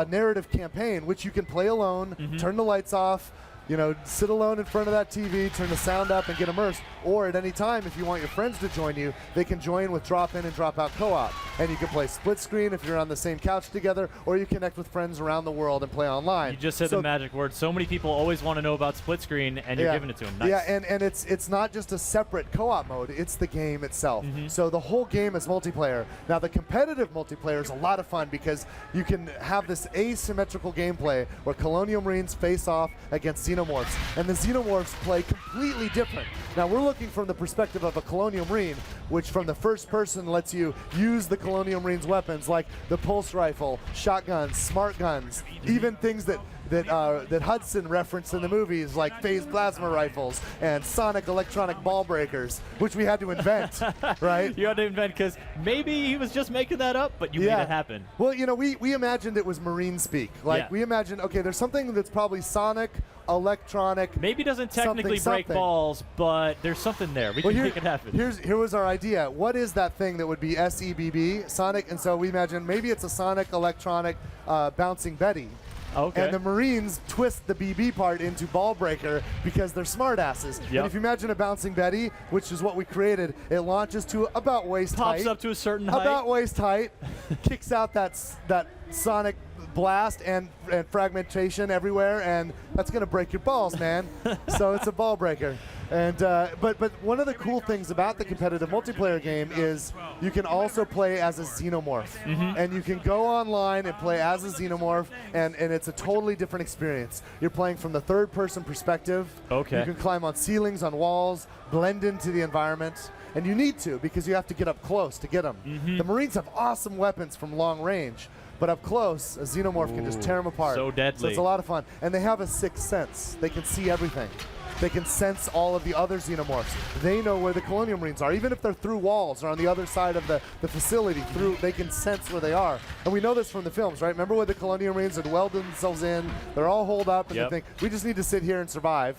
Speaker 4: narrative campaign, which you can play alone, turn the lights off, sit alone in front of that TV, turn the sound up, and get immersed. Or at any time, if you want your friends to join you, they can join with drop-in and drop-out co-op. And you can play split screen if you're on the same couch together, or you connect with friends around the world and play online.
Speaker 1: You just said the magic word. So many people always want to know about split screen, and you're giving it to them. Nice.
Speaker 4: Yeah, and it's not just a separate co-op mode, it's the game itself. So the whole game is multiplayer. Now, the competitive multiplayer is a lot of fun because you can have this asymmetrical gameplay where Colonial Marines face off against xenomorphs, and the xenomorphs play completely different. Now, we're looking from the perspective of a Colonial Marine, which from the first person lets you use the Colonial Marines' weapons like the pulse rifle, shotguns, smart guns, even things that Hudson referenced in the movies like phased plasma rifles and sonic electronic ball breakers, which we had to invent, right?
Speaker 1: You had to invent because maybe he was just making that up, but you made it happen.
Speaker 4: Well, we imagined it was Marine speak. Like we imagined, okay, there's something that's probably sonic, electronic.
Speaker 1: Maybe doesn't technically break balls, but there's something there. We can make it happen.
Speaker 4: Here was our idea. What is that thing that would be SEBB, sonic? And so we imagined maybe it's a sonic, electronic, bouncing Betty.
Speaker 1: Okay.
Speaker 4: And the Marines twist the BB part into ball breaker because they're smartasses.
Speaker 1: Yep.
Speaker 4: And if you imagine a bouncing Betty, which is what we created, it launches to about waist height.
Speaker 1: Pops up to a certain height.
Speaker 4: About waist height, kicks out that sonic blast and fragmentation everywhere, and that's gonna break your balls, man. So it's a ball breaker. And but one of the cool things about the competitive multiplayer game is you can also play as a xenomorph. And you can go online and play as a xenomorph, and it's a totally different experience. You're playing from the third-person perspective.
Speaker 1: Okay.
Speaker 4: You can climb on ceilings, on walls, blend into the environment. And you need to, because you have to get up close to get them. The Marines have awesome weapons from long range, but up close, a xenomorph can just tear them apart.
Speaker 1: So deadly.
Speaker 4: So it's a lot of fun. And they have a sixth sense. They can see everything. They can sense all of the other xenomorphs. They know where the Colonial Marines are. Even if they're through walls or on the other side of the facility, they can sense where they are. And we know this from the films, right? Remember when the Colonial Marines had welded themselves in? They're all holed up, and they think, we just need to sit here and survive.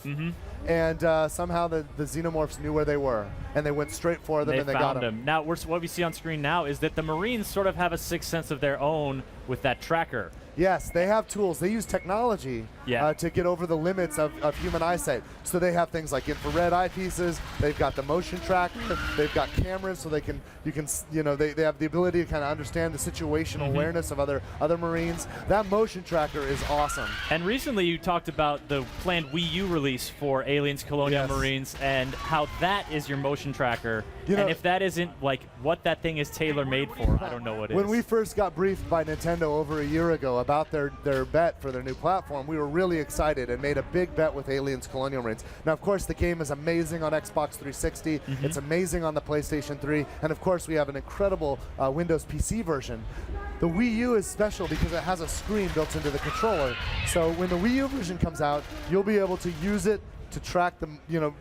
Speaker 4: And somehow the xenomorphs knew where they were, and they went straight for them, and they got them.
Speaker 1: Now, what we see on screen now is that the Marines sort of have a sixth sense of their own with that tracker.
Speaker 4: Yes, they have tools. They use technology to get over the limits of human eyesight. So they have things like infrared eyepieces. They've got the motion tracker. They've got cameras, so they have the ability to kind of understand the situational awareness of other Marines. That motion tracker is awesome.
Speaker 1: And recently, you talked about the planned Wii U release for Aliens Colonial Marines and how that is your motion tracker. And if that isn't like what that thing is tailor-made for, I don't know what it is.
Speaker 4: When we first got briefed by Nintendo over a year ago about their bet for their new platform, we were really excited and made a big bet with Aliens Colonial Marines. Now, of course, the game is amazing on Xbox 360. It's amazing on the PlayStation 3. And, of course, we have an incredible Windows PC version. The Wii U is special because it has a screen built into the controller. So when the Wii U version comes out, you'll be able to use it to track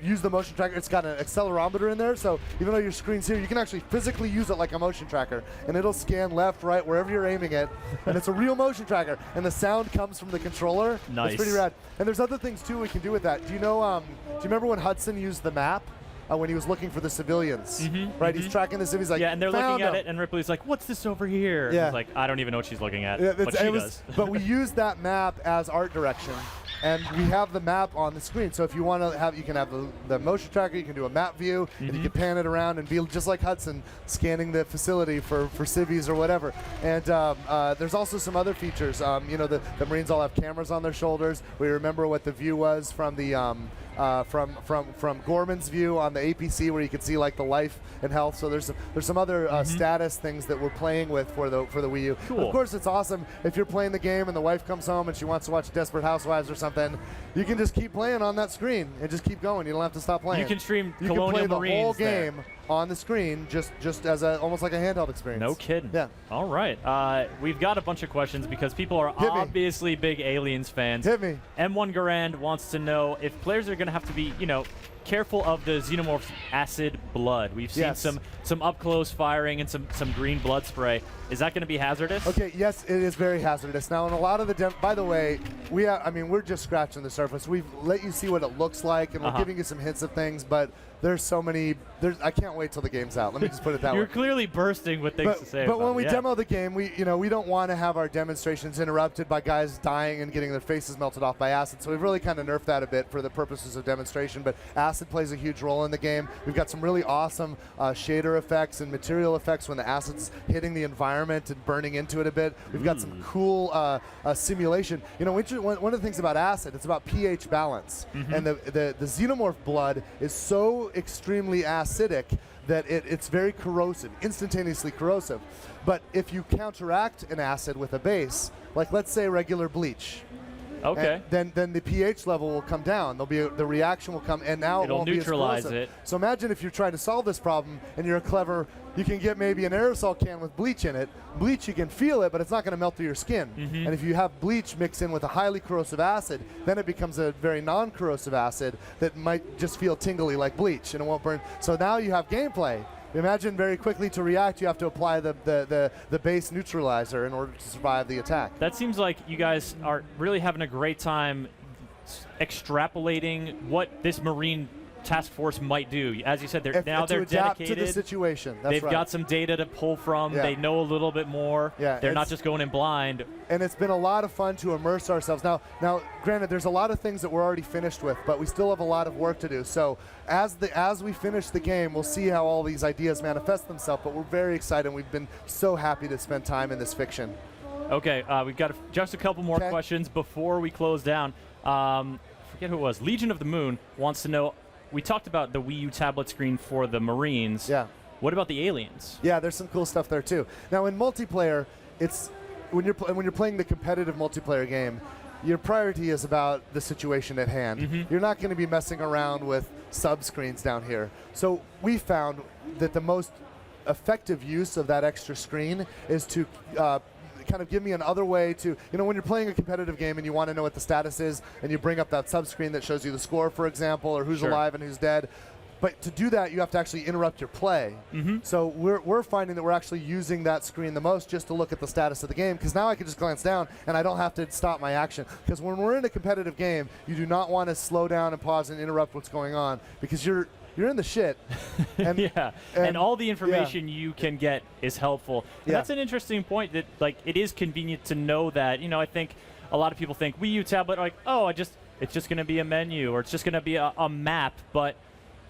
Speaker 4: use the motion tracker. It's got an accelerometer in there, so even though your screen's here, you can actually physically use it like a motion tracker, and it'll scan left, right, wherever you're aiming it, and it's a real motion tracker, and the sound comes from the controller.
Speaker 1: Nice.
Speaker 4: It's pretty rad. And there's other things too we can do with that. Do you know? Do you remember when Hudson used the map? When he was looking for the civilians, right? He's tracking the civilians. Like,
Speaker 1: and they're
Speaker 4: found
Speaker 1: looking at
Speaker 4: them.
Speaker 1: it, and Ripley's like, "What's this over here?"
Speaker 4: Yeah.
Speaker 1: He's like, "I don't even know what she's looking at."
Speaker 4: Yeah,
Speaker 1: but she does.
Speaker 4: But we used that map as art direction, and we have the map on the screen. So if you want to have, you can have the motion tracker. You can do a map view, and you can pan it around and be just like Hudson, scanning the facility for civvies or whatever. And there's also some other features. The Marines all have cameras on their shoulders. We remember what the view was from the from Gorman's view on the APC, where you can see like the life and health. So there's some other status things that we're playing with for the Wii U.
Speaker 1: Cool.
Speaker 4: Of course, it's awesome if you're playing the game and the wife comes home and she wants to watch Desperate Housewives or something. You can just keep playing on that screen and just keep going. You don't have to stop playing.
Speaker 1: You can stream
Speaker 4: You
Speaker 1: Colonial
Speaker 4: can play
Speaker 1: Marines
Speaker 4: the whole
Speaker 1: there.
Speaker 4: game on the screen, just as almost like a handheld experience.
Speaker 1: No kidding.
Speaker 4: Yeah.
Speaker 1: All right. We've got a bunch of questions because people are obviously big Aliens fans.
Speaker 4: Hit me.
Speaker 1: M1 Garand wants to know if players are going to have to be, careful of the xenomorph's acid blood. We've seen some up close firing and some green blood spray. Is that going to be hazardous?
Speaker 4: Okay, yes, it is very hazardous. Now, in a lot of the by the way, we're just scratching the surface. We've let you see what it looks like, and we're giving you some hints of things, but there's so many. I can't wait till the game's out. Let me just put it that way.
Speaker 1: You're clearly bursting with things to say.
Speaker 4: But
Speaker 1: about
Speaker 4: when we
Speaker 1: it,
Speaker 4: demo the game, we don't want to have our demonstrations interrupted by guys dying and getting their faces melted off by acid. So we've really kind of nerfed that a bit for the purposes of demonstration. But acid plays a huge role in the game. We've got some really awesome shader effects and material effects when the acid's hitting the environment and burning into it a bit. We've got some cool simulation. One of the things about acid, it's about pH balance, and the xenomorph blood is so extremely acidic that it's very corrosive, instantaneously corrosive. But if you counteract an acid with a base, like let's say regular bleach,
Speaker 1: okay,
Speaker 4: then the pH level will come down. The reaction will come, and now
Speaker 1: it'll
Speaker 4: it won't
Speaker 1: neutralize
Speaker 4: be as corrosive.
Speaker 1: it.
Speaker 4: So imagine if you're trying to solve this problem and you're you can get maybe an aerosol can with bleach in it. Bleach, you can feel it, but it's not going to melt through your skin. And if you have bleach mixed in with a highly corrosive acid, then it becomes a very non-corrosive acid that might just feel tingly like bleach, and it won't burn. So now you have gameplay. Imagine very quickly to react, you have to apply the base neutralizer in order to survive the attack.
Speaker 1: That seems like you guys are really having a great time extrapolating what this Marine task force might do. As you said, they're
Speaker 4: adapt
Speaker 1: dedicated
Speaker 4: to the situation. That's
Speaker 1: They've
Speaker 4: right.
Speaker 1: got some data to pull from.
Speaker 4: Yeah.
Speaker 1: They know a little bit more.
Speaker 4: Yeah,
Speaker 1: they're not just going in blind.
Speaker 4: And it's been a lot of fun to immerse ourselves. Now, granted, there's a lot of things that we're already finished with, but we still have a lot of work to do. So as we finish the game, we'll see how all these ideas manifest themselves. But we're very excited. We've been so happy to spend time in this fiction.
Speaker 1: Okay, we've got just a couple more questions before we close down. Forget who it was. Legion of the Moon wants to know. We talked about the Wii U tablet screen for the Marines.
Speaker 4: Yeah.
Speaker 1: What about the aliens?
Speaker 4: Yeah, there's some cool stuff there too. Now in multiplayer, it's when you're playing the competitive multiplayer game, your priority is about the situation at hand. You're not going to be messing around with sub-screens down here. So we found that the most effective use of that extra screen is to kind of give me another way to, when you're playing a competitive game and you want to know what the status is, and you bring up that sub-screen that shows you the score, for example, or who's alive and who's dead. But to do that, you have to actually interrupt your play. So we're finding that we're actually using that screen the most just to look at the status of the game, because now I can just glance down and I don't have to stop my action. Because when we're in a competitive game, you do not want to slow down and pause and interrupt what's going on, because you're in the shit. And,
Speaker 1: and all the information you can get is helpful. And that's an interesting point, that it is convenient to know that. I think a lot of people think Wii U tablet, it's just going to be a menu, or it's just going to be a map, but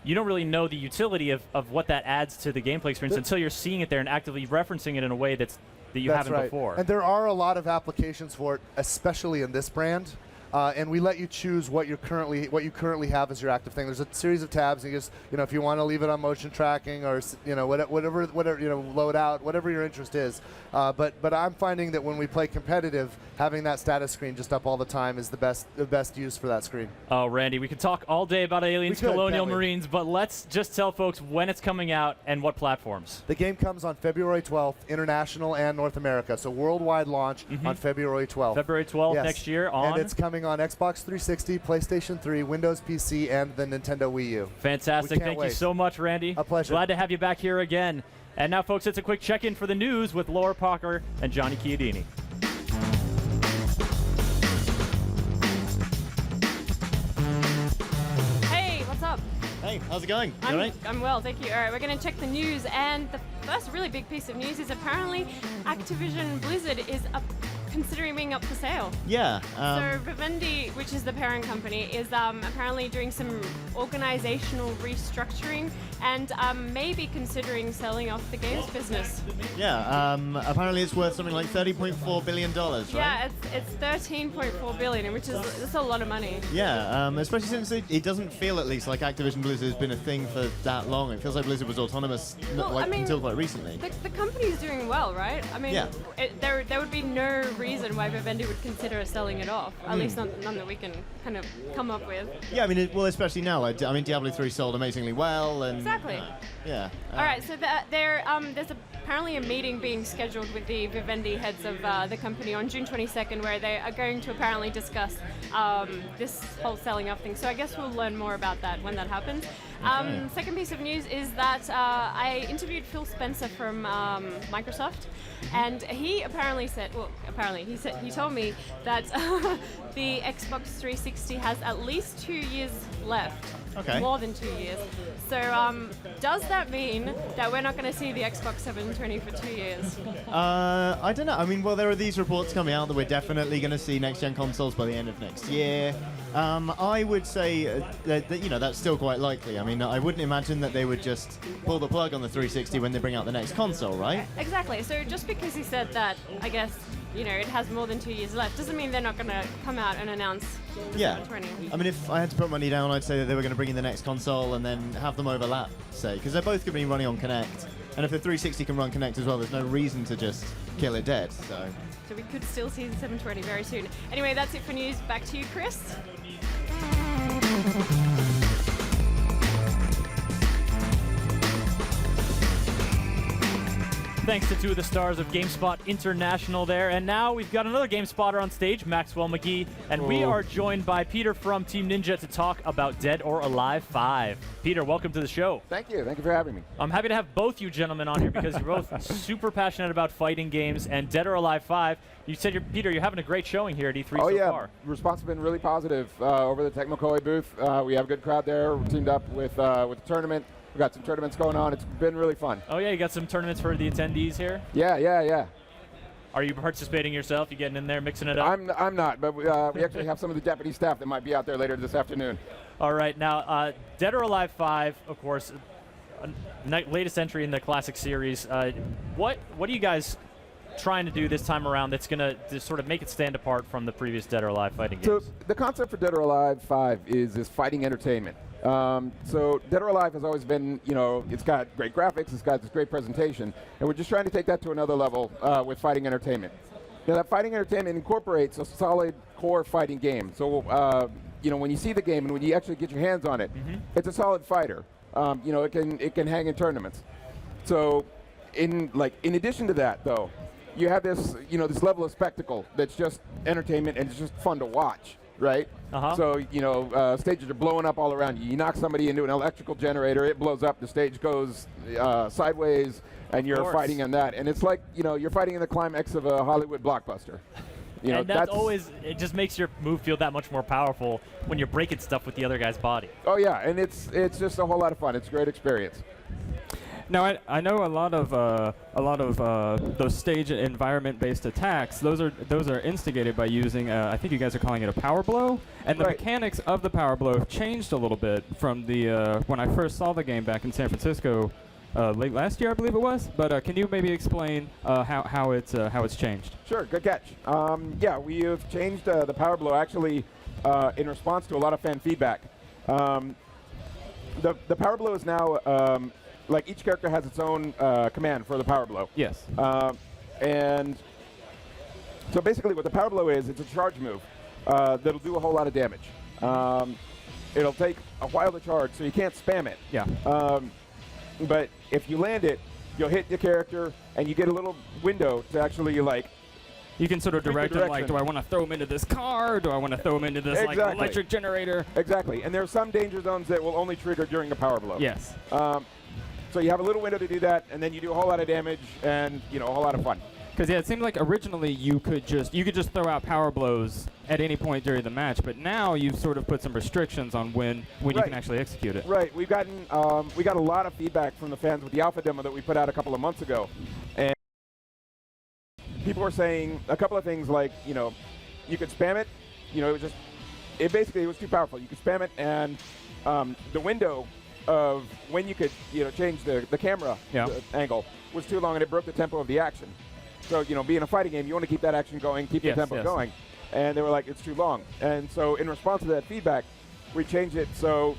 Speaker 1: you don't really know the utility of what that adds to the gameplay experience until you're seeing it there and actively referencing it in a way that you haven't before.
Speaker 4: And there are a lot of applications for it, especially in this brand. And we let you choose what you currently have as your active thing. There's a series of tabs, and you just, if you want to leave it on motion tracking, or whatever, load out, whatever your interest is. But I'm finding that when we play competitive, having that status screen just up all the time is the best use for that screen.
Speaker 1: Oh, Randy, we could talk all day about Aliens, Colonial Marines, but let's just tell folks when it's coming out and what platforms.
Speaker 4: The game comes on February 12th, international and North America. So worldwide launch on February 12th.
Speaker 1: February 12th next year on?
Speaker 4: And it's coming on Xbox 360, PlayStation 3, Windows PC, and the Nintendo Wii U.
Speaker 1: Fantastic. Thank you so much, Randy.
Speaker 4: A pleasure.
Speaker 1: Glad to have you back here again. And now, folks, it's a quick check-in for the news with Laura Parker and Johnny Chiodini.
Speaker 11: Hey, what's up?
Speaker 22: Hey, how's it going? You all right?
Speaker 11: I'm well, thank you. All right, we're going to check the news, and the first really big piece of news is apparently Activision Blizzard is considering being up for sale.
Speaker 22: Yeah.
Speaker 11: So Vivendi, which is the parent company, is apparently doing some organizational restructuring and maybe considering selling off the games business.
Speaker 22: Yeah. Apparently it's worth something like $30.4 billion, right?
Speaker 11: Yeah, it's $13.4 billion, which is that's a lot of money.
Speaker 22: Yeah, especially since it doesn't feel, at least, like Activision Blizzard has been a thing for that long. It feels like Blizzard was autonomous until quite recently.
Speaker 11: The company's doing well, right? I mean,
Speaker 22: yeah.
Speaker 11: There would be no reason why Vivendi would consider selling it off. At least none that we can kind of come up with.
Speaker 22: Yeah, I mean, especially now. I mean, Diablo 3 sold amazingly well, and
Speaker 11: exactly.
Speaker 22: Yeah.
Speaker 11: All right, so there's apparently a meeting being scheduled with the Vivendi heads of the company on June 22nd, where they are going to apparently discuss this whole selling off thing. So I guess we'll learn more about that when that happens. Second piece of news is that I interviewed Phil Spencer from Microsoft, and he apparently said, he told me that the Xbox 360 has at least 2 years left.
Speaker 22: Okay.
Speaker 11: More than 2 years. So does that mean that we're not going to see the Xbox 720 for 2 years?
Speaker 22: I don't know. I mean, well, there are these reports coming out that we're definitely going to see next-gen consoles by the end of next year. I would say that that's still quite likely. I mean, I wouldn't imagine that they would just pull the plug on the 360 when they bring out the next console, right?
Speaker 11: Exactly. So just because he said that, I guess, it has more than 2 years left, doesn't mean they're not going to come out and announce the 720.
Speaker 22: I mean, if I had to put money down, I'd say that they were going to bring in the next console and then have them overlap, say, because they're both going to be running on Kinect. And if the 360 can run Kinect as well, there's no reason to just kill it dead. So
Speaker 11: we could still see the 720 very soon. Anyway, that's it for news. Back to you, Chris.
Speaker 1: Thanks to two of the stars of GameSpot International there. And now we've got another GameSpotter on stage, Maxwell McGee. And we are joined by Peter from Team Ninja to talk about Dead or Alive 5. Peter, welcome to the show.
Speaker 23: Thank you. Thank you for having me.
Speaker 1: I'm happy to have both you gentlemen on here because you're both super passionate about fighting games. And Dead or Alive 5, you said, Peter, you're having a great showing here at E3 so far.
Speaker 23: The response has been really positive over the Tecmo booth. We have a good crowd there. We're teamed up with the tournament. We've got some tournaments going on. It's been really fun.
Speaker 1: Oh, yeah? You got some tournaments for the attendees here?
Speaker 23: Yeah.
Speaker 1: Are you participating yourself? You getting in there, mixing it up?
Speaker 23: I'm not, but we actually have some of the deputy staff that might be out there later this afternoon.
Speaker 1: All right. Now, Dead or Alive 5, of course, latest entry in the Classic Series. What are you guys trying to do this time around that's going to sort of make it stand apart from the previous Dead or Alive fighting games?
Speaker 23: So the concept for Dead or Alive 5 is fighting entertainment. So Dead or Alive has always been, it's got great graphics, it's got this great presentation, and we're just trying to take that to another level with fighting entertainment. That fighting entertainment incorporates a solid core fighting game. So, when you see the game and when you actually get your hands on it, it's a solid fighter. It can hang in tournaments. So, in addition to that, though, you have this, this level of spectacle that's just entertainment and it's just fun to watch. Right? So, stages are blowing up all around you. You knock somebody into an electrical generator, it blows up, the stage goes sideways, and you're fighting on that. And it's like, you're fighting in the climax of a Hollywood blockbuster.
Speaker 1: And that's always, it just makes your move feel that much more powerful when you're breaking stuff with the other guy's body.
Speaker 23: Oh, yeah, and it's just a whole lot of fun. It's a great experience.
Speaker 12: Now, I know a lot of those stage environment-based attacks. Those are instigated by using I think you guys are calling it a power blow, and the mechanics of the power blow have changed a little bit from the when I first saw the game back in San Francisco late last year, I believe it was. But can you maybe explain how it's changed?
Speaker 23: Sure, good catch. Yeah, we have changed the power blow actually in response to a lot of fan feedback. The power blow is now. Like each character has its own command for the power blow.
Speaker 12: Yes.
Speaker 23: And so basically what the power blow is, it's a charge move that'll do a whole lot of damage. It'll take a while to charge, so you can't spam it.
Speaker 12: Yeah.
Speaker 23: But if you land it, you'll hit the character, and you get a little window to actually
Speaker 12: you can sort of direct it, like, do I want to throw him into this car? Do I want to throw him into this like electric generator?
Speaker 23: Exactly. And there are some danger zones that will only trigger during the power blow.
Speaker 12: Yes.
Speaker 23: So you have a little window to do that, and then you do a whole lot of damage and a whole lot of fun.
Speaker 12: Because it seemed like originally you could just throw out power blows at any point during the match, but now you've sort of put some restrictions on when you can actually execute it.
Speaker 23: Right. We got a lot of feedback from the fans with the alpha demo that we put out a couple of months ago, and people were saying a couple of things like you could spam it. It was too powerful. You could spam it, and the window of when you could change the camera angle was too long, and it broke the tempo of the action. So being a fighting game, you want to keep that action going, keep the tempo going, and they were like, it's too long. And so in response to that feedback, we changed it so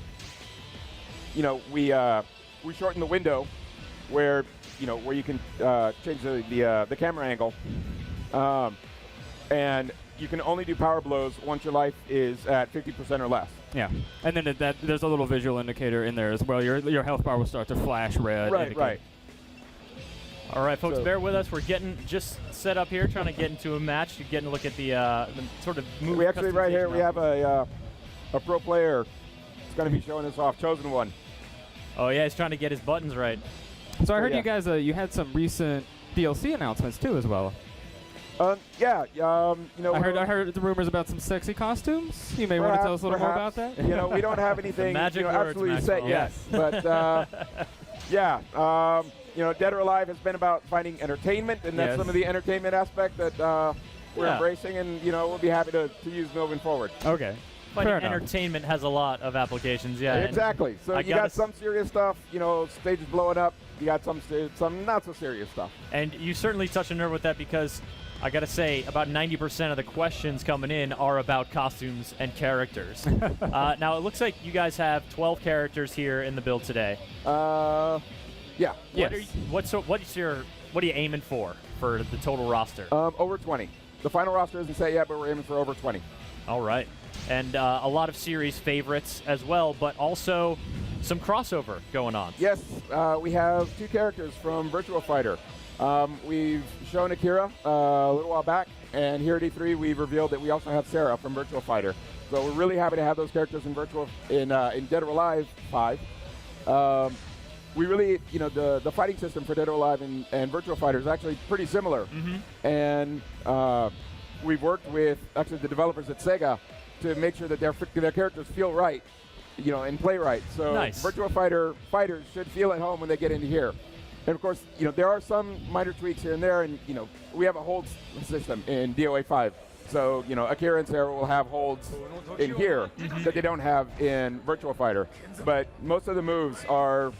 Speaker 23: we shortened the window where you can change the camera angle, and you can only do power blows once your life is at 50% or less.
Speaker 12: Yeah, and then there's a little visual indicator in there as well. Your health bar will start to flash red.
Speaker 23: Right.
Speaker 1: All right, folks, bear with us. We're getting just set up here, trying to get into a match. You're getting a look at the sort of move.
Speaker 23: We actually right here we have a pro player. It's going to be showing us off. Chosen one.
Speaker 1: Oh yeah, he's trying to get his buttons right.
Speaker 12: So I heard you guys you had some recent DLC announcements too as well.
Speaker 23: Yeah,
Speaker 12: I heard the rumors about some sexy costumes. You may want to tell us a little more about that.
Speaker 23: We don't have anything absolutely set yet, but yeah, Dead or Alive has been about finding entertainment, and that's some of the entertainment aspect that we're embracing, and we'll be happy to use moving forward.
Speaker 12: Okay.
Speaker 1: Finding entertainment has a lot of applications,
Speaker 23: Exactly. So you got some serious stuff, stages blowing up. You got some not so serious stuff.
Speaker 1: And you certainly touched a nerve with that because I gotta say, about 90% of the questions coming in are about costumes and characters. Now it looks like you guys have 12 characters here in the build today.
Speaker 23: Yeah.
Speaker 1: What are you aiming for the total roster?
Speaker 23: Over 20. The final roster isn't set yet, but we're aiming for over 20.
Speaker 1: All right. And a lot of series favorites as well, but also some crossover going on.
Speaker 23: Yes, we have 2 characters from Virtua Fighter. We've shown Akira a little while back, and here at E3 we've revealed that we also have Sarah from Virtua Fighter. So we're really happy to have those characters in Dead or Alive 5. We really, the fighting system for Dead or Alive and Virtua Fighter is actually pretty similar. And we've worked with actually the developers at Sega to make sure that their characters feel right, and play right. So Virtua Fighter fighters should feel at home when they get into here. And of course, there are some minor tweaks here and there, and we have a hold system in DOA 5. So Akira and Sarah will have holds in here that they don't have in Virtua Fighter. But most of the moves are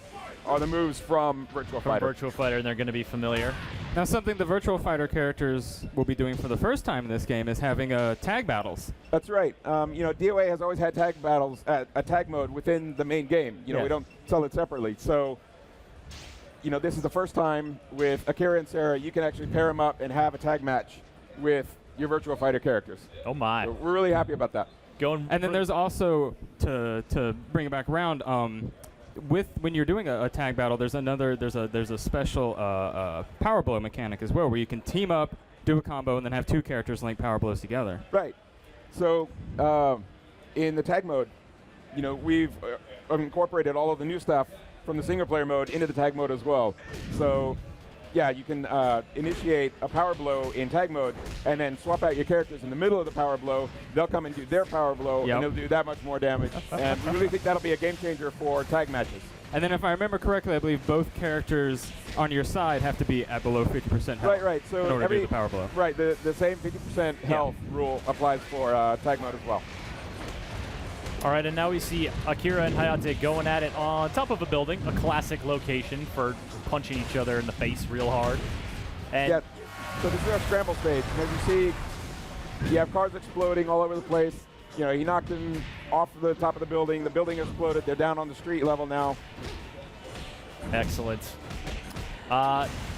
Speaker 23: the moves from Virtua Fighter.
Speaker 1: Virtua Fighter, and they're going to be familiar.
Speaker 12: Now, something the Virtual Fighter characters will be doing for the first time in this game is having tag battles.
Speaker 23: That's right. You know, DOA has always had tag battles, a tag mode within the main game. You know, we don't sell it separately. So, you know, this is the first time with Akira and Sarah, you can actually pair them up and have a tag match with your Virtual Fighter characters.
Speaker 1: Oh my!
Speaker 23: So we're really happy about that.
Speaker 12: And then there's also to bring it back around. When you're doing a tag battle, there's a special power blow mechanic as well, where you can team up, do a combo, and then have two characters link power blows together.
Speaker 23: Right. So in the tag mode, you know, we've incorporated all of the new stuff from the single player mode into the tag mode as well. So yeah, you can initiate a power blow in tag mode and then swap out your characters in the middle of the power blow. They'll come and do their power blow, and they'll do that much more damage. And we really think that'll be a game changer for tag matches.
Speaker 12: And then if I remember correctly, I believe both characters on your side have to be at below 50% health.
Speaker 23: Right. So
Speaker 12: in order to do the power blow.
Speaker 23: Right, the same 50% health rule applies for tag mode as well.
Speaker 1: All right, and now we see Akira and Hayate going at it on top of a building, a classic location for punching each other in the face real hard. And
Speaker 23: yeah, so this is our scramble stage. And as you see, you have cars exploding all over the place. You know, he knocked him off the top of the building exploded. They're down on the street level now.
Speaker 1: Excellent.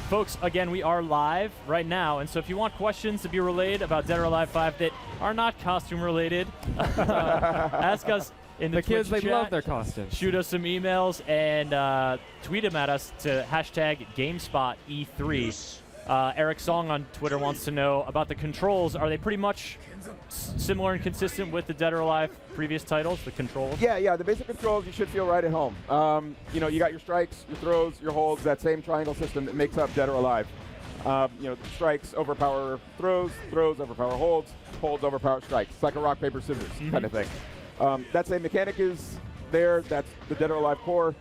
Speaker 1: Folks, again, we are live right now, and so if you want questions to be relayed about Dead or Alive 5 that are not costume related, ask us in the
Speaker 12: kids.
Speaker 1: Twitch
Speaker 12: They
Speaker 1: chat.
Speaker 12: love their costumes.
Speaker 1: Shoot us some emails and tweet them at us to hashtag GameSpot E3. Eric Song on Twitter wants to know about the controls. Are they pretty much similar and consistent with the Dead or Alive previous titles, the controls?
Speaker 23: Yeah, the basic controls you should feel right at home. You know, you got your strikes, your throws, your holds, that same triangle system that makes up Dead or Alive. You know, strikes overpower throws, throws overpower holds, holds overpower strikes. It's like a rock, paper, scissors kind of thing. That same mechanic is there. That's the Dead or Alive core.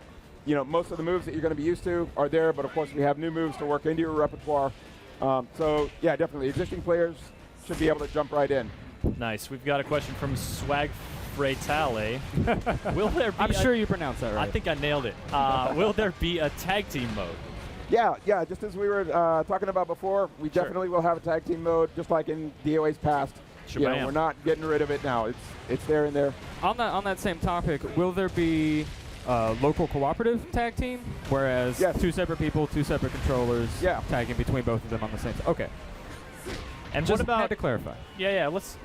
Speaker 23: You know, most of the moves that you're going to be used to are there, but of course we have new moves to work into your repertoire. So yeah, definitely existing players should be able to jump right in.
Speaker 1: Nice. We've got a question from Swag Fratale. Will there be
Speaker 12: I'm sure you pronounced that right.
Speaker 1: I think I nailed it. Will there be a tag team mode?
Speaker 23: Yeah, just as we were talking about before, we definitely will have a tag team mode, just like in DOA's past. You know, we're not getting rid of it now. It's there and there.
Speaker 12: On that same topic, will there be local cooperative tag team, whereas two separate people, two separate controllers, tagging between both of them on the same? Okay.
Speaker 1: And
Speaker 12: just
Speaker 1: what about
Speaker 12: had to clarify?
Speaker 1: Yeah. Let's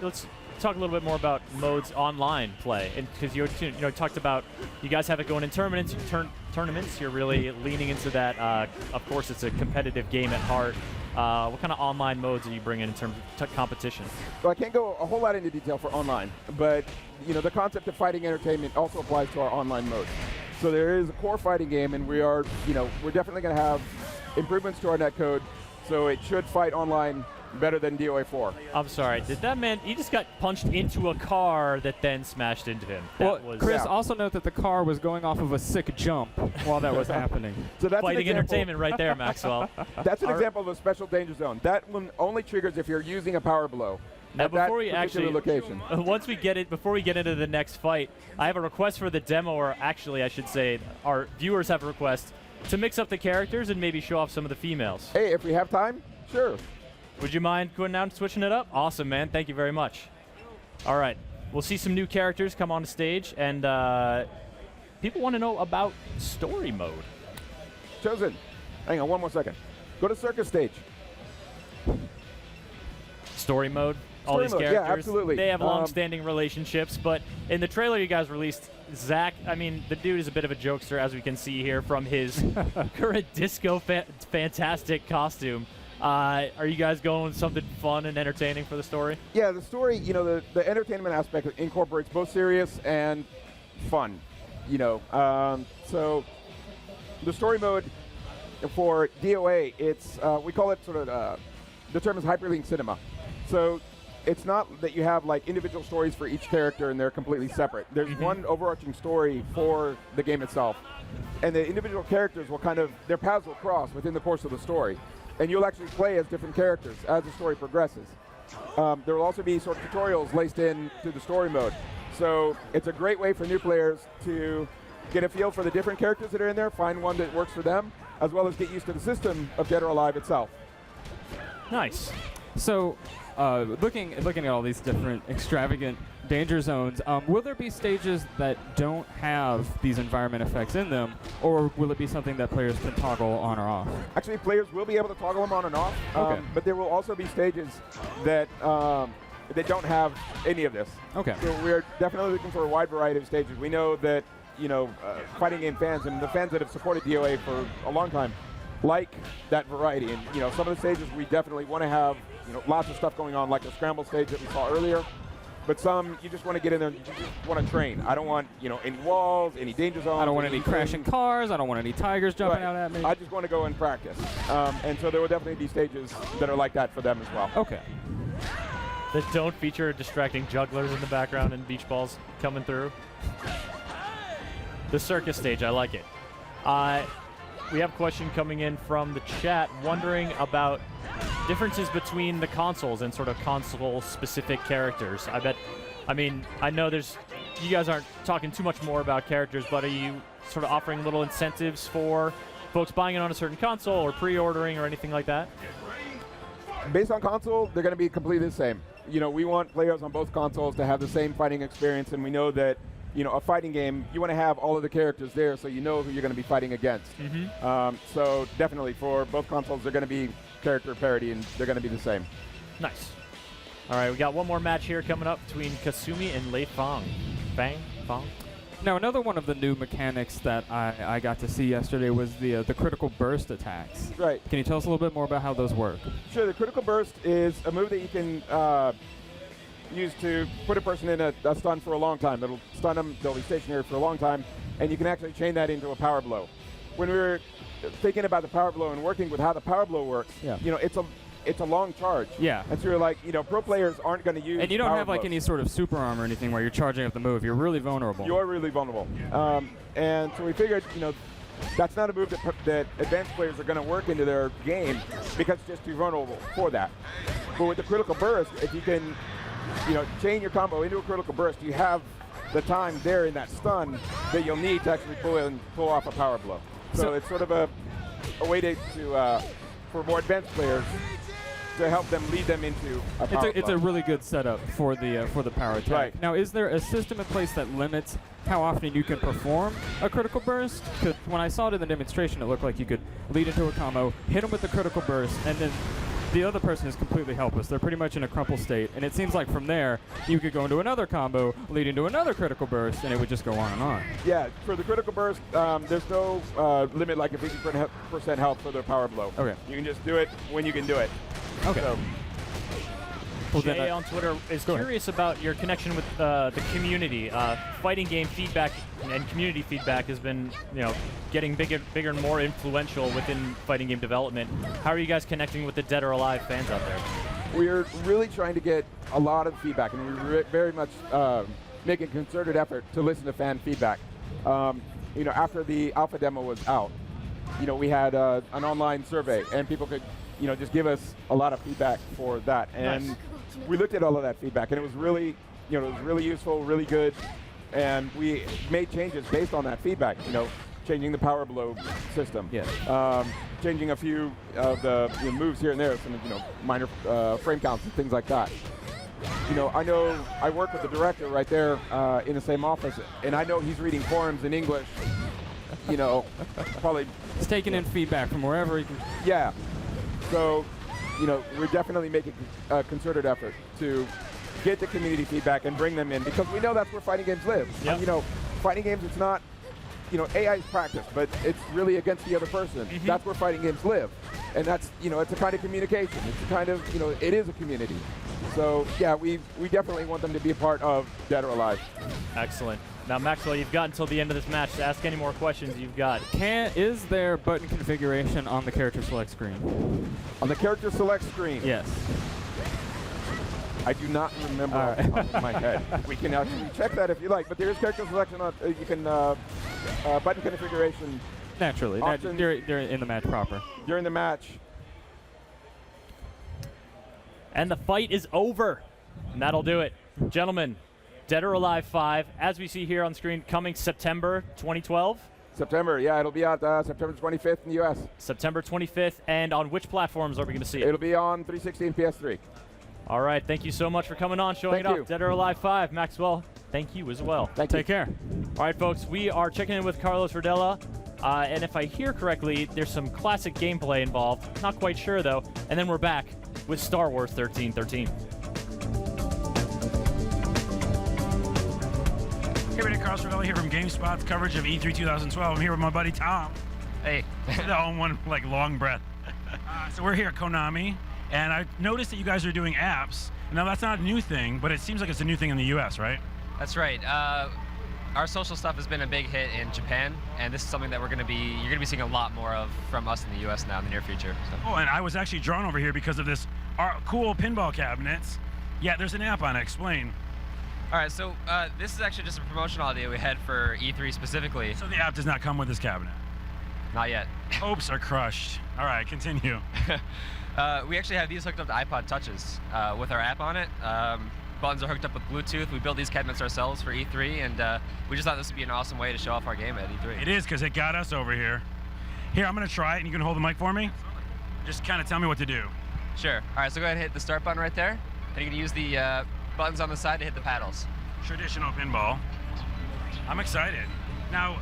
Speaker 1: talk a little bit more about modes online play, and because you talked about you guys have it going in tournaments. You're really leaning into that. Of course, it's a competitive game at heart. What kind of online modes are you bringing in terms of competition?
Speaker 23: Well, I can't go a whole lot into detail for online, but you know, the concept of fighting entertainment also applies to our online mode. So there is a core fighting game, and we're definitely going to have improvements to our netcode, so it should fight online better than DOA 4.
Speaker 1: I'm sorry, did that man, he just got punched into a car that then smashed into him. That was
Speaker 12: Chris, also note that the car was going off of a sick jump while that was happening.
Speaker 23: So that's
Speaker 1: fighting entertainment right there, Maxwell.
Speaker 23: That's an example of a special danger zone. That one only triggers if you're using a power blow.
Speaker 1: Now, before we
Speaker 23: location.
Speaker 1: Before we get into the next fight, I have a request for the demo, or actually, I should say, our viewers have a request to mix up the characters and maybe show off some of the females.
Speaker 23: Hey, if we have time, sure.
Speaker 1: Would you mind going down and switching it up? Awesome, man. Thank you very much. All right. We'll see some new characters come on stage, and people want to know about story mode.
Speaker 23: Chosen. Hang on one more second. Go to circus stage.
Speaker 1: Story mode? All
Speaker 23: Story
Speaker 1: these
Speaker 23: mode,
Speaker 1: characters?
Speaker 23: yeah, absolutely.
Speaker 1: They have long-standing relationships, but in the trailer you guys released, Zach, I mean, the dude is a bit of a jokester, as we can see here from his current disco fantastic costume. Are you guys going with something fun and entertaining for the story?
Speaker 23: Yeah, the story, you know, the entertainment aspect incorporates both serious and fun, you know. So the story mode for DOA, it's, we call it sort of, the term is hyperlink cinema. So it's not that you have like individual stories for each character and they're completely separate. There's one overarching story for the game itself. And the individual characters will their paths will cross within the course of the story. And you'll actually play as different characters as the story progresses. There will also be sort of tutorials laced in to the story mode. So it's a great way for new players to get a feel for the different characters that are in there, find one that works for them, as well as get used to the system of Dead or Alive itself.
Speaker 1: Nice.
Speaker 12: So, looking at all these different extravagant danger zones, will there be stages that don't have these environment effects in them, or will it be something that players can toggle on or off?
Speaker 23: Actually, players will be able to toggle them on and off,
Speaker 12: Okay.
Speaker 23: but there will also be stages that don't have any of this.
Speaker 12: Okay.
Speaker 23: So we're definitely looking for a wide variety of stages. We know that, fighting game fans and the fans that have supported DOA for a long time like that variety. And, some of the stages we definitely want to have, lots of stuff going on, like the scramble stage that we saw earlier. But some, you just want to get in there and you just want to train. I don't want, any walls, any danger zones.
Speaker 12: I don't want any crashing cars. I don't want any tigers jumping out at me.
Speaker 23: I just want to go and practice. And so there will definitely be stages that are like that for them as well.
Speaker 12: Okay.
Speaker 1: That don't feature distracting jugglers in the background and beach balls coming through. The circus stage, I like it. We have a question coming in from the chat wondering about differences between the consoles and sort of console-specific characters. I know you guys aren't talking too much more about characters, but are you sort of offering little incentives for folks buying it on a certain console or pre-ordering or anything like that?
Speaker 23: Based on console, they're going to be completely the same. We want players on both consoles to have the same fighting experience, and we know that a fighting game, you want to have all of the characters there so you know who you're going to be fighting against. So definitely for both consoles, they're going to be character parity and they're going to be the same.
Speaker 1: Nice. All right, we got one more match here coming up between Kasumi and Lei Fang. Fang?
Speaker 12: Now, another one of the new mechanics that I got to see yesterday was the critical burst attacks.
Speaker 23: Right.
Speaker 12: Can you tell us a little bit more about how those work?
Speaker 23: Sure. The critical burst is a move that you can use to put a person in a stun for a long time. It'll stun them, they'll be stationary for a long time, and you can actually chain that into a power blow. When we were thinking about the power blow and working with how the power blow works, it's a long charge.
Speaker 12: Yeah.
Speaker 23: And so you're like, pro players aren't going to use
Speaker 12: And you don't
Speaker 23: power
Speaker 12: have like
Speaker 23: blows.
Speaker 12: any sort of super arm or anything where you're charging up the move. You're really vulnerable.
Speaker 23: You're really vulnerable. And so we figured, that's not a move that advanced players are going to work into their game because it's just too vulnerable for that. But with the critical burst, if you can chain your combo into a critical burst, you have the time there in that stun that you'll need to actually pull off a power blow. So it's sort of a way to for more advanced players to help them lead them into a power blow.
Speaker 12: It's a really good setup for the power attack.
Speaker 23: Right.
Speaker 12: Now, is there a system in place that limits how often you can perform a critical burst? Because when I saw it in the demonstration, it looked like you could lead into a combo, hit them with the critical burst, and then the other person is completely helpless. They're pretty much in a crumple state. And it seems like from there, you could go into another combo, lead into another critical burst, and it would just go on and on.
Speaker 23: Yeah, for the critical burst, there's no limit like a 50% health for the power blow.
Speaker 12: Okay.
Speaker 23: You can just do it when you can do it.
Speaker 12: Okay.
Speaker 23: So,
Speaker 1: Jay on Twitter is curious about your connection with the community. Fighting game feedback and community feedback has been, getting bigger and more influential within fighting game development. How are you guys connecting with the Dead or Alive fans out there?
Speaker 23: we're really trying to get a lot of feedback, and we're very much making a concerted effort to listen to fan feedback. After the alpha demo was out, we had an online survey, and people could, just give us a lot of feedback for that. And
Speaker 1: Nice.
Speaker 23: we looked at all of that feedback, and it was really, really useful, really good. And we made changes based on that feedback. Changing the power blow system.
Speaker 12: Yes.
Speaker 23: Changing a few of the moves here and there, some minor frame counts and things like that. I know I work with the director right there in the same office, and I know he's reading forums in English. Probably.
Speaker 12: He's taking in feedback from wherever he can.
Speaker 23: Yeah. So, we're definitely making a concerted effort to get the community feedback and bring them in, because we know that's where fighting games live.
Speaker 1: Yep.
Speaker 23: And, fighting games, it's not, AI is practice, but it's really against the other person.
Speaker 1: Mm-hmm.
Speaker 23: That's where fighting games live. And that's, it's a kind of communication. It's a kind of, it is a community. So, yeah, we definitely want them to be a part of Dead or Alive.
Speaker 1: Excellent. Now, Maxwell, you've got until the end of this match to ask any more questions you've got.
Speaker 12: Is there button configuration on the character select screen?
Speaker 23: On the character select screen?
Speaker 12: Yes.
Speaker 23: I do not remember off the top of my head. We can actually check that if you like, but there is character selection on, you can, button configuration.
Speaker 12: Naturally, during in the match proper.
Speaker 23: During the match.
Speaker 1: And the fight is over. And that'll do it. Gentlemen, Dead or Alive 5, as we see here on screen, coming September 2012.
Speaker 23: September, yeah, it'll be out September 25th in the U.S.
Speaker 1: September 25th, and on which platforms are we going to see it?
Speaker 23: It'll be on 360 and PS3.
Speaker 1: All right, thank you so much for coming on, showing
Speaker 23: Thank
Speaker 1: it
Speaker 23: you.
Speaker 1: off. Dead or Alive 5, Maxwell, thank you as well.
Speaker 12: Take care.
Speaker 1: All right, folks, we are checking in with Carlos Rodella, and if I hear correctly, there's some classic gameplay involved. Not quite sure, though. And then we're back with Star Wars 1313.
Speaker 3: Hey, everybody, Carlos Rodella here from GameSpot's coverage of E3 2012. I'm here with my buddy Tom.
Speaker 6: Hey.
Speaker 3: All in one long breath. So we're here at Konami, and I noticed that you guys are doing apps. Now that's not a new thing, but it seems like it's a new thing in the U.S., right?
Speaker 13: That's right. Our social stuff has been a big hit in Japan, and this is something that you're gonna be seeing a lot more of from us in the U.S. now in the near future. So.
Speaker 3: Oh, and I was actually drawn over here because of this cool pinball cabinets. Yeah, there's an app on it. Explain.
Speaker 13: All right, so this is actually just a promotional idea we had for E3 specifically.
Speaker 3: So the app does not come with this cabinet?
Speaker 13: Not yet.
Speaker 3: Hopes are crushed. All right, continue.
Speaker 13: We actually have these hooked up to iPod Touches with our app on it. Buttons are hooked up with Bluetooth. We built these cabinets ourselves for E3, and we just thought this would be an awesome way to show off our game at E3.
Speaker 3: It is, because it got us over here. Here, I'm going to try it, and you can hold the mic for me? Just kind of tell me what to do.
Speaker 13: Sure. All right, so go ahead and hit the start button right there, and you can use the buttons on the side to hit the paddles.
Speaker 3: Traditional pinball. I'm excited. Now,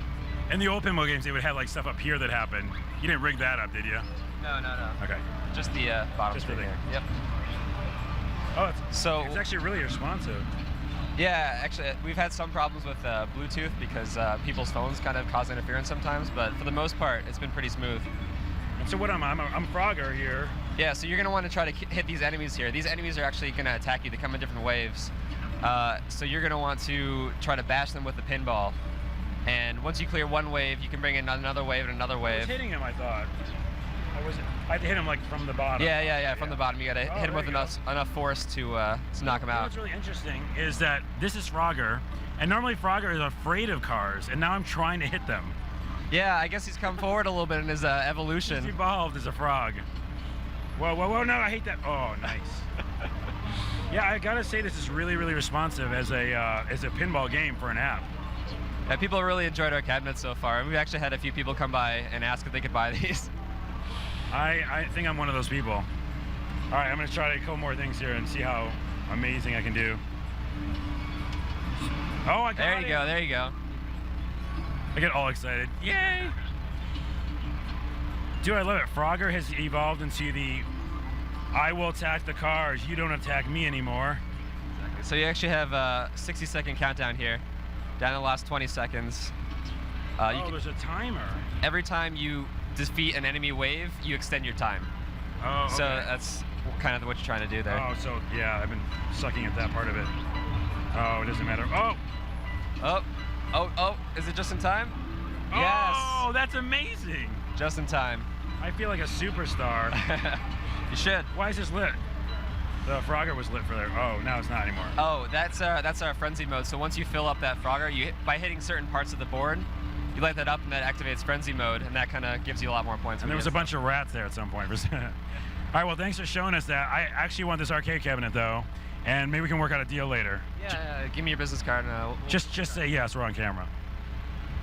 Speaker 3: in the old pinball games, they would have like stuff up here that happened. You didn't rig that up, did you?
Speaker 13: No.
Speaker 3: Okay.
Speaker 13: Just the bottom
Speaker 3: Just
Speaker 13: screen
Speaker 3: the thing.
Speaker 13: here. Yep.
Speaker 3: Oh,
Speaker 13: it's
Speaker 3: actually really responsive.
Speaker 13: Yeah, actually, we've had some problems with Bluetooth because people's phones kind of cause interference sometimes, but for the most part, it's been pretty smooth.
Speaker 3: And so what I'm Frogger here.
Speaker 13: Yeah, so you're going to want to try to hit these enemies here. These enemies are actually going to attack you. They come in different waves. So you're going to want to try to bash them with the pinball. And once you clear one wave, you can bring in another wave and another wave.
Speaker 3: I was hitting him, I thought. I had to hit him like from the bottom.
Speaker 13: Yeah, from the bottom. You got to hit him with enough force to knock him out.
Speaker 3: What's really interesting is that this is Frogger, and normally Frogger is afraid of cars, and now I'm trying to hit them.
Speaker 13: Yeah, I guess he's come forward a little bit in his evolution.
Speaker 3: He's evolved as a frog. Whoa, no, I hate that. Oh, nice. Yeah, I gotta say this is really, really responsive as a pinball game for an app.
Speaker 13: Yeah, people have really enjoyed our cabinets so far. We've actually had a few people come by and ask if they could buy these.
Speaker 3: I think I'm one of those people. All right, I'm gonna try to couple more things here and see how amazing I can do. Oh, I got it.
Speaker 13: There you go.
Speaker 3: I get all excited. Yay! Dude, I love it. Frogger has evolved into the I will attack the cars, you don't attack me anymore.
Speaker 13: Exactly. So you actually have a 60-second countdown here. Down to the last 20 seconds.
Speaker 3: There's a timer.
Speaker 13: Every time you defeat an enemy wave, you extend your time.
Speaker 3: Oh, okay.
Speaker 13: So that's kind of what you're trying to do there.
Speaker 3: Oh, so yeah, I've been sucking at that part of it. Oh, it doesn't matter.
Speaker 13: Oh, is it just in time?
Speaker 3: Oh,
Speaker 13: Yes.
Speaker 3: that's amazing.
Speaker 13: Just in time.
Speaker 3: I feel like a superstar.
Speaker 13: You should.
Speaker 3: Why is this lit? The Frogger was lit for there. Oh, now it's not anymore.
Speaker 13: Oh, that's our frenzy mode. So once you fill up that Frogger, by hitting certain parts of the board, you light that up and that activates frenzy mode, and that kind of gives you a lot more points.
Speaker 3: And there was a bunch of rats there at some point. All right, well, thanks for showing us that. I actually want this arcade cabinet, though, and maybe we can work out a deal later.
Speaker 13: Yeah, give me your business card. And
Speaker 3: Just say yes, we're on camera.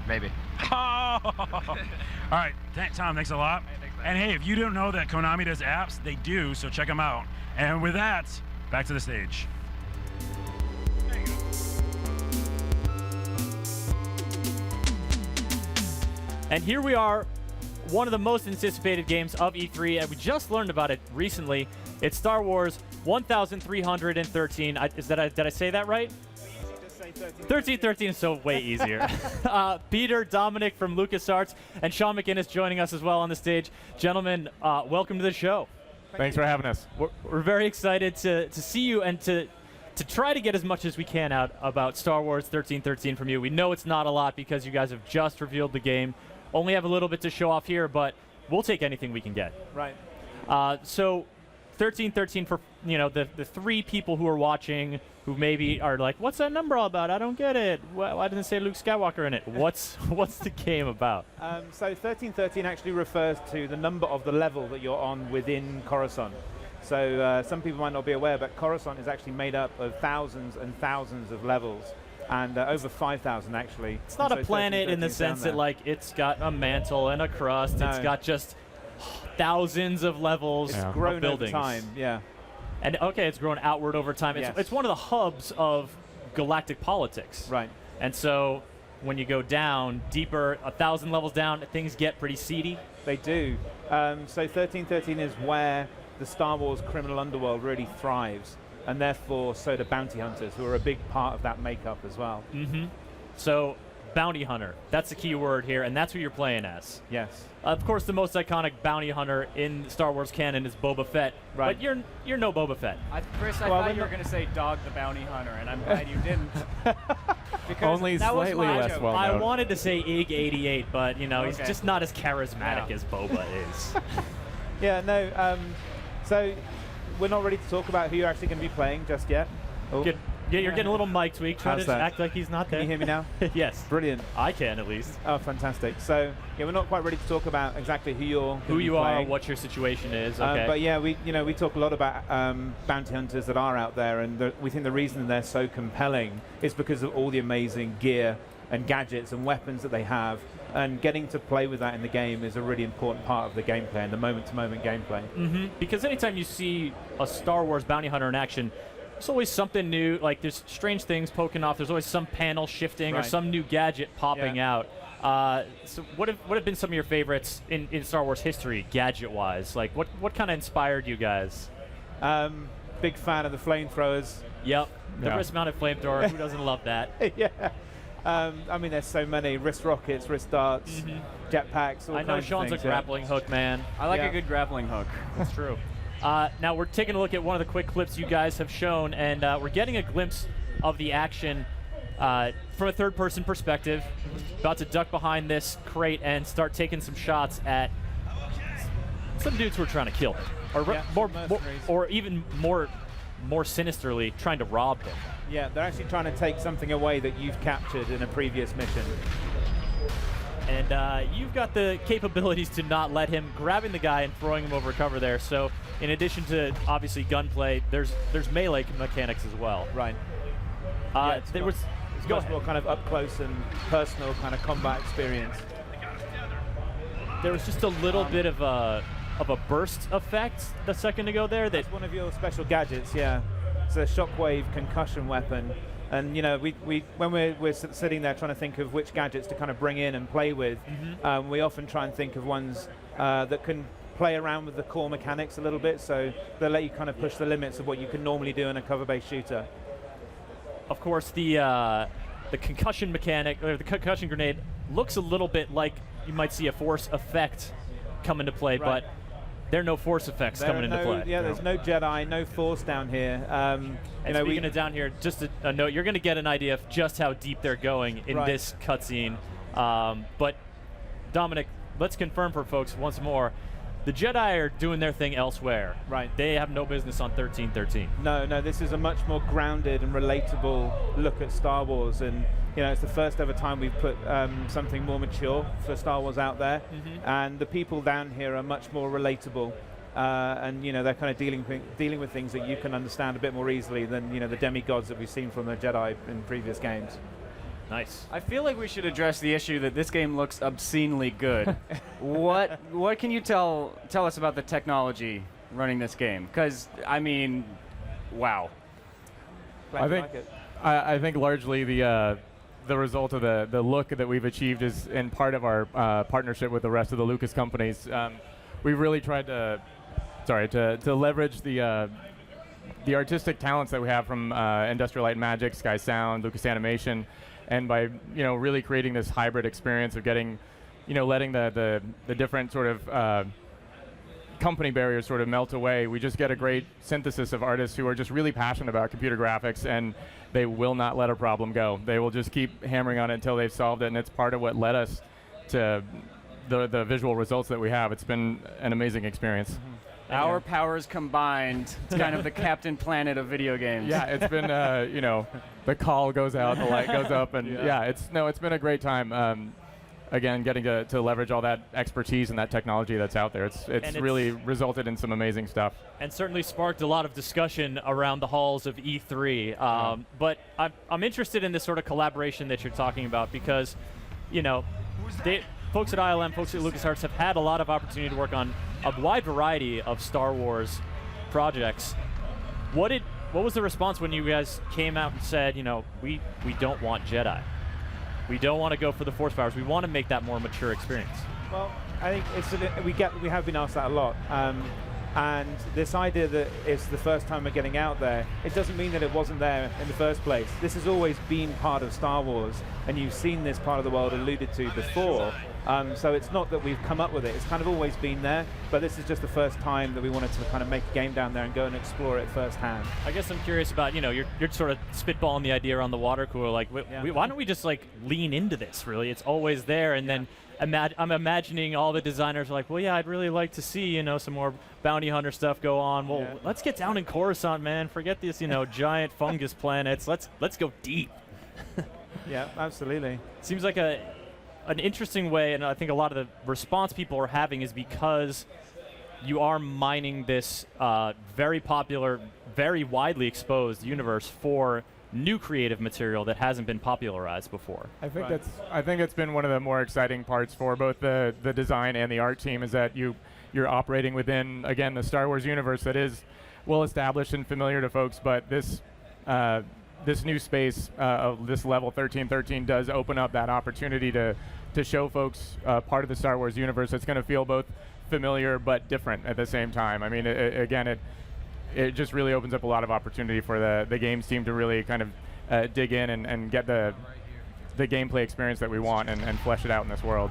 Speaker 13: Maybe.
Speaker 3: Oh! All right, Tom, thanks a lot. And hey, if you don't know that Konami does apps, they do, so check them out. And with that, back to the stage.
Speaker 1: And here we are, one of the most anticipated games of E3, and we just learned about it recently. It's Star Wars 1313. Did I say that right? 1313 is so way easier. Peter, Dominic from LucasArts, and Sean McInnes joining us as well on the stage. Gentlemen, welcome to the show.
Speaker 12: Thanks for having us.
Speaker 1: We're very excited to see you and to try to get as much as we can out about Star Wars 1313 from you. We know it's not a lot because you guys have just revealed the game. Only have a little bit to show off here, but we'll take anything we can get.
Speaker 12: Right.
Speaker 1: So 1313 for the three people who are watching who maybe are like, what's that number all about? I don't get it. Why didn't it say Luke Skywalker in it? What's the game about?
Speaker 14: So 1313 actually refers to the number of the level that you're on within Coruscant. So some people might not be aware, but Coruscant is actually made up of thousands and thousands of levels. and over 5,000 actually.
Speaker 1: It's not a planet in the sense that like it's got a mantle and a crust.
Speaker 14: No.
Speaker 1: It's got just thousands of levels
Speaker 14: It's
Speaker 1: of
Speaker 14: grown
Speaker 1: buildings.
Speaker 14: over time, yeah.
Speaker 1: And okay, it's grown outward over time.
Speaker 14: Yes.
Speaker 1: It's one of the hubs of galactic politics.
Speaker 14: Right.
Speaker 1: And so when you go down deeper, 1,000 levels down, things get pretty seedy.
Speaker 14: They do. So 1313 is where the Star Wars criminal underworld really thrives, and therefore so do bounty hunters, who are a big part of that makeup as well.
Speaker 1: Mm-hmm. So bounty hunter, that's the key word here, and that's who you're playing as.
Speaker 14: Yes.
Speaker 1: Of course, the most iconic bounty hunter in Star Wars canon is Boba Fett.
Speaker 14: Right.
Speaker 1: But you're no Boba Fett.
Speaker 10: Chris, I thought you were going to say Dog the Bounty Hunter, and I'm glad you didn't. Because
Speaker 12: Only
Speaker 10: that was
Speaker 12: slightly
Speaker 10: my
Speaker 12: less
Speaker 10: joke.
Speaker 12: well
Speaker 1: I
Speaker 12: known.
Speaker 1: wanted to say Ig-88, but you know he's
Speaker 10: Okay.
Speaker 1: just not as charismatic
Speaker 10: Yeah.
Speaker 1: as Boba is.
Speaker 14: Yeah, no. So we're not ready to talk about who you're actually going to be playing just yet. Oh.
Speaker 1: Yeah, you're getting a little mic tweak. Try
Speaker 14: How's
Speaker 1: to
Speaker 14: that?
Speaker 1: act like he's not there.
Speaker 14: Can you hear me now?
Speaker 1: Yes.
Speaker 14: Brilliant.
Speaker 1: I can at least.
Speaker 14: Oh, fantastic. So yeah, we're not quite ready to talk about exactly who you're
Speaker 1: Who
Speaker 14: gonna be
Speaker 1: you are,
Speaker 14: playing.
Speaker 1: what your situation is. Okay.
Speaker 14: But yeah, we talk a lot about bounty hunters that are out there, and we think the reason they're so compelling is because of all the amazing gear and gadgets and weapons that they have, and getting to play with that in the game is a really important part of the gameplay and the moment-to-moment gameplay.
Speaker 1: Mm-hmm. Because anytime you see a Star Wars bounty hunter in action, there's always something new. Like there's strange things poking off. There's always some panel shifting or
Speaker 14: Right.
Speaker 1: some new gadget popping out. So what have been some of your favorites in Star Wars history, gadget-wise? Like what kind of inspired you guys?
Speaker 14: Big fan of the flamethrowers.
Speaker 1: Yep. The
Speaker 14: Yeah.
Speaker 1: wrist-mounted flamethrower. Who doesn't love that?
Speaker 14: Yeah. I mean, there's so many wrist rockets, wrist darts, jetpacks. All
Speaker 1: I know
Speaker 14: kinds of
Speaker 1: Sean's a
Speaker 14: things, yeah.
Speaker 1: grappling hook man.
Speaker 10: I like
Speaker 14: Yeah.
Speaker 10: a good grappling hook.
Speaker 1: That's true. Now we're taking a look at one of the quick clips you guys have shown, and we're getting a glimpse of the action from a third-person perspective. About to duck behind this crate and start taking some shots at some dudes who are trying to kill him, or
Speaker 14: Yeah, mercenaries.
Speaker 1: or even more sinisterly trying to rob him.
Speaker 14: Yeah, they're actually trying to take something away that you've captured in a previous mission.
Speaker 1: And you've got the capabilities to not let him grabbing the guy and throwing him over cover there. So in addition to obviously gunplay, there's melee mechanics as well.
Speaker 14: Right.
Speaker 1: It's
Speaker 14: much more kind of up close and personal kind of combat experience.
Speaker 1: There was just a little bit of a burst effect a second ago there.
Speaker 14: That's one of your special gadgets, yeah. It's a shockwave concussion weapon. And you know, we when we're sitting there trying to think of which gadgets to kind of bring in and play with, we often try and think of ones that can play around with the core mechanics a little bit, so they let you kind of push the limits of what you can normally do in a cover-based shooter.
Speaker 1: Of course, the concussion mechanic, or the concussion grenade, looks a little bit like you might see a force effect come into play,
Speaker 14: Right.
Speaker 1: but there are no force effects coming into play.
Speaker 14: Yeah, there's no Jedi, no Force down here.
Speaker 1: And speaking of down here, just a note, you're going to get an idea of just how deep they're going in
Speaker 14: Right.
Speaker 1: this cutscene. But Dominic, let's confirm for folks once more, the Jedi are doing their thing elsewhere.
Speaker 14: Right.
Speaker 1: They have no business on 1313.
Speaker 14: No, this is a much more grounded and relatable look at Star Wars, and you know, it's the first ever time we've put something more mature for Star Wars out there, and the people down here are much more relatable, and you know, they're kind of dealing with things that you can understand a bit more easily than the demigods that we've seen from the Jedi in previous games.
Speaker 1: Nice.
Speaker 10: I feel like we should address the issue that this game looks obscenely good. What can you tell us about the technology running this game? Because I mean, wow.
Speaker 12: I think largely the result of the look that we've achieved is in part of our partnership with the rest of the Lucas companies. We've really tried to leverage the artistic talents that we have from Industrial Light and Magic, Sky Sound, Lucas Animation, and by really creating this hybrid experience of getting, letting the different sort of company barriers sort of melt away. We just get a great synthesis of artists who are just really passionate about computer graphics, and they will not let a problem go. They will just keep hammering on it until they've solved it, and it's part of what led us to the visual results that we have. It's been an amazing experience.
Speaker 10: Our powers combined, it's kind of the Captain Planet of video games.
Speaker 12: Yeah, it's been, the call goes out, the light goes up, and it's been a great time. again, getting to leverage all that expertise and that technology that's out there. It's really resulted in some amazing stuff.
Speaker 1: And certainly sparked a lot of discussion around the halls of E3. But I'm interested in this sort of collaboration that you're talking about because, you know, folks at ILM, folks at LucasArts have had a lot of opportunity to work on a wide variety of Star Wars projects. What was the response when you guys came out and said, you know, we don't want Jedi? We don't want to go for the Force powers. We want to make that more mature experience.
Speaker 14: Well, I think we have been asked that a lot. And this idea that it's the first time we're getting out there, it doesn't mean that it wasn't there in the first place. This has always been part of Star Wars, and you've seen this part of the world alluded to before. So it's not that we've come up with it. It's kind of always been there, but this is just the first time that we wanted to kind of make a game down there and go and explore it firsthand.
Speaker 1: I guess I'm curious about, you know, you're sort of spitballing the idea on the water cooler. Like, why don't we just, like, lean into this, really? It's always there, and then I'm imagining all the designers are like, well, yeah, I'd really like to see, you know, some more bounty hunter stuff go on. Well, let's get down in Coruscant, man. Forget this, you know, giant fungus planets. Let's go deep.
Speaker 14: Yeah, absolutely.
Speaker 1: Seems like an interesting way, and I think a lot of the response people are having is because you are mining this very popular, very widely exposed universe for new creative material that hasn't been popularized before.
Speaker 12: I think it's been one of the more exciting parts for both the design and the art team is that you're operating within, again, the Star Wars universe that is well established and familiar to folks, but this new space of this level 1313 does open up that opportunity to show folks part of the Star Wars universe that's going to feel both familiar but different at the same time. I mean, it just really opens up a lot of opportunity for the games team to really kind of dig in and get the gameplay experience that we want and flesh it out in this world.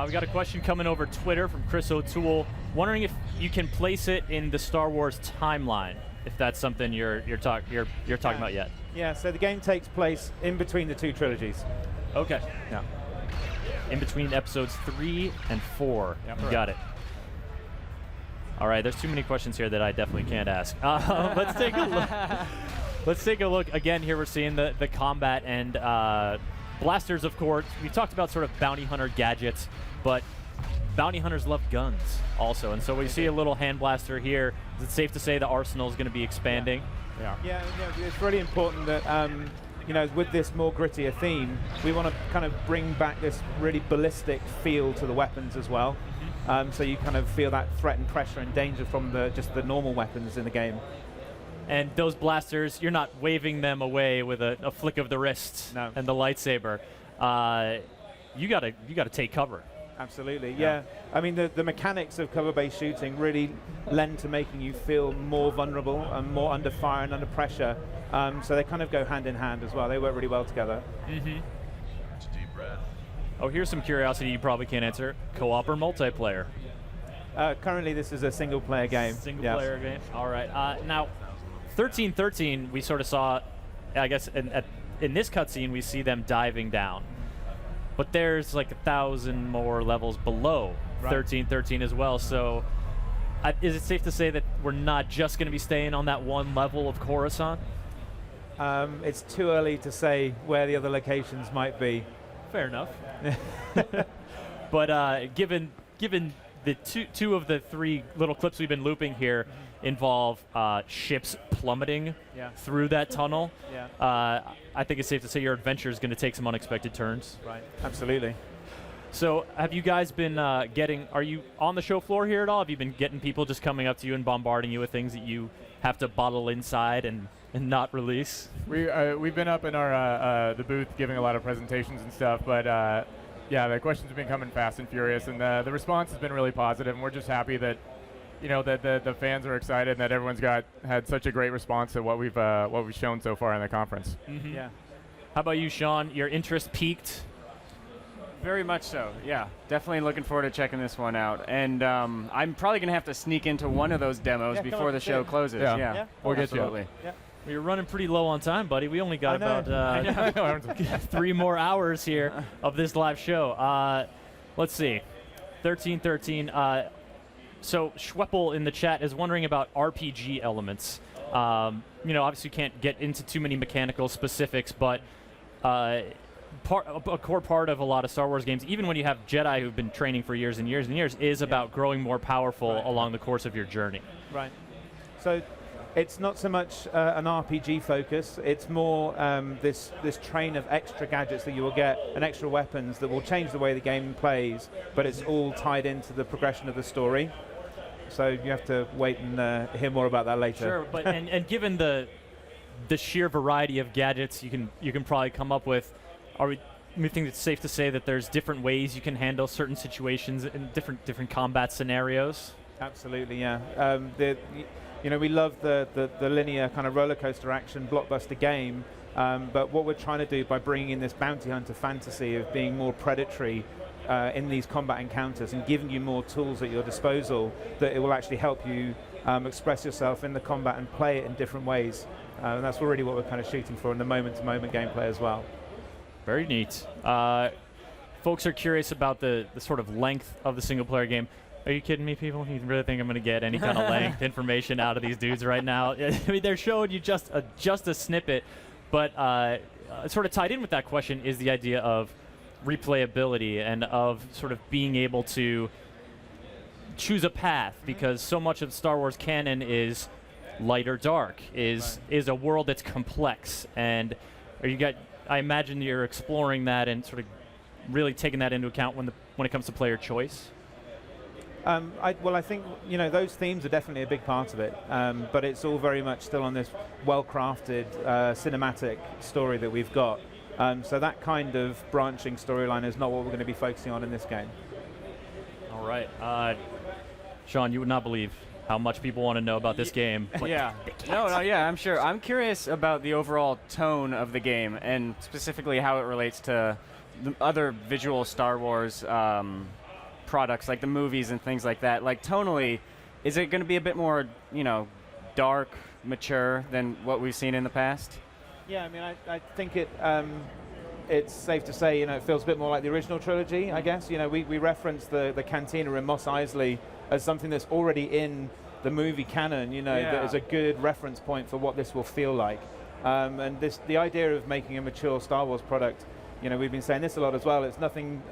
Speaker 1: We got a question coming over Twitter from Chris O'Toole, wondering if you can place it in the Star Wars timeline, if that's something you're talking about yet.
Speaker 14: Yeah, so the game takes place in between the two trilogies.
Speaker 1: Okay.
Speaker 14: Yeah.
Speaker 1: In between episodes 3 and 4.
Speaker 14: Yep,
Speaker 1: You got it. All right, there's too many questions here that I definitely can't ask. Let's take a look. Let's take a look. Again, here we're seeing the combat and blasters, of course. We talked about sort of bounty hunter gadgets, but bounty hunters love guns also. And so we see a little hand blaster here. Is it safe to say the arsenal is going to be expanding?
Speaker 14: Yeah, it's really important that, you know, with this more grittier theme, we want to kind of bring back this really ballistic feel to the weapons as well. So you kind of feel that threat and pressure and danger from just the normal weapons in the game.
Speaker 1: And those blasters, you're not waving them away with a flick of the wrist and the lightsaber. You gotta take cover.
Speaker 14: Absolutely, yeah. I mean, the mechanics of cover-based shooting really lend to making you feel more vulnerable and more under fire and under pressure. So they kind of go hand in hand as well. They work really well together.
Speaker 1: Mm-hmm. Oh, here's some curiosity you probably can't answer. Co-op or multiplayer?
Speaker 14: Currently, this is a single-player game.
Speaker 1: Single-player game. All right. Now, 1313, we sort of saw, I guess, in this cutscene, we see them diving down. But there's like 1,000 more levels below 1313 as well. So is it safe to say that we're not just going to be staying on that one level of Coruscant?
Speaker 14: It's too early to say where the other locations might be.
Speaker 1: Fair enough. But given the two of the 3 little clips we've been looping here involve ships plummeting through that tunnel, I think it's safe to say your adventure is going to take some unexpected turns.
Speaker 14: Right. Absolutely.
Speaker 1: So have you guys been are you on the show floor here at all? Have you been getting people just coming up to you and bombarding you with things that you have to bottle inside and not release?
Speaker 12: We've been up in our the booth giving a lot of presentations and stuff, but yeah, the questions have been coming fast and furious, and the response has been really positive, and we're just happy that, you know, that the fans are excited and that everyone's had such a great response to what we've shown so far in the conference.
Speaker 1: Mm-hmm. Yeah. How about you, Sean? Your interest peaked?
Speaker 10: Very much so, yeah. Definitely looking forward to checking this one out. And I'm probably going to have to sneak into one of those demos before the show closes. Yeah.
Speaker 1: We'll get you. Yeah. You're running pretty low on time, buddy. We only got about 3 more hours here of this live show. Let's see. 1313. So Schweppel in the chat is wondering about RPG elements. You know, obviously you can't get into too many mechanical specifics, but a core part of a lot of Star Wars games, even when you have Jedi who've been training for years and years and years, is about growing more powerful along the course of your journey.
Speaker 14: Right. So it's not so much an RPG focus, it's more this train of extra gadgets that you will get and extra weapons that will change the way the game plays, but it's all tied into the progression of the story. So you have to wait and hear more about that later.
Speaker 1: Sure, but and given the sheer variety of gadgets you can probably come up with, we think it's safe to say that there's different ways you can handle certain situations in different combat scenarios.
Speaker 14: Absolutely, yeah. We love the linear kind of roller coaster action blockbuster game, but what we're trying to do by bringing in this bounty hunter fantasy of being more predatory in these combat encounters and giving you more tools at your disposal, that it will actually help you express yourself in the combat and play it in different ways. And that's really what we're kind of shooting for in the moment-to-moment gameplay as well.
Speaker 1: Very neat. Folks are curious about the sort of length of the single-player game. Are you kidding me, people? You really think I'm going to get any kind of length information out of these dudes right now? I mean, they're showing you just a snippet, but sort of tied in with that question is the idea of replayability and of sort of being able to choose a path, because so much of Star Wars canon is light or dark, is a world that's complex, and I imagine you're exploring that and sort of really taking that into account when it comes to player choice.
Speaker 14: I think those themes are definitely a big part of it, but it's all very much still on this well-crafted cinematic story that we've got. So that kind of branching storyline is not what we're going to be focusing on in this game.
Speaker 1: All right, Sean, you would not believe how much people want to know about this game.
Speaker 10: Yeah. Yeah, I'm sure. I'm curious about the overall tone of the game, and specifically how it relates to the other visual Star Wars products, like the movies and things like that. Like, tonally, is it going to be a bit more, dark, mature than what we've seen in the past?
Speaker 14: Yeah, I mean, I think it's safe to say, it feels a bit more like the original trilogy, I guess. We reference the cantina in Mos Eisley as something that's already in the movie canon, that is a good reference point for what this will feel like. And the idea of making a mature Star Wars product, we've been saying this a lot as well, it's nothing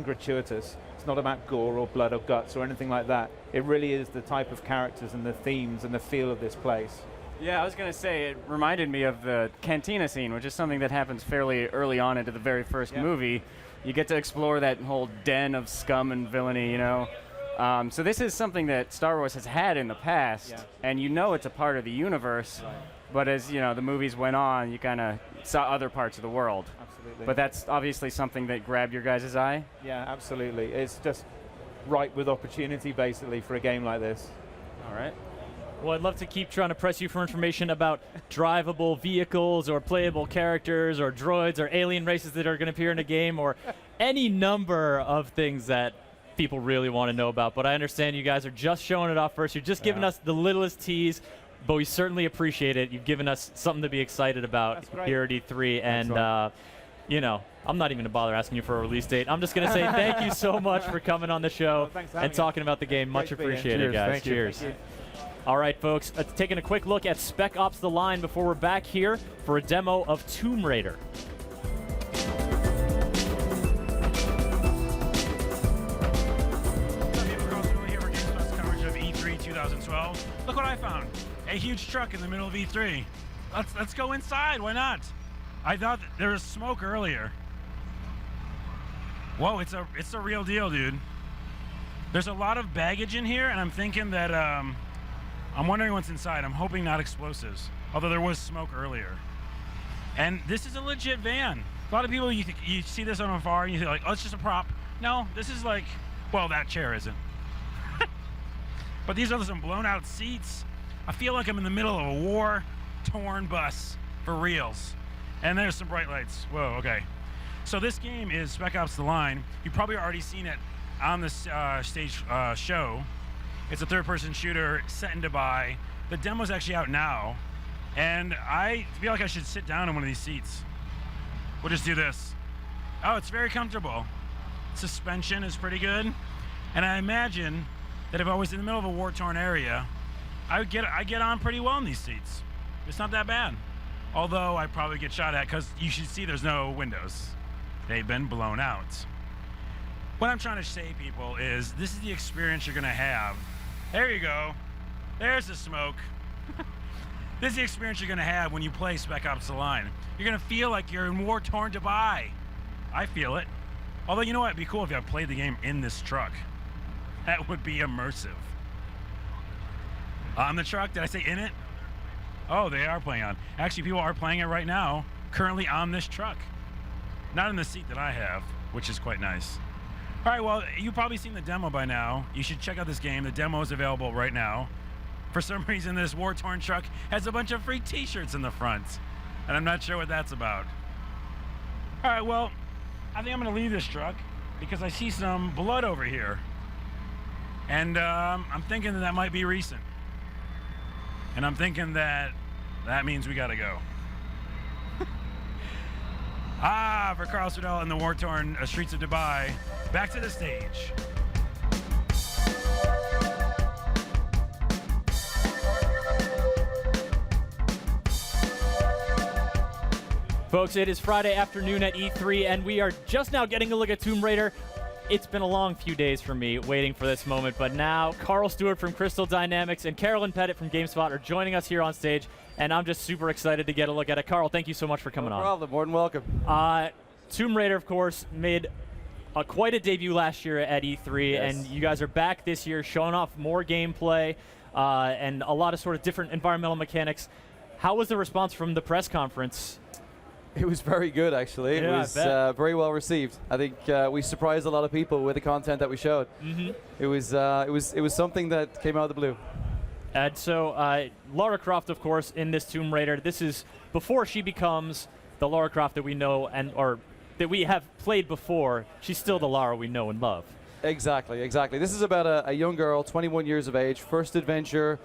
Speaker 14: gratuitous. It's not about gore or blood or guts or anything like that. It really is the type of characters and the themes and the feel of this place.
Speaker 10: Yeah, I was going to say, it reminded me of the cantina scene, which is something that happens fairly early on into the very first movie. You get to explore that whole den of scum and villainy, So this is something that Star Wars has had in the past, and it's a part of the universe, but as the movies went on, you kind of saw other parts of the world.
Speaker 14: Absolutely.
Speaker 10: But that's obviously something that grabbed your guys' eye?
Speaker 14: Yeah, absolutely. It's just ripe with opportunity, basically, for a game like this.
Speaker 10: All right.
Speaker 1: Well, I'd love to keep trying to press you for information about drivable vehicles or playable characters or droids or alien races that are going to appear in a game, or any number of things that people really want to know about. But I understand you guys are just showing it off first. You're just giving us the littlest tease, but we certainly appreciate it. You've given us something to be excited about here at E3. And, I'm not even going to bother asking you for a release date. I'm just going to say thank you so much for coming on the show and talking about the game. Much appreciated, guys. Cheers. Thank you. All right, folks, taking a quick look at Spec Ops The Line before we're back here for a demo of Tomb Raider.
Speaker 3: Here for GameSpot's coverage of E3 2012. Look what I found. A huge truck in the middle of E3. Let's go inside. Why not? I thought there was smoke earlier. Whoa, it's a real deal, dude. There's a lot of baggage in here, and I'm thinking that I'm wondering what's inside. I'm hoping not explosives, although there was smoke earlier. And this is a legit van. A lot of people, you see this on afar and you think like, oh, it's just a prop. No, this is like, well, that chair isn't. But these are some blown out seats. I feel like I'm in the middle of a war-torn bus for reals. And there's some bright lights. Whoa, okay. So this game is Spec Ops The Line. You've probably already seen it on this stage show. It's a third-person shooter set in Dubai. The demo's actually out now, and I feel like I should sit down in one of these seats. We'll just do this. Oh, it's very comfortable. Suspension is pretty good, and I imagine that if I was in the middle of a war-torn area, I get on pretty well in these seats. It's not that bad. Although I probably get shot at, because you should see there's no windows. They've been blown out. What I'm trying to say, people, is this is the experience you're going to have. There you go. There's the smoke. This is the experience you're going to have when you play Spec Ops: The Line. You're going to feel like you're in war-torn Dubai. I feel it. Although, you know what? It'd be cool if I played the game in this truck. That would be immersive. On the truck? Did I say in it? Oh, they are playing on. Actually, people are playing it right now, currently on this truck. Not in the seat that I have, which is quite nice. All right, well, you've probably seen the demo by now. You should check out this game. The demo is available right now. For some reason, this war-torn truck has a bunch of free t-shirts in the front, and I'm not sure what that's about. All right, well, I think I'm gonna leave this truck because I see some blood over here. And I'm thinking that might be recent. And I'm thinking that means we gotta go. For Carl Sudell and the war-torn streets of Dubai, back to the stage.
Speaker 1: Folks, it is Friday afternoon at E3, and we are just now getting a look at Tomb Raider. It's been a long few days for me waiting for this moment, but now Carl Stewart from Crystal Dynamics and Carolyn Pettit from GameSpot are joining us here on stage, and I'm just super excited to get a look at it. Carl, thank you so much for coming on.
Speaker 5: No problem. More than welcome.
Speaker 1: Tomb Raider, of course, made quite a debut last year at E3,
Speaker 5: Yes.
Speaker 1: and you guys are back this year showing off more gameplay and a lot of sort of different environmental mechanics. How was the response from the press conference?
Speaker 5: It was very good, actually.
Speaker 1: Yeah,
Speaker 5: It was very well received. I think we surprised a lot of people with the content that we showed.
Speaker 1: Mm-hmm.
Speaker 5: It was something that came out of the blue.
Speaker 1: And so Lara Croft, of course, in this Tomb Raider, this is before she becomes the Lara Croft that we know or that we have played before. She's still the Lara we know and love.
Speaker 5: Exactly, exactly. This is about a young girl, 21 years of age, first adventure.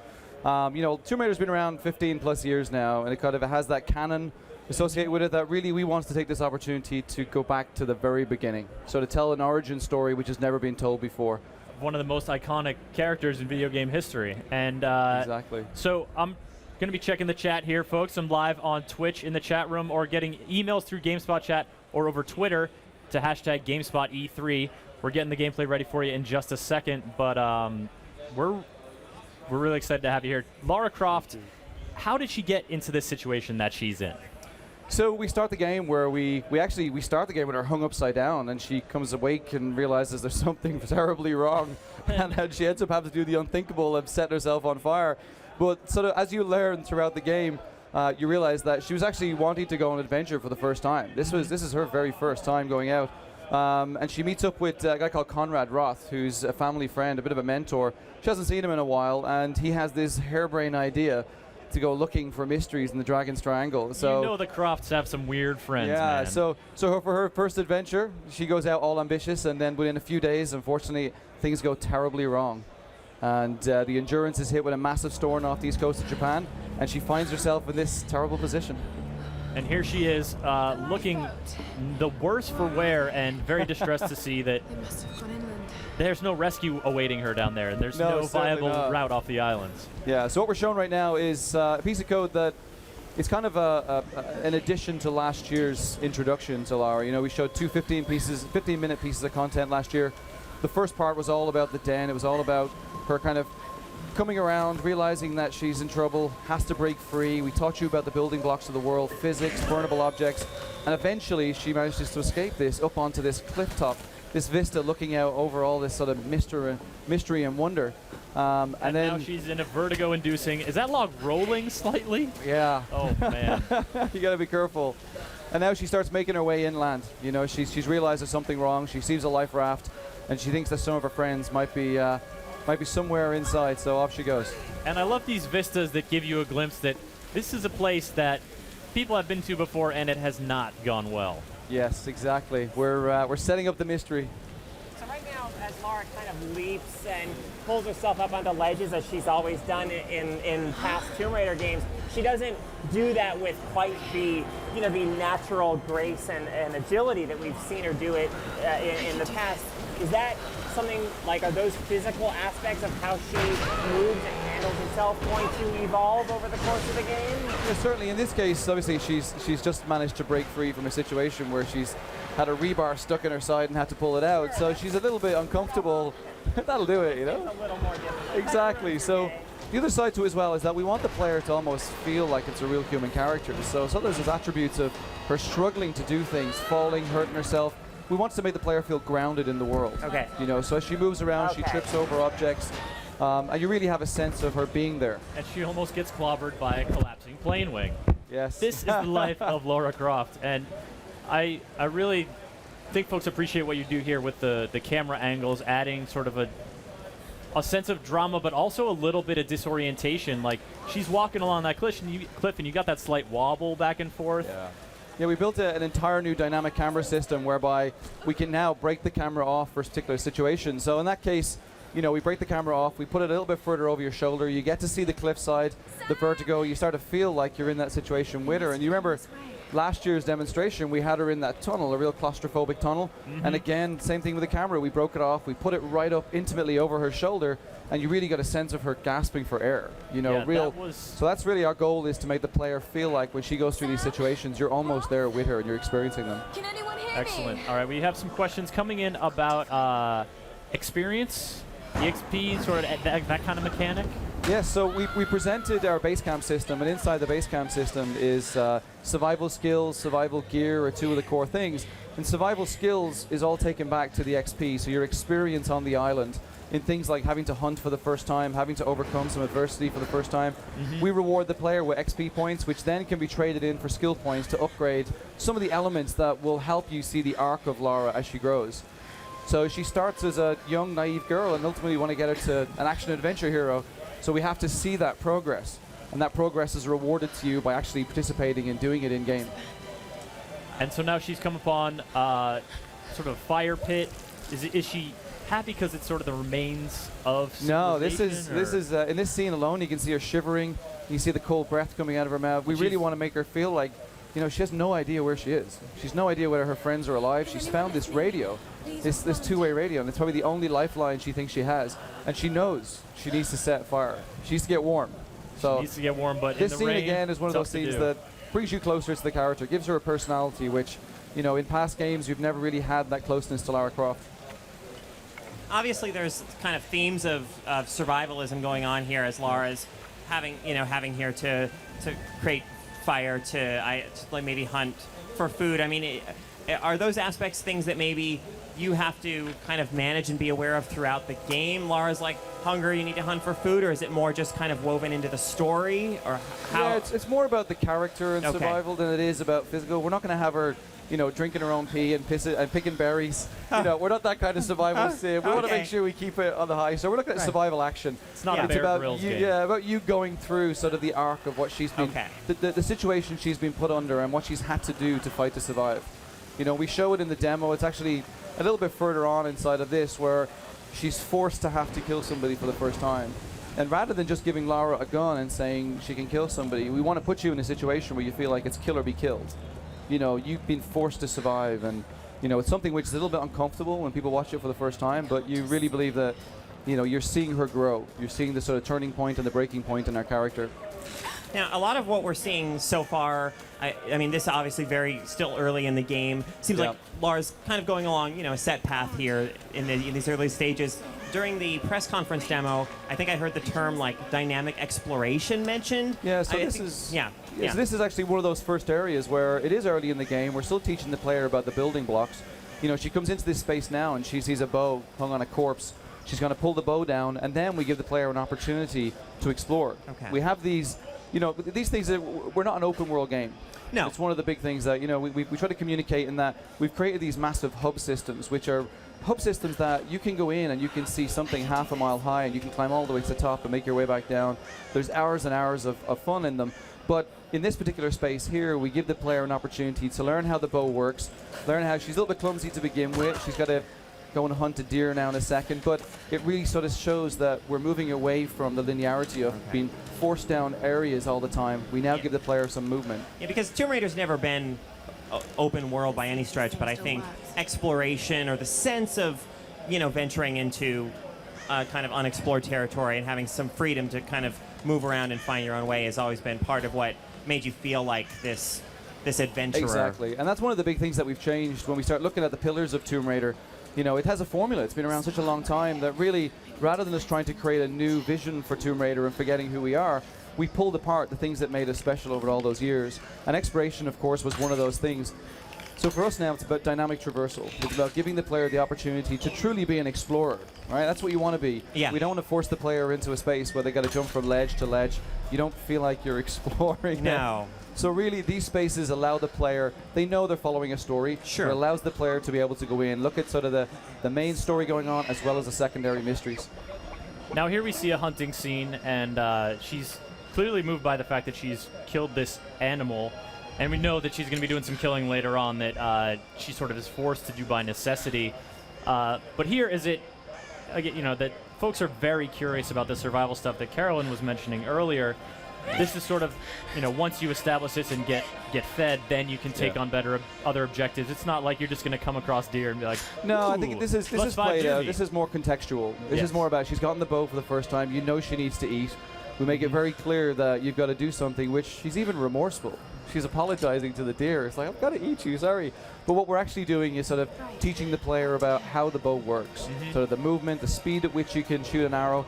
Speaker 5: You know, Tomb Raider's been around 15 plus years now, and it kind of has that canon associated with it that really we want to take this opportunity to go back to the very beginning. So to tell an origin story which has never been told before.
Speaker 1: One of the most iconic characters in video game history. And
Speaker 5: exactly.
Speaker 1: So I'm going to be checking the chat here, folks. I'm live on Twitch in the chat room or getting emails through GameSpot chat or over Twitter to hashtag GameSpotE3. We're getting the gameplay ready for you in just a second, but we're really excited to have you here. Lara Croft, how did she get into this situation that she's in?
Speaker 5: So we start the game where we start the game with her hung upside down, and she comes awake and realizes there's something terribly wrong, and then she ends up having to do the unthinkable of set herself on fire. But sort of as you learn throughout the game, you realize that she was actually wanting to go on an adventure for the first time. This is her very first time going out, and she meets up with a guy called Conrad Roth, who's a family friend, a bit of a mentor. She hasn't seen him in a while, and he has this harebrained idea to go looking for mysteries in the Dragon's Triangle. So
Speaker 1: you know the Crofts have some weird friends,
Speaker 5: yeah,
Speaker 1: man.
Speaker 5: so for her first adventure, she goes out all ambitious, and then within a few days, unfortunately, things go terribly wrong. And the Endurance is hit with a massive storm off the east coast of Japan, and she finds herself in this terrible position.
Speaker 1: And here she is, looking the worse for wear and very distressed to see that there's no rescue awaiting her down there, and there's no viable route off the islands.
Speaker 5: Yeah, so what we're showing right now is a piece of code that is kind of an addition to last year's introduction to Lara. You know, we showed two 15-minute pieces of content last year. The first part was all about the den. It was all about her kind of coming around, realizing that she's in trouble, has to break free. We taught you about the building blocks of the world, physics, burnable objects, and eventually she manages to escape this up onto this cliff top, this vista looking out over all this sort of mystery and wonder. And then
Speaker 1: now she's in a vertigo-inducing. Is that log rolling slightly?
Speaker 5: Yeah.
Speaker 1: Oh man.
Speaker 5: You got to be careful. And now she starts making her way inland. You know, she's realized there's something wrong. She sees a life raft, and she thinks that some of her friends might be somewhere inside. So off she goes.
Speaker 1: And I love these vistas that give you a glimpse that this is a place that people have been to before, and it has not gone well.
Speaker 5: Yes, exactly. We're setting up the mystery.
Speaker 15: So right now, as Lara kind of leaps and pulls herself up onto ledges, as she's always done in past Tomb Raider games, she doesn't do that with quite the natural grace and agility that we've seen her do it in the past. Is that something like, are those physical aspects of how she moves handles herself going to evolve over the course of the game?
Speaker 16: Yeah, certainly in this case, obviously she's just managed to break free from a situation where she's had a rebar stuck in her side and had to pull it out. So she's a little bit uncomfortable. That'll do it, you know?
Speaker 15: It's a little more difficult.
Speaker 16: Exactly. So the other side to it as well is that we want the player to almost feel like it's a real human character. So there's those attributes of her struggling to do things, falling, hurting herself. We want to make the player feel grounded in the world.
Speaker 15: Okay.
Speaker 16: You know, so as she moves around, she trips over objects, and you really have a sense of her being there.
Speaker 1: And she almost gets clobbered by a collapsing plane wing.
Speaker 16: Yes.
Speaker 1: This is the life of Lara Croft, and I really think folks appreciate what you do here with the camera angles, adding sort of a sense of drama, but also a little bit of disorientation. Like, she's walking along that cliff, and you got that slight wobble back and forth.
Speaker 16: Yeah. Yeah, we built an entire new dynamic camera system whereby we can now break the camera off for a particular situation. So in that case, you know, we break the camera off, we put it a little bit further over your shoulder, you get to see the cliffside, the vertigo, you start to feel like you're in that situation with her. And you remember last year's demonstration, we had her in that tunnel, a real claustrophobic tunnel. And again, same thing with the camera, we broke it off, we put it right up intimately over her shoulder, and you really got a sense of her gasping for air. You know,
Speaker 1: yeah,
Speaker 16: so that's really our goal, is to make the player feel like when she goes through these situations, you're almost there with her and you're experiencing them.
Speaker 1: Excellent. All right, we have some questions coming in about experience, EXP, sort of that kind of mechanic.
Speaker 16: Yes, so we presented our base camp system, and inside the base camp system is survival skills, survival gear are two of the core things. And survival skills is all taken back to the XP, so your experience on the island in things like having to hunt for the first time, having to overcome some adversity for the first time. We reward the player with XP points, which then can be traded in for skill points to upgrade some of the elements that will help you see the arc of Lara as she grows. So she starts as a young, naive girl, and ultimately want to get her to an action-adventure hero. So we have to see that progress, and that progress is rewarded to you by actually participating and doing it in-game.
Speaker 1: And so now she's come upon sort of fire pit. Is she happy because it's sort of the remains of
Speaker 16: No, this is
Speaker 1: civilization, or-
Speaker 16: in this scene alone, you can see her shivering. You see the cold breath coming out of her mouth. We really want to make her feel like, you know, she has no idea where she is. She's no idea whether her friends are alive. She's found this radio, this two-way radio, and it's probably the only lifeline she thinks she has. And she knows she needs to set fire. She needs to get warm. So
Speaker 1: she needs to get warm, but
Speaker 16: this
Speaker 1: in the
Speaker 16: scene
Speaker 1: rain,
Speaker 16: again is one of those
Speaker 1: tough to
Speaker 16: scenes
Speaker 1: do.
Speaker 16: that brings you closer to the character, gives her a personality, which, you know, in past games you've never really had that closeness to Lara Croft.
Speaker 15: Obviously, there's kind of themes of survivalism going on here, as Lara's having here to create fire, to like maybe hunt for food. I mean, are those aspects things that maybe you have to kind of manage and be aware of throughout the game? Lara's like hunger, you need to hunt for food, or is it more just kind of woven into the story, or how?
Speaker 16: Yeah, it's more about the character and
Speaker 15: Okay.
Speaker 16: survival than it is about physical. We're not going to have her, you know, drinking her own pee and picking berries. You know, we're not that kind of survival sim. We want to
Speaker 15: Okay.
Speaker 16: make sure we keep it on the high. So we're looking at
Speaker 15: Right.
Speaker 16: survival action.
Speaker 1: It's not a Bear
Speaker 16: about
Speaker 1: Grylls
Speaker 16: you,
Speaker 1: game.
Speaker 16: yeah, about you going through sort of the arc of what she's been, the situation she's been put under and what she's had to do to fight to survive. You know, we show it in the demo. It's actually a little bit further on inside of this where she's forced to have to kill somebody for the first time. And rather than just giving Lara a gun and saying she can kill somebody, we want to put you in a situation where you feel like it's kill or be killed. You know, you've been forced to survive, and, you know, it's something which is a little bit uncomfortable when people watch it for the first time, but you really believe that, you know, you're seeing her grow. You're seeing the sort of turning point and the breaking point in our character.
Speaker 15: Now, a lot of what we're seeing so far, I mean, this is obviously very still early in the game. Seems like Lara's kind of going along, you know, a set path here in these early stages. During the press conference demo, I think I heard the term like dynamic exploration mentioned.
Speaker 16: Yeah, so
Speaker 15: So
Speaker 16: this is actually one of those first areas where it is early in the game. We're still teaching the player about the building blocks. You know, she comes into this space now and she sees a bow hung on a corpse. She's going to pull the bow down, and then we give the player an opportunity to explore.
Speaker 15: Okay.
Speaker 16: We have these, you know, these things that we're not an open world game.
Speaker 15: No.
Speaker 16: It's one of the big things that, you know, we try to communicate in that we've created these massive hub systems, which are hub systems that you can go in and you can see something half a mile high and you can climb all the way to the top and make your way back down. There's hours and hours of fun in them. But in this particular space here, we give the player an opportunity to learn how the bow works, learn how she's a little bit clumsy to begin with. She's got to go and hunt a deer now in a second, but it really sort of shows that we're moving away from the linearity of being forced down areas all the time. We now give the player some movement.
Speaker 15: Yeah, because Tomb Raider's never been open world by any stretch, but I think exploration or the sense of, you know, venturing into kind of unexplored territory, and having some freedom to kind of move around and find your own way has always been part of what made you feel like this adventurer.
Speaker 16: Exactly, and that's one of the big things that we've changed when we start looking at the pillars of Tomb Raider. You know, it has a formula. It's been around such a long time that really, rather than us trying to create a new vision for Tomb Raider and forgetting who we are, we pulled apart the things that made us special over all those years. And exploration, of course, was one of those things. So for us now, it's about dynamic traversal. It's about giving the player the opportunity to truly be an explorer, right? That's what you want to be.
Speaker 15: Yeah.
Speaker 16: We don't want to force the player into a space where they got to jump from ledge to ledge. You don't feel like you're exploring.
Speaker 15: No.
Speaker 16: So really, these spaces allow the player, they know they're following a story.
Speaker 15: Sure.
Speaker 16: It allows the player to be able to go in, look at sort of the main story going on, as well as the secondary mysteries.
Speaker 1: Now here we see a hunting scene, and she's clearly moved by the fact that she's killed this animal. And we know that she's going to be doing some killing later on that she sort of is forced to do by necessity. But here is it, you know, that folks are very curious about the survival stuff that Carolyn was mentioning earlier. This is sort of, you know, once you establish this and get fed, then you can take on other objectives. It's not like you're just going to come across deer and be like,
Speaker 16: no, I think this is played out. This is more contextual. This is more about she's gotten the bow for the first time. You know she needs to eat. We make it very clear that you've got to do something, which she's even remorseful. She's apologizing to the deer. It's like, I've got to eat you, sorry. But what we're actually doing is sort of teaching the player about how the bow works. Sort of the movement, the speed at which you can shoot an arrow.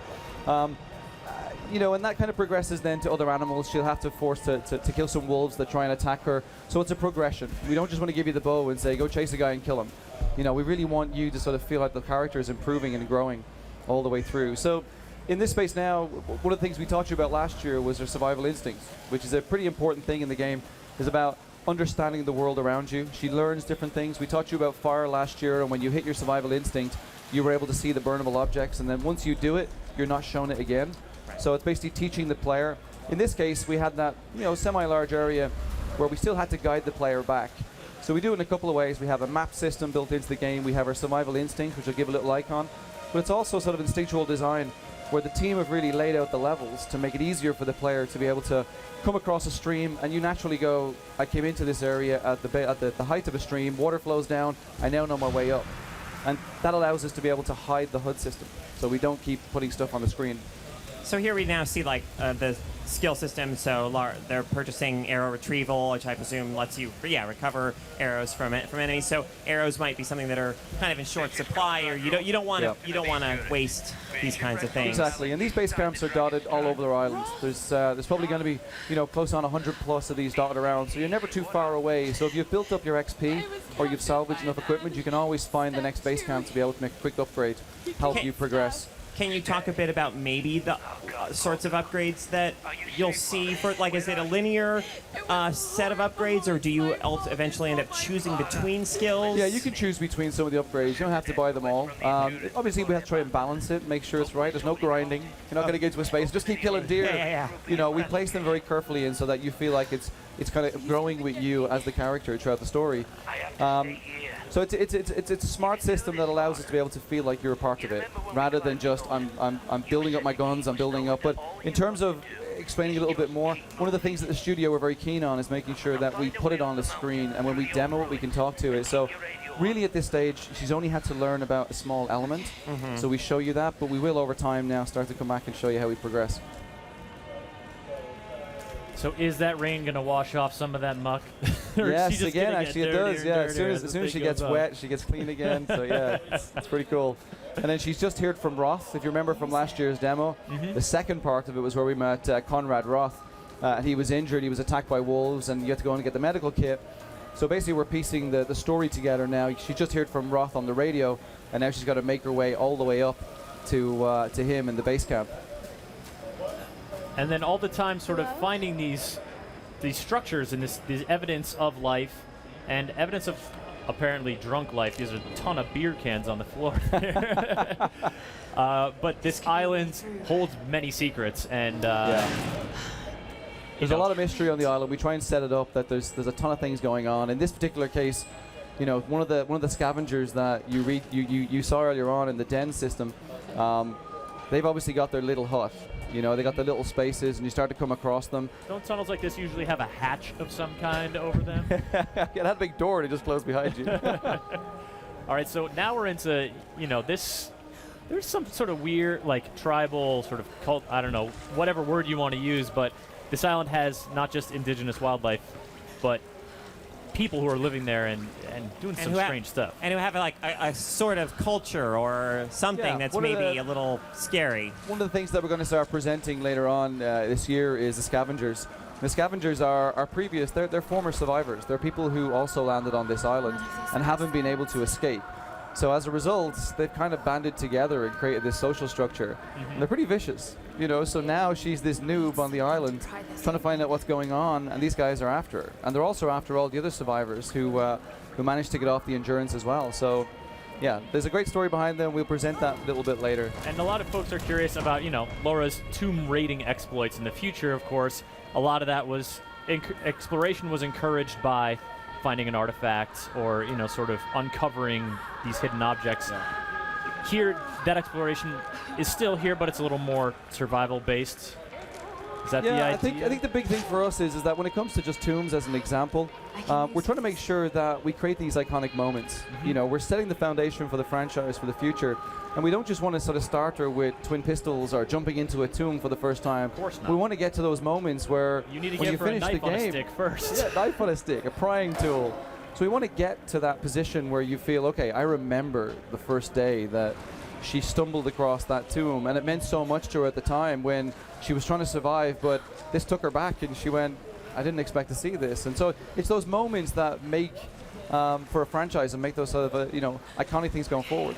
Speaker 16: You know, and that kind of progresses then to other animals. She'll have to force to kill some wolves that try and attack her. So it's a progression. We don't just want to give you the bow and say, go chase a guy and kill him. You know, we really want you to sort of feel like the character is improving and growing all the way through. So in this space now, one of the things we taught you about last year was her survival instincts, which is a pretty important thing in the game. Is about understanding the world around you. She learns different things. We taught you about fire last year, and when you hit your survival instinct, you were able to see the burnable objects, and then once you do it, you're not shown it again. So it's basically teaching the player. In this case, we had that, you know, semi-large area where we still had to guide the player back. So we do it in a couple of ways. We have a map system built into the game. We have our survival instinct, which I'll give a little icon. But it's also sort of instinctual design, where the team have really laid out the levels to make it easier for the player to be able to come across a stream, and you naturally go, I came into this area at the height of a stream, water flows down, I now know my way up. And that allows us to be able to hide the HUD system, so we don't keep putting stuff on the screen.
Speaker 15: So here we now see like the skill system. So they're purchasing arrow retrieval, which I presume lets you recover arrows from enemies. So arrows might be something that are kind of in short supply, or you don't want to waste these kinds of things.
Speaker 16: Exactly, and these base camps are dotted all over the island. There's probably going to be, you know, close on 100 plus of these dotted around, so you're never too far away. So if you've built up your XP or you've salvaged enough equipment, you can always find the next base camp to be able to make a quick upgrade, help you progress.
Speaker 15: Can you talk a bit about maybe the sorts of upgrades that you'll see for, like, is it a linear set of upgrades, or do you eventually end up choosing between skills?
Speaker 16: Yeah, you can choose between some of the upgrades. You don't have to buy them all. Obviously, we have to try and balance it, make sure it's right. There's no grinding. You're not going to get into a space, just keep killing deer.
Speaker 15: Yeah.
Speaker 16: You know, we place them very carefully in so that you feel like it's kind of growing with you as the character throughout the story. So it's a smart system that allows us to be able to feel like you're a part of it, rather than just I'm building up my guns, I'm building up. But in terms of explaining a little bit more, one of the things that the studio were very keen on is making sure that we put it on the screen, and when we demo it, we can talk to it. So really at this stage, she's only had to learn about a small element. So we show you that, but we will over time now start to come back and show you how we progress.
Speaker 1: So is that rain going to wash off some of that muck?
Speaker 16: Yes, again, actually it does. Yeah, as soon as she gets wet, she gets clean again. So yeah, it's pretty cool. And then she's just heard from Roth. If you remember from last year's demo, the second part of it was where we met Conrad Roth. And he was injured. He was attacked by wolves, and you had to go and get the medical kit. So basically, we're piecing the story together now. She just heard from Roth on the radio, and now she's got to make her way all the way up to him in the base camp.
Speaker 1: And then all the time sort of finding these structures and this evidence of life and evidence of apparently drunk life. There's a ton of beer cans on the floor there. But this island holds many secrets, and
Speaker 16: there's a lot of mystery on the island. We try and set it up that there's a ton of things going on. In this particular case, you know, one of the scavengers that you saw earlier on in the den system, they've obviously got their little hut. You know, they got the little spaces, and you start to come across them.
Speaker 1: Don't tunnels like this usually have a hatch of some kind over them?
Speaker 16: Yeah, that big door, and it just closed behind you.
Speaker 1: All right, so now we're into, you know, this there's some sort of weird, like, tribal sort of cult, I don't know, whatever word you want to use, but this island has not just indigenous wildlife, but people who are living there and doing some strange stuff.
Speaker 15: And who have like a sort of culture or something that's maybe a little scary.
Speaker 16: One of the things that we're going to start presenting later on this year is the scavengers. The scavengers are previous, they're former survivors. They're people who also landed on this island and haven't been able to escape. So as a result, they've kind of banded together and created this social structure. And they're pretty vicious, you know. So now she's this noob on the island trying to find out what's going on, and these guys are after her. And they're also after all the other survivors who managed to get off the Endurance as well. So yeah, there's a great story behind them. We'll present that a little bit later.
Speaker 1: And a lot of folks are curious about, you know, Laura's tomb raiding exploits in the future. Of course, a lot of that was exploration was encouraged by finding an artifact or, you know, sort of uncovering these hidden objects. Here, that exploration is still here, but it's a little more survival-based. Is that the idea?
Speaker 16: I think the big thing for us is that when it comes to just tombs as an example, we're trying to make sure that we create these iconic moments. You know, we're setting the foundation for the franchise for the future, and we don't just want to sort of start her with twin pistols or jumping into a tomb for the first time.
Speaker 1: Of course not.
Speaker 16: We want to get to those moments where
Speaker 1: you need to
Speaker 16: when
Speaker 1: get
Speaker 16: you
Speaker 1: for a
Speaker 16: finish
Speaker 1: knife
Speaker 16: the
Speaker 1: on a
Speaker 16: game,
Speaker 1: stick first.
Speaker 16: Yeah, knife on a stick, a prying tool. So we want to get to that position where you feel, okay, I remember the first day that she stumbled across that tomb, and it meant so much to her at the time when she was trying to survive, but this took her back and she went, I didn't expect to see this. And so it's those moments that make for a franchise and make those sort of you know, iconic things going forward.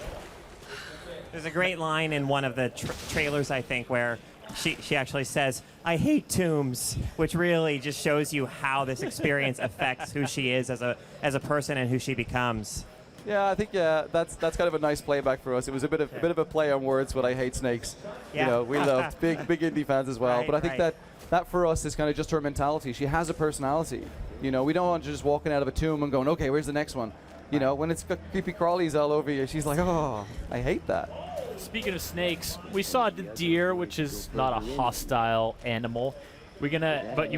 Speaker 15: There's a great line in one of the trailers, I think, where she actually says, I hate tombs, which really just shows you how this experience affects who she is as a person and who she becomes.
Speaker 16: Yeah, I think that's kind of a nice playback for us. It was a bit of a play on words, but I hate snakes.
Speaker 15: Yeah.
Speaker 16: You know, we loved big indie fans as well.
Speaker 15: Right,
Speaker 16: but I think that for us is kind of just her mentality. She has a personality. You know, we don't want her just walking out of a tomb and going, okay, where's the next one? You know, when it's got creepy crawlies all over you, she's like, oh, I hate that.
Speaker 1: Speaking of snakes, we saw the deer, which is not a hostile animal. But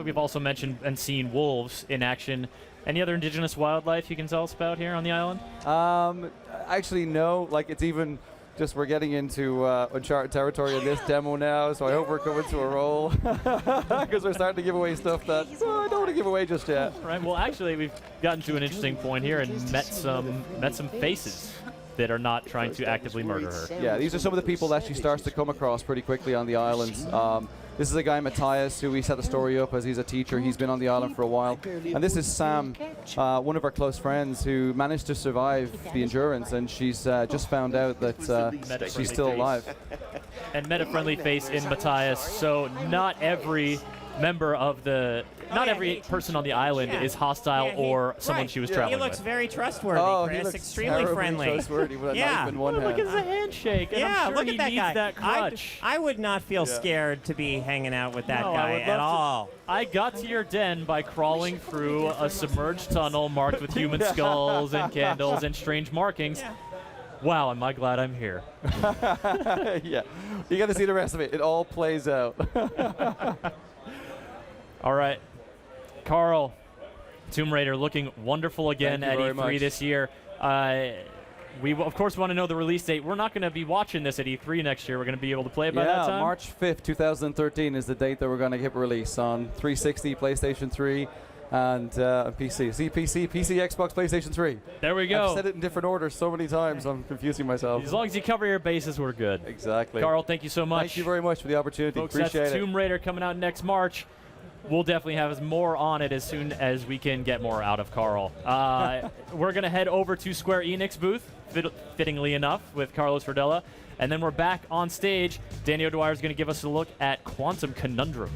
Speaker 1: we've also mentioned and seen wolves in action. Any other indigenous wildlife you can tell us about here on the island?
Speaker 16: Actually, no. Like, it's even just we're getting into uncharted territory in this demo now, so I hope we're coming to a roll because we're starting to give away stuff that I don't want to give away just yet.
Speaker 1: Right. Well, actually, we've gotten to an interesting point here and met some faces that are not trying to actively murder her.
Speaker 16: Yeah, these are some of the people that she starts to come across pretty quickly on the islands. This is a guy, Matthias, who we set the story up as he's a teacher. He's been on the island for a while. And this is Sam, one of our close friends who managed to survive the Endurance, and she's just found out that she's still alive.
Speaker 1: And meta-friendly face in Matthias, so not every member of not every person on the island is hostile or someone she was traveling with.
Speaker 15: He looks very trustworthy, Chris. Extremely friendly.
Speaker 16: Trustworthy with a knife in one hand.
Speaker 1: Look at the handshake. And I'm sure
Speaker 15: look
Speaker 1: he
Speaker 15: at that
Speaker 1: needs
Speaker 15: guy.
Speaker 1: that crutch.
Speaker 15: I would not feel scared to be hanging out with that guy at all.
Speaker 1: I got to your den by crawling through a submerged tunnel marked with human skulls and candles and strange markings. Wow, am I glad I'm here.
Speaker 16: Yeah, you got to see the rest of it. It all plays out.
Speaker 1: All right, Carl, Tomb Raider looking wonderful again at E3 this year. We, of course, want to know the release date. We're not going to be watching this at E3 next year. We're going to be able to play it by that time?
Speaker 16: March 5th, 2013 is the date that we're going to hit release on 360, PlayStation 3, and PC. See, PC, Xbox, PlayStation 3.
Speaker 1: There we go.
Speaker 16: I've said it in different orders so many times, I'm confusing myself.
Speaker 1: As long as you cover your bases, we're good.
Speaker 16: Exactly.
Speaker 1: Carl, thank you so much.
Speaker 16: Thank you very much for the opportunity.
Speaker 1: Folks,
Speaker 16: Appreciate
Speaker 1: that's
Speaker 16: it.
Speaker 1: Tomb Raider coming out next March. We'll definitely have more on it as soon as we can get more out of Carl. We're going to head over to Square Enix booth, fittingly enough, with Carlos Verdella. And then we're back on stage. Danny O'Dwyer is going to give us a look at Quantum Conundrum.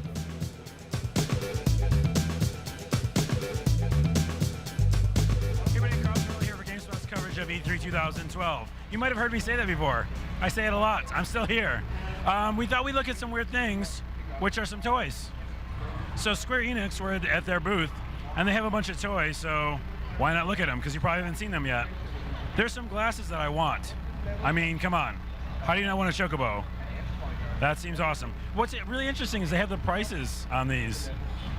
Speaker 3: Hey everybody, Crossplay here for GameSpot's coverage of E3 2012. You might have heard me say that before. I say it a lot. I'm still here. We thought we'd look at some weird things, which are some toys. So Square Enix were at their booth, and they have a bunch of toys, so why not look at them? Because you probably haven't seen them yet. There's some glasses that I want. I mean, come on. How do you not want a Chocobo? That seems awesome. What's really interesting is they have the prices on these,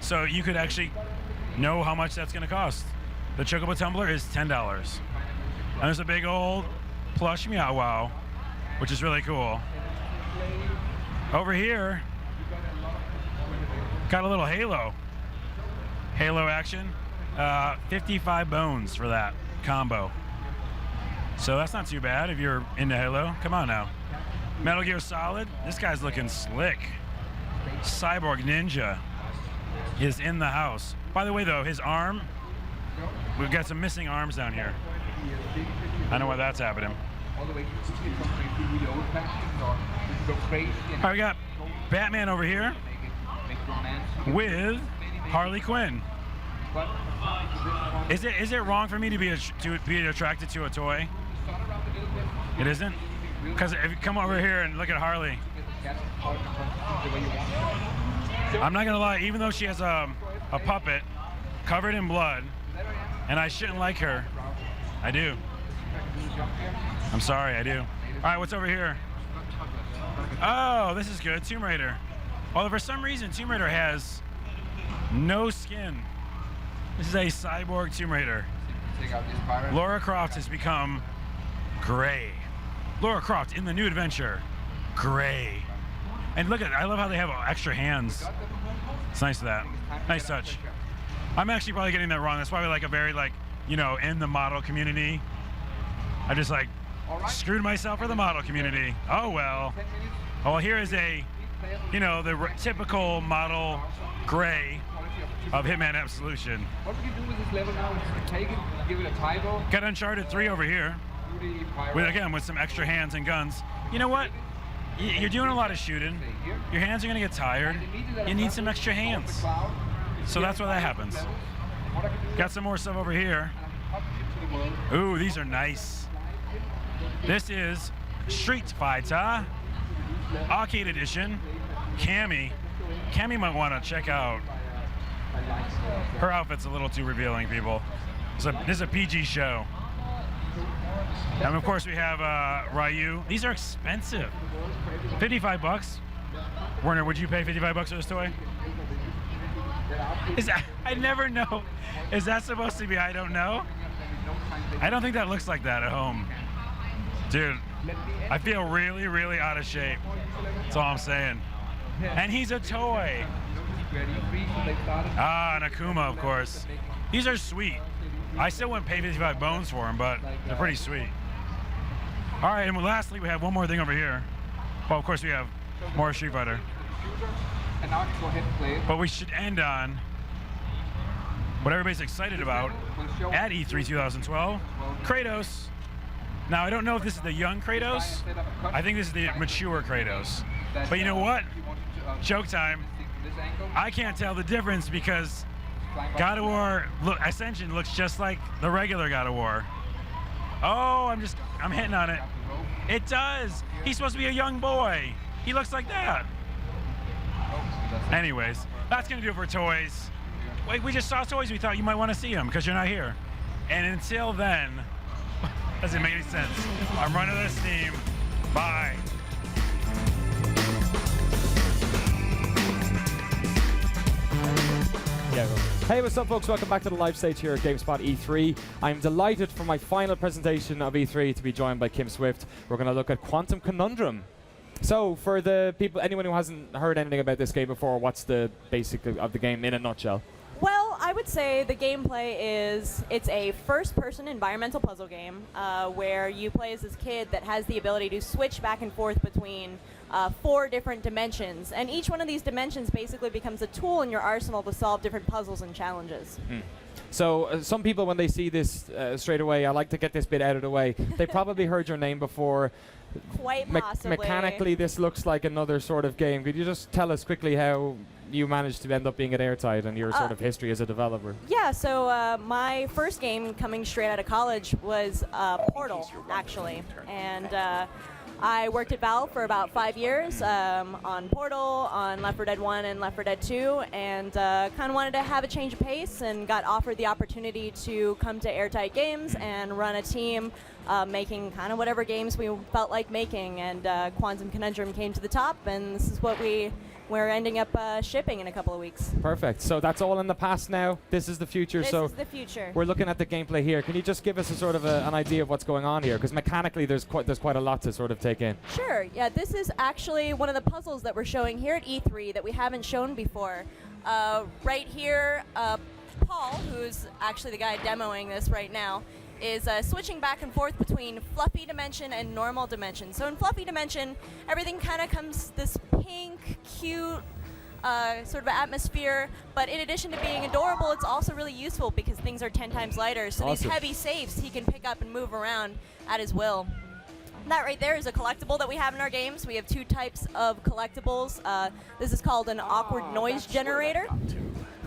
Speaker 3: so you could actually know how much that's going to cost. The Chocobo tumbler is $10. And there's a big old plush Meow Wow which is really cool. Over here, got a little Halo action. 55 bones for that combo. So that's not too bad if you're into Halo. Come on now. Metal Gear Solid, this guy's looking slick. Cyborg Ninja is in the house. By the way though, his arm, we've got some missing arms down here. I know why that's happening. All right, we got Batman over here with Harley Quinn. Is it wrong for me to be attracted to a toy? It isn't? Because if you come over here and look at Harley, I'm not gonna lie, even though she has a puppet covered in blood, and I shouldn't like her, I do. I'm sorry, I do. All right, what's over here? Oh, this is good, Tomb Raider. Although for some reason, Tomb Raider has no skin. This is a cyborg Tomb Raider. Lara Croft has become gray. Lara Croft in the new adventure, gray. And look at, I love how they have extra hands. It's nice that. Nice touch. I'm actually probably getting that wrong. That's probably like a very in the model community. I just screwed myself for the model community. Oh well. Oh well, here is a, the typical model gray of Hitman Absolution.
Speaker 19: What we can do with this level now is take it, give it a typo.
Speaker 3: Got Uncharted 3 over here. With some extra hands and guns. You know what? You're doing a lot of shooting. Your hands are gonna get tired. You need some extra hands. So that's why that happens. Got some more stuff over here. Ooh, these are nice. This is Street Fighter Arcade Edition. Cammy might want to check out. Her outfit's a little too revealing, people. This is a PG show. And of course we have Ryu. These are expensive. 55 bucks. Werner, would you pay 55 bucks for this toy? I never know. Is that supposed to be I don't know? I don't think that looks like that at home. Dude, I feel really, really out of shape. That's all I'm saying. And he's a toy. Ah, and Akuma, of course. These are sweet. I still wouldn't pay 55 bones for them, but they're pretty sweet. All right, and lastly, we have one more thing over here. Well, of course, we have more Street Fighter. But we should end on what everybody's excited about at E3 2012, Kratos. Now, I don't know if this is the young Kratos. I think this is the mature Kratos. But you know what? Joke time. I can't tell the difference because God of War Ascension looks just like the regular God of War. Oh, I'm hitting on it. It does. He's supposed to be a young boy. He looks like that. Anyways, that's gonna do it for toys. Wait, we just saw toys. We thought you might want to see them because you're not here. And until then, doesn't make any sense. I'm running out of steam. Bye.
Speaker 12: Hey, what's up, folks? Welcome back to the live stage here at GameSpot E3. I'm delighted for my final presentation of E3 to be joined by Kim Swift. We're going to look at Quantum Conundrum. So, for the people, anyone who hasn't heard anything about this game before, what's the basic of the game in a nutshell?
Speaker 20: Well, I would say the gameplay is, it's a first-person environmental puzzle game where you play as this kid that has the ability to switch back and forth between 4 different dimensions. And each one of these dimensions basically becomes a tool in your arsenal to solve different puzzles and challenges.
Speaker 12: So some people, when they see this straight away, I like to get this bit out of the way, they probably heard your name before.
Speaker 20: Quite possibly.
Speaker 12: Mechanically, this looks like another sort of game. Could you just tell us quickly how you managed to end up being at Airtight and your sort of history as a developer?
Speaker 20: Yeah, so my first game coming straight out of college was Portal, actually. And I worked at Valve for about 5 years on Portal, on Left 4 Dead 1 and Left 4 Dead 2, and kind of wanted to have a change of pace and got offered the opportunity to come to Airtight Games and run a team making kind of whatever games we felt like making, and Quantum Conundrum came to the top, and this is what we we're ending up shipping in a couple of weeks.
Speaker 2: Perfect. So that's all in the past now. This is the future.
Speaker 20: This
Speaker 2: so
Speaker 20: is the future.
Speaker 2: We're looking at the gameplay here. Can you just give us a sort of an idea of what's going on here? Because mechanically, there's quite a lot to sort of take in.
Speaker 20: Sure. Yeah, this is actually one of the puzzles that we're showing here at E3 that we haven't shown before. Right here, Paul, who's actually the guy demoing this right now, is switching back and forth between fluffy dimension and normal dimension. So in fluffy dimension, everything kind of comes this pink, cute sort of atmosphere, but in addition to being adorable, it's also really useful because things are 10 times lighter. So
Speaker 2: Awesome.
Speaker 20: these heavy safes he can pick up and move around at his will. That right there is a collectible that we have in our games. We have 2 types of collectibles. This is called an awkward noise generator.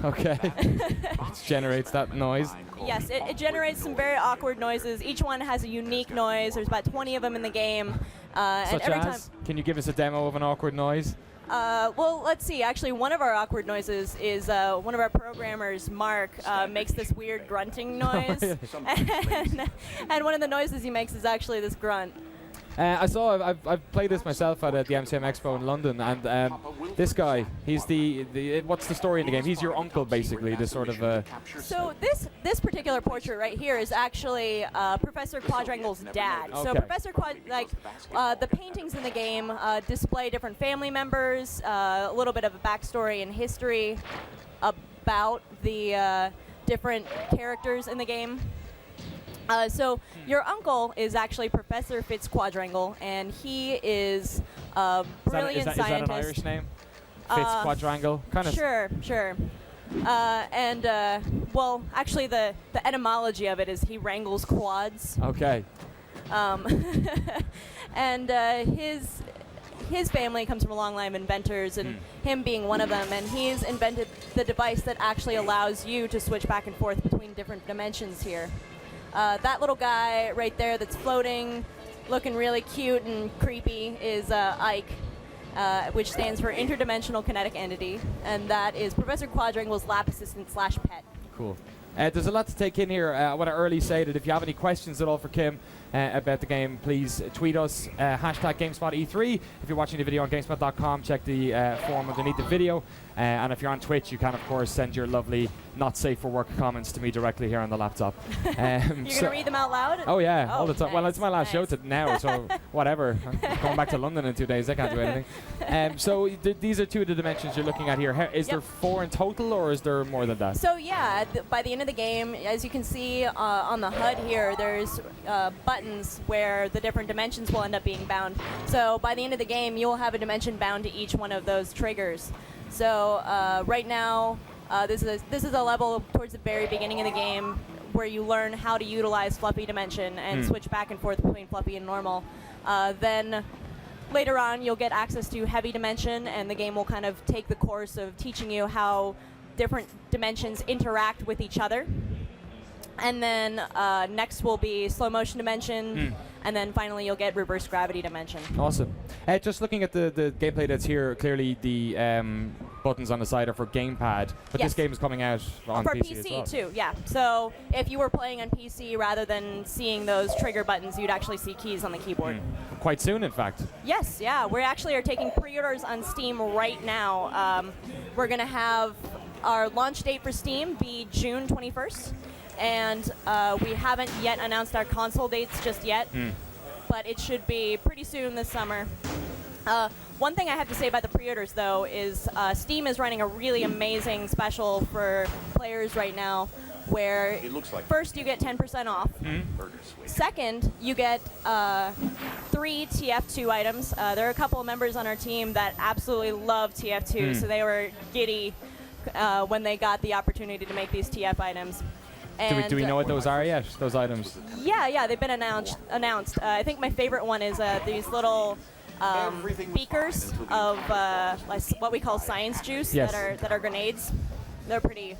Speaker 2: Okay. It generates that noise.
Speaker 20: Yes, it generates some very awkward noises. Each one has a unique noise. There's about 20 of them in the game. And
Speaker 2: Such
Speaker 20: every
Speaker 2: as? Can you give us a demo of an awkward noise?
Speaker 20: well, let's see. Actually, one of our awkward noises is one of our programmers, Mark, makes this weird grunting noise. and one of the noises he makes is actually this grunt.
Speaker 2: I've played this myself at the MCM Expo in London, and this guy, he's what's the story in the game? He's your uncle, basically, this sort of.
Speaker 20: So this particular portrait right here is actually Professor Quadrangle's dad. So
Speaker 2: Okay.
Speaker 20: Professor the paintings in the game display different family members, a little bit of a backstory and history about the different characters in the game. So your uncle is actually Professor Fitzquadrangle, and he is a brilliant
Speaker 2: is that
Speaker 20: scientist.
Speaker 2: an Irish name? Fitzquadrangle? Kind of.
Speaker 20: Sure. Well, actually, the etymology of it is he wrangles quads.
Speaker 2: Okay.
Speaker 20: And his family comes from a long line of inventors, and him being one of them. And he's invented the device that actually allows you to switch back and forth between different dimensions here. That little guy right there that's floating, looking really cute and creepy, is Ike, which stands for Interdimensional Kinetic Entity, and that is Professor Quadrangle's lab assistant / pet.
Speaker 2: Cool. There's a lot to take in here. I want to early say that if you have any questions at all for Kim about the game, please tweet us, hashtag GameSpot E3. If you're watching the video on GameSpot.com, check the form underneath the video. And if you're on Twitch, you can, of course, send your lovely not safe for work comments to me directly here on the laptop.
Speaker 20: You're going to read them out loud?
Speaker 2: Oh, yeah, all the time.
Speaker 20: Nice,
Speaker 2: Well, it's my last show now, so whatever. I'm going back to London in 2 days. I can't do anything. So these are 2 of the dimensions you're looking at here. Is there 4 in total, or is there more than that?
Speaker 20: So yeah, by the end of the game, as you can see on the HUD here, there's buttons where the different dimensions will end up being bound. So by the end of the game, you'll have a dimension bound to each one of those triggers. So right now, this is a level towards the very beginning of the game where you learn how to utilize fluffy dimension and switch back and forth between fluffy and normal. Then later on, you'll get access to heavy dimension, and the game will kind of take the course of teaching you how different dimensions interact with each other. And then next will be slow motion dimension, and then finally you'll get reverse gravity dimension.
Speaker 2: Awesome. Just looking at the gameplay that's here, clearly the buttons on the side are for gamepad, but
Speaker 20: Yes.
Speaker 2: this game is coming out on
Speaker 20: For
Speaker 2: PC as
Speaker 20: PC
Speaker 2: well.
Speaker 20: too, yeah. So if you were playing on PC, rather than seeing those trigger buttons, you'd actually see keys on the keyboard.
Speaker 2: Quite soon, in fact.
Speaker 20: Yes, yeah. We actually are taking pre-orders on Steam right now. We're going to have our launch date for Steam be June 21st. And we haven't yet announced our console dates just yet, but it should be pretty soon this summer. One thing I have to say about the pre-orders, though, is Steam is running a really amazing special for players right now, where first you get 10% off. Second, you get 3 TF2 items. There are a couple of members on our team that absolutely love TF2, so they were giddy when they got the opportunity to make these TF items.
Speaker 2: Do we know what those are yet, those items?
Speaker 20: Yeah, they've been announced. I think my favorite one is these little beakers of what we call science juice that are grenades. They're pretty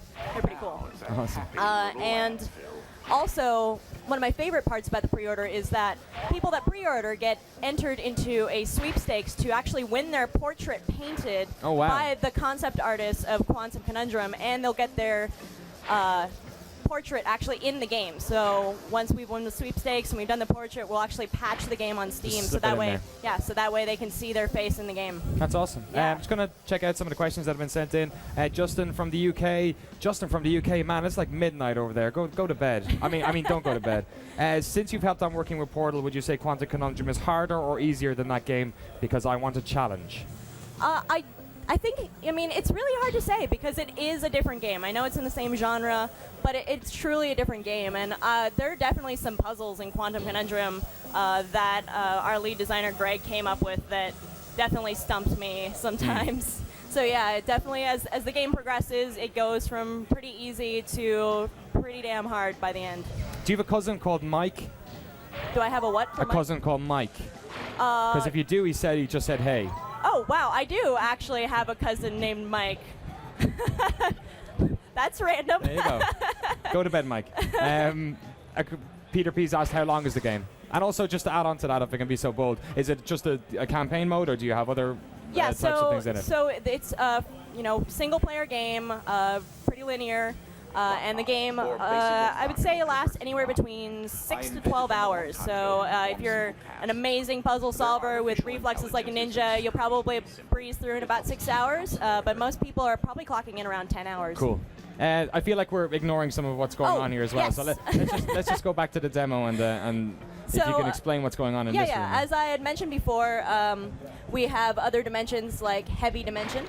Speaker 20: cool.
Speaker 2: Awesome.
Speaker 20: And also, one of my favorite parts about the pre-order is that people that pre-order get entered into a sweepstakes to actually win their portrait painted by the concept artists of Quantum Conundrum, and they'll get their portrait actually in the game. So once we've won the sweepstakes and we've done the portrait, we'll actually patch the game on Steam. So
Speaker 2: slip it
Speaker 20: that
Speaker 2: in
Speaker 20: way,
Speaker 2: there.
Speaker 20: yeah, so that way they can see their face in the game.
Speaker 2: That's awesome. I'm just going to check out some of the questions that have been sent in. Justin from the UK. Justin from the UK, man, it's like midnight over there. Go to bed. I mean, don't go to bed. Since you've helped on working with Portal, would you say Quantum Conundrum is harder or easier than that game? Because I want a challenge.
Speaker 20: I think, I mean, it's really hard to say because it is a different game. I know it's in the same genre, but it's truly a different game. And there are definitely some puzzles in Quantum Conundrum that our lead designer, Greg, came up with that definitely stumped me sometimes. So yeah, it definitely, as the game progresses, it goes from pretty easy to pretty damn hard by the end.
Speaker 2: Do you have a cousin called Mike?
Speaker 20: Do I have a what?
Speaker 2: A cousin called Mike? Because if you do, he just said hey.
Speaker 20: Oh, wow, I do actually have a cousin named Mike. That's random.
Speaker 2: There you go. Go to bed, Mike. Peter P's asked, how long is the game? And also, just to add on to that, if I can be so bold, is it just a campaign mode, or do you have other types of things in it?
Speaker 20: So it's a single-player game, pretty linear. And the game, I would say, lasts anywhere between 6 to 12 hours. So if you're an amazing puzzle solver with reflexes like a ninja, you'll probably breeze through in about 6 hours. But most people are probably clocking in around 10 hours.
Speaker 2: Cool. I feel like we're ignoring some of what's going on here as well.
Speaker 20: Yes.
Speaker 2: So let's just go back to the demo and if you can explain what's going on in this room.
Speaker 20: Yeah, as I had mentioned before, we have other dimensions like heavy dimension.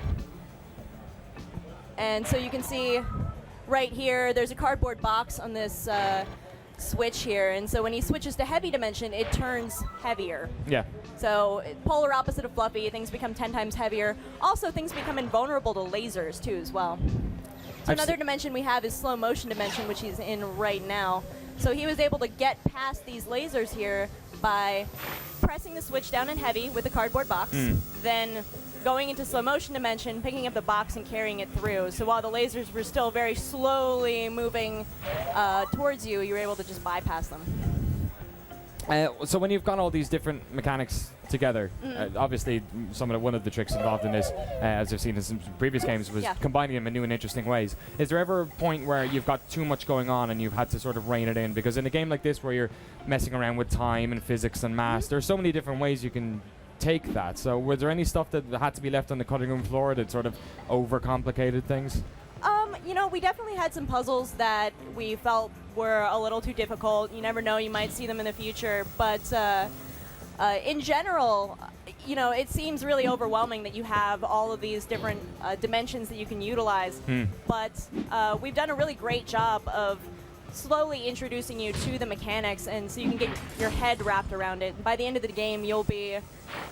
Speaker 20: And so you can see right here, there's a cardboard box on this switch here, and so when he switches to heavy dimension, it turns heavier.
Speaker 2: Yeah.
Speaker 20: So polar opposite of fluffy, things become 10 times heavier. Also, things become invulnerable to lasers too as well. So another dimension we have is slow motion dimension, which he's in right now. So he was able to get past these lasers here by pressing the switch down in heavy with the cardboard box, then going into slow motion dimension, picking up the box and carrying it through. So while the lasers were still very slowly moving towards you, you were able to just bypass them.
Speaker 2: So when you've got all these different mechanics together, obviously one of the tricks involved in this, as I've seen in some previous games, was combining them in new and interesting ways. Is there ever a point where you've got too much going on and you've had to sort of rein it in? Because in a game like this where you're messing around with time and physics and mass, there's so many different ways you can take that. So was there any stuff that had to be left on the cutting room floor that sort of overcomplicated things?
Speaker 20: We definitely had some puzzles that we felt were a little too difficult. You never know, you might see them in the future. But in general, it seems really overwhelming that you have all of these different dimensions that you can utilize. But we've done a really great job of slowly introducing you to the mechanics, and so you can get your head wrapped around it. By the end of the game, you'll be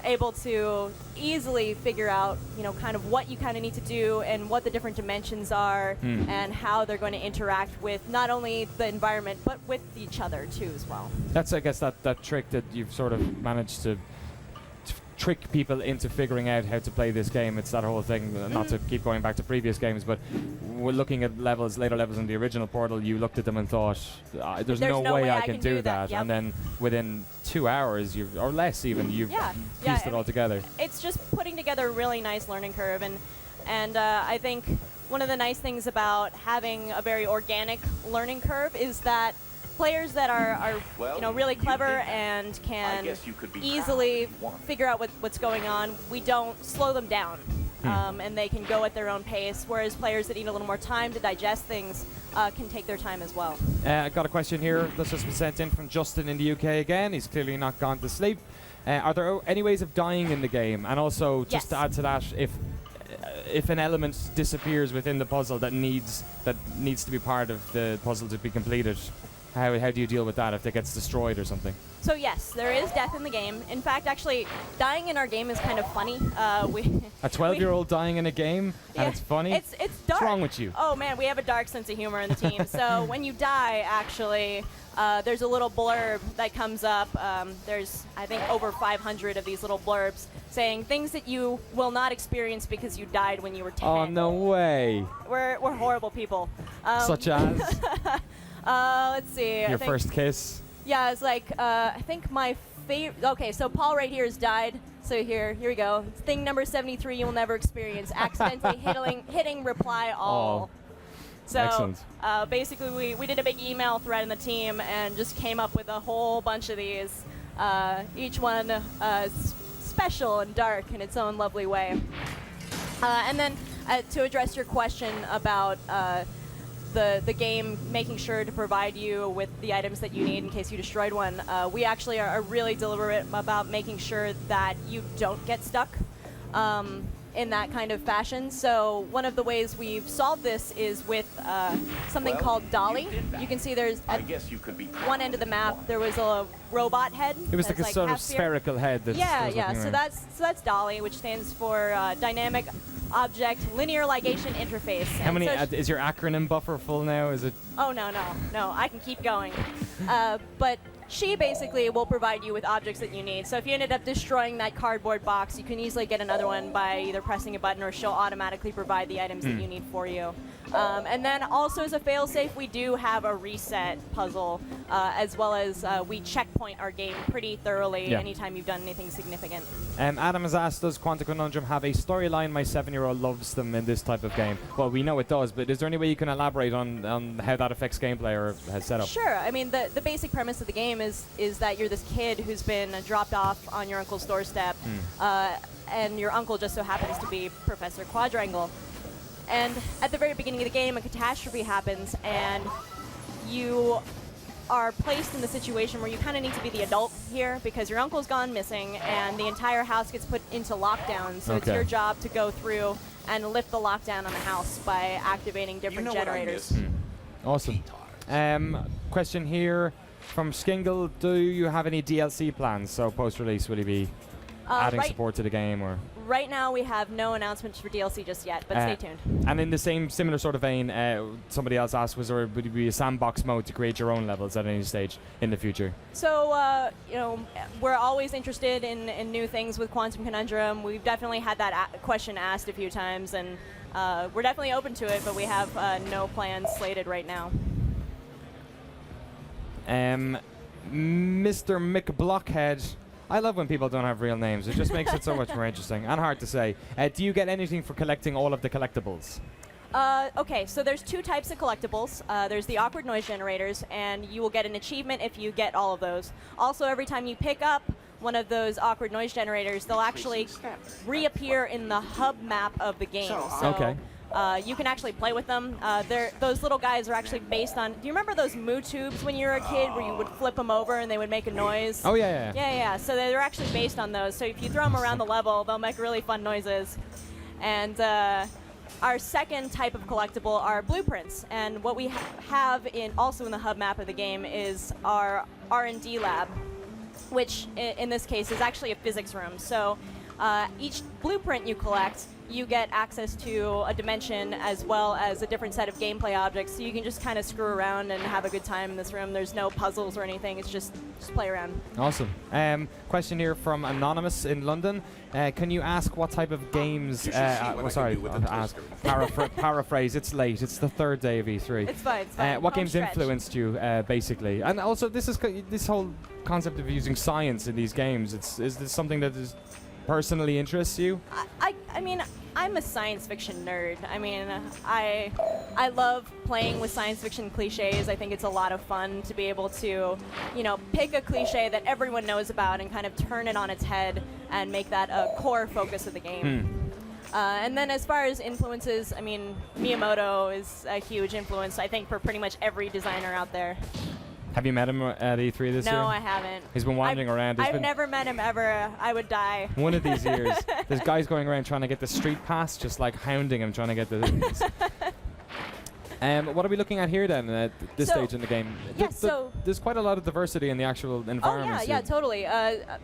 Speaker 20: able to easily figure out, kind of what you kind of need to do and what the different dimensions are and how they're going to interact with not only the environment but with each other too as well.
Speaker 2: That's, I guess, that trick that you've sort of managed to trick people into figuring out how to play this game. It's that whole thing, not to keep going back to previous games, but we're looking at later levels in the original Portal, you looked at them and thought, there's no way I can do that.
Speaker 20: Yep.
Speaker 2: And then within 2 hours, or less even, you've pieced it all together.
Speaker 20: It's just putting together a really nice learning curve, and I think one of the nice things about having a very organic learning curve is that players that are really clever and can easily figure out what's going on, we don't slow them down, and they can go at their own pace, whereas players that need a little more time to digest things can take their time as well.
Speaker 2: I got a question here that's just been sent in from Justin in the UK again. He's clearly not gone to sleep. Are there any ways of dying in the game? And also, just to add to that, if an element disappears within the puzzle that needs to be part of the puzzle to be completed, how do you deal with that if it gets destroyed or something?
Speaker 20: So yes, there is death in the game. In fact, actually, dying in our game is kind of funny.
Speaker 2: A 12-year-old dying in a game, and it's funny?
Speaker 20: It's dark.
Speaker 2: What's wrong with you?
Speaker 20: Oh man, we have a dark sense of humor in the team. So when you die, actually, there's a little blurb that comes up. There's, I think, over 500 of these little blurbs saying things that you will not experience because you died when you were 10.
Speaker 2: Oh, no way.
Speaker 20: We're horrible people.
Speaker 2: Such as?
Speaker 20: Let's see.
Speaker 2: Your first kiss?
Speaker 20: Yeah, it's like, I think my favorite. Okay, so Paul right here has died. So here we go. Thing number 73 you will never experience. Accidentally hitting reply all. So
Speaker 1: Excellent.
Speaker 20: basically, we did a big email thread in the team and just came up with a whole bunch of these. Each one special and dark in its own lovely way. And then to address your question about the game making sure to provide you with the items that you need in case you destroyed one, we actually are really deliberate about making sure that you don't get stuck in that kind of fashion. So one of the ways we've solved this is with something called Dolly. You can see there's at one end of the map there was a robot head.
Speaker 2: It was like a
Speaker 20: that's
Speaker 2: sort of
Speaker 20: half sphere.
Speaker 2: spherical head. That's
Speaker 20: So that's Dolly, which stands for Dynamic Object Linear Ligation Interface.
Speaker 2: How many? Is your acronym buffer full now? Is it?
Speaker 20: Oh no, I can keep going. But she basically will provide you with objects that you need. So if you ended up destroying that cardboard box, you can easily get another one by either pressing a button or she'll automatically provide the items that you need for you. And then also as a failsafe, we do have a reset puzzle, as well as we checkpoint our game pretty thoroughly anytime you've done anything significant.
Speaker 2: Adam has asked, does Quantum Conundrum have a storyline? My 7-year-old loves them in this type of game. Well, we know it does, but is there any way you can elaborate on how that affects gameplay or has set up?
Speaker 20: Sure. I mean, the basic premise of the game is that you're this kid who's been dropped off on your uncle's doorstep, and your uncle just so happens to be Professor Quadrangle. And at the very beginning of the game, a catastrophe happens, and you are placed in the situation where you kind of need to be the adult here because your uncle's gone missing, and the entire house gets put into lockdown. So it's your job to go through and lift the lockdown on the house by activating different generators.
Speaker 2: Awesome. Question here from Skingle. Do you have any DLC plans? So post-release, will you be adding support to the game? Or
Speaker 20: Right now, we have no announcements for DLC just yet, but stay tuned.
Speaker 2: And in the similar sort of vein, somebody else asked, would it be a sandbox mode to create your own levels at any stage in the future?
Speaker 20: So, we're always interested in new things with Quantum Conundrum. We've definitely had that question asked a few times, and we're definitely open to it, but we have no plans slated right now.
Speaker 2: Mr. McBlockhead. I love when people don't have real names. It just makes it so much more interesting and hard to say. Do you get anything for collecting all of the collectibles?
Speaker 20: Okay, so there's two types of collectibles. There's the awkward noise generators, and you will get an achievement if you get all of those. Also, every time you pick up one of those awkward noise generators, they'll actually reappear in the hub map of the game. So you can actually play with them. Those little guys are actually based on... Do you remember those Moo tubes when you were a kid where you would flip them over and they would make a noise?
Speaker 2: Oh, yeah.
Speaker 20: Yeah. So they're actually based on those. So if you throw them around the level, they'll make really fun noises. And our second type of collectible are blueprints. And what we have also in the hub map of the game is our R&D lab, which in this case is actually a physics room. So each blueprint you collect, you get access to a dimension as well as a different set of gameplay objects, so you can just kind of screw around and have a good time in this room. There's no puzzles or anything, it's just play around.
Speaker 2: Awesome. Question here from Anonymous in London. Can you ask what type of games... paraphrase, it's late. It's the third day of E3.
Speaker 20: It's fine.
Speaker 2: What games influenced you, basically? And also, this whole concept of using science in these games, is this something that is personally interests you?
Speaker 20: I mean, I'm a science fiction nerd. I mean, I love playing with science fiction cliches. I think it's a lot of fun to be able to, pick a cliche that everyone knows about and kind of turn it on its head and make that a core focus of the game. And then as far as influences, I mean, Miyamoto is a huge influence, I think, for pretty much every designer out there.
Speaker 2: Have you met him at E3 this year?
Speaker 20: No, I haven't.
Speaker 2: He's been wandering around.
Speaker 20: I've never met him ever. I would die.
Speaker 2: One of these years, there's guys going around trying to get the street pass, just like hounding him, trying to get the... What are we looking at here then at this stage in the game? There's quite a lot of diversity in the actual environment.
Speaker 20: Oh, yeah, totally.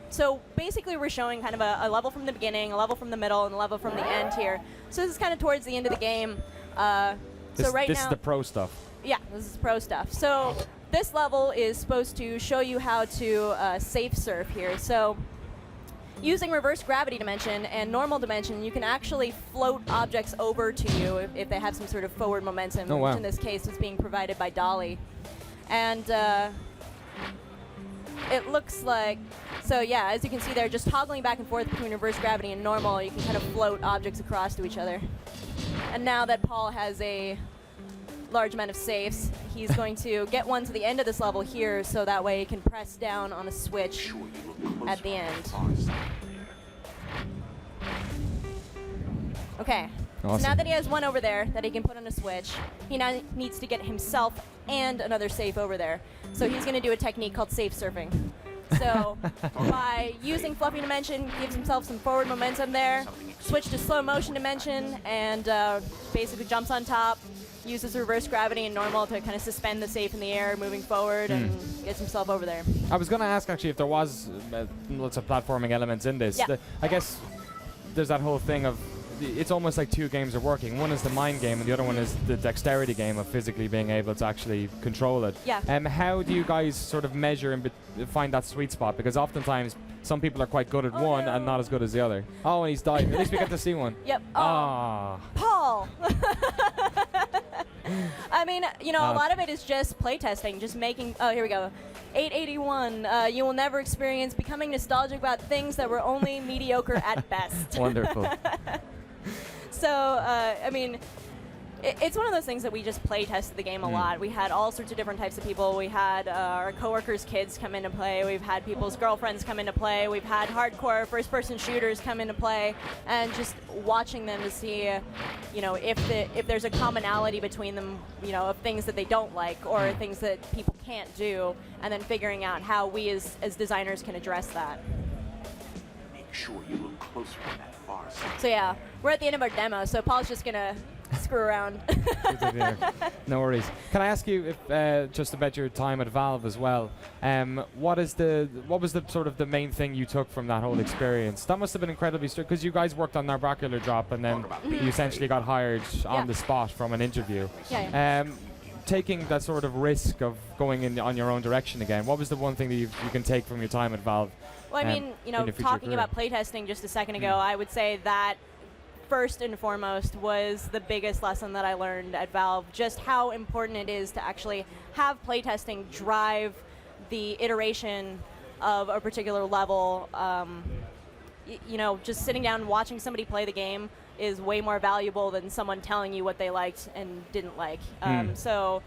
Speaker 20: So basically we're showing kind of a level from the beginning, a level from the middle, and a level from the end here. So this is kind of towards the end of the game.
Speaker 2: This is the pro stuff.
Speaker 20: Yeah, this is pro stuff. So this level is supposed to show you how to safe surf here. So using reverse gravity dimension and normal dimension, you can actually float objects over to you if they have some sort of forward momentum, which in this case is being provided by Dolly. And it looks like, as you can see there, just toggling back and forth between reverse gravity and normal, you can kind of float objects across to each other. And now that Paul has a large amount of safes. He's going to get one to the end of this level here, so that way he can press down on a switch at the end. Okay.
Speaker 2: Awesome.
Speaker 20: So now that he has one over there that he can put on a switch, he now needs to get himself and another safe over there. So he's going to do a technique called safe surfing. So by using Fluffy Dimension, gives himself some forward momentum there, switch to slow motion dimension, and basically jumps on top, uses reverse gravity and normal to kind of suspend the safe in the air, moving forward, and gets himself over there.
Speaker 2: I was going to ask actually if there was lots of platforming elements in this.
Speaker 20: Yeah.
Speaker 2: I guess there's that whole thing of it's almost like two games are working. One is the mind game, and the other one is the dexterity game of physically being able to actually control it.
Speaker 20: Yeah.
Speaker 2: How do you guys sort of measure and find that sweet spot? Because oftentimes some people are quite good at one and not as good as the other. Oh, and he's died. At least we get to see one.
Speaker 20: Yep.
Speaker 2: Ah.
Speaker 20: Paul! I mean, you know, a lot of it is just playtesting, just making... Oh, here we go. 881, you will never experience becoming nostalgic about things that were only mediocre at best.
Speaker 2: Wonderful.
Speaker 20: So, I mean, it's one of those things that we just play tested the game a lot. We had all sorts of different types of people. We had our coworkers' kids come into play. We've had people's girlfriends come into play. We've had hardcore first-person shooters come into play, and just watching them to see, you know, if there's a commonality between them, you know, of things that they don't like or things that people can't do, and then figuring out how we as designers can address that.
Speaker 17: Make sure you look closer on that far side.
Speaker 20: So yeah, we're at the end of our demo, so Paul's just gonna screw around.
Speaker 2: No worries. Can I ask you if just about your time at Valve as well? What was the sort of the main thing you took from that whole experience? That must have been incredibly strict because you guys worked on Narbacular Drop and then you essentially got hired on the spot from an interview. Taking that sort of risk of going in on your own direction again, what was the one thing that you can take from your time at Valve?
Speaker 20: Well, I mean, you know, talking about playtesting just a second ago, I would say that first and foremost was the biggest lesson that I learned at Valve, just how important it is to actually have playtesting drive the iteration of a particular level. You know, just sitting down and watching somebody play the game is way more valuable than someone telling you what they liked and didn't like. So,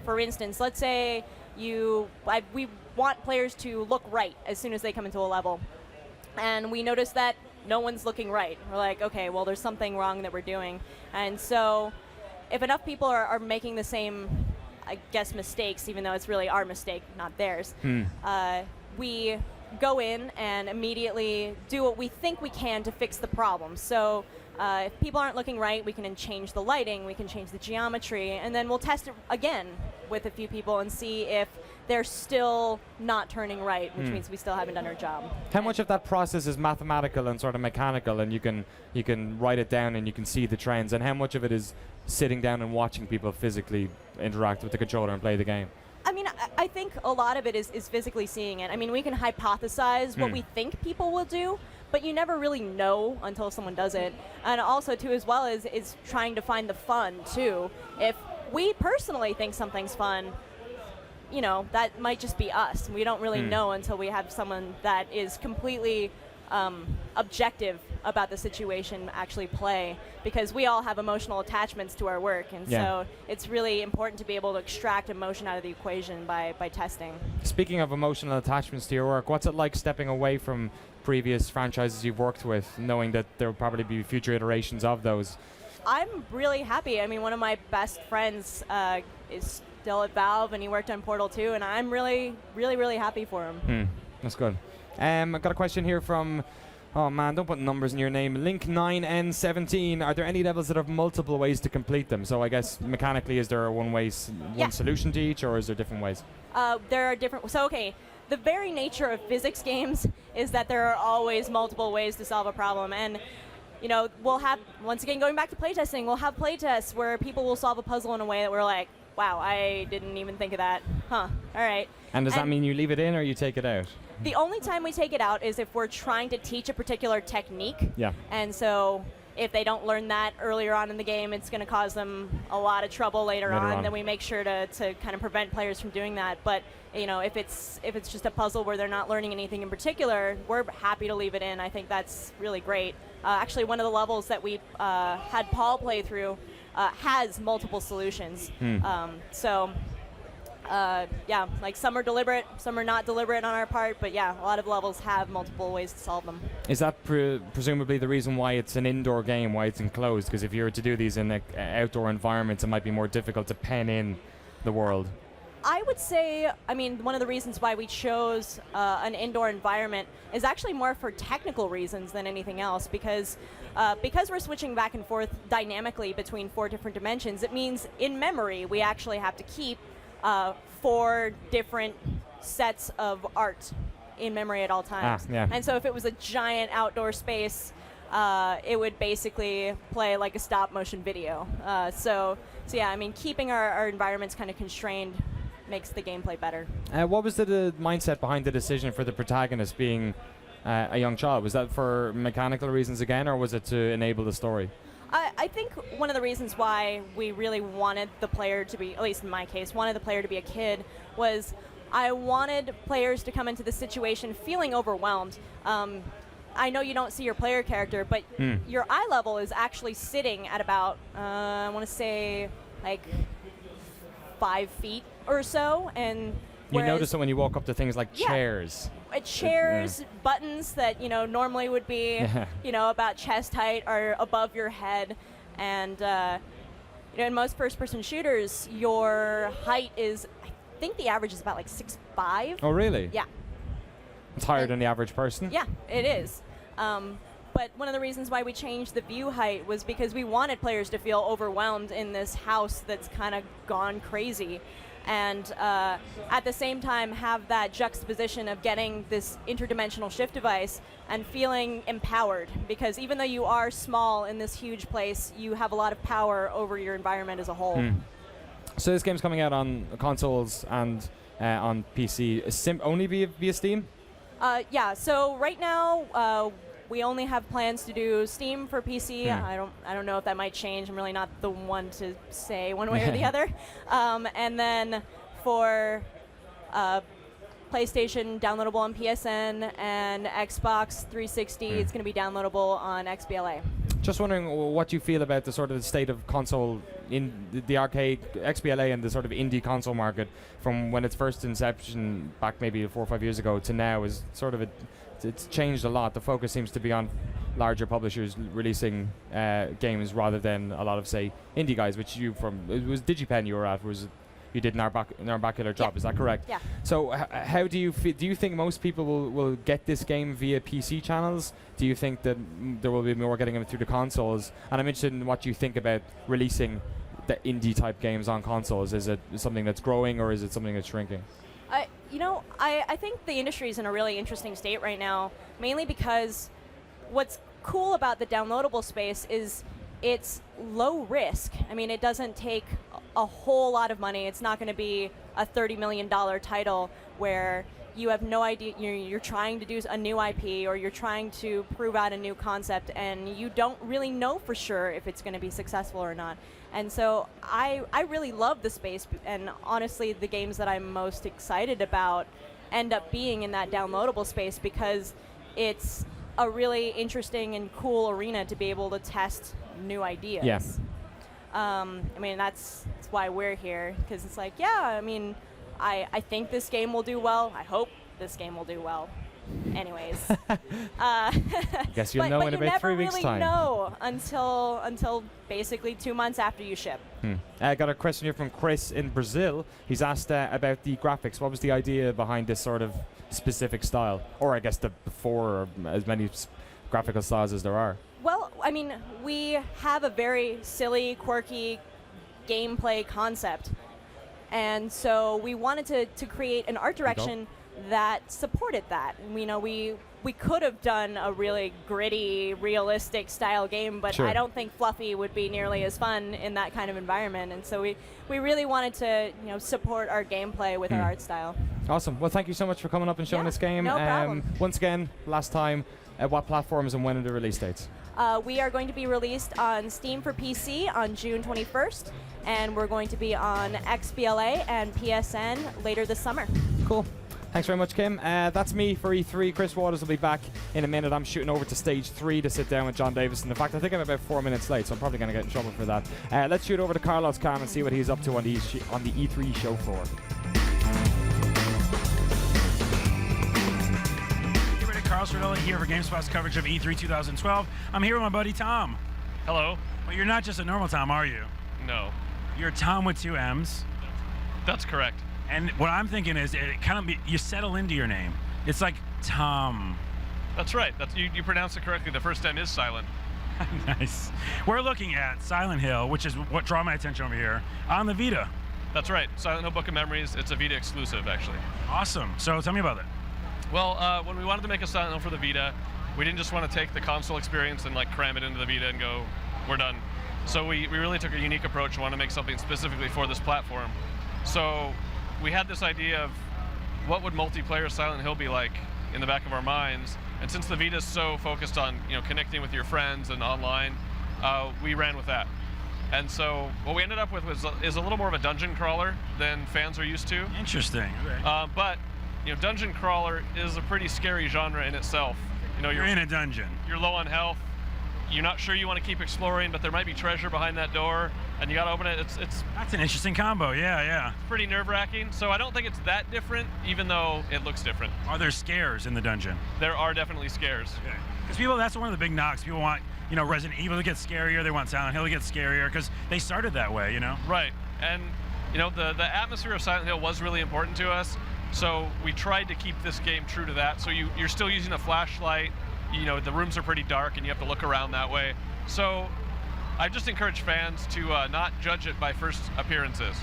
Speaker 20: for instance, let's say we want players to look right as soon as they come into a level, and we notice that no one's looking right. We're like, okay, well, there's something wrong that we're doing. And so if enough people are making the same, I guess, mistakes, even though it's really our mistake, not theirs, we go in and immediately do what we think we can to fix the problem. So if people aren't looking right, we can change the lighting, we can change the geometry, and then we'll test it again with a few people and see if they're still not turning right, which means we still haven't done our job.
Speaker 2: How much of that process is mathematical and sort of mechanical, and you can write it down and you can see the trends, and how much of it is sitting down and watching people physically interact with the controller and play the game?
Speaker 20: I mean, I think a lot of it is physically seeing it. I mean, we can hypothesize what we think people will do, but you never really know until someone does it. And also, too, as well, is trying to find the fun, too. If we personally think something's fun, you know, that might just be us. We don't really know until we have someone that is completely objective about the situation actually play, because we all have emotional attachments to our work, and so it's really important to be able to extract emotion out of the equation by testing.
Speaker 2: Speaking of emotional attachments to your work, what's it like stepping away from previous franchises you've worked with, knowing that there will probably be future iterations of those?
Speaker 20: I'm really happy. I mean, one of my best friends is still at Valve, and he worked on Portal 2, and I'm really, really, really happy for him.
Speaker 2: That's good. I've got a question here from, oh man, don't put numbers in your name, Link9N17. Are there any levels that have multiple ways to complete them? So I guess mechanically, is there a one solution to each, or is there different ways?
Speaker 20: There are different. So okay, the very nature of physics games is that there are always multiple ways to solve a problem, and you know, we'll have, once again, going back to playtesting, we'll have playtests where people will solve a puzzle in a way that we're like, wow, I didn't even think of that. Huh, all right.
Speaker 2: And does that mean you leave it in or you take it out?
Speaker 20: The only time we take it out is if we're trying to teach a particular technique.
Speaker 2: Yeah.
Speaker 20: And so if they don't learn that earlier on in the game, it's going to cause them a lot of trouble later on. Then we make sure to kind of prevent players from doing that. But you know, if it's just a puzzle where they're not learning anything in particular, we're happy to leave it in. I think that's really great. Actually, one of the levels that we had Paul play through, has multiple solutions. So yeah, like some are deliberate, some are not deliberate on our part, but yeah, a lot of levels have multiple ways to solve them.
Speaker 2: Is that presumably the reason why it's an indoor game, why it's enclosed? Because if you were to do these in outdoor environments, it might be more difficult to pen in the world.
Speaker 20: I would say, I mean, one of the reasons why we chose an indoor environment is actually more for technical reasons than anything else, because we're switching back and forth dynamically between 4 different dimensions. It means in memory we actually have to keep 4 different sets of art in memory at all times.
Speaker 2: Yeah.
Speaker 20: And so if it was a giant outdoor space, it would basically play like a stop motion video. So yeah, I mean, keeping our environments kind of constrained makes the gameplay better.
Speaker 2: What was the mindset behind the decision for the protagonist being a young child? Was that for mechanical reasons again, or was it to enable the story?
Speaker 20: I think one of the reasons why we really wanted the player to be, at least in my case, wanted the player to be a kid was I wanted players to come into the situation feeling overwhelmed. I know you don't see your player character, but your eye level is actually sitting at about, I want to say, like 5 feet or so. And
Speaker 2: you notice it when you walk up to things like chairs.
Speaker 20: Chairs, buttons that normally would be about chest height are above your head, and in most first-person shooters, your height is, I think the average is about like 6'5".
Speaker 2: Oh, really?
Speaker 20: Yeah.
Speaker 2: It's higher than the average person?
Speaker 20: Yeah, it is. But one of the reasons why we changed the view height was because we wanted players to feel overwhelmed in this house that's kind of gone crazy. And at the same time have that juxtaposition of getting this interdimensional shift device and feeling empowered, because even though you are small in this huge place, you have a lot of power over your environment as a whole.
Speaker 2: So this game's coming out on consoles and on PC, only via Steam?
Speaker 20: Yeah, so right now we only have plans to do Steam for PC. I don't know if that might change. I'm really not the one to say one way or the other. And then for PlayStation, downloadable on PSN, and Xbox 360, it's going to be downloadable on XBLA.
Speaker 2: Just wondering what you feel about the sort of the state of console in the arcade, XBLA, and the sort of indie console market from when its first inception back maybe 4 or 5 years ago to now is sort of it's changed a lot. The focus seems to be on larger publishers releasing games rather than a lot of, say, indie guys, which it was DigiPen you were at, you did an Arbacular drop, is that correct?
Speaker 20: Yeah.
Speaker 2: So how do you feel? Do you think most people will get this game via PC channels? Do you think that there will be more getting them through the consoles? And I'm interested in what you think about releasing the indie type games on consoles. Is it something that's growing, or is it something that's shrinking?
Speaker 20: I think the industry is in a really interesting state right now, mainly because what's cool about the downloadable space is it's low risk. I mean, it doesn't take a whole lot of money. It's not going to be a $30 million title where you have no idea, you're trying to do a new IP or you're trying to prove out a new concept and you don't really know for sure if it's going to be successful or not. And so I really love the space, and honestly the games that I'm most excited about end up being in that downloadable space because it's a really interesting and cool arena to be able to test new ideas.
Speaker 2: Yeah.
Speaker 20: I mean, that's why we're here, because it's like, yeah, I mean, I think this game will do well. I hope this game will do well. Anyways.
Speaker 2: Guess you'll know in about 3 weeks' time.
Speaker 20: But you never really know until basically 2 months after you ship.
Speaker 2: I got a question here from Chris in Brazil. He's asked about the graphics. What was the idea behind this sort of specific style? Or I guess the 4 or as many graphical styles as there are.
Speaker 20: Well, I mean, we have a very silly, quirky gameplay concept. And so we wanted to create an art direction that supported that. We could have done a really gritty, realistic style game, but I don't think Fluffy would be nearly as fun in that kind of environment. And so we really wanted to support our gameplay with our art style.
Speaker 2: Awesome. Well, thank you so much for coming up and showing this game.
Speaker 20: No problem.
Speaker 2: Once again, last time, what platforms and when are the release dates?
Speaker 20: We are going to be released on Steam for PC on June 21st, and we're going to be on XBLA and PSN later this summer.
Speaker 2: Cool. Thanks very much, Kim. That's me for E3. Chris Waters will be back in a minute. I'm shooting over to stage 3 to sit down with John Davison. In fact, I think I'm about 4 minutes late, so I'm probably going to get in trouble for that. Let's shoot over to Carlos Cam and see what he's up to on the E3 show floor.
Speaker 3: Carlos Rodella here for GameSpot's coverage of E3 2012. I'm here with my buddy Tom.
Speaker 8: Hello.
Speaker 3: Well, you're not just a normal Tom, are you?
Speaker 8: No.
Speaker 3: You're Tom with 2 M's.
Speaker 8: That's correct.
Speaker 3: And what I'm thinking is, it kind of you settle into your name. It's like Tom.
Speaker 8: That's right. You pronounced it correctly. The first M is silent.
Speaker 3: Nice. We're looking at Silent Hill, which is what drew my attention over here, on the Vita.
Speaker 8: That's right. Silent Hill Book of Memories. It's a Vita exclusive, actually.
Speaker 3: Awesome. So tell me about it.
Speaker 8: Well, when we wanted to make a Silent Hill for the Vita, we didn't just want to take the console experience and like cram it into the Vita and go, we're done. So we really took a unique approach and wanted to make something specifically for this platform. So we had this idea of what would multiplayer Silent Hill be like in the back of our minds. And since the Vita is so focused on connecting with your friends and online, we ran with that. And so what we ended up with is a little more of a dungeon crawler than fans are used to.
Speaker 3: Interesting. Okay.
Speaker 8: But dungeon crawler is a pretty scary genre in itself.
Speaker 3: You're in a dungeon.
Speaker 8: You're low on health. You're not sure you want to keep exploring, but there might be treasure behind that door, and you got to open it.
Speaker 3: That's an interesting combo. Yeah.
Speaker 8: Pretty nerve-wracking. So I don't think it's that different, even though it looks different.
Speaker 3: Are there scares in the dungeon?
Speaker 8: There are definitely scares.
Speaker 3: Okay. Because that's one of the big knocks. People want Resident Evil to get scarier. They want Silent Hill to get scarier because they started that way.
Speaker 8: Right. And the atmosphere of Silent Hill was really important to us. So we tried to keep this game true to that. So you're still using a flashlight. The rooms are pretty dark and you have to look around that way. So I just encourage fans to not judge it by first appearances.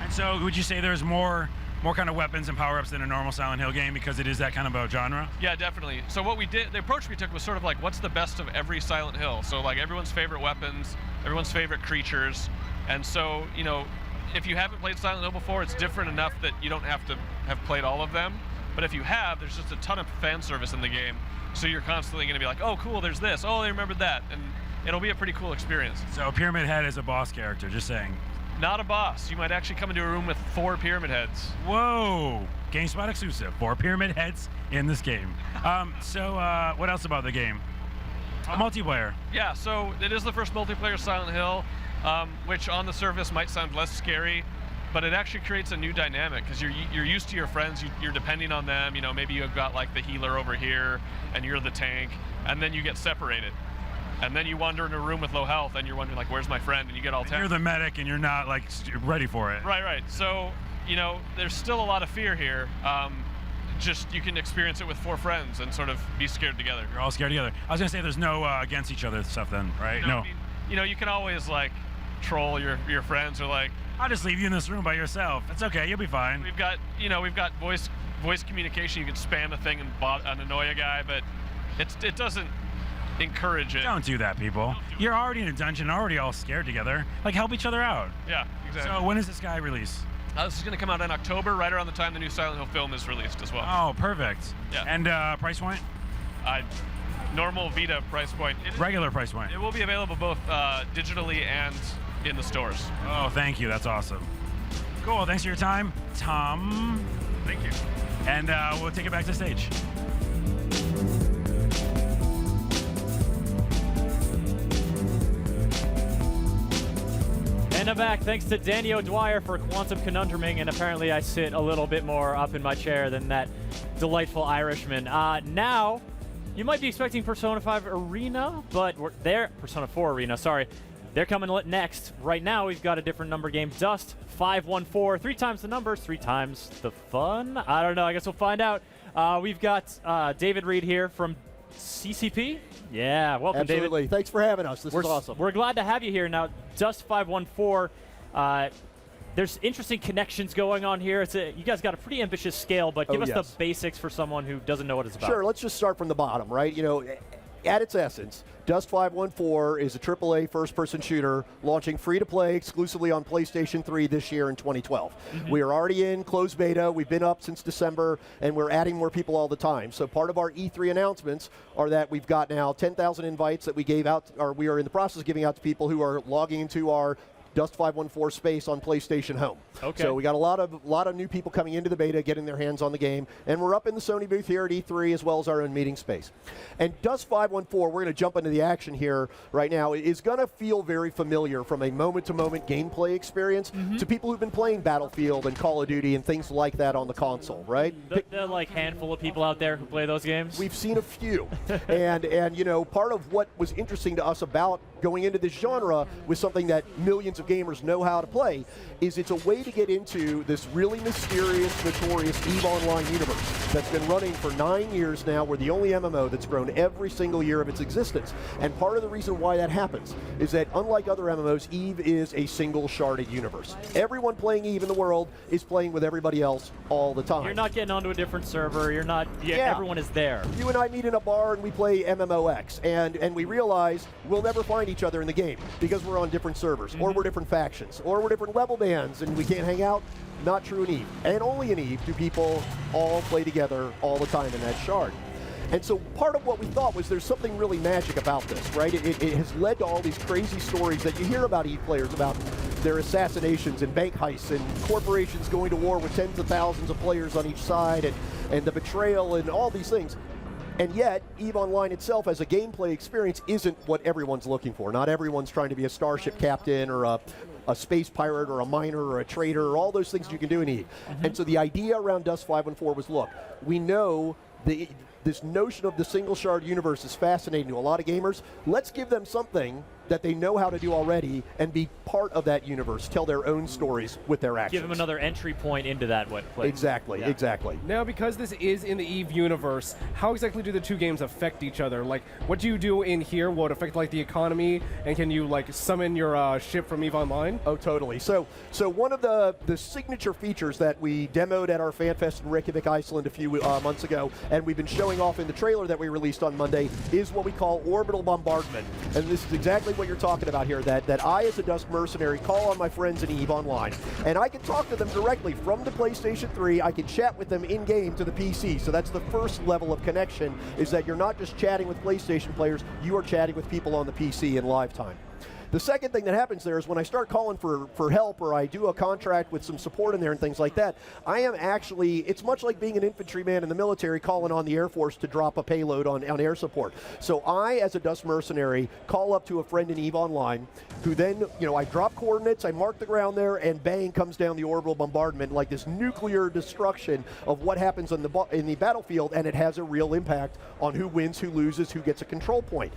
Speaker 3: And so would you say there's more kind of weapons and power-ups than a normal Silent Hill game because it is that kind of a genre?
Speaker 8: Yeah, definitely. So what we did, the approach we took was sort of like, what's the best of every Silent Hill? So like everyone's favorite weapons, everyone's favorite creatures. And so, if you haven't played Silent Hill before, it's different enough that you don't have to have played all of them. But if you have, there's just a ton of fan service in the game. So you're constantly going to be like, oh, cool, there's this. Oh, they remembered that. And it'll be a pretty cool experience.
Speaker 3: So Pyramid Head is a boss character, just saying.
Speaker 8: Not a boss. You might actually come into a room with 4 Pyramid Heads.
Speaker 3: Whoa! GameSpot exclusive. 4 Pyramid Heads in this game. So what else about the game? Multiplayer.
Speaker 8: Yeah, so it is the first multiplayer Silent Hill, which on the surface might sound less scary, but it actually creates a new dynamic because you're used to your friends, you're depending on them. Maybe you've got like the healer over here and you're the tank, and then you get separated. And then you wander in a room with low health and you're wondering like, where's my friend? And you get all tense.
Speaker 3: You're the medic and you're not like ready for it.
Speaker 8: Right. So, there's still a lot of fear here. Just you can experience it with 4 friends and sort of be scared together.
Speaker 3: You're all scared together. I was gonna say there's no against each other stuff then, right? No.
Speaker 8: I mean, you can always like troll your friends or like,
Speaker 3: I'll just leave you in this room by yourself. It's okay, you'll be fine.
Speaker 8: We've got voice communication. You can spam a thing and annoy a guy, but it doesn't encourage it.
Speaker 3: Don't do that, people. You're already in a dungeon, already all scared together. Like, help each other out.
Speaker 8: Yeah, exactly.
Speaker 3: So when is this guy release?
Speaker 8: This is going to come out in October, right around the time the new Silent Hill film is released as well.
Speaker 3: Oh, perfect.
Speaker 8: Yeah.
Speaker 3: And price point?
Speaker 8: Normal Vita price point.
Speaker 3: Regular price point.
Speaker 8: It will be available both digitally and in the stores.
Speaker 3: Oh, thank you. That's awesome. Cool. Thanks for your time, Tom.
Speaker 8: Thank you.
Speaker 3: And we'll take it back to stage.
Speaker 1: And I'm back. Thanks to Danny O'Dwyer for Quantum Conundruming, and apparently I sit a little bit more up in my chair than that delightful Irishman. Now, you might be expecting Persona 5 Arena, but Persona 4 Arena, sorry. They're coming next. Right now, we've got a different number game, Dust 514. 3 times the numbers, 3 times the fun. I don't know. I guess we'll find out. We've got David Reed here from CCP. Yeah, welcome,
Speaker 18: Absolutely.
Speaker 1: David.
Speaker 18: Thanks for having us. This is awesome.
Speaker 1: We're glad to have you here. Now, Dust 514, there's interesting connections going on here. You guys got a pretty ambitious scale, but give us the basics for someone who doesn't know what it's about.
Speaker 18: Sure, let's just start from the bottom, right? At its essence, Dust 514 is a AAA first-person shooter launching free-to-play exclusively on PlayStation 3 this year in 2012. Mm-hmm. We are already in closed beta. We've been up since December, and we're adding more people all the time. So part of our E3 announcements are that we've got now 10,000 invites that we gave out, or we are in the process of giving out to people who are logging into our Dust 514 space on PlayStation Home.
Speaker 1: Okay.
Speaker 18: So we got a lot of new people coming into the beta, getting their hands on the game, and we're up in the Sony booth here at E3 as well as our own meeting space. And Dust 514, we're going to jump into the action here right now, is going to feel very familiar from a moment-to-moment gameplay experience to people who've been playing Battlefield and Call of Duty and things like that on the console, right?
Speaker 1: The like handful of people out there who play those games.
Speaker 18: We've seen a few, and you know, part of what was interesting to us about going into this genre with something that millions of gamers know how to play is it's a way to get into this really mysterious, notorious EVE Online universe that's been running for 9 years now. We're the only MMO that's grown every single year of its existence. And part of the reason why that happens is that unlike other MMOs, EVE is a single sharded universe. Everyone playing EVE in the world is playing with everybody else all the time.
Speaker 1: You're not getting onto a different server. You're not. Everyone is there.
Speaker 18: You and I meet in a bar and we play MMOX, and we realize we'll never find each other in the game because we're on different servers, or we're different factions, or we're different level bands, and we can't hang out. Not true in EVE. And only in EVE do people all play together all the time in that shard. And so part of what we thought was there's something really magic about this, right? It has led to all these crazy stories that you hear about EVE players, about their assassinations and bank heists and corporations going to war with tens of thousands of players on each side, and the betrayal and all these things. And yet, EVE Online itself as a gameplay experience isn't what everyone's looking for. Not everyone's trying to be a starship captain or a space pirate or a miner or a trader or all those things you can do in EVE. And so the idea around Dust 514 was, look, we know this notion of the single shard universe is fascinating to a lot of gamers. Let's give them something that they know how to do already and be part of that universe, tell their own stories with their actions.
Speaker 1: Give them another entry point into that place.
Speaker 18: Exactly, exactly.
Speaker 7: Now, because this is in the EVE universe, how exactly do the two games affect each other? Like, what do you do in here? Will it affect, like, the economy? And can you, like, summon your ship from EVE Online?
Speaker 18: Oh, totally. So one of the signature features that we demoed at our FanFest in Reykjavik, Iceland a few months ago, and we've been showing off in the trailer that we released on Monday, is what we call orbital bombardment. And this is exactly what you're talking about here, that I, as a Dust mercenary, call on my friends in EVE Online. And I can talk to them directly from the PlayStation 3. I can chat with them in-game to the PC. So that's the first level of connection, is that you're not just chatting with PlayStation players, you are chatting with people on the PC in live time. The second thing that happens there is when I start calling for help, or I do a contract with some support in there and things like that, I am actually, it's much like being an infantryman in the military calling on the Air Force to drop a payload on air support. So I, as a Dust mercenary, call up to a friend in EVE Online, who then, you know, I drop coordinates, I mark the ground there, and bang, comes down the orbital bombardment, like this nuclear destruction of what happens in the battlefield, and it has a real impact on who wins, who loses, who gets a control point.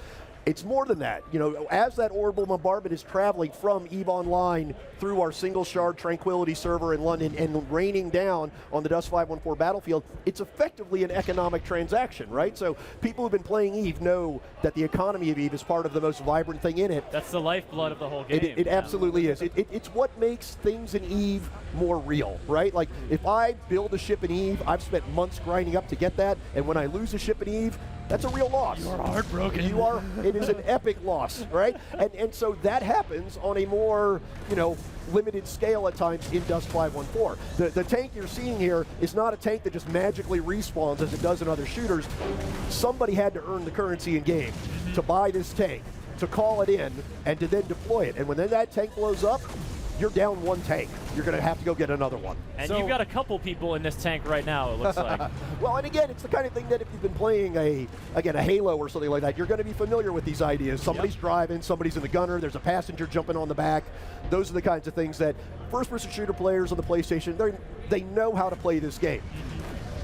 Speaker 18: It's more than that. You know, as that orbital bombardment is traveling from EVE Online through our single shard Tranquility server in London and raining down on the Dust 514 battlefield, it's effectively an economic transaction, right? So people who've been playing EVE know that the economy of EVE is part of the most vibrant thing in it.
Speaker 1: That's the lifeblood of the whole game.
Speaker 18: It absolutely is. It's what makes things in EVE more real, right? Like, if I build a ship in EVE, I've spent months grinding up to get that, and when I lose a ship in EVE, that's a real loss.
Speaker 1: You are heartbroken.
Speaker 18: You are. It is an epic loss, right? And so that happens on a more, you know, limited scale at times in Dust 514. The tank you're seeing here is not a tank that just magically respawns as it does in other shooters. Somebody had to earn the currency in game to buy this tank, to call it in, and to then deploy it. And when then that tank blows up, you're down one tank. You're going to have to go get another one.
Speaker 1: And you've got a couple people in this tank right now, it looks like.
Speaker 18: Well, and again, it's the kind of thing that if you've been playing a Halo or something like that, you're going to be familiar with these ideas. Somebody's driving, somebody's in the gunner, there's a passenger jumping on the back. Those are the kinds of things that first-person shooter players on the PlayStation, they know how to play this game.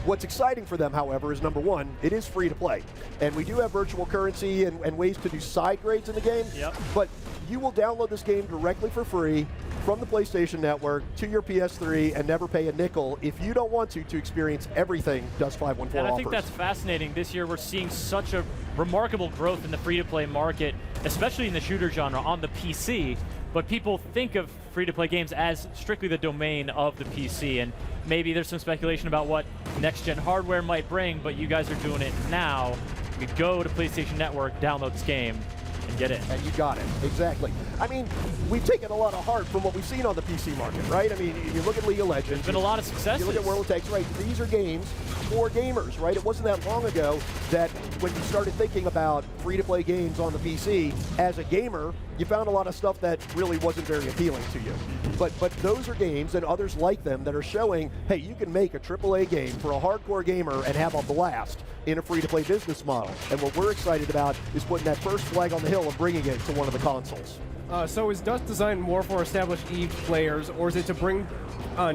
Speaker 18: What's exciting for them, however, is number one, it is free to play. And we do have virtual currency and ways to do side grades in the game. But you will download this game directly for free from the PlayStation Network to your PS3 and never pay a nickel if you don't want to experience everything Dust 514 offers.
Speaker 1: And I think that's fascinating. This year we're seeing such a remarkable growth in the free-to-play market, especially in the shooter genre on the PC. But people think of free-to-play games as strictly the domain of the PC, and maybe there's some speculation about what next-gen hardware might bring, but you guys are doing it now. You could go to PlayStation Network, download this game, and get it.
Speaker 18: And you got it, exactly. I mean, we've taken a lot of heart from what we've seen on the PC market, right? I mean, you look at League of Legends.
Speaker 1: There's been a lot of successes.
Speaker 18: You look at World of Tanks, right? These are games for gamers, right? It wasn't that long ago that when you started thinking about free-to-play games on the PC, as a gamer, you found a lot of stuff that really wasn't very appealing to you. But those are games and others like them that are showing, hey, you can make a AAA game for a hardcore gamer and have a blast in a free-to-play business model. And what we're excited about is putting that first flag on the hill and bringing it to one of the consoles.
Speaker 7: So is Dust designed more for established EVE players, or is it to bring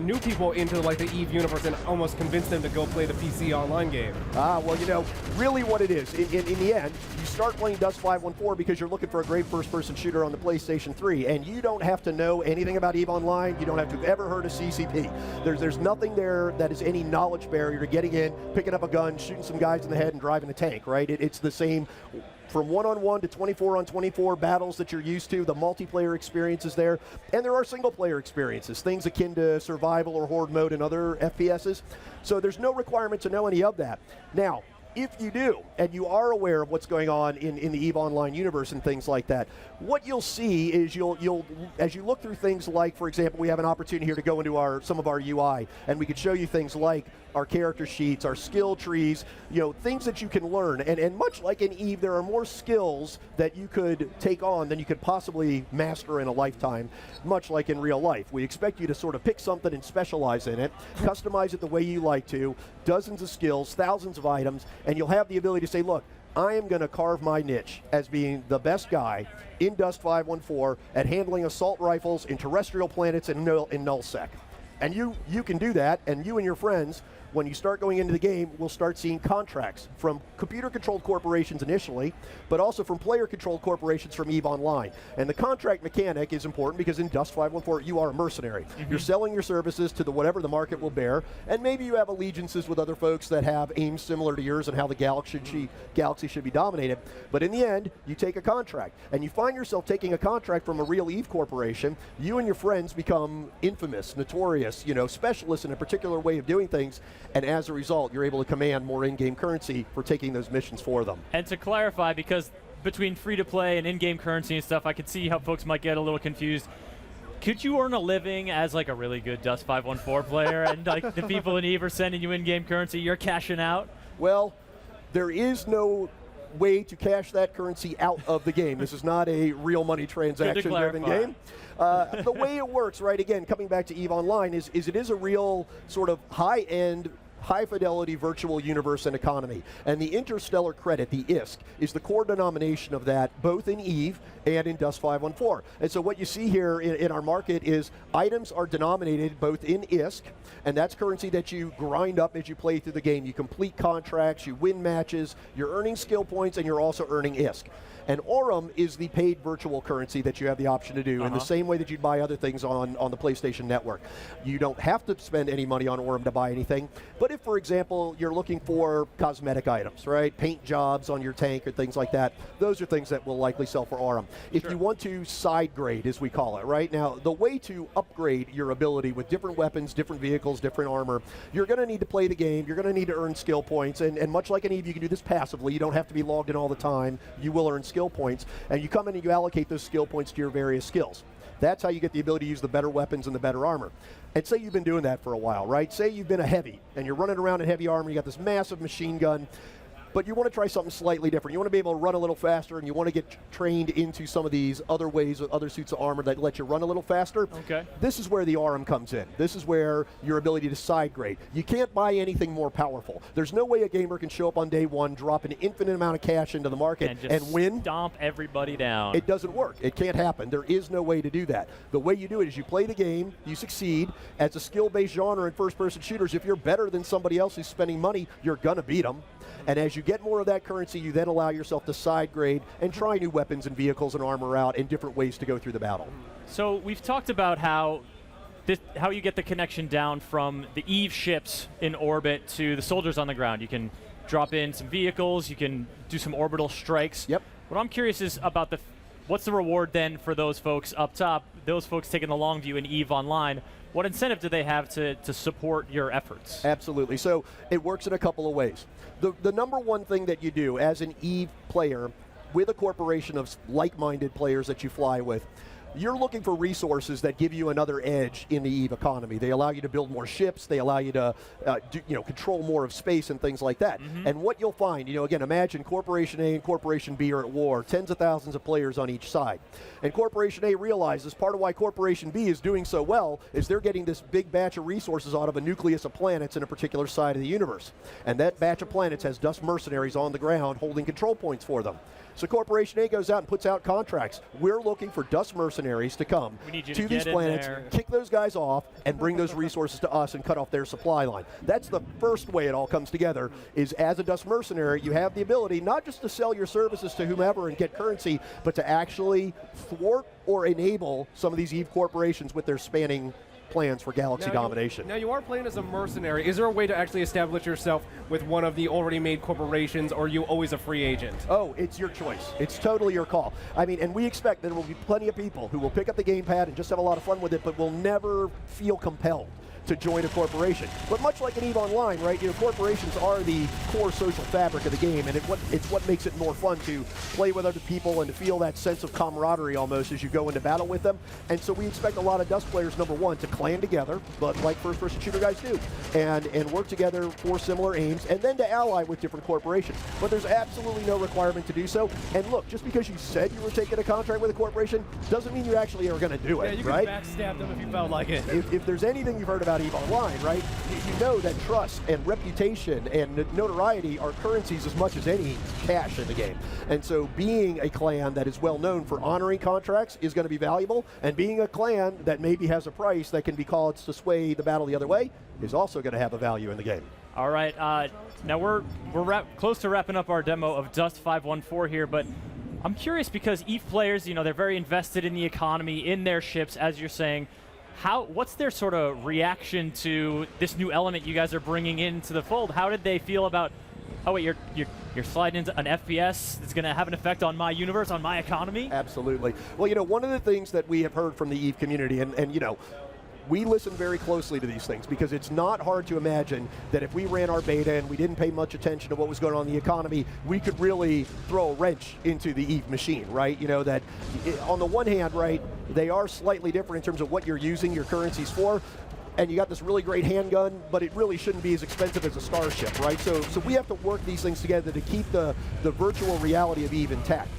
Speaker 7: new people into like the EVE universe and almost convince them to go play the PC online game?
Speaker 18: Well, you know, really what it is, in the end, you start playing Dust 514 because you're looking for a great first-person shooter on the PlayStation 3, and you don't have to know anything about EVE Online. You don't have to have ever heard of CCP. There's nothing there that is any knowledge barrier to getting in, picking up a gun, shooting some guys in the head, and driving a tank, right? It's the same from 1-on-1 to 24-on-24 battles that you're used to. The multiplayer experience is there, and there are single-player experiences, things akin to survival or horde mode and other FPSs. So there's no requirement to know any of that. Now, if you do, and you are aware of what's going on in the EVE Online universe and things like that, what you'll see is you'll as you look through things like, for example, we have an opportunity here to go into some of our UI, and we could show you things like our character sheets, our skill trees, you know, things that you can learn. And much like in EVE, there are more skills that you could take on than you could possibly master in a lifetime, much like in real life. We expect you to sort of pick something and specialize in it, customize it the way you like to, dozens of skills, thousands of items, and you'll have the ability to say, look, I am going to carve my niche as being the best guy in Dust 514 at handling assault rifles in terrestrial planets and in nullsec. And you can do that, and you and your friends, when you start going into the game, we'll start seeing contracts from computer-controlled corporations initially, but also from player-controlled corporations from EVE Online. And the contract mechanic is important because in Dust 514, you are a mercenary. You're selling your services to whatever the market will bear, and maybe you have allegiances with other folks that have aims similar to yours and how the galaxy should be dominated. But in the end, you take a contract, and you find yourself taking a contract from a real EVE corporation. You and your friends become infamous, notorious, you know, specialists in a particular way of doing things, and as a result, you're able to command more in-game currency for taking those missions for them.
Speaker 1: And to clarify, because between free-to-play and in-game currency and stuff, I could see how folks might get a little confused. Could you earn a living as like a really good Dust 514 player and like the people in EVE are sending you in-game currency, you're cashing out?
Speaker 18: Well, there is no way to cash that currency out of the game. This is not a real money transaction-driven game. The way it works, right, again, coming back to EVE Online, is it is a real sort of high-end, high-fidelity virtual universe and economy. And the interstellar credit, the ISK, is the core denomination of that, both in EVE and in Dust 514. And so what you see here in our market is items are denominated both in ISK, and that's currency that you grind up as you play through the game. You complete contracts, you win matches, you're earning skill points, and you're also earning ISK. And Aurum is the paid virtual currency that you have the option to do in the same way that you'd buy other things on the PlayStation Network. You don't have to spend any money on Aurum to buy anything, but if, for example, you're looking for cosmetic items, right, paint jobs on your tank or things like that, those are things that will likely sell for Aurum. If you want to side grade, as we call it, right, now, the way to upgrade your ability with different weapons, different vehicles, different armor, you're going to need to play the game, you're going to need to earn skill points, and much like an EVE, you can do this passively. You don't have to be logged in all the time. You will earn skill points, and you come in and you allocate those skill points to your various skills. That's how you get the ability to use the better weapons and the better armor. And say you've been doing that for a while, right? Say you've been a heavy, and you're running around in heavy armor, you got this massive machine gun, but you want to try something slightly different. You want to be able to run a little faster, and you want to get trained into some of these other ways, other suits of armor that let you run a little faster.
Speaker 1: Okay.
Speaker 18: This is where the Aurum comes in. This is where your ability to side grade. You can't buy anything more powerful. There's no way a gamer can show up on day one, drop an infinite amount of cash into the market, and win.
Speaker 1: Stomp everybody down.
Speaker 18: It doesn't work. It can't happen. There is no way to do that. The way you do it is you play the game, you succeed. As a skill-based genre in first-person shooters, if you're better than somebody else who's spending money, you're going to beat them. And as you get more of that currency, you then allow yourself to side grade and try new weapons and vehicles and armor out and different ways to go through the battle.
Speaker 1: So we've talked about how you get the connection down from the EVE ships in orbit to the soldiers on the ground. You can drop in some vehicles, you can do some orbital strikes.
Speaker 18: Yep.
Speaker 1: What I'm curious is about what's the reward then for those folks up top, those folks taking the long view in EVE Online? What incentive do they have to support your efforts?
Speaker 18: Absolutely. So it works in a couple of ways. The number one thing that you do as an EVE player with a corporation of like-minded players that you fly with, you're looking for resources that give you another edge in the EVE economy. They allow you to build more ships. They allow you to control more of space and things like that. And what you'll find, again, imagine Corporation A and Corporation B are at war, tens of thousands of players on each side. And Corporation A realizes part of why Corporation B is doing so well is they're getting this big batch of resources out of a nucleus of planets in a particular side of the universe. And that batch of planets has dust mercenaries on the ground holding control points for them. So Corporation A goes out and puts out contracts. We're looking for dust mercenaries to come to these planets, kick those guys off, and bring those resources to us and cut off their supply line. That's the first way it all comes together, is as a dust mercenary, you have the ability not just to sell your services to whomever and get currency, but to actually thwart or enable some of these EVE corporations with their spanning plans for galaxy domination.
Speaker 7: Now you are playing as a mercenary. Is there a way to actually establish yourself with one of the already made corporations, or are you always a free agent?
Speaker 18: Oh, it's your choice. It's totally your call. I mean, and we expect there will be plenty of people who will pick up the gamepad and just have a lot of fun with it, but will never feel compelled to join a corporation. But much like in EVE Online, right, corporations are the core social fabric of the game, and it's what makes it more fun to play with other people and to feel that sense of camaraderie almost as you go into battle with them. And so we expect a lot of Dust players, number one, to clan together, but like first-person shooter guys do, and work together for similar aims, and then to ally with different corporations. But there's absolutely no requirement to do so. And look, just because you said you were taking a contract with a corporation doesn't mean you actually are going to do it,
Speaker 7: you
Speaker 18: right?
Speaker 7: can backstab them if you felt like it.
Speaker 18: If there's anything you've heard about EVE Online, right, you know that trust and reputation and notoriety are currencies as much as any cash in the game. And so being a clan that is well known for honoring contracts is going to be valuable, and being a clan that maybe has a price that can be called to sway the battle the other way is also going to have a value in the game.
Speaker 1: All right, now we're close to wrapping up our demo of Dust 514 here, but I'm curious because EVE players, they're very invested in the economy, in their ships, as you're saying. What's their sort of reaction to this new element you guys are bringing into the fold? How did they feel about, oh wait, you're sliding into an FPS that's going to have an effect on my universe, on my economy?
Speaker 18: Absolutely. Well, one of the things that we have heard from the EVE community, and we listen very closely to these things because it's not hard to imagine that if we ran our beta and we didn't pay much attention to what was going on in the economy, we could really throw a wrench into the EVE machine, right? That on the one hand, right, they are slightly different in terms of what you're using your currencies for. And you got this really great handgun, but it really shouldn't be as expensive as a starship, right? So we have to work these things together to keep the virtual reality of EVE intact.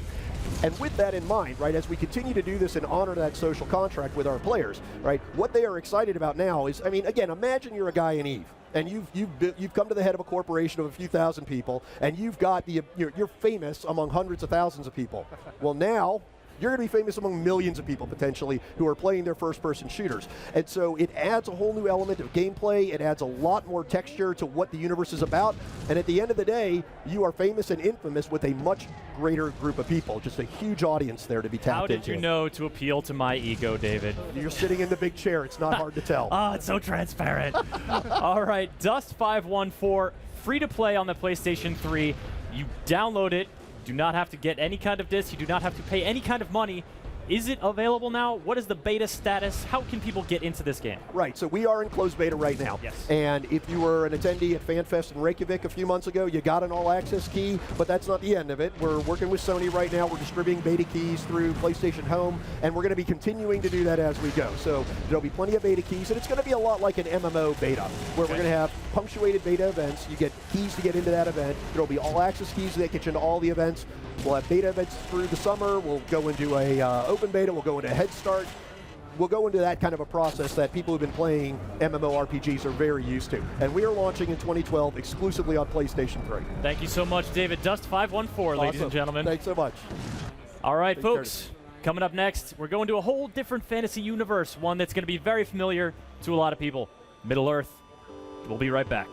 Speaker 18: And with that in mind, right, as we continue to do this and honor that social contract with our players, right, what they are excited about now is, I mean, again, imagine you're a guy in EVE, and you've come to the head of a corporation of a few thousand people, and you're famous among hundreds of thousands of people. Well, now you're going to be famous among millions of people potentially who are playing their first-person shooters. And so it adds a whole new element of gameplay. It adds a lot more texture to what the universe is about. And at the end of the day, you are famous and infamous with a much greater group of people. Just a huge audience there to be tapped into.
Speaker 1: How did you know to appeal to my ego, David?
Speaker 18: You're sitting in the big chair. It's not hard to tell.
Speaker 1: Oh, it's so transparent. All right, Dust 514, free to play on the PlayStation 3. You download it. Do not have to get any kind of disc. You do not have to pay any kind of money. Is it available now? What is the beta status? How can people get into this game?
Speaker 18: Right, so we are in closed beta right now.
Speaker 1: Yes.
Speaker 18: And if you were an attendee at FanFest in Reykjavik a few months ago, you got an all-access key, but that's not the end of it. We're working with Sony right now. We're distributing beta keys through PlayStation Home, and we're going to be continuing to do that as we go. So there'll be plenty of beta keys, and it's going to be a lot like an MMO beta, where we're going to have punctuated beta events. You get keys to get into that event. There'll be all-access keys that get you into all the events. We'll have beta events through the summer. We'll go into a open beta. We'll go into Head Start. We'll go into that kind of a process that people who've been playing MMORPGs are very used to. And we are launching in 2012 exclusively on PlayStation 3.
Speaker 1: Thank you so much, David. Dust 514, ladies and gentlemen.
Speaker 18: Thanks so much.
Speaker 1: All right, folks. Coming up next, we're going to a whole different fantasy universe, one that's going to be very familiar to a lot of people. Middle-earth. We'll be right back.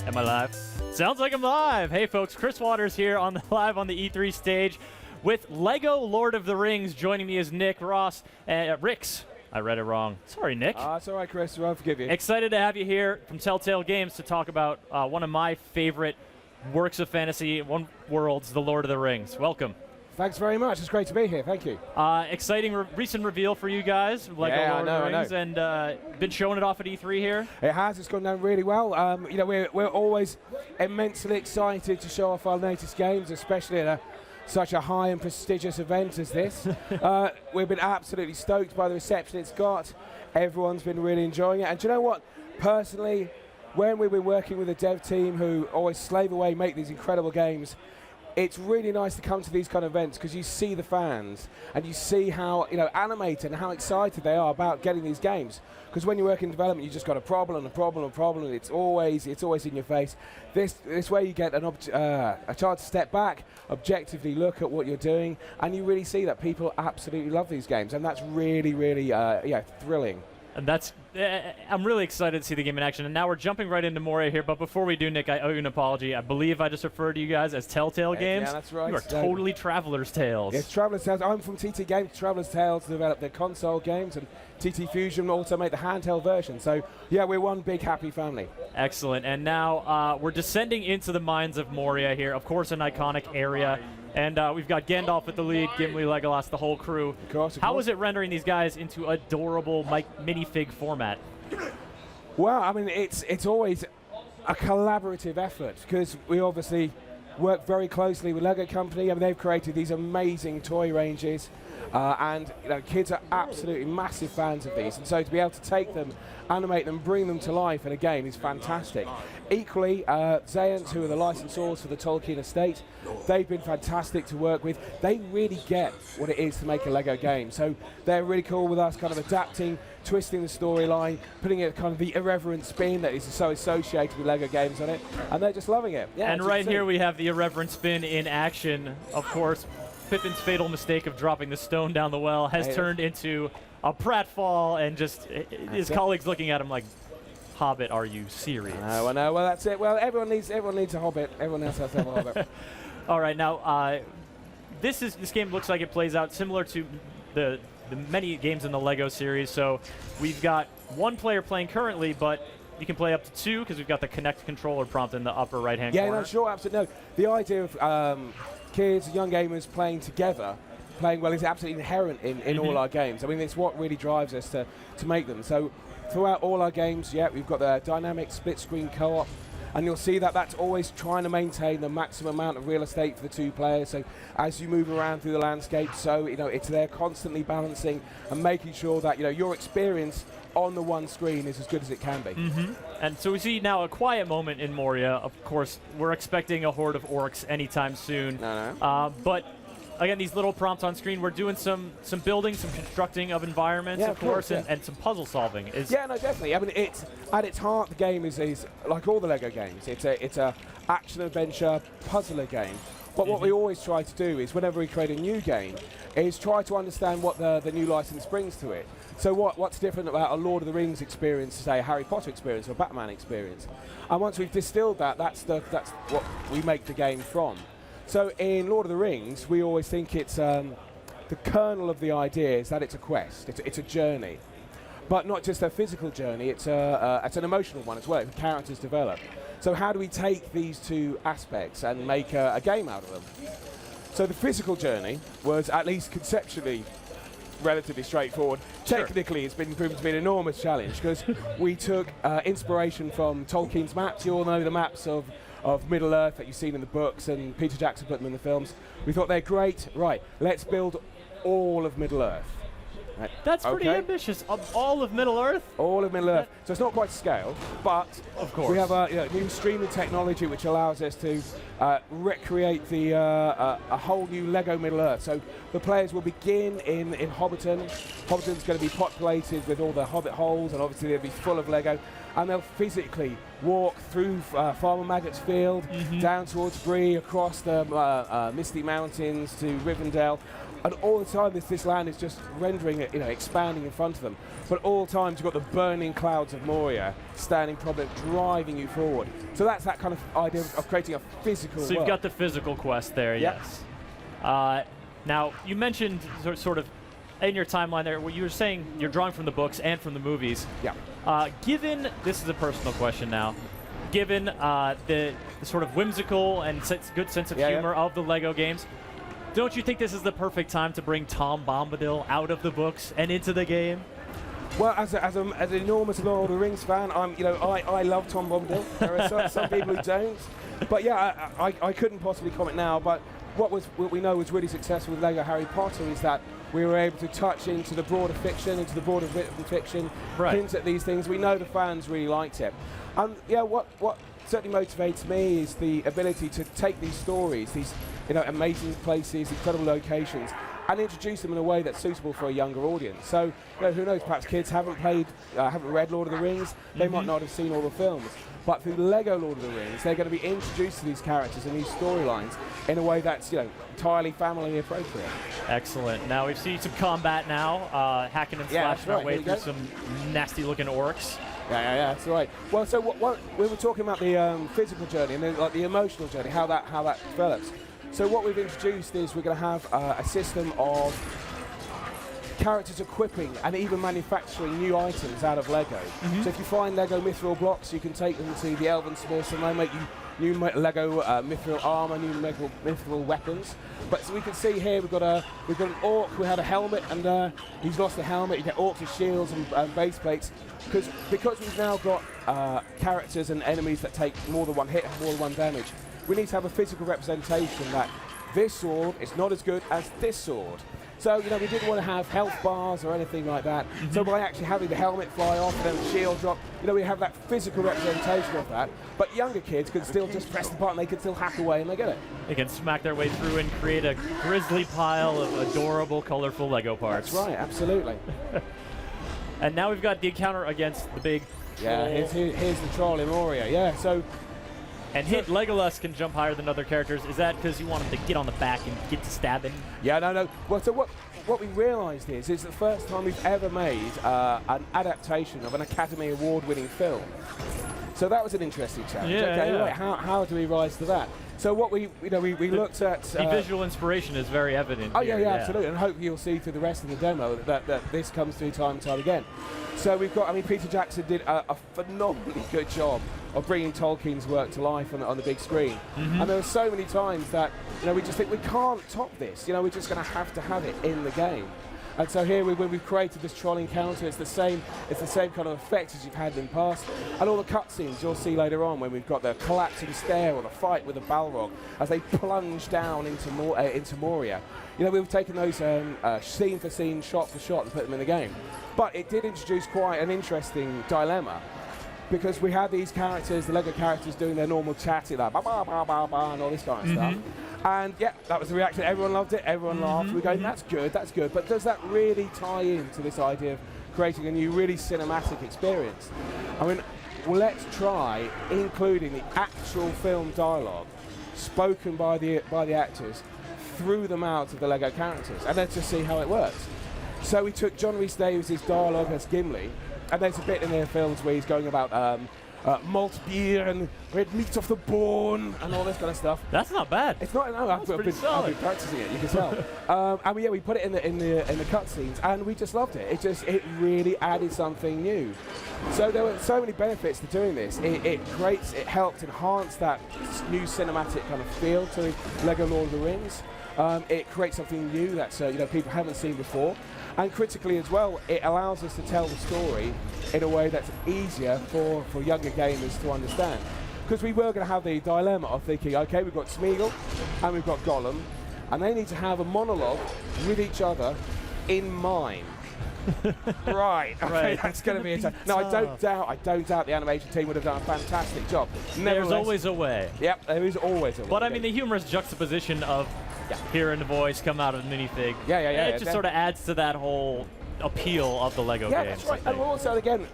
Speaker 1: Am I live? Sounds like I'm live. Hey folks, Chris Waters here on the live on the E3 stage with Lego Lord of the Rings. Joining me is Nick Ross and Rix. I read it wrong. Sorry, Nick.
Speaker 2: It's all right, Chris. I'll forgive you.
Speaker 1: Excited to have you here from Telltale Games to talk about one of my favorite works of fantasy, one worlds, The Lord of the Rings. Welcome.
Speaker 4: Thanks very much. It's great to be here. Thank you.
Speaker 1: Exciting recent reveal for you guys, Lego Lord of the Rings, and been showing it off at E3 here.
Speaker 4: It has. It's gone down really well. You know, we're always immensely excited to show off our latest games, especially at such a high and prestigious event as this. We've been absolutely stoked by the reception it's got. Everyone's been really enjoying it. And do you know what? Personally, when we've been working with a dev team who always slave away, make these incredible games, it's really nice to come to these kind of events because you see the fans and you see how animated and how excited they are about getting these games. Because when you work in development, you just got a problem and a problem and a problem, and it's always in your face. This way you get a chance to step back, objectively look at what you're doing, and you really see that people absolutely love these games, and that's really, really thrilling.
Speaker 1: And that's, I'm really excited to see the game in action. And now we're jumping right into Moria here. But before we do, Nick, I owe you an apology. I believe I just referred to you guys as Telltale Games.
Speaker 4: Yeah, that's right.
Speaker 1: You are totally Traveler's Tales.
Speaker 4: It's Traveler's Tales. I'm from TT Games. Traveler's Tales develop the console games, and TT Fusion also make the handheld version. So, yeah, we're one big happy family.
Speaker 1: Excellent. And now we're descending into the mines of Moria here. Of course, an iconic area. And we've got Gandalf at the lead, Gimli, Legolas, the whole crew.
Speaker 4: Of course.
Speaker 1: How is it rendering these guys into adorable minifig format?
Speaker 4: Well, I mean, it's always a collaborative effort because we obviously work very closely with Lego Company. I mean, they've created these amazing toy ranges, and kids are absolutely massive fans of these. And so to be able to take them, animate them, bring them to life in a game is fantastic. Equally, Zayant, who are the licensors for the Tolkien estate, they've been fantastic to work with. They really get what it is to make a Lego game. So they're really cool with us kind of adapting, twisting the storyline, putting it kind of the irreverent spin that is so associated with Lego games on it, and they're just loving it. Yeah,
Speaker 1: and right here we have the irreverent spin in action. Of course, Pippin's fatal mistake of dropping the stone down the well has turned into a pratfall, and just his colleagues looking at him like, Hobbit, are you serious?
Speaker 4: Well, no, well, that's it. Well, everyone needs a Hobbit. Everyone else has to have a Hobbit.
Speaker 1: All right, now, this game looks like it plays out similar to the many games in the Lego series. So we've got one player playing currently, but you can play up to two because we've got the Connect controller prompt in the upper right-hand corner.
Speaker 4: Yeah, no, sure, absolutely. No, the idea of kids, young gamers playing together, playing well, is absolutely inherent in all our games. I mean, it's what really drives us to make them. So throughout all our games, we've got the dynamic split-screen co-op, and you'll see that that's always trying to maintain the maximum amount of real estate for the two players. So as you move around through the landscape, so it's there constantly balancing and making sure that your experience on the one screen is as good as it can be.
Speaker 1: And so we see now a quiet moment in Moria. Of course, we're expecting a horde of orcs anytime soon. But again, these little prompts on screen, we're doing some building, some constructing of environments, of course, and some puzzle solving.
Speaker 4: Yeah, no, definitely. I mean, it's at its heart, the game is like all the Lego games. It's a action adventure puzzler game. But what we always try to do is, whenever we create a new game, is try to understand what the new license brings to it. So what's different about a Lord of the Rings experience, say a Harry Potter experience or a Batman experience? And once we've distilled that, that's what we make the game from. So in Lord of the Rings, we always think it's the kernel of the idea is that it's a quest, it's a journey, but not just a physical journey. It's an emotional one as well. The characters develop. So how do we take these two aspects and make a game out of them? So the physical journey was, at least conceptually, relatively straightforward. Technically, it's been proven to be an enormous challenge because we took inspiration from Tolkien's maps. You all know the maps of Middle Earth that you've seen in the books, and Peter Jackson put them in the films. We thought they're great. Right, let's build all of Middle Earth. Right.
Speaker 1: That's pretty ambitious. All of Middle Earth?
Speaker 4: All of Middle Earth. So it's not quite scale, but
Speaker 1: of course
Speaker 4: we have a new streaming technology which allows us to recreate a whole new Lego Middle Earth. So the players will begin in Hobbiton. Hobbiton's going to be populated with all the Hobbit holes, and obviously they'll be full of Lego. And they'll physically walk through Farmer Maggot's field, down towards Bree, across the Misty Mountains to Rivendell, And all the time, this land is just rendering it, expanding in front of them. But all the time, you've got the burning clouds of Moria standing probably driving you forward. So that's that kind of idea of creating a physical
Speaker 1: So you've
Speaker 4: world.
Speaker 1: got the physical quest there,
Speaker 4: Yep.
Speaker 1: yes. Now, you mentioned sort of in your timeline there, where you were saying you're drawing from the books and from the movies.
Speaker 4: Yeah.
Speaker 1: Given, this is a personal question now, given the sort of whimsical and good sense of humor of the Lego games, don't you think this is the perfect time to bring Tom Bombadil out of the books and into the game?
Speaker 4: Well, as an enormous Lord of the Rings fan, I love Tom Bombadil. There are some people who don't, but yeah, I couldn't possibly comment now. But what we know was really successful with Lego Harry Potter is that we were able to touch into the broader fiction, into the broader written fiction, hint at these things. We know the fans really liked it, and yeah, what certainly motivates me is the ability to take these stories, these amazing places, incredible locations, and introduce them in a way that's suitable for a younger audience. So, who knows, perhaps kids haven't read Lord of the Rings, they might not have seen all the films, but through Lego Lord of the Rings, they're going to be introduced to these characters and these storylines in a way that's, entirely family appropriate.
Speaker 1: Excellent. Now we've seen some combat now, hacking and slashing our way through some nasty-looking orcs.
Speaker 4: Yeah, that's right. Well, so what we were talking about the physical journey and then the emotional journey, how that develops. So what we've introduced is we're going to have a system of characters equipping and even manufacturing new items out of Lego. So if you find Lego mithril blocks, you can take them to the Elven Smiths and they make you new Lego mithril armor, new mithril weapons. But so we can see here we've got an orc who had a helmet and he's lost the helmet. You get orcs with shields and base plates because we've now got characters and enemies that take more than one hit and more than one damage. We need to have a physical representation that this sword is not as good as this sword. So, we didn't want to have health bars or anything like that. So by actually having the helmet fly off and then the shield drop, we have that physical representation of that. But younger kids can still just press the button, they can still hack away and they get it.
Speaker 1: They can smack their way through and create a grisly pile of adorable, colorful Lego parts.
Speaker 4: That's right, absolutely.
Speaker 1: And now we've got the encounter against the big troll.
Speaker 4: Here's the troll in Moria, yeah. So,
Speaker 1: Legolas can jump higher than other characters. Is that because you want him to get on the back and get to stabbing?
Speaker 4: Yeah, no. Well, so what we realised is it's the first time we've ever made an adaptation of an Academy Award-winning film. So that was an interesting challenge. Right, how do we rise to that? So what we looked at...
Speaker 1: The visual inspiration is very evident.
Speaker 4: Oh, yeah, absolutely. And hopefully you'll see through the rest of the demo that this comes through time and time again. So we've got, Peter Jackson did a phenomenally good job of bringing Tolkien's work to life on the big screen. And there were so many times that, we just think we can't top this. We're just going to have it in the game. And so here, when we've created this troll encounter, it's the same kind of effect as you've had in the past. And all the cutscenes you'll see later on when we've got the collapsing stair or the fight with the Balrog as they plunge down into Moria. We've taken those scene for scene, shot for shot and put them in the game. But it did introduce quite an interesting dilemma. Because we had these characters, the Lego characters, doing their normal chatting, like ba ba ba ba ba, and all this kind of stuff. And yeah, that was the reaction. Everyone loved it. Everyone laughed. We're going, that's good. But does that really tie into this idea of creating a new, really cinematic experience? Let's try including the actual film dialogue spoken by the actors through the mouths of the Lego characters, and let's just see how it works. So we took John Rhys Davies' dialogue as Gimli. And there's a bit in their films where he's going about malt beer and red meat off the bone and all this kind of stuff.
Speaker 1: That's not bad.
Speaker 4: It's not. No, I've been practicing it. You can tell. And we put it in the cutscenes, and we just loved it. It really added something new. So there were so many benefits to doing this. It helped enhance that new cinematic kind of feel to Lego Lord of the Rings. It creates something new that people haven't seen before. And critically as well, it allows us to tell the story in a way that's easier for younger gamers to understand. Because we were going to have the dilemma of thinking, okay, we've got Smeagol and we've got Gollum, and they need to have a monologue with each other in mind. Right, okay, that's going to be it. No, I don't doubt the animation team would have done a fantastic job.
Speaker 1: There's always a way.
Speaker 4: Yep, there is always a way.
Speaker 1: But the humorous juxtaposition of hearing the voice come out of the minifig. It just sort of adds to that whole appeal of the Lego games.
Speaker 4: That's right. And also, again,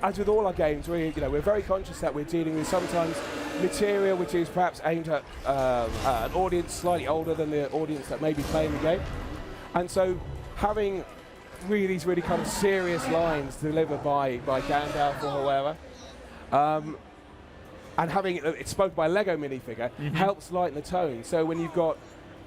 Speaker 4: as with all our games, we're very conscious that we're dealing with sometimes material which is perhaps aimed at an audience slightly older than the audience that may be playing the game. And so having these really kind of serious lines delivered by Gandalf or whoever, and having it spoken by a Lego minifigure helps lighten the tone. So when you've got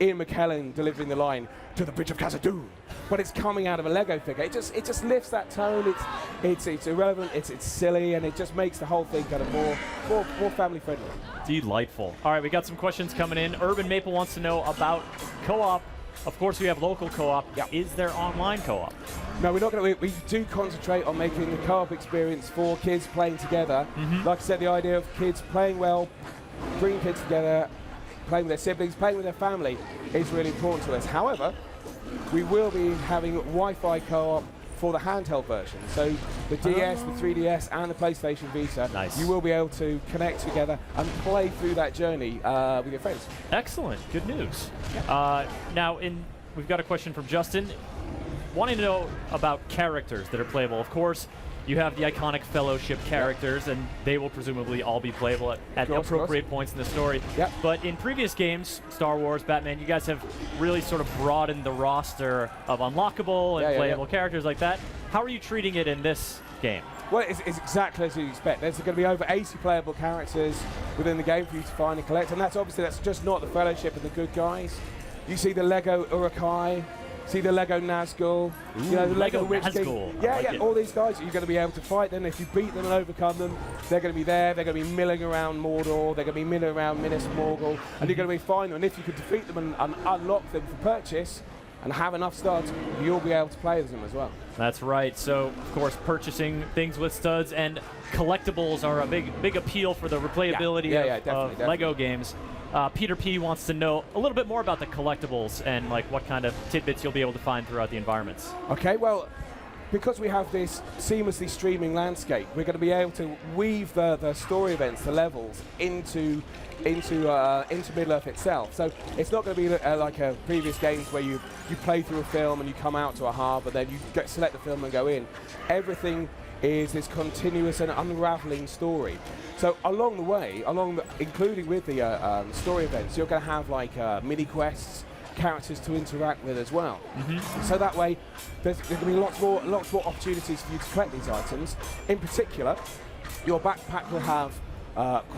Speaker 4: Ian McKellen delivering the line to the Bridge of Khazad-dûm, but it's coming out of a Lego figure, it just lifts that tone. It's irrelevant, it's silly, and it just makes the whole thing kind of more family friendly.
Speaker 1: Delightful. All right, we got some questions coming in. Urban Maple wants to know about co-op. Of course, we have local co-op.
Speaker 4: Yep.
Speaker 1: Is there online co-op?
Speaker 4: No, we're not going to. We do concentrate on making the co-op experience for kids playing together. Like I said, the idea of kids playing well, bringing kids together, playing with their siblings, playing with their family is really important to us. However, we will be having Wi-Fi co-op for the handheld version. So the DS, the 3DS, and the PlayStation Vita, you will be able to connect together and play through that journey with your friends.
Speaker 1: Excellent. Good news. Now, we've got a question from Justin, wanting to know about characters that are playable. Of course, you have the iconic Fellowship characters, and they will presumably all be playable at appropriate points in the story. But in previous games, Star Wars, Batman, you guys have really sort of broadened the roster of unlockable and playable characters like that. How are you treating it in this game?
Speaker 4: Well, it's exactly as you expect. There's going to be over 80 playable characters within the game for you to find and collect, and that's just not the Fellowship and the good guys. You see the Lego Uruk-hai, see the Lego Nazgul, you know, the Lego Witch King. Yeah, all these guys, you're going to be able to fight them. If you beat them and overcome them, they're going to be there. They're going to be milling around Mordor. They're going to be milling around Minas Morgul, and you're going to be finding them. And if you can defeat them and unlock them for purchase and have enough studs, you'll be able to play with them as well.
Speaker 1: That's right. So, of course, purchasing things with studs and collectibles are a big appeal for the replayability of Lego games. Peter P wants to know a little bit more about the collectibles and like what kind of tidbits you'll be able to find throughout the environments.
Speaker 4: Okay, well, because we have this seamlessly streaming landscape, we're going to be able to weave the story events, the levels, into Middle-earth itself. So it's not going to be like previous games where you play through a film and you come out to a harbour, then you select the film and go in. Everything is this continuous and unraveling story. So along the way, including with the story events, you're going to have like mini quests, characters to interact with as well. So that way, there's going to be lots more opportunities for you to collect these items. In particular, your backpack will have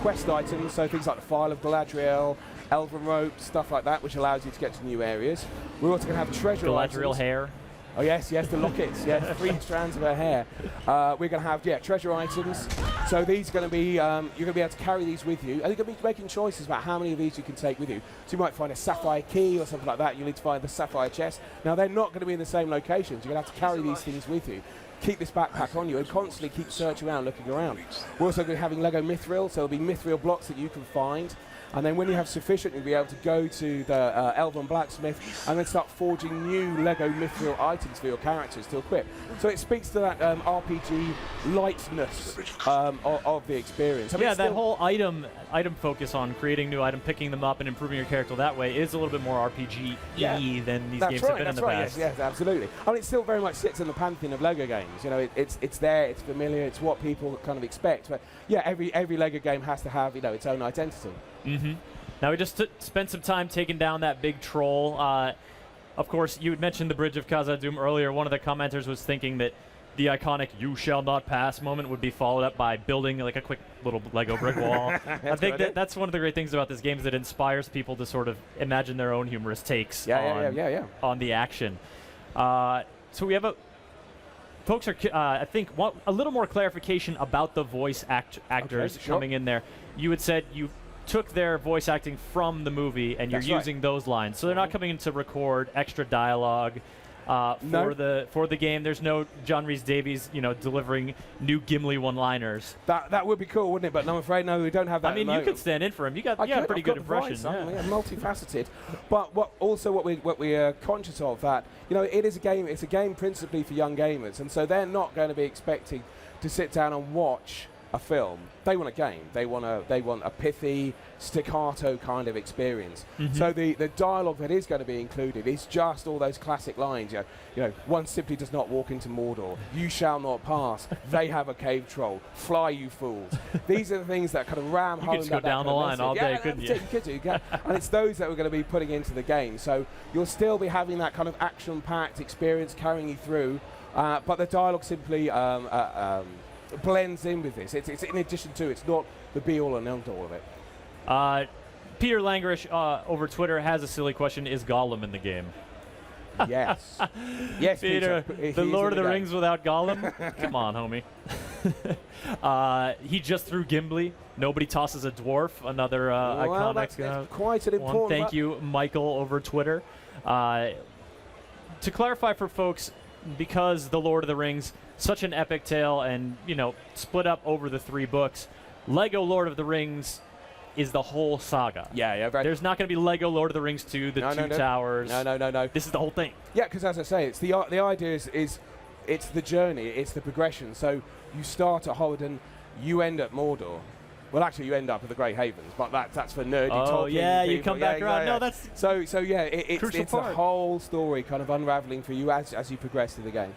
Speaker 4: quest items, so things like the File of Galadriel, Elven Rope, stuff like that, which allows you to get to new areas. We're also going to have treasure
Speaker 1: Galadriel
Speaker 4: items.
Speaker 1: hair.
Speaker 4: Oh yes, the lockets, 3 strands of her hair. We're going to have, treasure items. So these are going to be, you're going to be able to carry these with you. And you're going to be making choices about how many of these you can take with you. So you might find a sapphire key or something like that. You need to find the sapphire chest. Now they're not going to be in the same locations. You're going to have to carry these things with you. Keep this backpack on you and constantly keep searching around, looking around. We're also going to be having Lego Mithril, so there'll be Mithril blocks that you can find. And then when you have sufficient, you'll be able to go to the Elven Blacksmith and then start forging new Lego Mithril items for your characters to equip. So it speaks to that RPG lightness of the experience. I mean,
Speaker 1: that whole item focus on creating new items, picking them up, and improving your character that way is a little bit more RPG-y than these games have been in the past.
Speaker 4: Yes, absolutely. I mean, it still very much sits in the pantheon of Lego games. You know, it's there, it's familiar, it's what people kind of expect. But yeah, every Lego game has to have its own identity.
Speaker 1: Now we just spent some time taking down that big troll. Of course, you had mentioned the Bridge of Khazad-dûm earlier. One of the commenters was thinking that the iconic "You shall not pass" moment would be followed up by building like a quick little Lego brick wall. I think that's one of the great things about this game is it inspires people to sort of imagine their own humorous takes on the action. So we have folks are, I think, want a little more clarification about the voice actors coming in there. You had said you took their voice acting from the movie and you're using those lines, so they're not coming in to record extra dialogue for the game. There's no John Rhys-Davies, delivering new Gimli one-liners.
Speaker 4: That would be cool, wouldn't it? But I'm afraid we don't have that.
Speaker 1: I mean, you could stand in for him. You got a pretty good impression.
Speaker 4: Multifaceted. But what we are conscious of that it is a game. It's a game principally for young gamers, and so they're not going to be expecting to sit down and watch a film. They want a game. They want a pithy, staccato kind of experience. So the dialogue that is going to be included is just all those classic lines. You know, one simply does not walk into Mordor. You shall not pass. They have a cave troll. Fly, you fools. These are the things that kind of ram home.
Speaker 1: You could just go down the line all day, couldn't you?
Speaker 4: You could do. And it's those that we're going to be putting into the game. So you'll still be having that kind of action-packed experience carrying you through, but the dialogue simply blends in with this. It's in addition to, it's not the be-all and end-all of it.
Speaker 1: Peter Langrish over Twitter has a silly question. Is Gollum in the game?
Speaker 4: Yes. Yes,
Speaker 1: Peter.
Speaker 4: Peter.
Speaker 1: The Lord of the Rings without Gollum? Come on, homie. He just threw Gimli. Nobody tosses a dwarf. Another iconic.
Speaker 4: That's quite an important.
Speaker 1: Thank you, Michael, over Twitter. To clarify for folks, because the Lord of the Rings, such an epic tale, and split up over the 3 books, Lego Lord of the Rings is the whole saga.
Speaker 4: Yeah.
Speaker 1: There's not going to be Lego Lord of the Rings 2, the Two Towers.
Speaker 4: No.
Speaker 1: This is the whole thing.
Speaker 4: Yeah, because as I say, it's the idea is it's the journey, it's the progression. So you start at Hobbiton, you end at Mordor. Well, actually, you end up at the Grey Havens, but that's for nerdy talking.
Speaker 1: Oh, yeah,
Speaker 4: people.
Speaker 1: you come back around. No, that's
Speaker 4: so yeah. It's a
Speaker 1: part.
Speaker 4: whole story kind of unraveling for you as you progress through the game.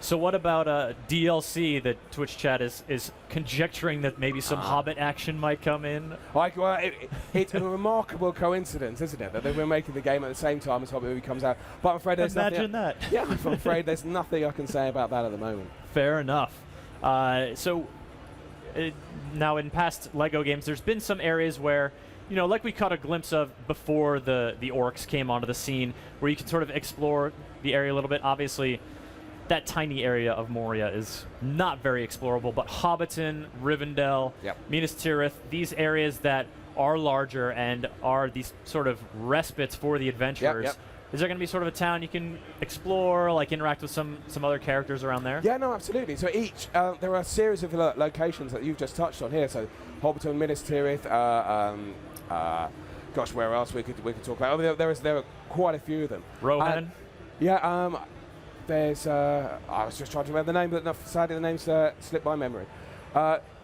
Speaker 1: So what about DLC that Twitch chat is conjecturing that maybe some Hobbit action might come in?
Speaker 4: It's a remarkable coincidence, isn't it, that we're making the game at the same time as Hobbit movie comes out. But I'm afraid there's
Speaker 1: Imagine that.
Speaker 4: Yeah, I'm afraid there's nothing I can say about that at the moment.
Speaker 1: Fair enough. Now in past Lego games, there's been some areas where, like we caught a glimpse of before the orcs came onto the scene, where you can sort of explore the area a little bit. Obviously, that tiny area of Moria is not very explorable, but Hobbiton, Rivendell, Minas Tirith, these areas that are larger and are these sort of respites for the adventurers. Is there going to be sort of a town you can explore, like interact with some other characters around there?
Speaker 4: Yeah, no, absolutely. So each, there are a series of locations that you've just touched on here. So Hobbiton, Minas Tirith, gosh, where else we could talk about? There are quite a few of them.
Speaker 1: Rohan?
Speaker 4: There's, I was just trying to remember the name, but sadly the name's slipped my memory.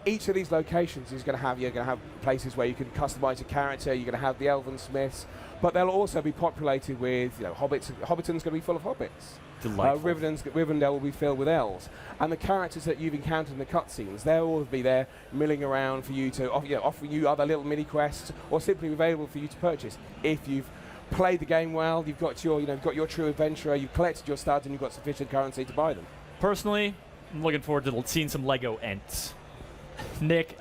Speaker 4: Each of these locations is going to have, you're going to have places where you can customize a character, you're going to have the Elven Smiths, but they'll also be populated with, hobbits. Hobbiton's going to be full of hobbits.
Speaker 1: Delightful.
Speaker 4: Rivendell will be filled with elves. And the characters that you've encountered in the cutscenes, they'll all be there milling around for you to offer you other little mini quests, or simply available for you to purchase if you've played the game well, you've got your true adventurer, you've collected your studs, and you've got sufficient currency to buy them.
Speaker 1: Personally, I'm looking forward to seeing some Lego Ents. Nick,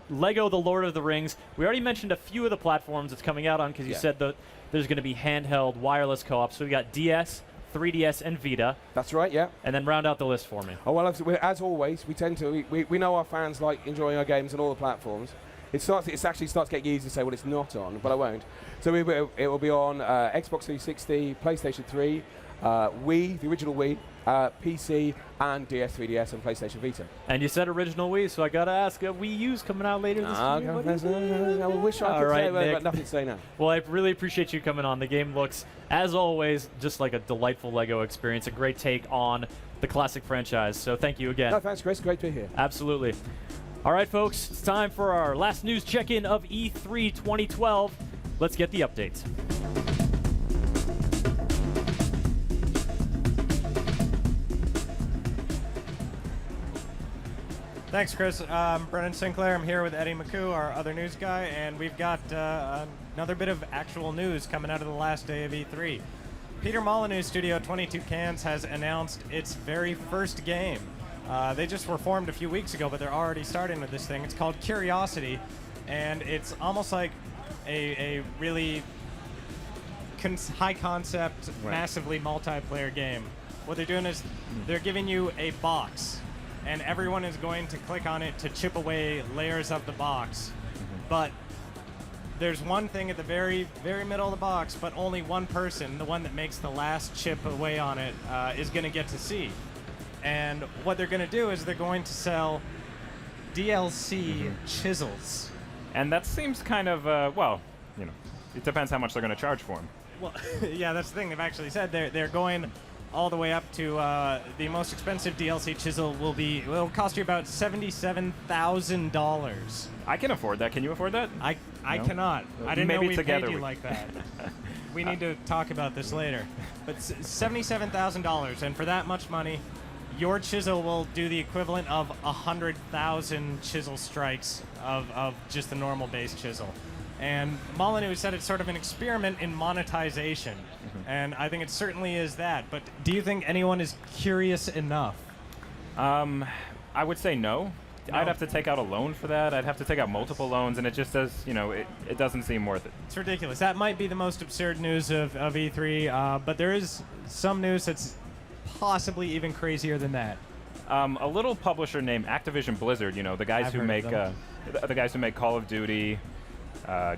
Speaker 1: Lego The Lord of the Rings, we already mentioned a few of the platforms it's coming out on, because you said that there's going to be handheld wireless co-op. So we got DS, 3DS, and Vita.
Speaker 4: That's right, yeah.
Speaker 1: And then round out the list for me.
Speaker 4: Oh, well, as always, we know our fans like enjoying our games on all the platforms. It actually starts getting easy to say what it's not on, but I won't. So it will be on Xbox 360, PlayStation 3, Wii, the original Wii, PC, and DS, 3DS, and PlayStation Vita.
Speaker 1: And you said original Wii, so I got to ask, Wii U's coming out later this year?
Speaker 4: I wish I could say that, but nothing to say now.
Speaker 1: Well, I really appreciate you coming on. The game looks, as always, just like a delightful Lego experience, a great take on the classic franchise. So thank you again.
Speaker 4: No, thanks, Chris. Great to be here.
Speaker 1: Absolutely. All right, folks, it's time for our last news check-in of E3 2012. Let's get the updates.
Speaker 9: Thanks, Chris. I'm Brennan Sinclair. I'm here with Eddie McCoo, our other news guy, and we've got another bit of actual news coming out of the last day of E3. Peter Molyneux's studio, 22 Cans, has announced its very first game. They just were formed a few weeks ago, but they're already starting with this thing. It's called Curiosity, and it's almost like a really high-concept, massively multiplayer game. What they're doing is they're giving you a box, and everyone is going to click on it to chip away layers of the box. But there's one thing at the very, very middle of the box, but only one person, the one that makes the last chip away on it, is going to get to see. And what they're going to do is they're going to sell DLC chisels.
Speaker 21: And that seems kind of, it depends how much they're going to charge for them.
Speaker 9: Well, yeah, that's the thing. They've actually said they're going all the way up to the most expensive DLC chisel will cost you about $77,000.
Speaker 11: I can afford that. Can you afford that?
Speaker 9: I
Speaker 11: No?
Speaker 9: cannot. I didn't
Speaker 11: Maybe
Speaker 9: know we
Speaker 11: together
Speaker 9: paid you
Speaker 11: we
Speaker 9: like that. We need to talk about this later. But $77,000, and for that much money, your chisel will do the equivalent of 100,000 chisel strikes of just the normal base chisel. And Molyneux said it's sort of an experiment in monetization, and I think it certainly is that. But do you think anyone is curious enough?
Speaker 11: I would say no. I'd have to take out a loan for that. I'd have to take out multiple loans, and it just does, it doesn't seem worth it.
Speaker 9: It's ridiculous. That might be the most absurd news of E3, but there is some news that's possibly even crazier than that.
Speaker 11: A little publisher named Activision Blizzard, the guys
Speaker 9: I've
Speaker 11: who
Speaker 9: heard
Speaker 11: make
Speaker 9: of
Speaker 11: the guys who make Call of Duty,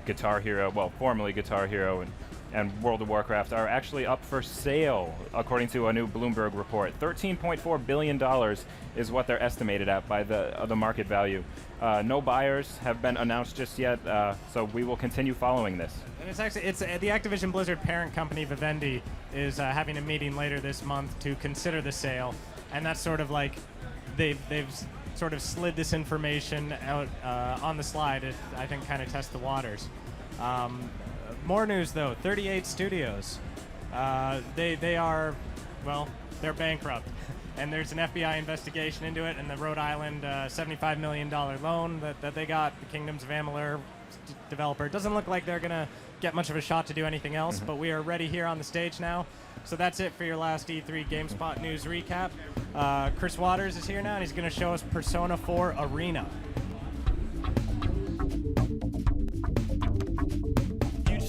Speaker 11: Guitar Hero, well, formerly Guitar Hero, and World of Warcraft are actually up for sale, according to a new Bloomberg report. $13.4 billion is what they're estimated at by the market value. No buyers have been announced just yet, so we will continue following this.
Speaker 9: And it's the Activision Blizzard parent company, Vivendi, is having a meeting later this month to consider the sale, and that's sort of like they've sort of slid this information out on the slide to, I think, kind of test the waters. More news, though. 38 Studios. They are, well, they're bankrupt. And there's an FBI investigation into it, and the Rhode Island $75 million loan that they got, the Kingdoms of Amalur developer. It doesn't look like they're going to get much of a shot to do anything else, but we are ready here on the stage now. So that's it for your last E3 GameSpot news recap. Chris Waters is here now, and he's going to show us Persona 4 Arena.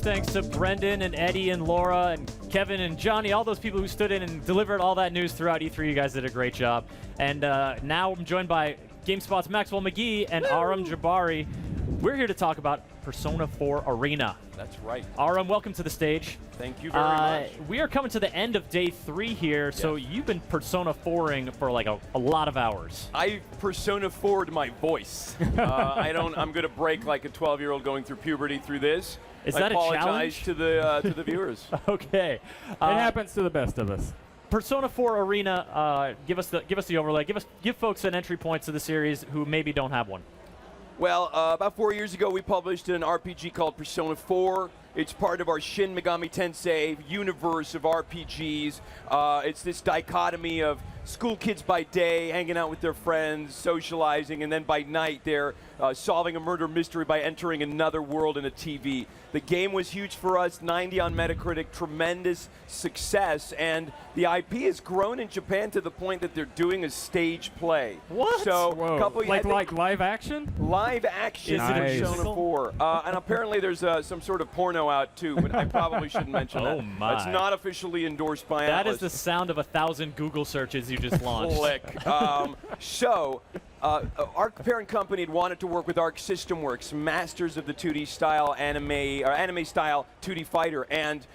Speaker 1: Thanks to Brendan and Eddie and Laura and Kevin and Johnny, all those people who stood in and delivered all that news throughout E3. You guys did a great job. And now I'm joined by GameSpot's Maxwell McGee and Aram Jabari. We're here to talk about Persona 4 Arena.
Speaker 22: That's right.
Speaker 1: Aram, welcome to the stage.
Speaker 22: Thank you very much.
Speaker 1: We are coming to the end of day 3 here, so you've been Persona 4ing for like a lot of hours.
Speaker 22: I Persona 4'd my voice. I'm going to break like a 12-year-old going through puberty through this.
Speaker 1: Is that a challenge?
Speaker 22: I apologize to the viewers.
Speaker 1: Okay.
Speaker 12: It happens to the best of us.
Speaker 1: Persona 4 Arena, give us the overlay. Give folks an entry point to the series who maybe don't have one.
Speaker 22: Well, about 4 years ago, we published an RPG called Persona 4. It's part of our Shin Megami Tensei universe of RPGs. It's this dichotomy of school kids by day, hanging out with their friends, socializing, and then by night they're solving a murder mystery by entering another world in a TV. The game was huge for us, 90 on Metacritic, tremendous success, and the IP has grown in Japan to the point that they're doing a stage play.
Speaker 1: What?
Speaker 22: So,
Speaker 12: Whoa.
Speaker 22: couple
Speaker 12: Like live action?
Speaker 22: Live action
Speaker 12: Nice.
Speaker 22: Persona 4. And apparently there's some sort of porno out too, but I probably shouldn't mention that.
Speaker 1: Oh my.
Speaker 22: It's not officially endorsed by
Speaker 1: That
Speaker 22: Atlas.
Speaker 1: is the sound of 1,000 Google searches you just launched.
Speaker 22: Click. Our parent company had wanted to work with Arc System Works, masters of the 2D style anime style 2D fighter, and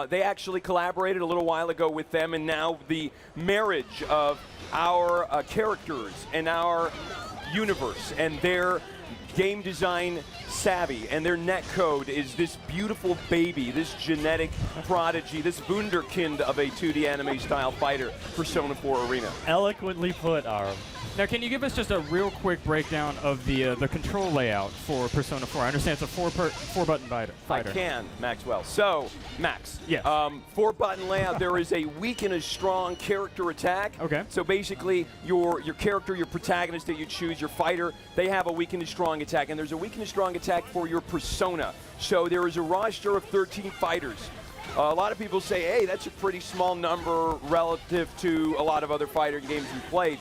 Speaker 22: they actually collaborated a little while ago with them, and now the marriage of our characters and our universe and their game design savvy and their netcode is this beautiful baby, this genetic prodigy, this wunderkind of a 2D anime style fighter, Persona 4 Arena.
Speaker 1: Eloquently put, Aram.
Speaker 12: Now, can you give us just a real quick breakdown of the control layout for Persona 4? I understand it's a four-button fighter.
Speaker 22: I can, Maxwell. So, Max.
Speaker 12: Yes.
Speaker 22: 4-button layout. There is a weak and a strong character attack.
Speaker 12: Okay.
Speaker 22: So basically, your character, your protagonist that you choose, your fighter, they have a weak and a strong attack, and there's a weak and a strong attack for your persona. So there is a roster of 13 fighters. A lot of people say, hey, that's a pretty small number relative to a lot of other fighter games we've played.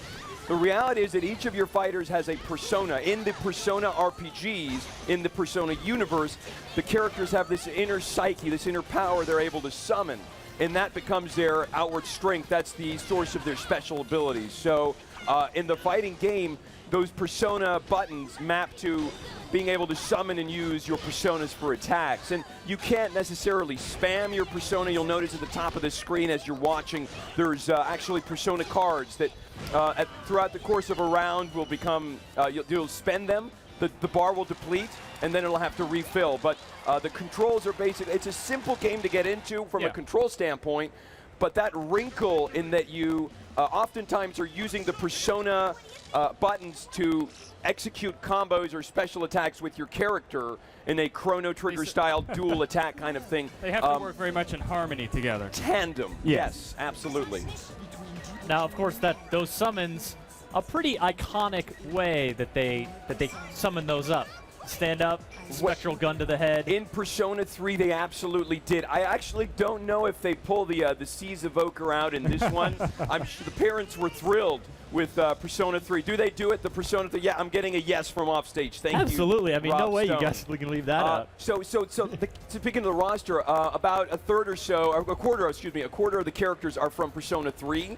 Speaker 22: The reality is that each of your fighters has a persona. In the Persona RPGs, in the Persona universe, the characters have this inner psyche, this inner power they're able to summon, and that becomes their outward strength. That's the source of their special abilities. So in the fighting game, those persona buttons map to being able to summon and use your personas for attacks. And you can't necessarily spam your persona. You'll notice at the top of the screen as you're watching, there's actually persona cards that throughout the course of a round will become, you'll spend them, the bar will deplete, and then it'll have to refill. But the controls are basic. It's a simple game to get into from a control standpoint, but that wrinkle in that you oftentimes are using the persona buttons to execute combos or special attacks with your character in a Chrono Trigger style dual attack kind of thing.
Speaker 12: They have to work very much in harmony together.
Speaker 22: Tandem. Yes, absolutely.
Speaker 1: Now, of course, those summons, a pretty iconic way that they summon those up. Stand up, spectral gun to the head.
Speaker 22: In Persona 3, they absolutely did. I actually don't know if they pull the Seas Evoker out in this one. I'm sure the parents were thrilled with Persona 3. Do they do it, the Persona 3? Yeah, I'm getting a yes from offstage. Thank you.
Speaker 1: Absolutely. I mean, no
Speaker 22: Rob
Speaker 1: way
Speaker 22: Stone.
Speaker 1: you guys can leave that out.
Speaker 22: Speaking of the roster, about a third or so, a quarter of the characters are from Persona 3.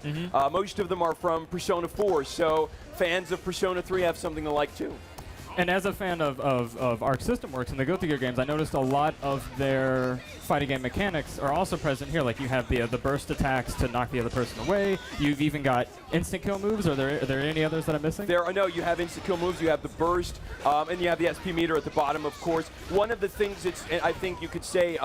Speaker 22: Most of them are from Persona 4, so fans of Persona 3 have something to like too.
Speaker 12: And as a fan of Arc System Works and the Guilty Gear games, I noticed a lot of their fighting game mechanics are also present here. Like you have the burst attacks to knock the other person away. You've even got instant kill moves. Are there any others that I'm missing?
Speaker 22: No, you have instant kill moves, you have the burst, and you have the SP meter at the bottom, of course. One of the things that's, I think you could say,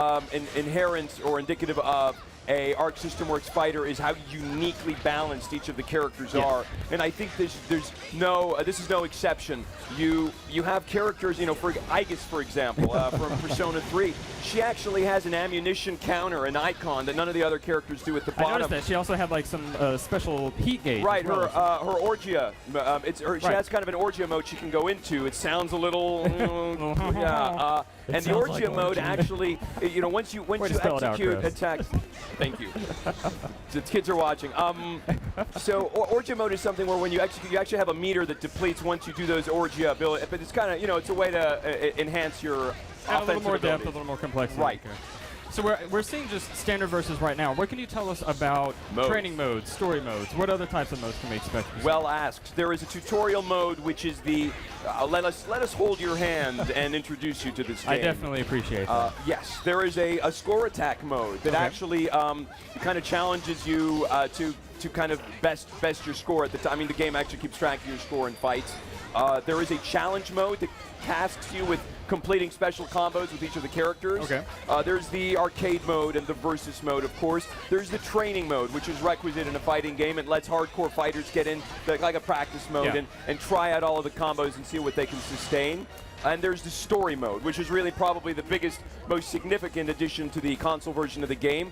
Speaker 22: inherent or indicative of a Arc System Works fighter is how uniquely balanced each of the characters are, and I think this is no exception. You have characters, for Aegis, for example, from Persona 3. She actually has an ammunition counter, an icon that none of the other characters do at the bottom.
Speaker 12: I noticed that she also had like some special heat gauge.
Speaker 22: Right,
Speaker 12: as well.
Speaker 22: her Orgia. She has kind of an Orgia mode she can go into. It sounds a little, yeah. And the Orgia mode actually, once you execute attacks. Thank you. The kids are watching. So Orgia mode is something where when you execute, you actually have a meter that depletes once you do those Orgia ability. But it's kind of, it's a way to enhance your
Speaker 12: Add a little more
Speaker 22: abilities.
Speaker 12: depth, a little more complexity.
Speaker 22: Right.
Speaker 12: Okay. So we're seeing just standard versus right now. What can you tell us about training modes, story modes? What other types of modes can we expect?
Speaker 22: Well asked. There is a tutorial mode, which is the let us hold your hand and introduce you to this game.
Speaker 12: I definitely appreciate that.
Speaker 22: Yes, there is a score attack mode that actually kind of challenges you to kind of best your score at the time. I mean, the game actually keeps track of your score in fights. There is a challenge mode that tasks you with completing special combos with each of the characters.
Speaker 12: Okay.
Speaker 22: There's the arcade mode and the versus mode, of course. There's the training mode, which is requisite in a fighting game. It lets hardcore fighters get in like a practice mode and try out all of the combos and see what they can sustain. And there's the story mode, which is really probably the biggest, most significant addition to the console version of the game.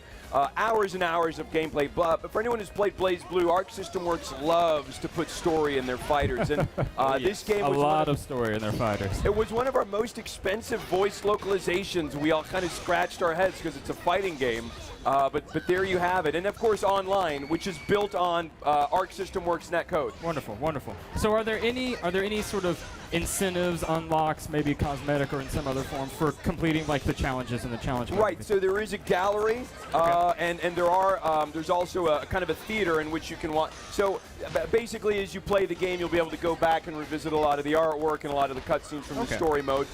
Speaker 22: Hours and hours of gameplay. But for anyone who's played BlazBlue, Arc System Works loves to put story in their fighters. And this game was
Speaker 12: a lot of story in their fighters.
Speaker 22: It was one of our most expensive voice localizations. We all kind of scratched our heads because it's a fighting game. But there you have it. And of course online, which is built on Arc System Works netcode.
Speaker 12: Wonderful, wonderful. So are there any sort of incentives, unlocks, maybe cosmetic or in some other form for completing like the challenges and the challenge mode?
Speaker 22: Right, so there is a gallery, and there's also a kind of a theater in which you can watch. So basically, as you play the game, you'll be able to go back and revisit a lot of the artwork and a lot of the cutscenes from the story mode.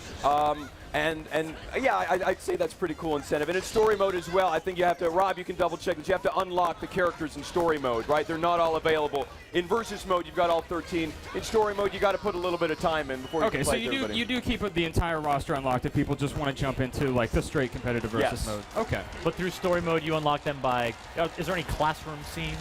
Speaker 22: And yeah, I'd say that's pretty cool incentive. And in story mode as well, I think you have to, Rob, you can double check that you have to unlock the characters in story mode, right? They're not all available. In versus mode, you've got all 13. In story mode, you got to put a little bit of time in before you can play
Speaker 12: so you do keep the entire roster unlocked if people just want to jump into like the straight competitive versus mode. Okay.
Speaker 1: But through story mode, you unlock them by, is there any classroom scenes?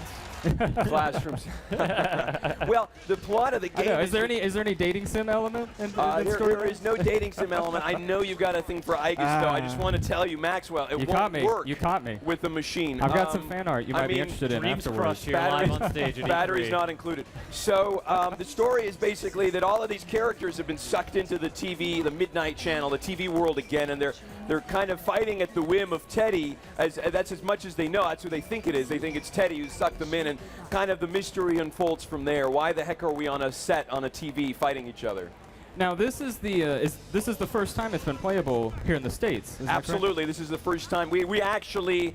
Speaker 22: Classrooms. Well, the plot of the game.
Speaker 12: Is there any dating sim element in story
Speaker 22: there is no dating sim element. I know you've got a thing for Aegis, though. I just want to tell you, Maxwell, it won't work.
Speaker 12: You caught me.
Speaker 22: With the machine.
Speaker 12: I've got some fan art you might be interested in afterwards.
Speaker 1: Here live on stage at
Speaker 22: Batteries not included. So the story is basically that all of these characters have been sucked into the TV, the Midnight Channel, the TV world again, and they're kind of fighting at the whim of Teddy. That's as much as they know. That's who they think it is. They think it's Teddy who sucked them in, and kind of the mystery unfolds from there. Why the heck are we on a set on a TV fighting each other?
Speaker 12: Now this is the first time it's been playable here in the States.
Speaker 22: Absolutely, this is the first time. We actually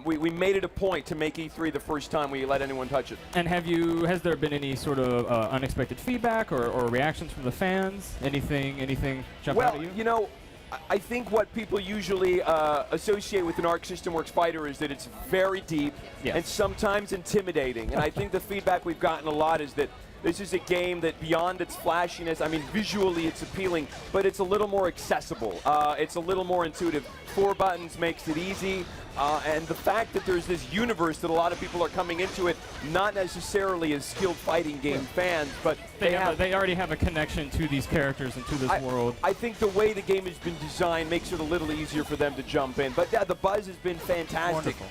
Speaker 22: we made it a point to make E3 the first time we let anyone touch it.
Speaker 12: And has there been any sort of unexpected feedback or reactions from the fans? Anything jump out at you?
Speaker 22: Well, you know, I think what people usually associate with an Arc System Works fighter is that it's very deep and sometimes intimidating. And I think the feedback we've gotten a lot is that This is a game that beyond its flashiness, I mean, visually it's appealing, but it's a little more accessible. It's a little more intuitive. 4 buttons makes it easy. And the fact that there's this universe that a lot of people are coming into it, not necessarily as skilled fighting game fans, but
Speaker 12: they already have a connection to these characters and to this world.
Speaker 22: I think the way the game has been designed makes it a little easier for them to jump in. But yeah, the buzz has been fantastic.
Speaker 12: Wonderful.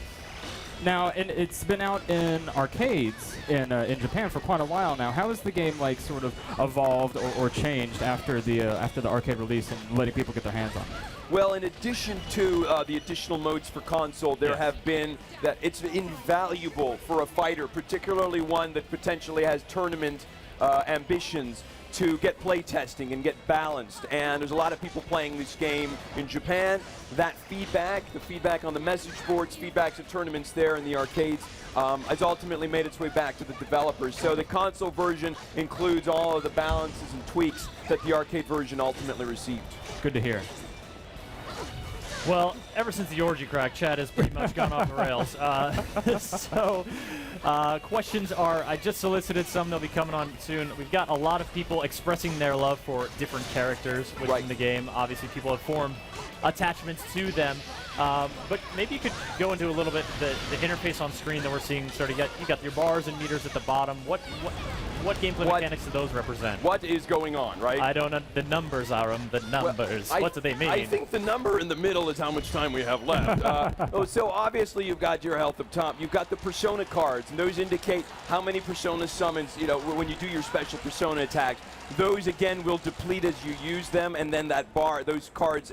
Speaker 12: Now, and it's been out in arcades in Japan for quite a while now. How has the game like sort of evolved or changed after the arcade release and letting people get their hands on it?
Speaker 22: Well, in addition to the additional modes for console, there have been that it's invaluable for a fighter, particularly one that potentially has tournament ambitions, to get play testing and get balanced. And there's a lot of people playing this game in Japan. That feedback, the feedback on the message boards, feedbacks at tournaments there in the arcades, has ultimately made its way back to the developers. So the console version includes all of the balances and tweaks that the arcade version ultimately received.
Speaker 12: Good to hear.
Speaker 1: Well, ever since the orgy crack, Chad has pretty much gone off the rails. Questions are, I just solicited some, they'll be coming on soon. We've got a lot of people expressing their love for different characters within the game. Obviously, people have formed attachments to them. But maybe you could go into a little bit the interface on screen that we're seeing. Sort of, you got your bars and meters at the bottom. What gameplay mechanics do those represent?
Speaker 22: What is going on, right?
Speaker 1: I don't know. The numbers are the numbers.
Speaker 22: Well,
Speaker 1: what do they mean?
Speaker 22: I think the number in the middle is how much time we have left. So obviously you've got your health up top. You've got the persona cards, and those indicate how many persona summons, when you do your special persona attacks. Those, again, will deplete as you use them, and then those cards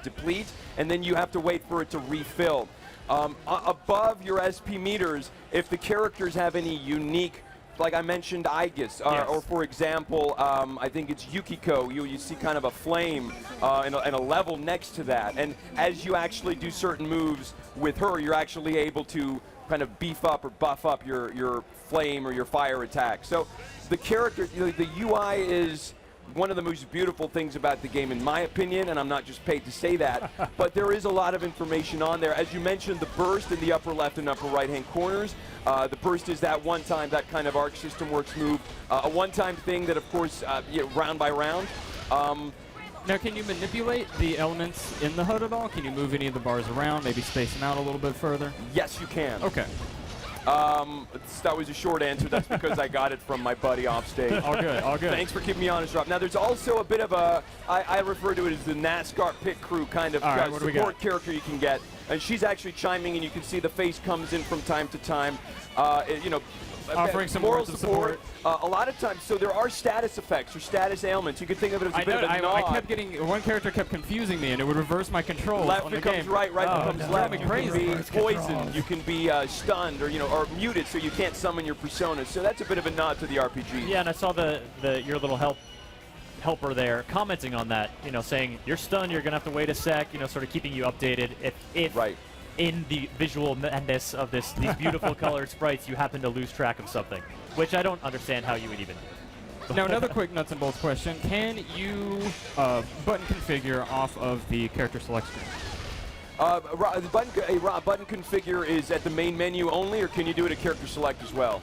Speaker 22: deplete, and then you have to wait for it to refill. Above your SP meters, if the characters have any unique, like I mentioned, Aegis, or for example, I think it's Yukiko. You see kind of a flame and a level next to that. And as you actually do certain moves with her, you're actually able to kind of beef up or buff up your flame or your fire attack. So the character, the UI is one of the most beautiful things about the game, in my opinion, and I'm not just paid to say that, but there is a lot of information on there. As you mentioned, the burst in the upper left and upper right-hand corners. The burst is that one-time, that kind of Arc System Works move. A one-time thing that, of course, round by round.
Speaker 12: Now, can you manipulate the elements in the HUD at all? Can you move any of the bars around, maybe space them out a little bit further?
Speaker 22: Yes, you can.
Speaker 12: Okay.
Speaker 22: That was a short answer. That's because I got it from my buddy off stage.
Speaker 12: All good, all good.
Speaker 22: Thanks for keeping me honest, Rob. Now, there's also a bit of I refer to it as the NASCAR pit crew kind of support character you can get. And she's actually chiming, and you can see the face comes in from time to time.
Speaker 12: Offering some
Speaker 22: moral
Speaker 12: words of support.
Speaker 22: A lot of times, so there are status effects or status ailments. You could think of it as a bit of a nod.
Speaker 12: I kept getting, one character kept confusing me, and it would reverse my control.
Speaker 22: Left becomes right, right becomes left. You can be poisoned, you can be stunned, or muted, so you can't summon your persona. So that's a bit of a nod to the RPG.
Speaker 1: Yeah, and I saw your little helper there commenting on that, saying you're stunned, you're gonna have to wait a sec, sort of keeping you updated if in the visual madness of these beautiful colored sprites you happen to lose track of something, which I don't understand how you would even do.
Speaker 12: Now, another quick nuts and bolts question: can you button configure off of the character select screen?
Speaker 22: The button configure is at the main menu only, or can you do it at character select as well?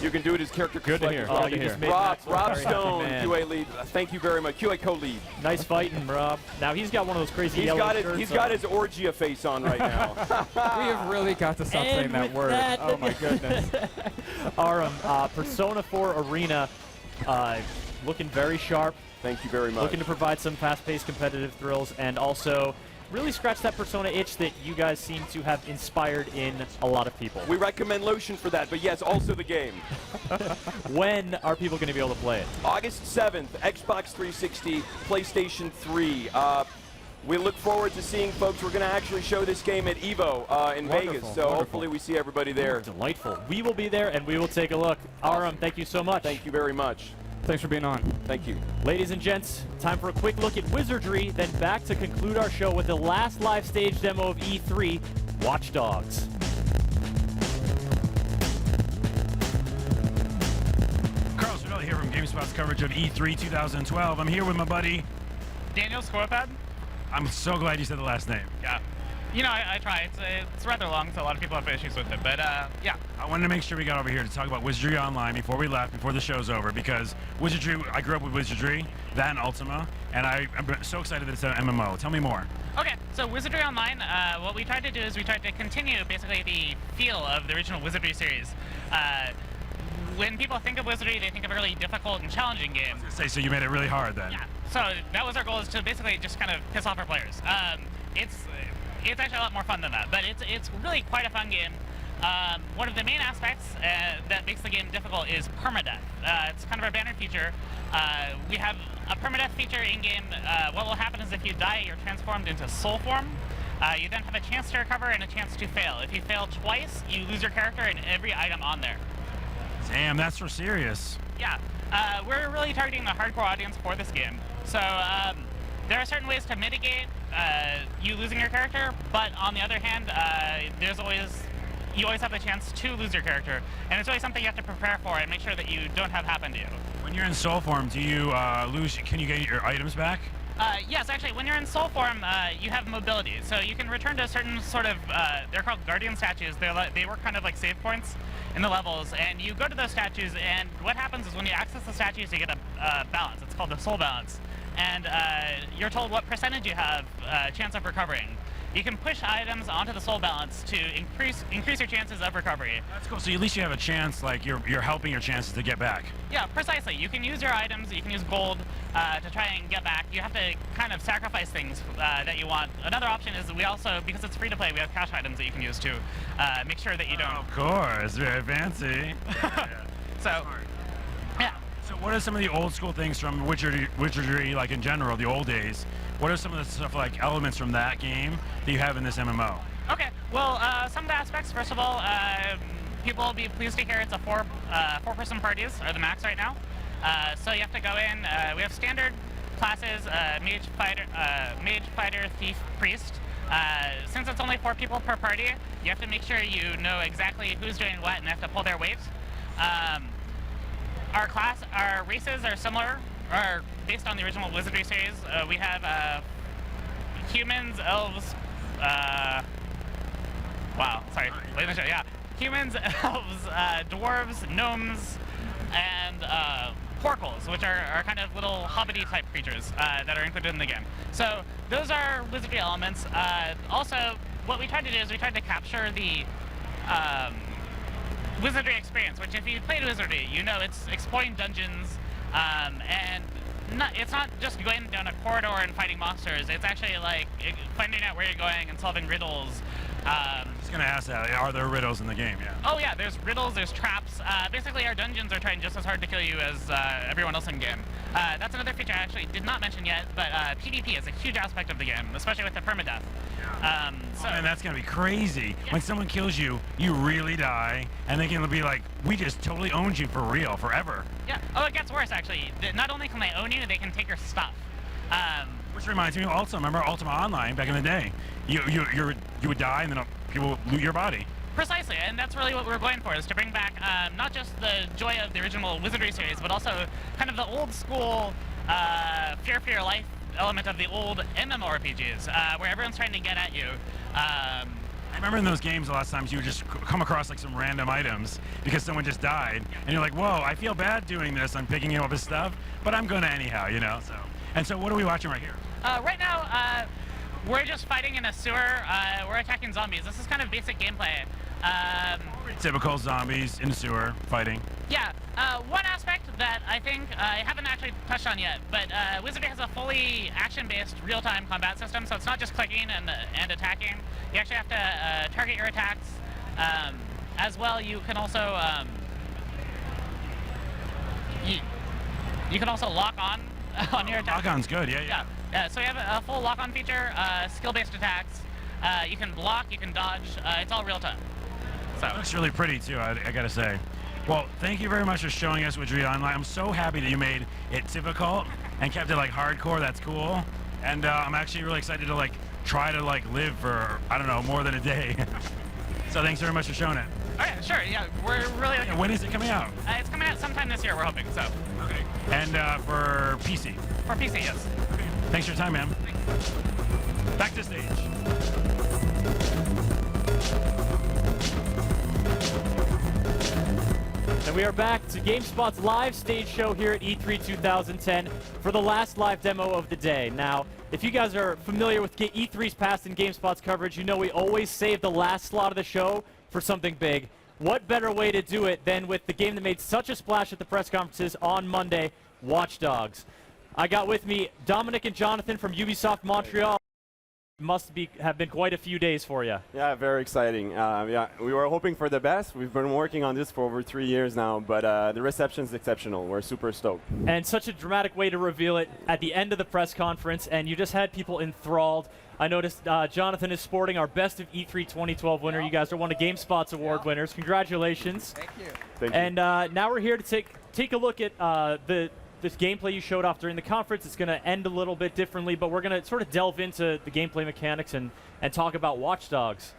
Speaker 22: You can do it as character
Speaker 1: Good to hear.
Speaker 22: Well.
Speaker 1: You just made
Speaker 22: Rob
Speaker 1: very
Speaker 22: Stone,
Speaker 1: happy man.
Speaker 22: QA lead. Thank you very much. QA co-lead.
Speaker 1: Nice fighting, Rob. Now he's got one of those crazy yellow shirts
Speaker 22: He's got his Orgia face on right now.
Speaker 12: We have really got to stop saying that word. Oh my goodness.
Speaker 1: Aram, Persona 4 Arena, looking very sharp.
Speaker 22: Thank you very much.
Speaker 1: Looking to provide some fast-paced competitive thrills, and also really scratch that Persona itch that you guys seem to have inspired in a lot of people.
Speaker 22: We recommend lotion for that, but yes, also the game.
Speaker 1: When are people going to be able to play it?
Speaker 22: August 7th, Xbox 360, PlayStation 3. We look forward to seeing folks. We're going to actually show this game at Evo in Vegas, so hopefully we see everybody there.
Speaker 1: Delightful. We will be there, and we will take a look. Aram, thank you so much.
Speaker 22: Thank you very much.
Speaker 12: Thanks for being on.
Speaker 22: Thank you.
Speaker 1: Ladies and gents, time for a quick look at Wizardry, then back to conclude our show with the last live stage demo of E3, Watch Dogs.
Speaker 3: Carlos Villa here from GameSpot's coverage of E3 2012. I'm here with my buddy
Speaker 6: Daniel Scorpad.
Speaker 3: I'm so glad you said the last name.
Speaker 6: Yeah. You know, I try. It's rather long, so a lot of people have issues with it. But yeah.
Speaker 3: I wanted to make sure we got over here to talk about Wizardry Online before we left, before the show's over, because Wizardry, I grew up with Wizardry, that and Ultima, and I'm so excited that it's an MMO. Tell me more.
Speaker 6: Okay, so Wizardry Online, what we tried to do is we tried to continue basically the feel of the original Wizardry series. When people think of Wizardry, they think of a really difficult and challenging game.
Speaker 3: So you made it really hard then.
Speaker 6: Yeah. So that was our goal, is to basically just kind of piss off our players. It's actually a lot more fun than that, but it's really quite a fun game. One of the main aspects that makes the game difficult is permadeath. It's kind of our banner feature. We have a permadeath feature in-game. What will happen is if you die, you're transformed into soul form. You then have a chance to recover and a chance to fail. If you fail twice, you lose your character and every item on there.
Speaker 3: Damn, that's for serious.
Speaker 6: Yeah, we're really targeting the hardcore audience for this game. So there are certain ways to mitigate you losing your character, but on the other hand, you always have the chance to lose your character, and it's really something you have to prepare for and make sure that you don't have happen to you.
Speaker 3: When you're in soul form, do you lose? Can you get your items back?
Speaker 6: Yes, actually, when you're in soul form, you have mobility, so you can return to a certain sort of, they're called guardian statues. They work kind of like save points in the levels, and you go to those statues, and what happens is when you access the statues, you get a balance. It's called the soul balance, and you're told what percentage you have chance of recovering. You can push items onto the soul balance to increase your chances of recovery.
Speaker 3: That's cool. So at least you have a chance, like you're helping your chances to get back.
Speaker 6: Yeah, precisely. You can use your items, you can use gold to try and get back. You have to kind of sacrifice things that you want. Another option is we also, because it's free to play, we have cash items that you can use too. Make sure that you don't.
Speaker 3: Of course, very fancy.
Speaker 6: So, yeah.
Speaker 3: So what are some of the old school things from Wizardry, like in general, the old days? What are some of the stuff like elements from that game that you have in this MMO?
Speaker 6: Okay, well, some of the aspects, first of all, people will be pleased to hear it's a four-person parties are the max right now. So you have to go in, we have standard classes, mage, fighter, thief, priest. Since it's only 4 people per party, you have to make sure you know exactly who's doing what and have to pull their weight. Our races are similar, are based on the original Wizardry series. We have humans, elves, humans, elves, dwarves, gnomes, and porkles, which are kind of little hobbity type creatures that are included in the game. So those are Wizardry elements. Also, what we tried to do is we tried to capture the Wizardry experience, which if you played Wizardry, you know it's exploring dungeons, and it's not just going down a corridor and fighting monsters. It's actually like finding out where you're going and solving riddles.
Speaker 3: I was gonna ask that. Are there riddles in the game? Yeah.
Speaker 6: Oh yeah, there's riddles, there's traps. Basically, our dungeons are trying just as hard to kill you as everyone else in game. That's another feature I actually did not mention yet, but PvP is a huge aspect of the game, especially with the permadeath.
Speaker 3: And that's gonna be crazy. Yeah. When someone kills you, you really die, and they can be like, "We just totally owned you for real, forever."
Speaker 6: Yeah. Oh, it gets worse actually. Not only can they own you, they can take your stuff.
Speaker 3: Which reminds me of Ultima. Remember Ultima Online back in the day? You would die, and then people would loot your body.
Speaker 6: Precisely, and that's really what we're going for, is to bring back not just the joy of the original Wizardry series, but also kind of the old school fear for your life element of the old MMORPGs, where everyone's trying to get at you.
Speaker 3: I remember in those games a lot of times you would just come across like some random items because someone just died, and you're like, whoa, I feel bad doing this, I'm picking up his stuff, but I'm gonna anyhow, you know? So what are we watching right here?
Speaker 6: Right now, we're just fighting in a sewer. We're attacking zombies. This is kind of basic gameplay.
Speaker 3: Typical zombies in the sewer fighting.
Speaker 6: Yeah, one aspect that I think I haven't actually touched on yet, but Wizardry has a fully action-based real-time combat system, so it's not just clicking and attacking. You actually have to target your attacks. As well, you can also you can also lock on your attack.
Speaker 3: Lock-on's good, yeah.
Speaker 6: So you have a full lock-on feature, skill-based attacks. You can block, you can dodge. It's all real-time. So.
Speaker 3: It looks really pretty too, I gotta say. Well, thank you very much for showing us Wizardry Online. I'm so happy that you made it difficult and kept it like hardcore. That's cool. And I'm actually really excited to like try to like live for, I don't know, more than a day. So thanks very much for showing it.
Speaker 6: Oh yeah, sure. Yeah, we're really.
Speaker 3: Yeah, when is it coming out?
Speaker 6: It's coming out sometime this year. We're hoping. So.
Speaker 3: Okay. And for PC.
Speaker 6: For PC, yes.
Speaker 3: Okay. Thanks for your time, man. Back to stage.
Speaker 1: And we are back to GameSpot's live stage show here at E3 2010 for the last live demo of the day. Now, if you guys are familiar with E3's past and GameSpot's coverage, you know we always save the last slot of the show for something big. What better way to do it than with the game that made such a splash at the press conferences on Monday, Watch Dogs. I got with me Dominic and Jonathan from Ubisoft Montreal. Have been quite a few days for you.
Speaker 13: Yeah, very exciting. Yeah, we were hoping for the best. We've been working on this for over 3 years now, but the reception's exceptional. We're super stoked.
Speaker 1: And such a dramatic way to reveal it at the end of the press conference, and you just had people enthralled. I noticed Jonathan is sporting our Best of E3 2012 winner. You guys are one of GameSpot's award winners. Congratulations.
Speaker 14: Thank you.
Speaker 13: Thank you.
Speaker 1: And now we're here to take a look at this gameplay you showed off during the conference. It's going to end a little bit differently, but we're going to sort of delve into the gameplay mechanics and talk about Watch Dogs.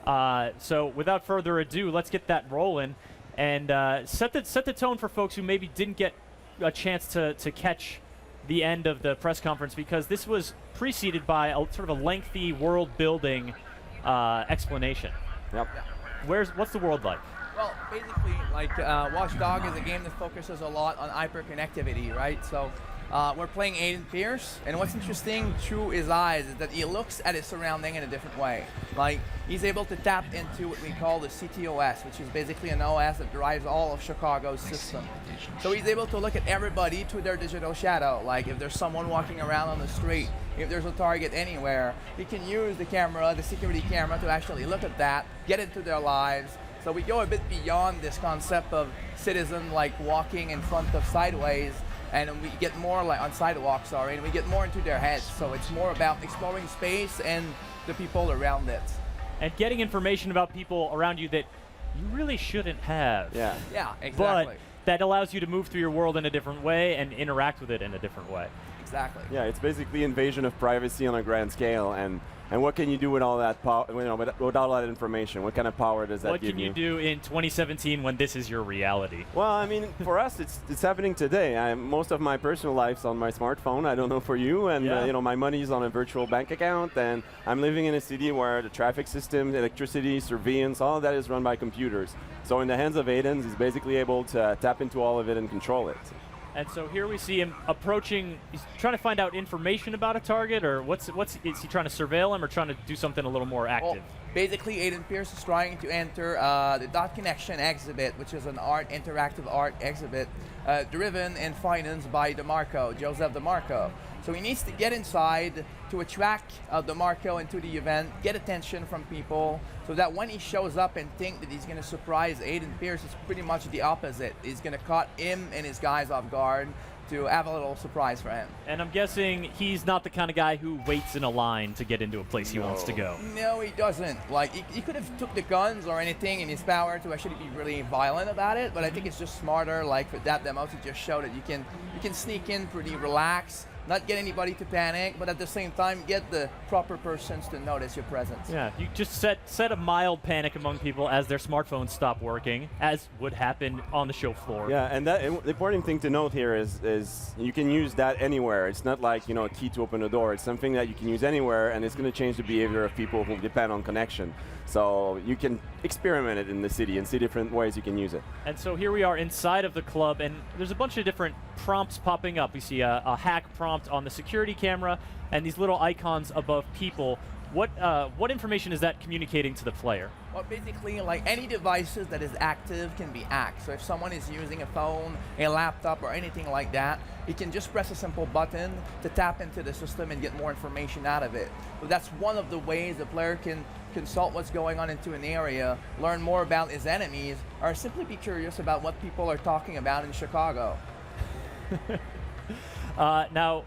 Speaker 1: So without further ado, let's get that rolling and set the tone for folks who maybe didn't get a chance to catch the end of the press conference, because this was preceded by sort of a lengthy world-building explanation.
Speaker 13: Yep.
Speaker 1: What's the world like?
Speaker 14: Well, basically, like Watch Dogs is a game that focuses a lot on hyperconnectivity, right? So we're playing Aiden Pierce, and what's interesting through his eyes is that he looks at his surrounding in a different way. Like, he's able to tap into what we call the CTOS, which is basically an OS that drives all of Chicago's system. So he's able to look at everybody through their digital shadow. Like, if there's someone walking around on the street, if there's a target anywhere, he can use the camera, the security camera, to actually look at that, get into their lives. So we go a bit beyond this concept of citizen like walking in front of sideways, and we get more like on sidewalks, sorry, and we get more into their heads. So it's more about exploring space and the people around it.
Speaker 1: And getting information about people around you that you really shouldn't have.
Speaker 13: Yeah.
Speaker 14: Yeah, exactly.
Speaker 1: But that allows you to move through your world in a different way and interact with it in a different way.
Speaker 14: Exactly.
Speaker 13: Yeah, it's basically invasion of privacy on a grand scale, and what can you do with all that power, with all that information? What kind of power does that give you?
Speaker 1: What can you do in 2017 when this is your reality?
Speaker 13: Well, I mean, for us, it's happening today. Most of my personal life's on my smartphone. I don't know for you, and my money's on a virtual bank account, and I'm living in a city where the traffic system, electricity, surveillance, all of that is run by computers. So in the hands of Aiden, he's basically able to tap into all of it and control it.
Speaker 1: And so here we see him approaching. He's trying to find out information about a target, or is he trying to surveil him, or trying to do something a little more active?
Speaker 14: Well, basically, Aiden Pierce is trying to enter the Dot Connection exhibit, which is an interactive art exhibit driven and financed by DeMarco, Joseph DeMarco. So he needs to get inside to attract DeMarco into the event, get attention from people, so that when he shows up and think that he's going to surprise Aiden Pierce, it's pretty much the opposite. He's going to caught him and his guys off guard to have a little surprise for him.
Speaker 1: And I'm guessing he's not the kind of guy who waits in a line to get into a place he wants to go.
Speaker 14: No, he doesn't. Like, he could have took the guns or anything in his power to actually be really violent about it, but I think it's just smarter, like for that demo, to just show that you can sneak in pretty relaxed, not get anybody to panic, but at the same time get the proper persons to notice your presence.
Speaker 1: Yeah, you just set a mild panic among people as their smartphones stop working, as would happen on the show floor.
Speaker 13: Yeah, and the important thing to note here is you can use that anywhere. It's not like a key to open a door. It's something that you can use anywhere, and it's going to change the behavior of people who depend on connection. So you can experiment it in the city and see different ways you can use it.
Speaker 1: And so here we are inside of the club, and there's a bunch of different prompts popping up. We see a hack prompt on the security camera and these little icons above people. What information is that communicating to the player?
Speaker 14: Well, basically, like any devices that is active can be hacked. So if someone is using a phone, a laptop, or anything like that, he can just press a simple button to tap into the system and get more information out of it. So that's one of the ways the player can consult what's going on into an area, learn more about his enemies, or simply be curious about what people are talking about in Chicago.
Speaker 1: Now,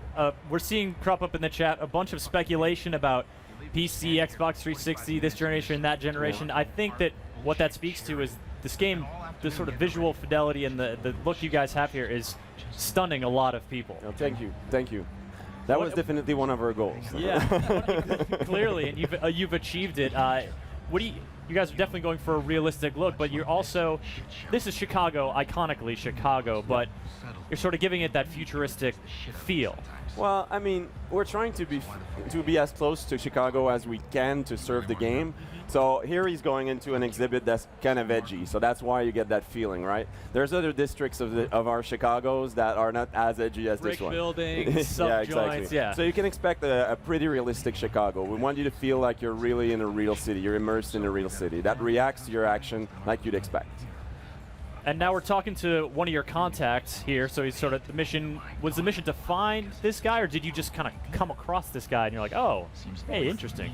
Speaker 1: we're seeing crop up in the chat a bunch of speculation about PC, Xbox 360, this generation, that generation. I think that what that speaks to is this game, the sort of visual fidelity and the look you guys have here is stunning a lot of people.
Speaker 13: Oh, thank you. Thank you. That was definitely one of our goals.
Speaker 1: Yeah, clearly, and you've achieved it. you guys are definitely going for a realistic look, but you're also, this is Chicago, iconically Chicago, but you're sort of giving it that futuristic feel.
Speaker 13: Well, I mean, we're trying to be as close to Chicago as we can to serve the game. So here he's going into an exhibit that's kind of edgy, so that's why you get that feeling, right? There's other districts of our Chicagos that are not as edgy as
Speaker 1: Brick
Speaker 13: this one.
Speaker 1: buildings, sub
Speaker 13: yeah,
Speaker 1: joints,
Speaker 13: exactly.
Speaker 1: yeah.
Speaker 13: So you can expect a pretty realistic Chicago. We want you to feel like you're really in a real city. You're immersed in a real city. That reacts to your action like you'd expect.
Speaker 1: And now we're talking to one of your contacts here, so he's sort of, was the mission to find this guy, or did you just kind of come across this guy and you're like, oh, hey, interesting.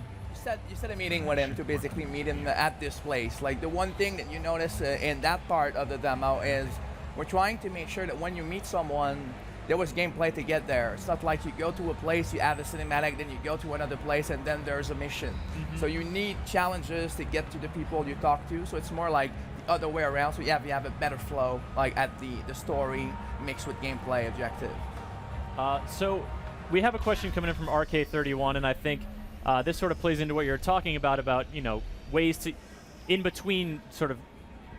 Speaker 14: You set a meeting with him to basically meet him at this place. Like the one thing that you notice in that part of the demo is we're trying to make sure that when you meet someone, there was gameplay to get there. It's not like you go to a place, you have a cinematic, then you go to another place, and then there's a mission. So you need challenges to get to the people you talk to. So it's more like the other way around. So you have a better flow, like at the story mixed with gameplay objective.
Speaker 1: So we have a question coming in from RK31, and I think this sort of plays into what you're talking about, you know, ways to, in between sort of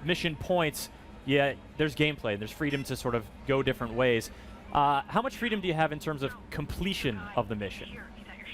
Speaker 1: mission points, yeah, there's gameplay, there's freedom to sort of go different ways. How much freedom do you have in terms of completion of the mission?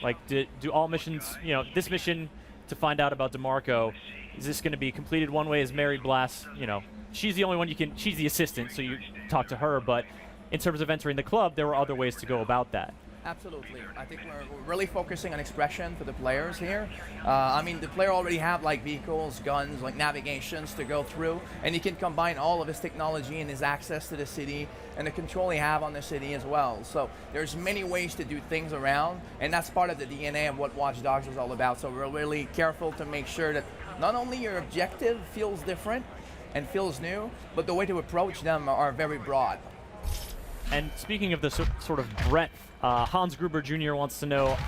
Speaker 1: Like, do all missions, you know, this mission to find out about DeMarco, is this going to be completed one way as Mary Blass, you know, she's the only one you can, she's the assistant, so you talk to her, but in terms of entering the club, there were other ways to go about that.
Speaker 14: Absolutely. I think we're really focusing on expression for the players here. I mean, the player already have like vehicles, guns, like navigations to go through, and he can combine all of his technology and his access to the city and the control he have on the city as well. So there's many ways to do things around, and that's part of the DNA of what Watch Dogs is all about. So we're really careful to make sure that not only your objective feels different and feels new, but the way to approach them are very broad.
Speaker 1: And speaking of the sort of breadth, Hans Gruber Jr. wants to know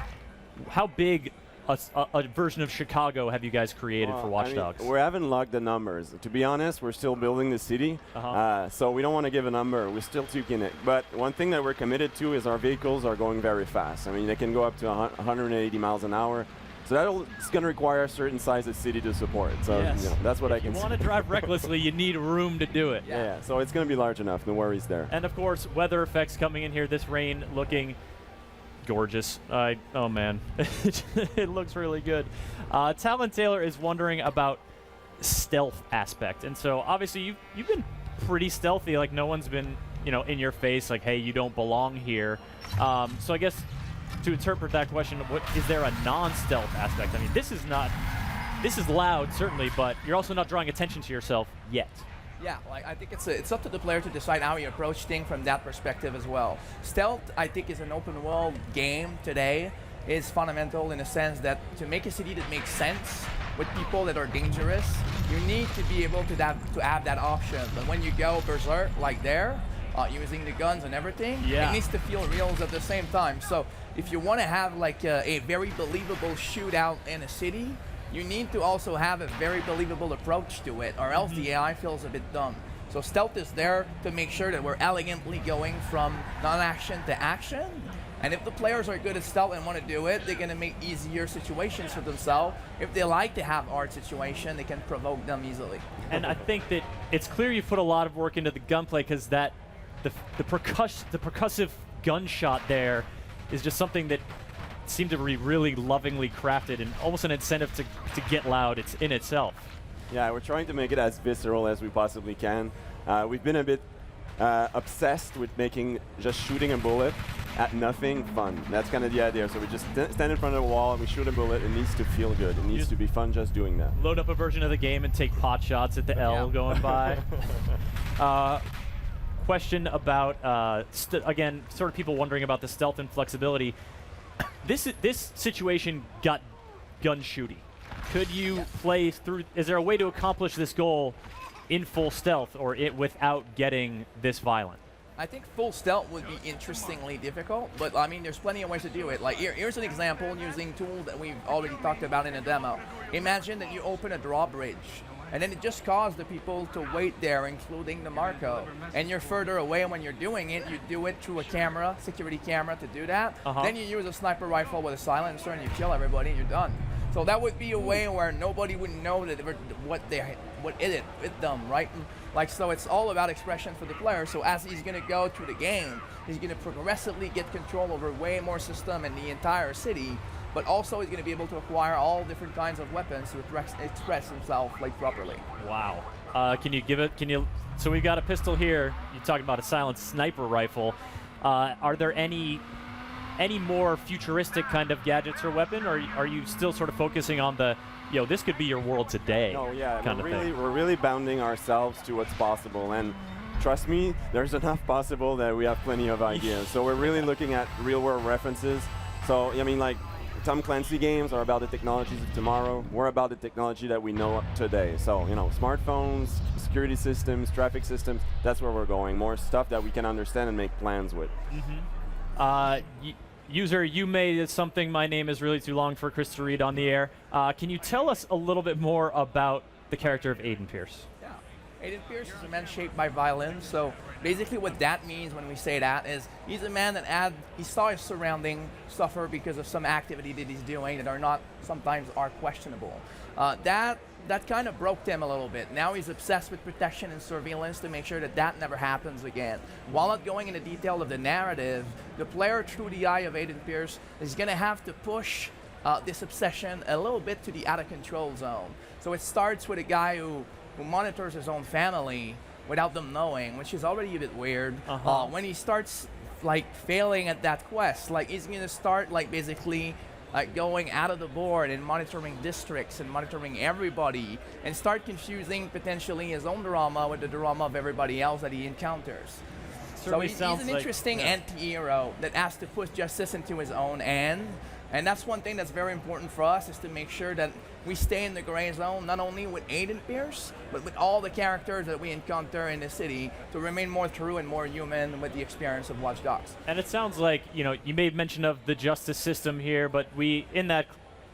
Speaker 1: how big a version of Chicago have you guys created for Watch Dogs?
Speaker 13: We haven't logged the numbers. To be honest, we're still building the city, so we don't want to give a number. We're still tweaking it. But one thing that we're committed to is our vehicles are going very fast. I mean, they can go up to 180 miles an hour. So it's going to require a certain size of city to support. So
Speaker 1: yes.
Speaker 13: you know, that's what I can
Speaker 1: If you
Speaker 13: see.
Speaker 1: want to drive recklessly, you need room to do it.
Speaker 13: Yeah, so it's going to be large enough. No worries there.
Speaker 1: And of course, weather effects coming in here. This rain looking gorgeous. Oh man, it looks really good. Talon Taylor is wondering about stealth aspect, and so obviously you've been pretty stealthy. Like no one's been in your face like, hey, you don't belong here. So I guess to interpret that question, what is there a non-stealth aspect? I mean, this is loud certainly, but you're also not drawing attention to yourself yet.
Speaker 14: Yeah, like I think it's up to the player to decide how you approach things from that perspective as well. Stealth, I think, is an open world game today, is fundamental in the sense that to make a city that makes sense with people that are dangerous, you need to be able to have that option. But when you go berserk like there, using the guns and everything, it needs to feel real at the same time. So if you want to have like a very believable shootout in a city, you need to also have a very believable approach to it, or else the AI feels a bit dumb. So stealth is there to make sure that we're elegantly going from non-action to action. And if the players are good at stealth and want to do it, they're going to make easier situations for themselves. If they like to have hard situation, they can provoke them easily.
Speaker 1: And I think that it's clear you put a lot of work into the gunplay, because the percussive gunshot there is just something that seemed to be really lovingly crafted and almost an incentive to get loud. It's in itself.
Speaker 13: Yeah, we're trying to make it as visceral as we possibly can. We've been a bit obsessed with making just shooting a bullet at nothing fun. That's kind of the idea. So we just stand in front of a wall and we shoot a bullet. It needs to feel good. It needs to be fun just doing that.
Speaker 1: Load up a version of the game and take pot shots at the L going by. Question about, again, sort of people wondering about the stealth and flexibility. This situation got gun shooty. Could you play through, is there a way to accomplish this goal in full stealth or without getting this violent?
Speaker 14: I think full stealth would be interestingly difficult, but I mean, there's plenty of ways to do it. Like here's an example using tools that we've already talked about in a demo. Imagine that you open a drawbridge, and then it just caused the people to wait there, including the Marco. And you're further away, and when you're doing it, you do it through a camera, security camera to do that. Then you use a sniper rifle with a silencer, and you kill everybody, and you're done. So that would be a way where nobody would know that what it is with them, right? Like, so it's all about expression for the player. So as he's going to go through the game, he's going to progressively get control over way more system and the entire city, but also he's going to be able to acquire all different kinds of weapons to express himself like properly.
Speaker 1: Wow. Can you give it? So we've got a pistol here. You talked about a silent sniper rifle. Are there any more futuristic kind of gadgets or weapon, or are you still sort of focusing on the, this could be your world today?
Speaker 13: No, yeah,
Speaker 1: kind of thing?
Speaker 13: We're really bounding ourselves to what's possible, and trust me, there's enough possible that we have plenty of ideas. So we're really looking at real-world references. So I mean, like, Tom Clancy games are about the technologies of tomorrow. We're about the technology that we know today. So, smartphones, security systems, traffic systems, that's where we're going. More stuff that we can understand and make plans with.
Speaker 1: User, you made something, my name is really too long for Chris to read on the air. Can you tell us a little bit more about the character of Aiden Pierce?
Speaker 14: Yeah. Aiden Pierce is a man shaped by violence. So basically what that means when we say that is he's a man that he saw his surrounding suffer because of some activity that he's doing that sometimes are questionable. That kind of broke him a little bit. Now he's obsessed with protection and surveillance to make sure that never happens again. While not going into detail of the narrative, the player through the eye of Aiden Pierce is going to have to push this obsession a little bit to the out-of-control zone. So it starts with a guy who monitors his own family without them knowing, which is already a bit weird. When he starts failing at that quest, he's going to start basically going out of the board and monitoring districts and monitoring everybody and start confusing potentially his own drama with the drama of everybody else that he encounters. So he's an interesting anti-hero that has to push justice into his own end. And that's one thing that's very important for us, is to make sure that we stay in the gray zone, not only with Aiden Pierce, but with all the characters that we encounter in the city, to remain more true and more human with the experience of Watch Dogs.
Speaker 1: And it sounds like, you made mention of the justice system here, but we, in that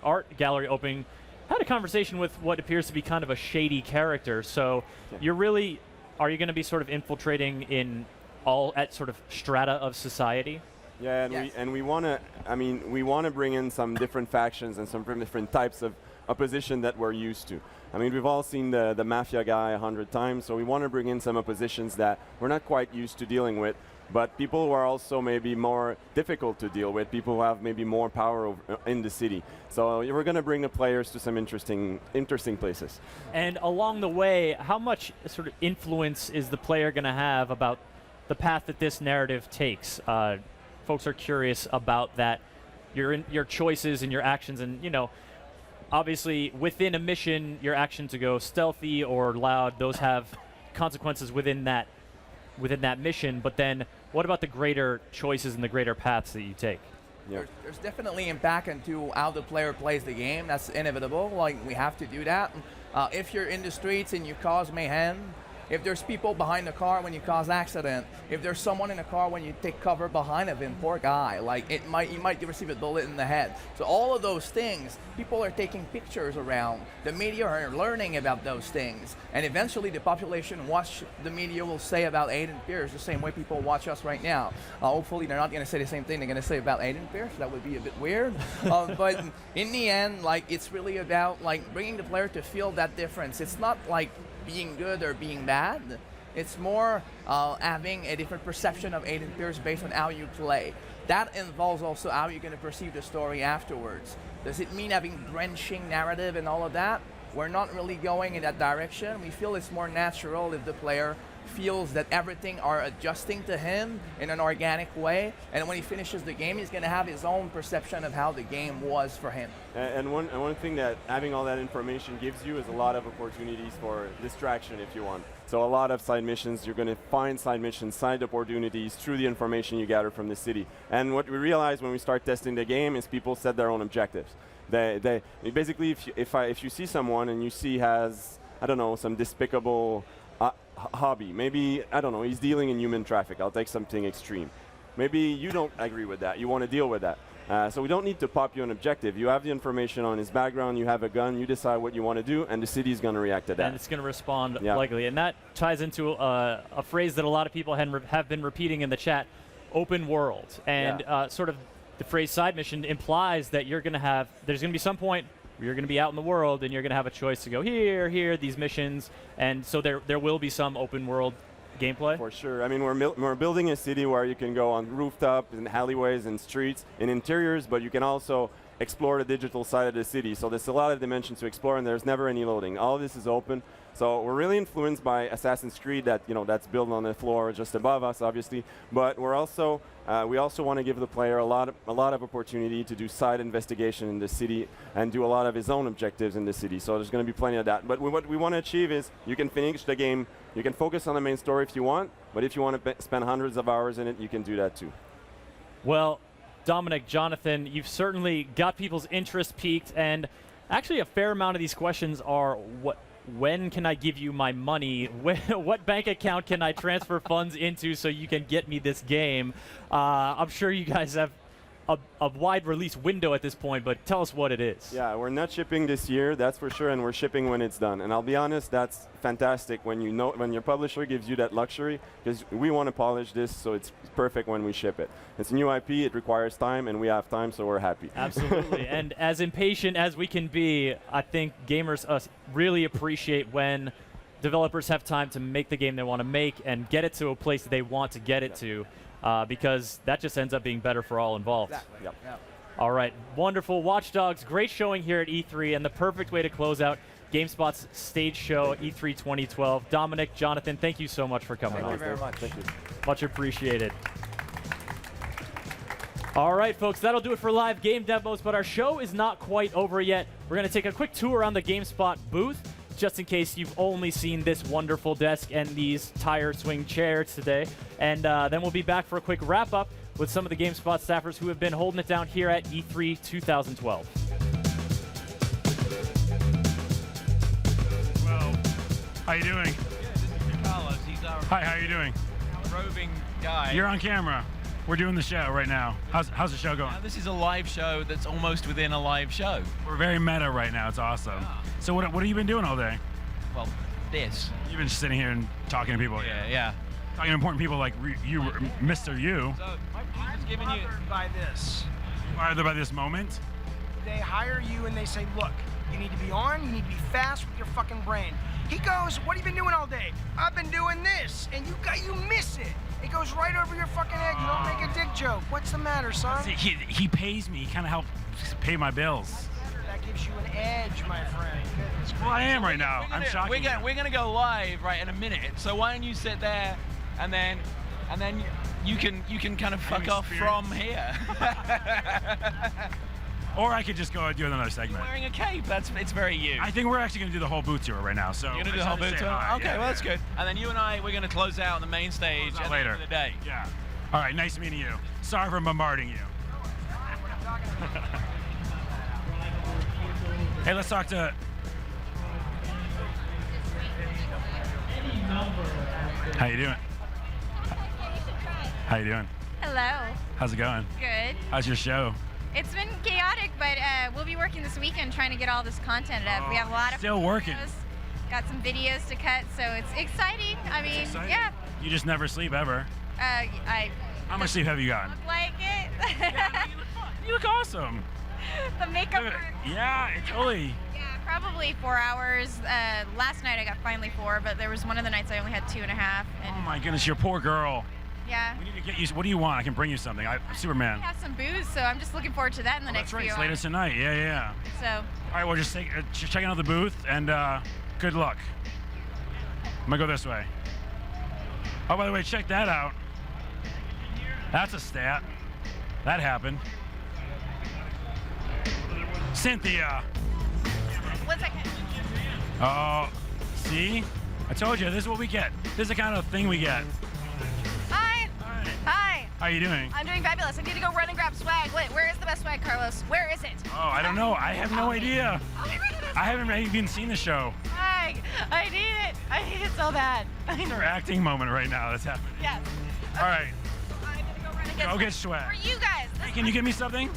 Speaker 1: art gallery opening, had a conversation with what appears to be kind of a shady character. So are you going to be sort of infiltrating in all at sort of strata of society?
Speaker 13: Yeah, and we want to bring in some different factions and some different types of opposition that we're used to. I mean, we've all seen the mafia guy 100 times, so we want to bring in some oppositions that we're not quite used to dealing with, but people who are also maybe more difficult to deal with, people who have maybe more power in the city. So we're going to bring the players to some interesting places.
Speaker 1: And along the way, how much sort of influence is the player going to have about the path that this narrative takes? Folks are curious about that, your choices and your actions, and obviously within a mission, your action to go stealthy or loud, those have consequences within that mission. But then, what about the greater choices and the greater paths that you take?
Speaker 13: Yeah.
Speaker 14: There's definitely impact into how the player plays the game. That's inevitable. We have to do that. If you're in the streets and you cause mayhem, if there's people behind the car when you cause accident, if there's someone in the car when you take cover behind of him, poor guy, you might receive a bullet in the head. So all of those things, people are taking pictures around. The media are learning about those things. And eventually the population watch the media will say about Aiden Pierce the same way people watch us right now. Hopefully they're not going to say the same thing they're going to say about Aiden Pierce. That would be a bit weird. But in the end, it's really about bringing the player to feel that difference. It's not being good or being bad. It's more having a different perception of Aiden Pierce based on how you play. That involves also how you're going to perceive the story afterwards. Does it mean having drenching narrative and all of that? We're not really going in that direction. We feel it's more natural if the player feels that everything are adjusting to him in an organic way, and when he finishes the game, he's going to have his own perception of how the game was for him.
Speaker 13: And one thing that having all that information gives you is a lot of opportunities for distraction, if you want. So a lot of side missions, you're going to find side missions, side opportunities through the information you gather from the city. And what we realize when we start testing the game is people set their own objectives. They basically, if you see someone and you see has, I don't know, some despicable hobby. Maybe, I don't know, he's dealing in human traffic. I'll take something extreme. Maybe you don't agree with that. You want to deal with that. So we don't need to pop you an objective. You have the information on his background. You have a gun. You decide what you want to do, and the city's going to react to that.
Speaker 1: And it's going to respond likely. And that ties into a phrase that a lot of people have been repeating in the chat, open world. And sort of the phrase side mission implies that there's going to be some point you're going to be out in the world and you're going to have a choice to go here, these missions, and so there will be some open world gameplay.
Speaker 13: For sure. I mean, we're building a city where you can go on rooftops and alleyways and streets and interiors, but you can also explore the digital side of the city. So there's a lot of dimensions to explore, and there's never any loading. All of this is open. So we're really influenced by Assassin's Creed, that's built on the floor just above us, obviously. But we're also we also want to give the player a lot of opportunity to do side investigation in the city and do a lot of his own objectives in the city. So there's going to be plenty of that. But what we want to achieve is you can finish the game. You can focus on the main story if you want, but if you want to spend hundreds of hours in it, you can do that too.
Speaker 1: Well, Dominic, Jonathan, you've certainly got people's interest peaked, and actually a fair amount of these questions are when can I give you my money? What bank account can I transfer funds into so you can get me this game? I'm sure you guys have a wide release window at this point, but tell us what it is.
Speaker 13: Yeah, we're not shipping this year, that's for sure, and we're shipping when it's done. And I'll be honest, that's fantastic when your publisher gives you that luxury, because we want to polish this so it's perfect when we ship it. It's a new IP, it requires time, and we have time, so we're happy.
Speaker 1: Absolutely. And as impatient as we can be, I think gamers really appreciate when developers have time to make the game they want to make and get it to a place that they want to get it to. Because that just ends up being better for all involved.
Speaker 14: Exactly.
Speaker 13: Yep.
Speaker 14: Yeah.
Speaker 1: All right, wonderful. Watch Dogs, great showing here at E3, and the perfect way to close out GameSpot's stage show, E3 2012. Dominic, Jonathan, thank you so much for coming on.
Speaker 14: Thank you very much.
Speaker 13: Thank you.
Speaker 1: Much appreciated. All right, folks, that'll do it for live game demos, but our show is not quite over yet. We're going to take a quick tour around the GameSpot booth, just in case you've only seen this wonderful desk and these tire swing chairs today. And then we'll be back for a quick wrap-up with some of the GameSpot staffers who have been holding it down here at E3 2012.
Speaker 3: Well, how you doing?
Speaker 5: Good, this is Carlos. He's our
Speaker 3: Hi, how you doing?
Speaker 5: roving guy.
Speaker 3: You're on camera. We're doing the show right now. How's the show going?
Speaker 5: Now, this is a live show that's almost within a live show.
Speaker 3: We're very meta right now. It's awesome.
Speaker 5: Yeah.
Speaker 3: So what have you been doing all day?
Speaker 5: Well, this.
Speaker 3: You've been sitting here and talking to people.
Speaker 5: Yeah.
Speaker 3: Talking to important people like you, Mr. You.
Speaker 5: So, he's giving you...
Speaker 10: by this.
Speaker 3: Bothered by this moment?
Speaker 10: They hire you and they say, look, you need to be on, you need to be fast with your fucking brain. He goes, what have you been doing all day? I've been doing this, and you miss it. It goes right over your fucking head. You don't make a dick joke. What's the matter, son?
Speaker 3: See, he pays me. He kind of helps pay my bills.
Speaker 10: That gives you an edge, my friend.
Speaker 3: Well, I am right now. I'm shocking.
Speaker 5: We're gonna go live right in a minute. So why don't you sit there, and then you can kind of fuck off from here.
Speaker 3: Or I could just go and do another
Speaker 5: You're
Speaker 3: segment.
Speaker 5: wearing a cape. It's very you.
Speaker 3: I think we're actually going to do the whole booth tour right now. So
Speaker 5: You're gonna do the
Speaker 3: I
Speaker 5: whole
Speaker 3: just
Speaker 5: booth
Speaker 3: say
Speaker 5: tour?
Speaker 3: hi.
Speaker 5: Okay,
Speaker 3: Yeah,
Speaker 5: well that's
Speaker 3: yeah.
Speaker 5: good. And then you and I, we're gonna close out on the main stage at the
Speaker 3: later.
Speaker 5: end of the day.
Speaker 3: Yeah. All right. Nice meeting you. Sorry for bombarding you. Hey, let's talk to. How you doing? How you doing?
Speaker 23: Hello.
Speaker 3: How's it going?
Speaker 23: Good.
Speaker 3: How's your show?
Speaker 23: It's been chaotic, but we'll be working this weekend trying to get all this content up. We have a lot of
Speaker 3: Still working.
Speaker 23: videos, got some videos to cut, so it's exciting. I mean,
Speaker 3: exciting.
Speaker 23: yeah.
Speaker 3: You just never sleep ever. How much sleep have you gotten?
Speaker 23: Look like it.
Speaker 3: You look awesome.
Speaker 23: The makeup.
Speaker 3: Yeah, totally.
Speaker 23: Yeah, probably 4 hours. Last night I got finally 4, but there was one of the nights I only had 2.5. And
Speaker 3: Oh my goodness, you're a poor girl.
Speaker 23: yeah.
Speaker 3: We need to get you. What do you want? I can bring you something. I'm Superman.
Speaker 23: I have some booze, so I'm just looking forward to that in the next
Speaker 3: That's right.
Speaker 23: few
Speaker 3: It's later
Speaker 23: hours.
Speaker 3: tonight. Yeah.
Speaker 23: So.
Speaker 3: All right. Well, just checking out the booth and good luck. I'm gonna go this way. Oh, by the way, check that out. That's a stat. That happened. Cynthia.
Speaker 23: One second.
Speaker 3: Oh, see? I told you, this is what we get. This is the kind of thing we get.
Speaker 23: Hi. Hi.
Speaker 3: How you doing?
Speaker 23: I'm doing fabulous. I need to go run and grab swag. Wait, where is the best swag, Carlos? Where is it?
Speaker 3: Oh, I don't know. I have no idea. I haven't even seen the show.
Speaker 23: Swag. I need it. I need it so bad.
Speaker 3: It's our acting moment right now that's happening.
Speaker 23: Yes.
Speaker 3: All right.
Speaker 23: I'm gonna go run and get
Speaker 3: Go get
Speaker 23: swag.
Speaker 3: swag.
Speaker 23: For you guys.
Speaker 3: Hey, can you give me something?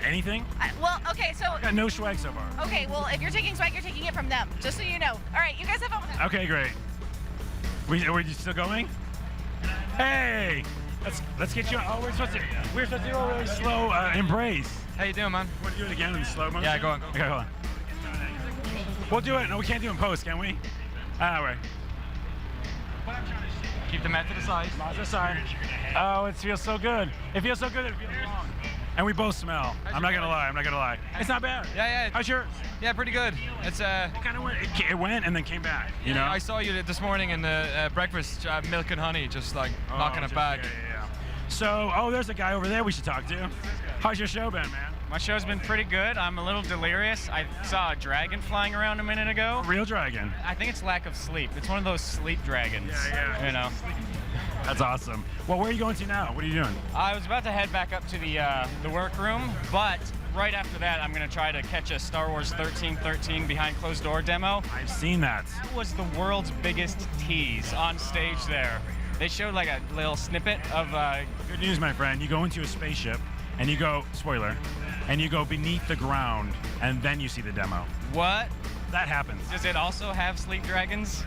Speaker 3: Anything?
Speaker 23: Well, okay, so.
Speaker 3: I got no swag so far.
Speaker 23: Okay, well, if you're taking swag, you're taking it from them, just so you know. All right, you guys have fun with it.
Speaker 3: Okay, great. Are we still going? Hey, let's get you. Oh, we're supposed to do a really slow embrace.
Speaker 15: How you doing, man?
Speaker 3: Want to do it again in slow motion?
Speaker 15: Yeah, go on.
Speaker 3: Okay, hold on. We'll do it. No, we can't do it in post, can we? Wait.
Speaker 15: Keep the mat to the side.
Speaker 3: To the side. Oh, it feels so good. It feels so good. It feels wrong. And we both smell. I'm not gonna lie. It's not bad.
Speaker 15: Yeah.
Speaker 3: How's yours?
Speaker 15: Yeah, pretty good. It's
Speaker 3: It kind of went. It went and then came back. You know.
Speaker 15: I saw you this morning in the breakfast, milk and honey, just like knocking it back.
Speaker 3: Yeah. So, there's a guy over there we should talk to. How's your show been, man?
Speaker 16: My show's been pretty good. I'm a little delirious. I saw a dragon flying around a minute ago.
Speaker 3: Real dragon?
Speaker 16: I think it's lack of sleep. It's one of those sleep dragons.
Speaker 3: Yeah.
Speaker 16: You know.
Speaker 3: That's awesome. Well, where are you going to now? What are you doing?
Speaker 16: I was about to head back up to the workroom, but right after that, I'm going to try to catch a Star Wars 1313 behind closed door demo.
Speaker 3: I've seen that.
Speaker 16: That was the world's biggest tease on stage there. They showed like a little snippet of...
Speaker 3: Good news, my friend. You go into a spaceship, and you go, spoiler, and you go beneath the ground, and then you see the demo.
Speaker 16: What?
Speaker 3: That happens.
Speaker 16: Does it also have sleep dragons?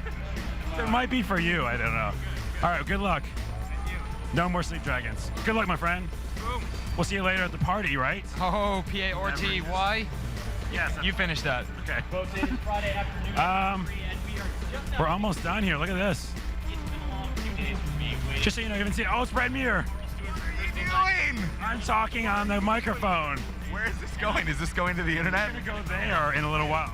Speaker 3: It might be for you. I don't know. All right, good luck. No more sleep dragons. Good luck, my friend.
Speaker 15: Boom.
Speaker 3: We'll see you later at the party, right?
Speaker 15: Oh, P-A-R-T-Y?
Speaker 3: Yes.
Speaker 15: You finished that.
Speaker 3: Okay.
Speaker 16: Rotated Friday afternoon.
Speaker 3: We're almost done here. Look at this. Just so you know, you haven't seen it. Oh, it's Brad Muir.
Speaker 19: What are you doing?
Speaker 3: I'm talking on the microphone.
Speaker 19: Where is this going? Is this going to the internet?
Speaker 3: We're going to go there in a little while.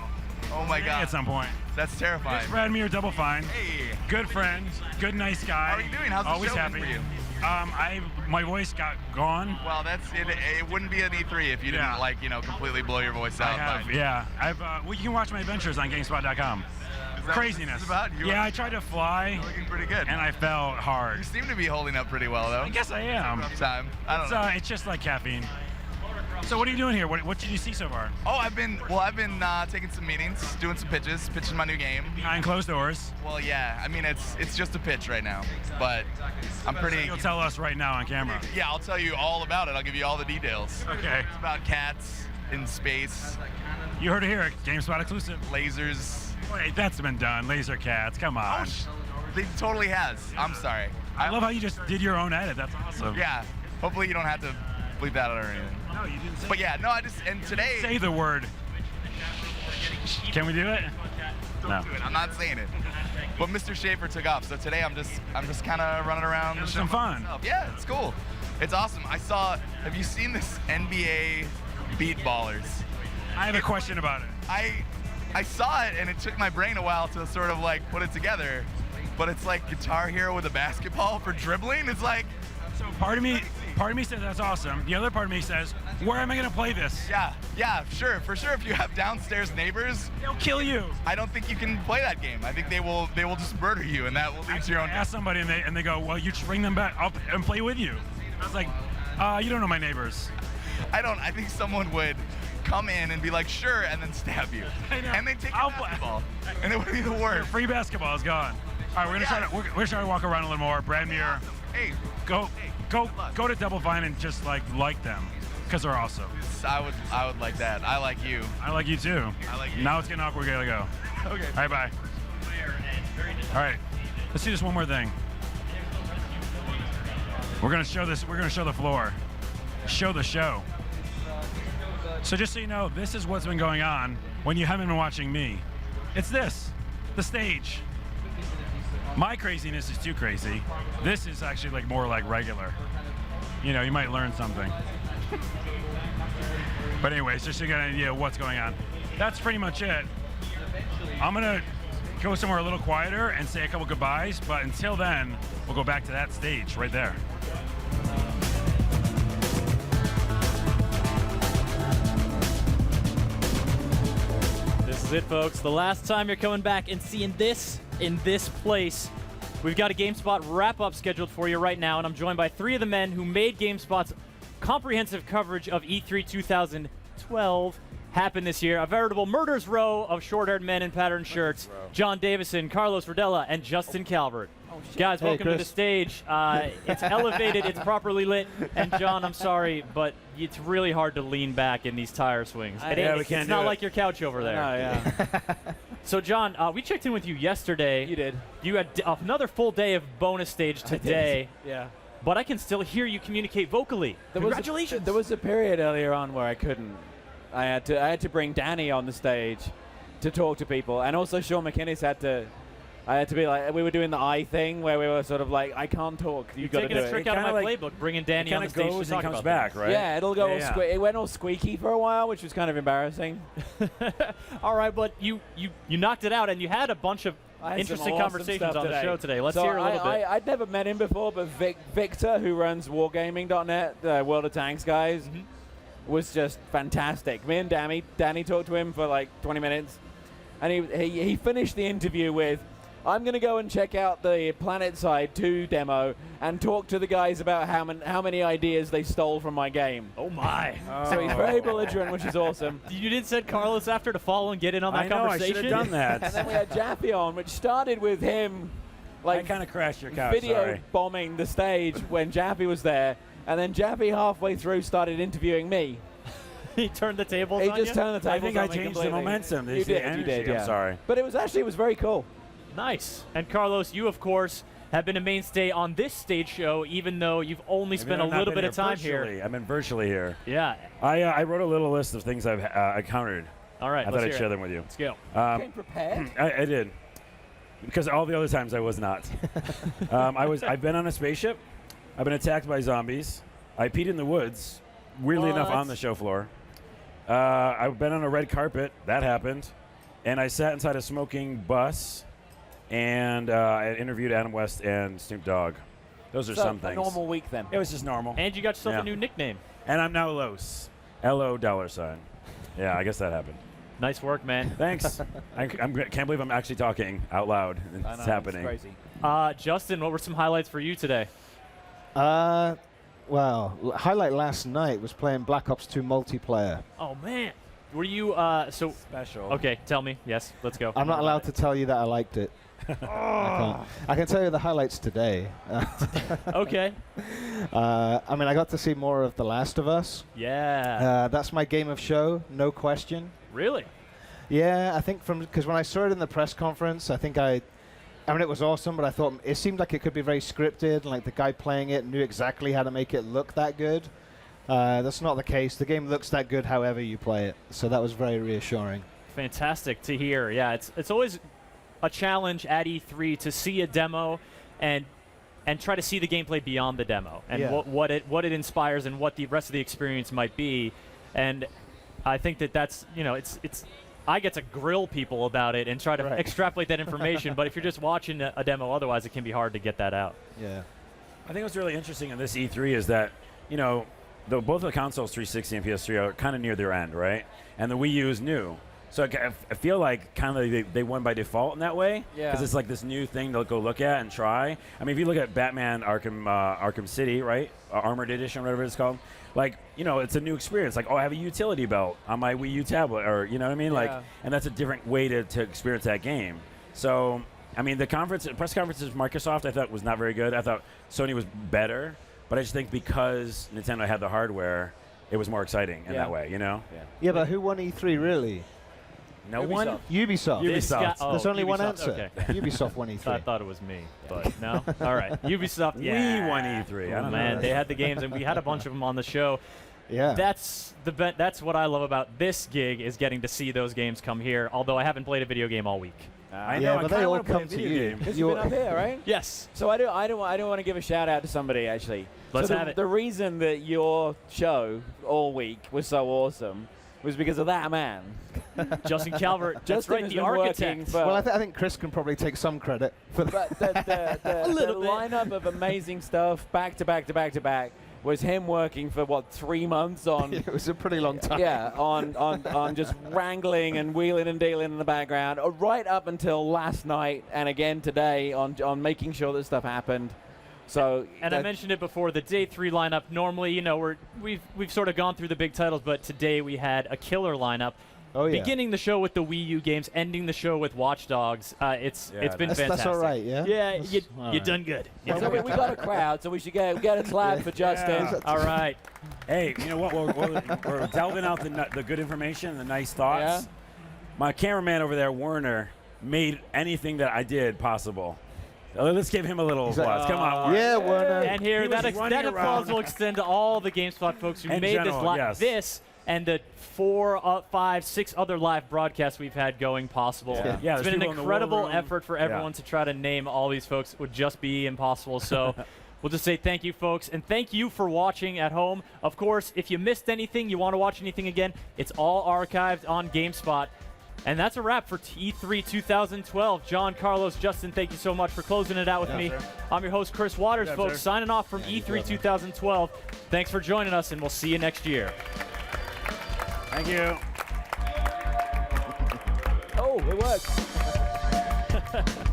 Speaker 19: Oh my god.
Speaker 3: At some point.
Speaker 19: That's terrifying.
Speaker 3: It's Brad Muir, Double Fine.
Speaker 19: Hey.
Speaker 3: Good friend. Good, nice guy.
Speaker 19: How are you doing? How's the
Speaker 3: Always
Speaker 19: show been
Speaker 3: happy.
Speaker 19: for you?
Speaker 3: My voice got gone.
Speaker 19: Well, it wouldn't be an E3 if you didn't completely blow your voice out.
Speaker 3: Well, you can watch my adventures on GameSpot.com. Craziness. Yeah, I tried to fly.
Speaker 19: You're looking pretty good.
Speaker 3: And I fell hard.
Speaker 19: You seem to be holding up pretty well, though.
Speaker 3: I guess I am.
Speaker 19: Time. I don't know.
Speaker 3: It's just like caffeine. So what are you doing here? What did you see so far?
Speaker 19: Oh, I've been taking some meetings, doing some pitching my new game.
Speaker 3: Behind closed doors.
Speaker 19: Well, yeah. I mean, it's just a pitch right now, but I'm pretty.
Speaker 3: You'll tell us right now on camera.
Speaker 19: Yeah, I'll tell you all about it. I'll give you all the details.
Speaker 3: Okay.
Speaker 19: It's about cats in space.
Speaker 3: You heard it here. GameSpot exclusive.
Speaker 19: Lasers.
Speaker 3: Wait, that's been done. Laser cats. Come on.
Speaker 19: It totally has. I'm sorry.
Speaker 3: I love how you just did your own edit. That's awesome.
Speaker 19: Yeah. Hopefully you don't have to bleep that out or anything.
Speaker 3: No, you didn't say.
Speaker 19: But yeah, no, today.
Speaker 3: Say the word. Can we do it?
Speaker 19: Don't do it. I'm not saying it. But Mr. Schaefer took off, so today I'm just kind of running around.
Speaker 3: Having some fun.
Speaker 19: Yeah, it's cool. It's awesome. Have you seen this NBA Beat Ballers?
Speaker 3: I have a question about it.
Speaker 19: I saw it and it took my brain a while to sort of like put it together, but it's like Guitar Hero with a basketball for dribbling. It's like.
Speaker 3: So part of me says that's awesome. The other part of me says, where am I gonna play this?
Speaker 19: Yeah, sure, for sure. If you have downstairs neighbors,
Speaker 3: they'll kill you.
Speaker 19: I don't think you can play that game. I think they will just murder you, and that will lead to your own.
Speaker 3: I ask somebody and they go, well, you just bring them back up and play with you. I was like, you don't know my neighbors.
Speaker 19: I think someone would come in and be like, sure, and then stab you.
Speaker 3: I know.
Speaker 19: And they take your basketball, and it would be the worst.
Speaker 3: Free basketball is gone. All right, we're gonna try to walk around a little more. Brad Muir.
Speaker 19: Hey,
Speaker 3: go to Double Fine and just like them, because they're awesome.
Speaker 19: I would like that. I like you.
Speaker 3: I like you too.
Speaker 19: I like you.
Speaker 3: Now it's getting awkward. We gotta go.
Speaker 19: Okay.
Speaker 3: All right, bye. All right, let's do this one more thing. We're gonna show this. We're gonna show the floor. Show the show. So just so you know, this is what's been going on when you haven't been watching me. It's this, the stage. My craziness is too crazy. This is actually like more like regular. You know, you might learn something. But anyways, just to get an idea of what's going on. That's pretty much it. I'm gonna go somewhere a little quieter and say a couple goodbyes, but until then, we'll go back to that stage right there.
Speaker 1: This is it, folks. The last time you're coming back and seeing this in this place. We've got a GameSpot wrap-up scheduled for you right now, and I'm joined by three of the men who made GameSpot's comprehensive coverage of E3 2012 happen this year. A veritable murder's row of short-haired men in patterned shirts. John Davison, Carlos Rodella, and Justin Calvert. Guys, welcome to the stage. It's elevated, it's properly lit, and John, I'm sorry, but it's really hard to lean back in these tire swings. It's not like your couch over there.
Speaker 24: No, yeah.
Speaker 1: So, John, we checked in with you yesterday.
Speaker 24: You did.
Speaker 1: You had another full day of bonus stage today.
Speaker 24: Yeah.
Speaker 1: but I can still hear you communicate vocally. Congratulations.
Speaker 8: There was a period earlier on where I couldn't. I had to bring Danny on the stage to talk to people, and also Sean McInnes had to. I had to be like, we were doing the eye thing where we were sort of like, I can't talk. You've got to do
Speaker 1: taking a trick out of my playbook, bringing Danny on the stage to talk about
Speaker 8: back,
Speaker 1: things.
Speaker 8: Yeah, it'll go. It went all squeaky for a while, which was kind of embarrassing.
Speaker 1: All right, but you knocked it out, and you had a bunch of interesting conversations on the show today. Let's hear a little bit.
Speaker 8: I'd never met him before, but Victor, who runs Wargaming.net, the World of Tanks guys, was just fantastic. Me and Danny talked to him for like 20 minutes, and he finished the interview with, I'm going to go and check out the PlanetSide 2 demo and talk to the guys about how many ideas they stole from my game.
Speaker 1: Oh, my.
Speaker 8: So he's very belligerent, which is awesome.
Speaker 1: You didn't send Carlos after to follow and get in on that conversation?
Speaker 17: I should have done that.
Speaker 8: And then we had Jaffe on, which started with him
Speaker 17: I kind of crashed your couch,
Speaker 8: video
Speaker 17: sorry.
Speaker 8: bombing the stage when Jaffe was there. And then Jaffe halfway through started interviewing me.
Speaker 1: He turned the tables
Speaker 8: He
Speaker 1: on
Speaker 8: just
Speaker 1: you?
Speaker 8: turned the tables
Speaker 17: I think
Speaker 8: on
Speaker 17: I
Speaker 8: me
Speaker 17: changed the
Speaker 8: completely.
Speaker 17: momentum.
Speaker 8: You did, yeah.
Speaker 17: I'm sorry.
Speaker 8: But it was very cool.
Speaker 1: Nice. And Carlos, you, of course, have been a mainstay on this stage show, even though you've only spent a little bit of time here.
Speaker 17: I've been virtually here.
Speaker 1: Yeah.
Speaker 17: I wrote a little list of things I've encountered.
Speaker 1: All right,
Speaker 17: I thought I'd share them with you.
Speaker 1: Let's go.
Speaker 8: Came prepared?
Speaker 17: I did. Because all the other times I was not. I've been on a spaceship. I've been attacked by zombies. I peed in the woods, weirdly enough, on the show floor. I've been on a red carpet. That happened. And I sat inside a smoking bus. And I interviewed Adam West and Snoop Dogg. Those are some things.
Speaker 8: A normal week then.
Speaker 17: It was just normal.
Speaker 1: And you got yourself a new nickname.
Speaker 17: And I'm now Los. L-O$. Yeah, I guess that happened.
Speaker 1: Nice work, man.
Speaker 17: Thanks. I can't believe I'm actually talking out loud. It's happening.
Speaker 8: It's crazy.
Speaker 1: Justin, what were some highlights for you today?
Speaker 20: Well, highlight last night was playing Black Ops 2 multiplayer.
Speaker 1: Oh, man. Were you so
Speaker 8: special?
Speaker 1: Okay, tell me. Yes, let's go.
Speaker 20: I'm not allowed to tell you that I liked it. I can tell you the highlights today.
Speaker 1: Okay.
Speaker 20: I mean, I got to see more of The Last of Us.
Speaker 1: Yeah.
Speaker 20: That's my game of show, no question.
Speaker 1: Really?
Speaker 20: Yeah, I think because when I saw it in the press conference, I mean, it was awesome, but I thought it seemed like it could be very scripted, like the guy playing it knew exactly how to make it look that good. That's not the case. The game looks that good however you play it, so that was very reassuring.
Speaker 1: Fantastic to hear. Yeah, it's always a challenge at E3 to see a demo and try to see the gameplay beyond the demo and what it inspires and what the rest of the experience might be. And I think that's it's I get to grill people about it and try to extrapolate that information. But if you're just watching a demo, otherwise it can be hard to get that out.
Speaker 20: Yeah.
Speaker 17: I think what's really interesting in this E3 is that both of the consoles, 360 and PS3, are kind of near their end, right? And the Wii U is new. So I feel like kind of they won by default in that way.
Speaker 8: Yeah.
Speaker 17: Because it's like this new thing to go look at and try. I mean, if you look at Batman Arkham City, right? Armored Edition, whatever it's called. Like, it's a new experience. Like, I have a utility belt on my Wii U tablet. Or, you know what I mean? Like, and that's a different way to experience that game. So, I mean, the press conferences of Microsoft, I thought was not very good. I thought Sony was better. But I just think because Nintendo had the hardware, it was more exciting in that way,
Speaker 20: Yeah, but who won E3 really?
Speaker 17: No one?
Speaker 20: Ubisoft. There's only one
Speaker 1: Ubisoft,
Speaker 20: answer.
Speaker 1: okay.
Speaker 20: Ubisoft won E3.
Speaker 1: I thought it was me, but no. All right, Ubisoft.
Speaker 17: We won E3.
Speaker 1: Oh, man, they had the games, and we had a bunch of them on the show.
Speaker 20: Yeah.
Speaker 1: That's what I love about this gig is getting to see those games come here. Although I haven't played a video game all week.
Speaker 20: I know. Yeah, but they all come to you.
Speaker 8: Because you've been up here, right?
Speaker 1: Yes.
Speaker 8: So I don't want to give a shout out to somebody actually.
Speaker 1: Let's
Speaker 8: have
Speaker 1: have it.
Speaker 8: The reason that your show all week was so awesome was because of that man.
Speaker 1: Justin Calvert. That's
Speaker 8: Justin
Speaker 1: right,
Speaker 8: has
Speaker 1: the
Speaker 8: been
Speaker 1: architect.
Speaker 8: working for-
Speaker 20: Well, I think Chris can probably take some credit for that.
Speaker 8: But the
Speaker 1: little bit.
Speaker 8: lineup of amazing stuff back to back to back to back was him working for 3 months on.
Speaker 20: It was a pretty long time.
Speaker 8: Yeah, on just wrangling and wheeling and dealing in the background, right up until last night and again today on making sure that stuff happened. So
Speaker 1: and I mentioned it before, the day 3 lineup. Normally, we've sort of gone through the big titles, but today we had a killer lineup.
Speaker 20: Oh, yeah.
Speaker 1: Beginning the show with the Wii U games, ending the show with Watch Dogs. It's been fantastic.
Speaker 20: That's all right, yeah?
Speaker 1: Yeah, you
Speaker 20: right.
Speaker 1: done good.
Speaker 8: So we got a crowd, so we should get a clap for Justin.
Speaker 17: Yeah.
Speaker 1: All right.
Speaker 17: Hey, you know what? We're delving out the good information and the nice thoughts.
Speaker 8: Yeah.
Speaker 17: My cameraman over there, Werner, made anything that I did possible. Let's give him a little applause. Come on, Warren.
Speaker 20: Yeah, Werner.
Speaker 1: And here,
Speaker 17: He was
Speaker 1: that
Speaker 17: running
Speaker 1: applause
Speaker 17: around.
Speaker 1: will extend to all the GameSpot folks who
Speaker 17: In
Speaker 1: made
Speaker 17: general,
Speaker 1: this and the 4, 5, 6 other live broadcasts we've had going possible.
Speaker 17: Yeah,
Speaker 1: It's
Speaker 17: there's
Speaker 1: been an
Speaker 17: people in the war
Speaker 1: incredible
Speaker 17: room.
Speaker 1: effort for everyone to try to name all these folks. It would just be impossible. So we'll just say thank you, folks, and thank you for watching at home. Of course, if you missed anything, you want to watch anything again, it's all archived on GameSpot. And that's a wrap for E3 2012. John, Carlos, Justin, thank you so much for closing it out with me.
Speaker 12: Sir.
Speaker 1: I'm your host, Chris Waters,
Speaker 12: Yeah,
Speaker 1: folks,
Speaker 12: sir.
Speaker 1: signing off from E3 2012. Thanks for joining us, and we'll see you next year.
Speaker 17: Thank you.
Speaker 4: Oh, it works.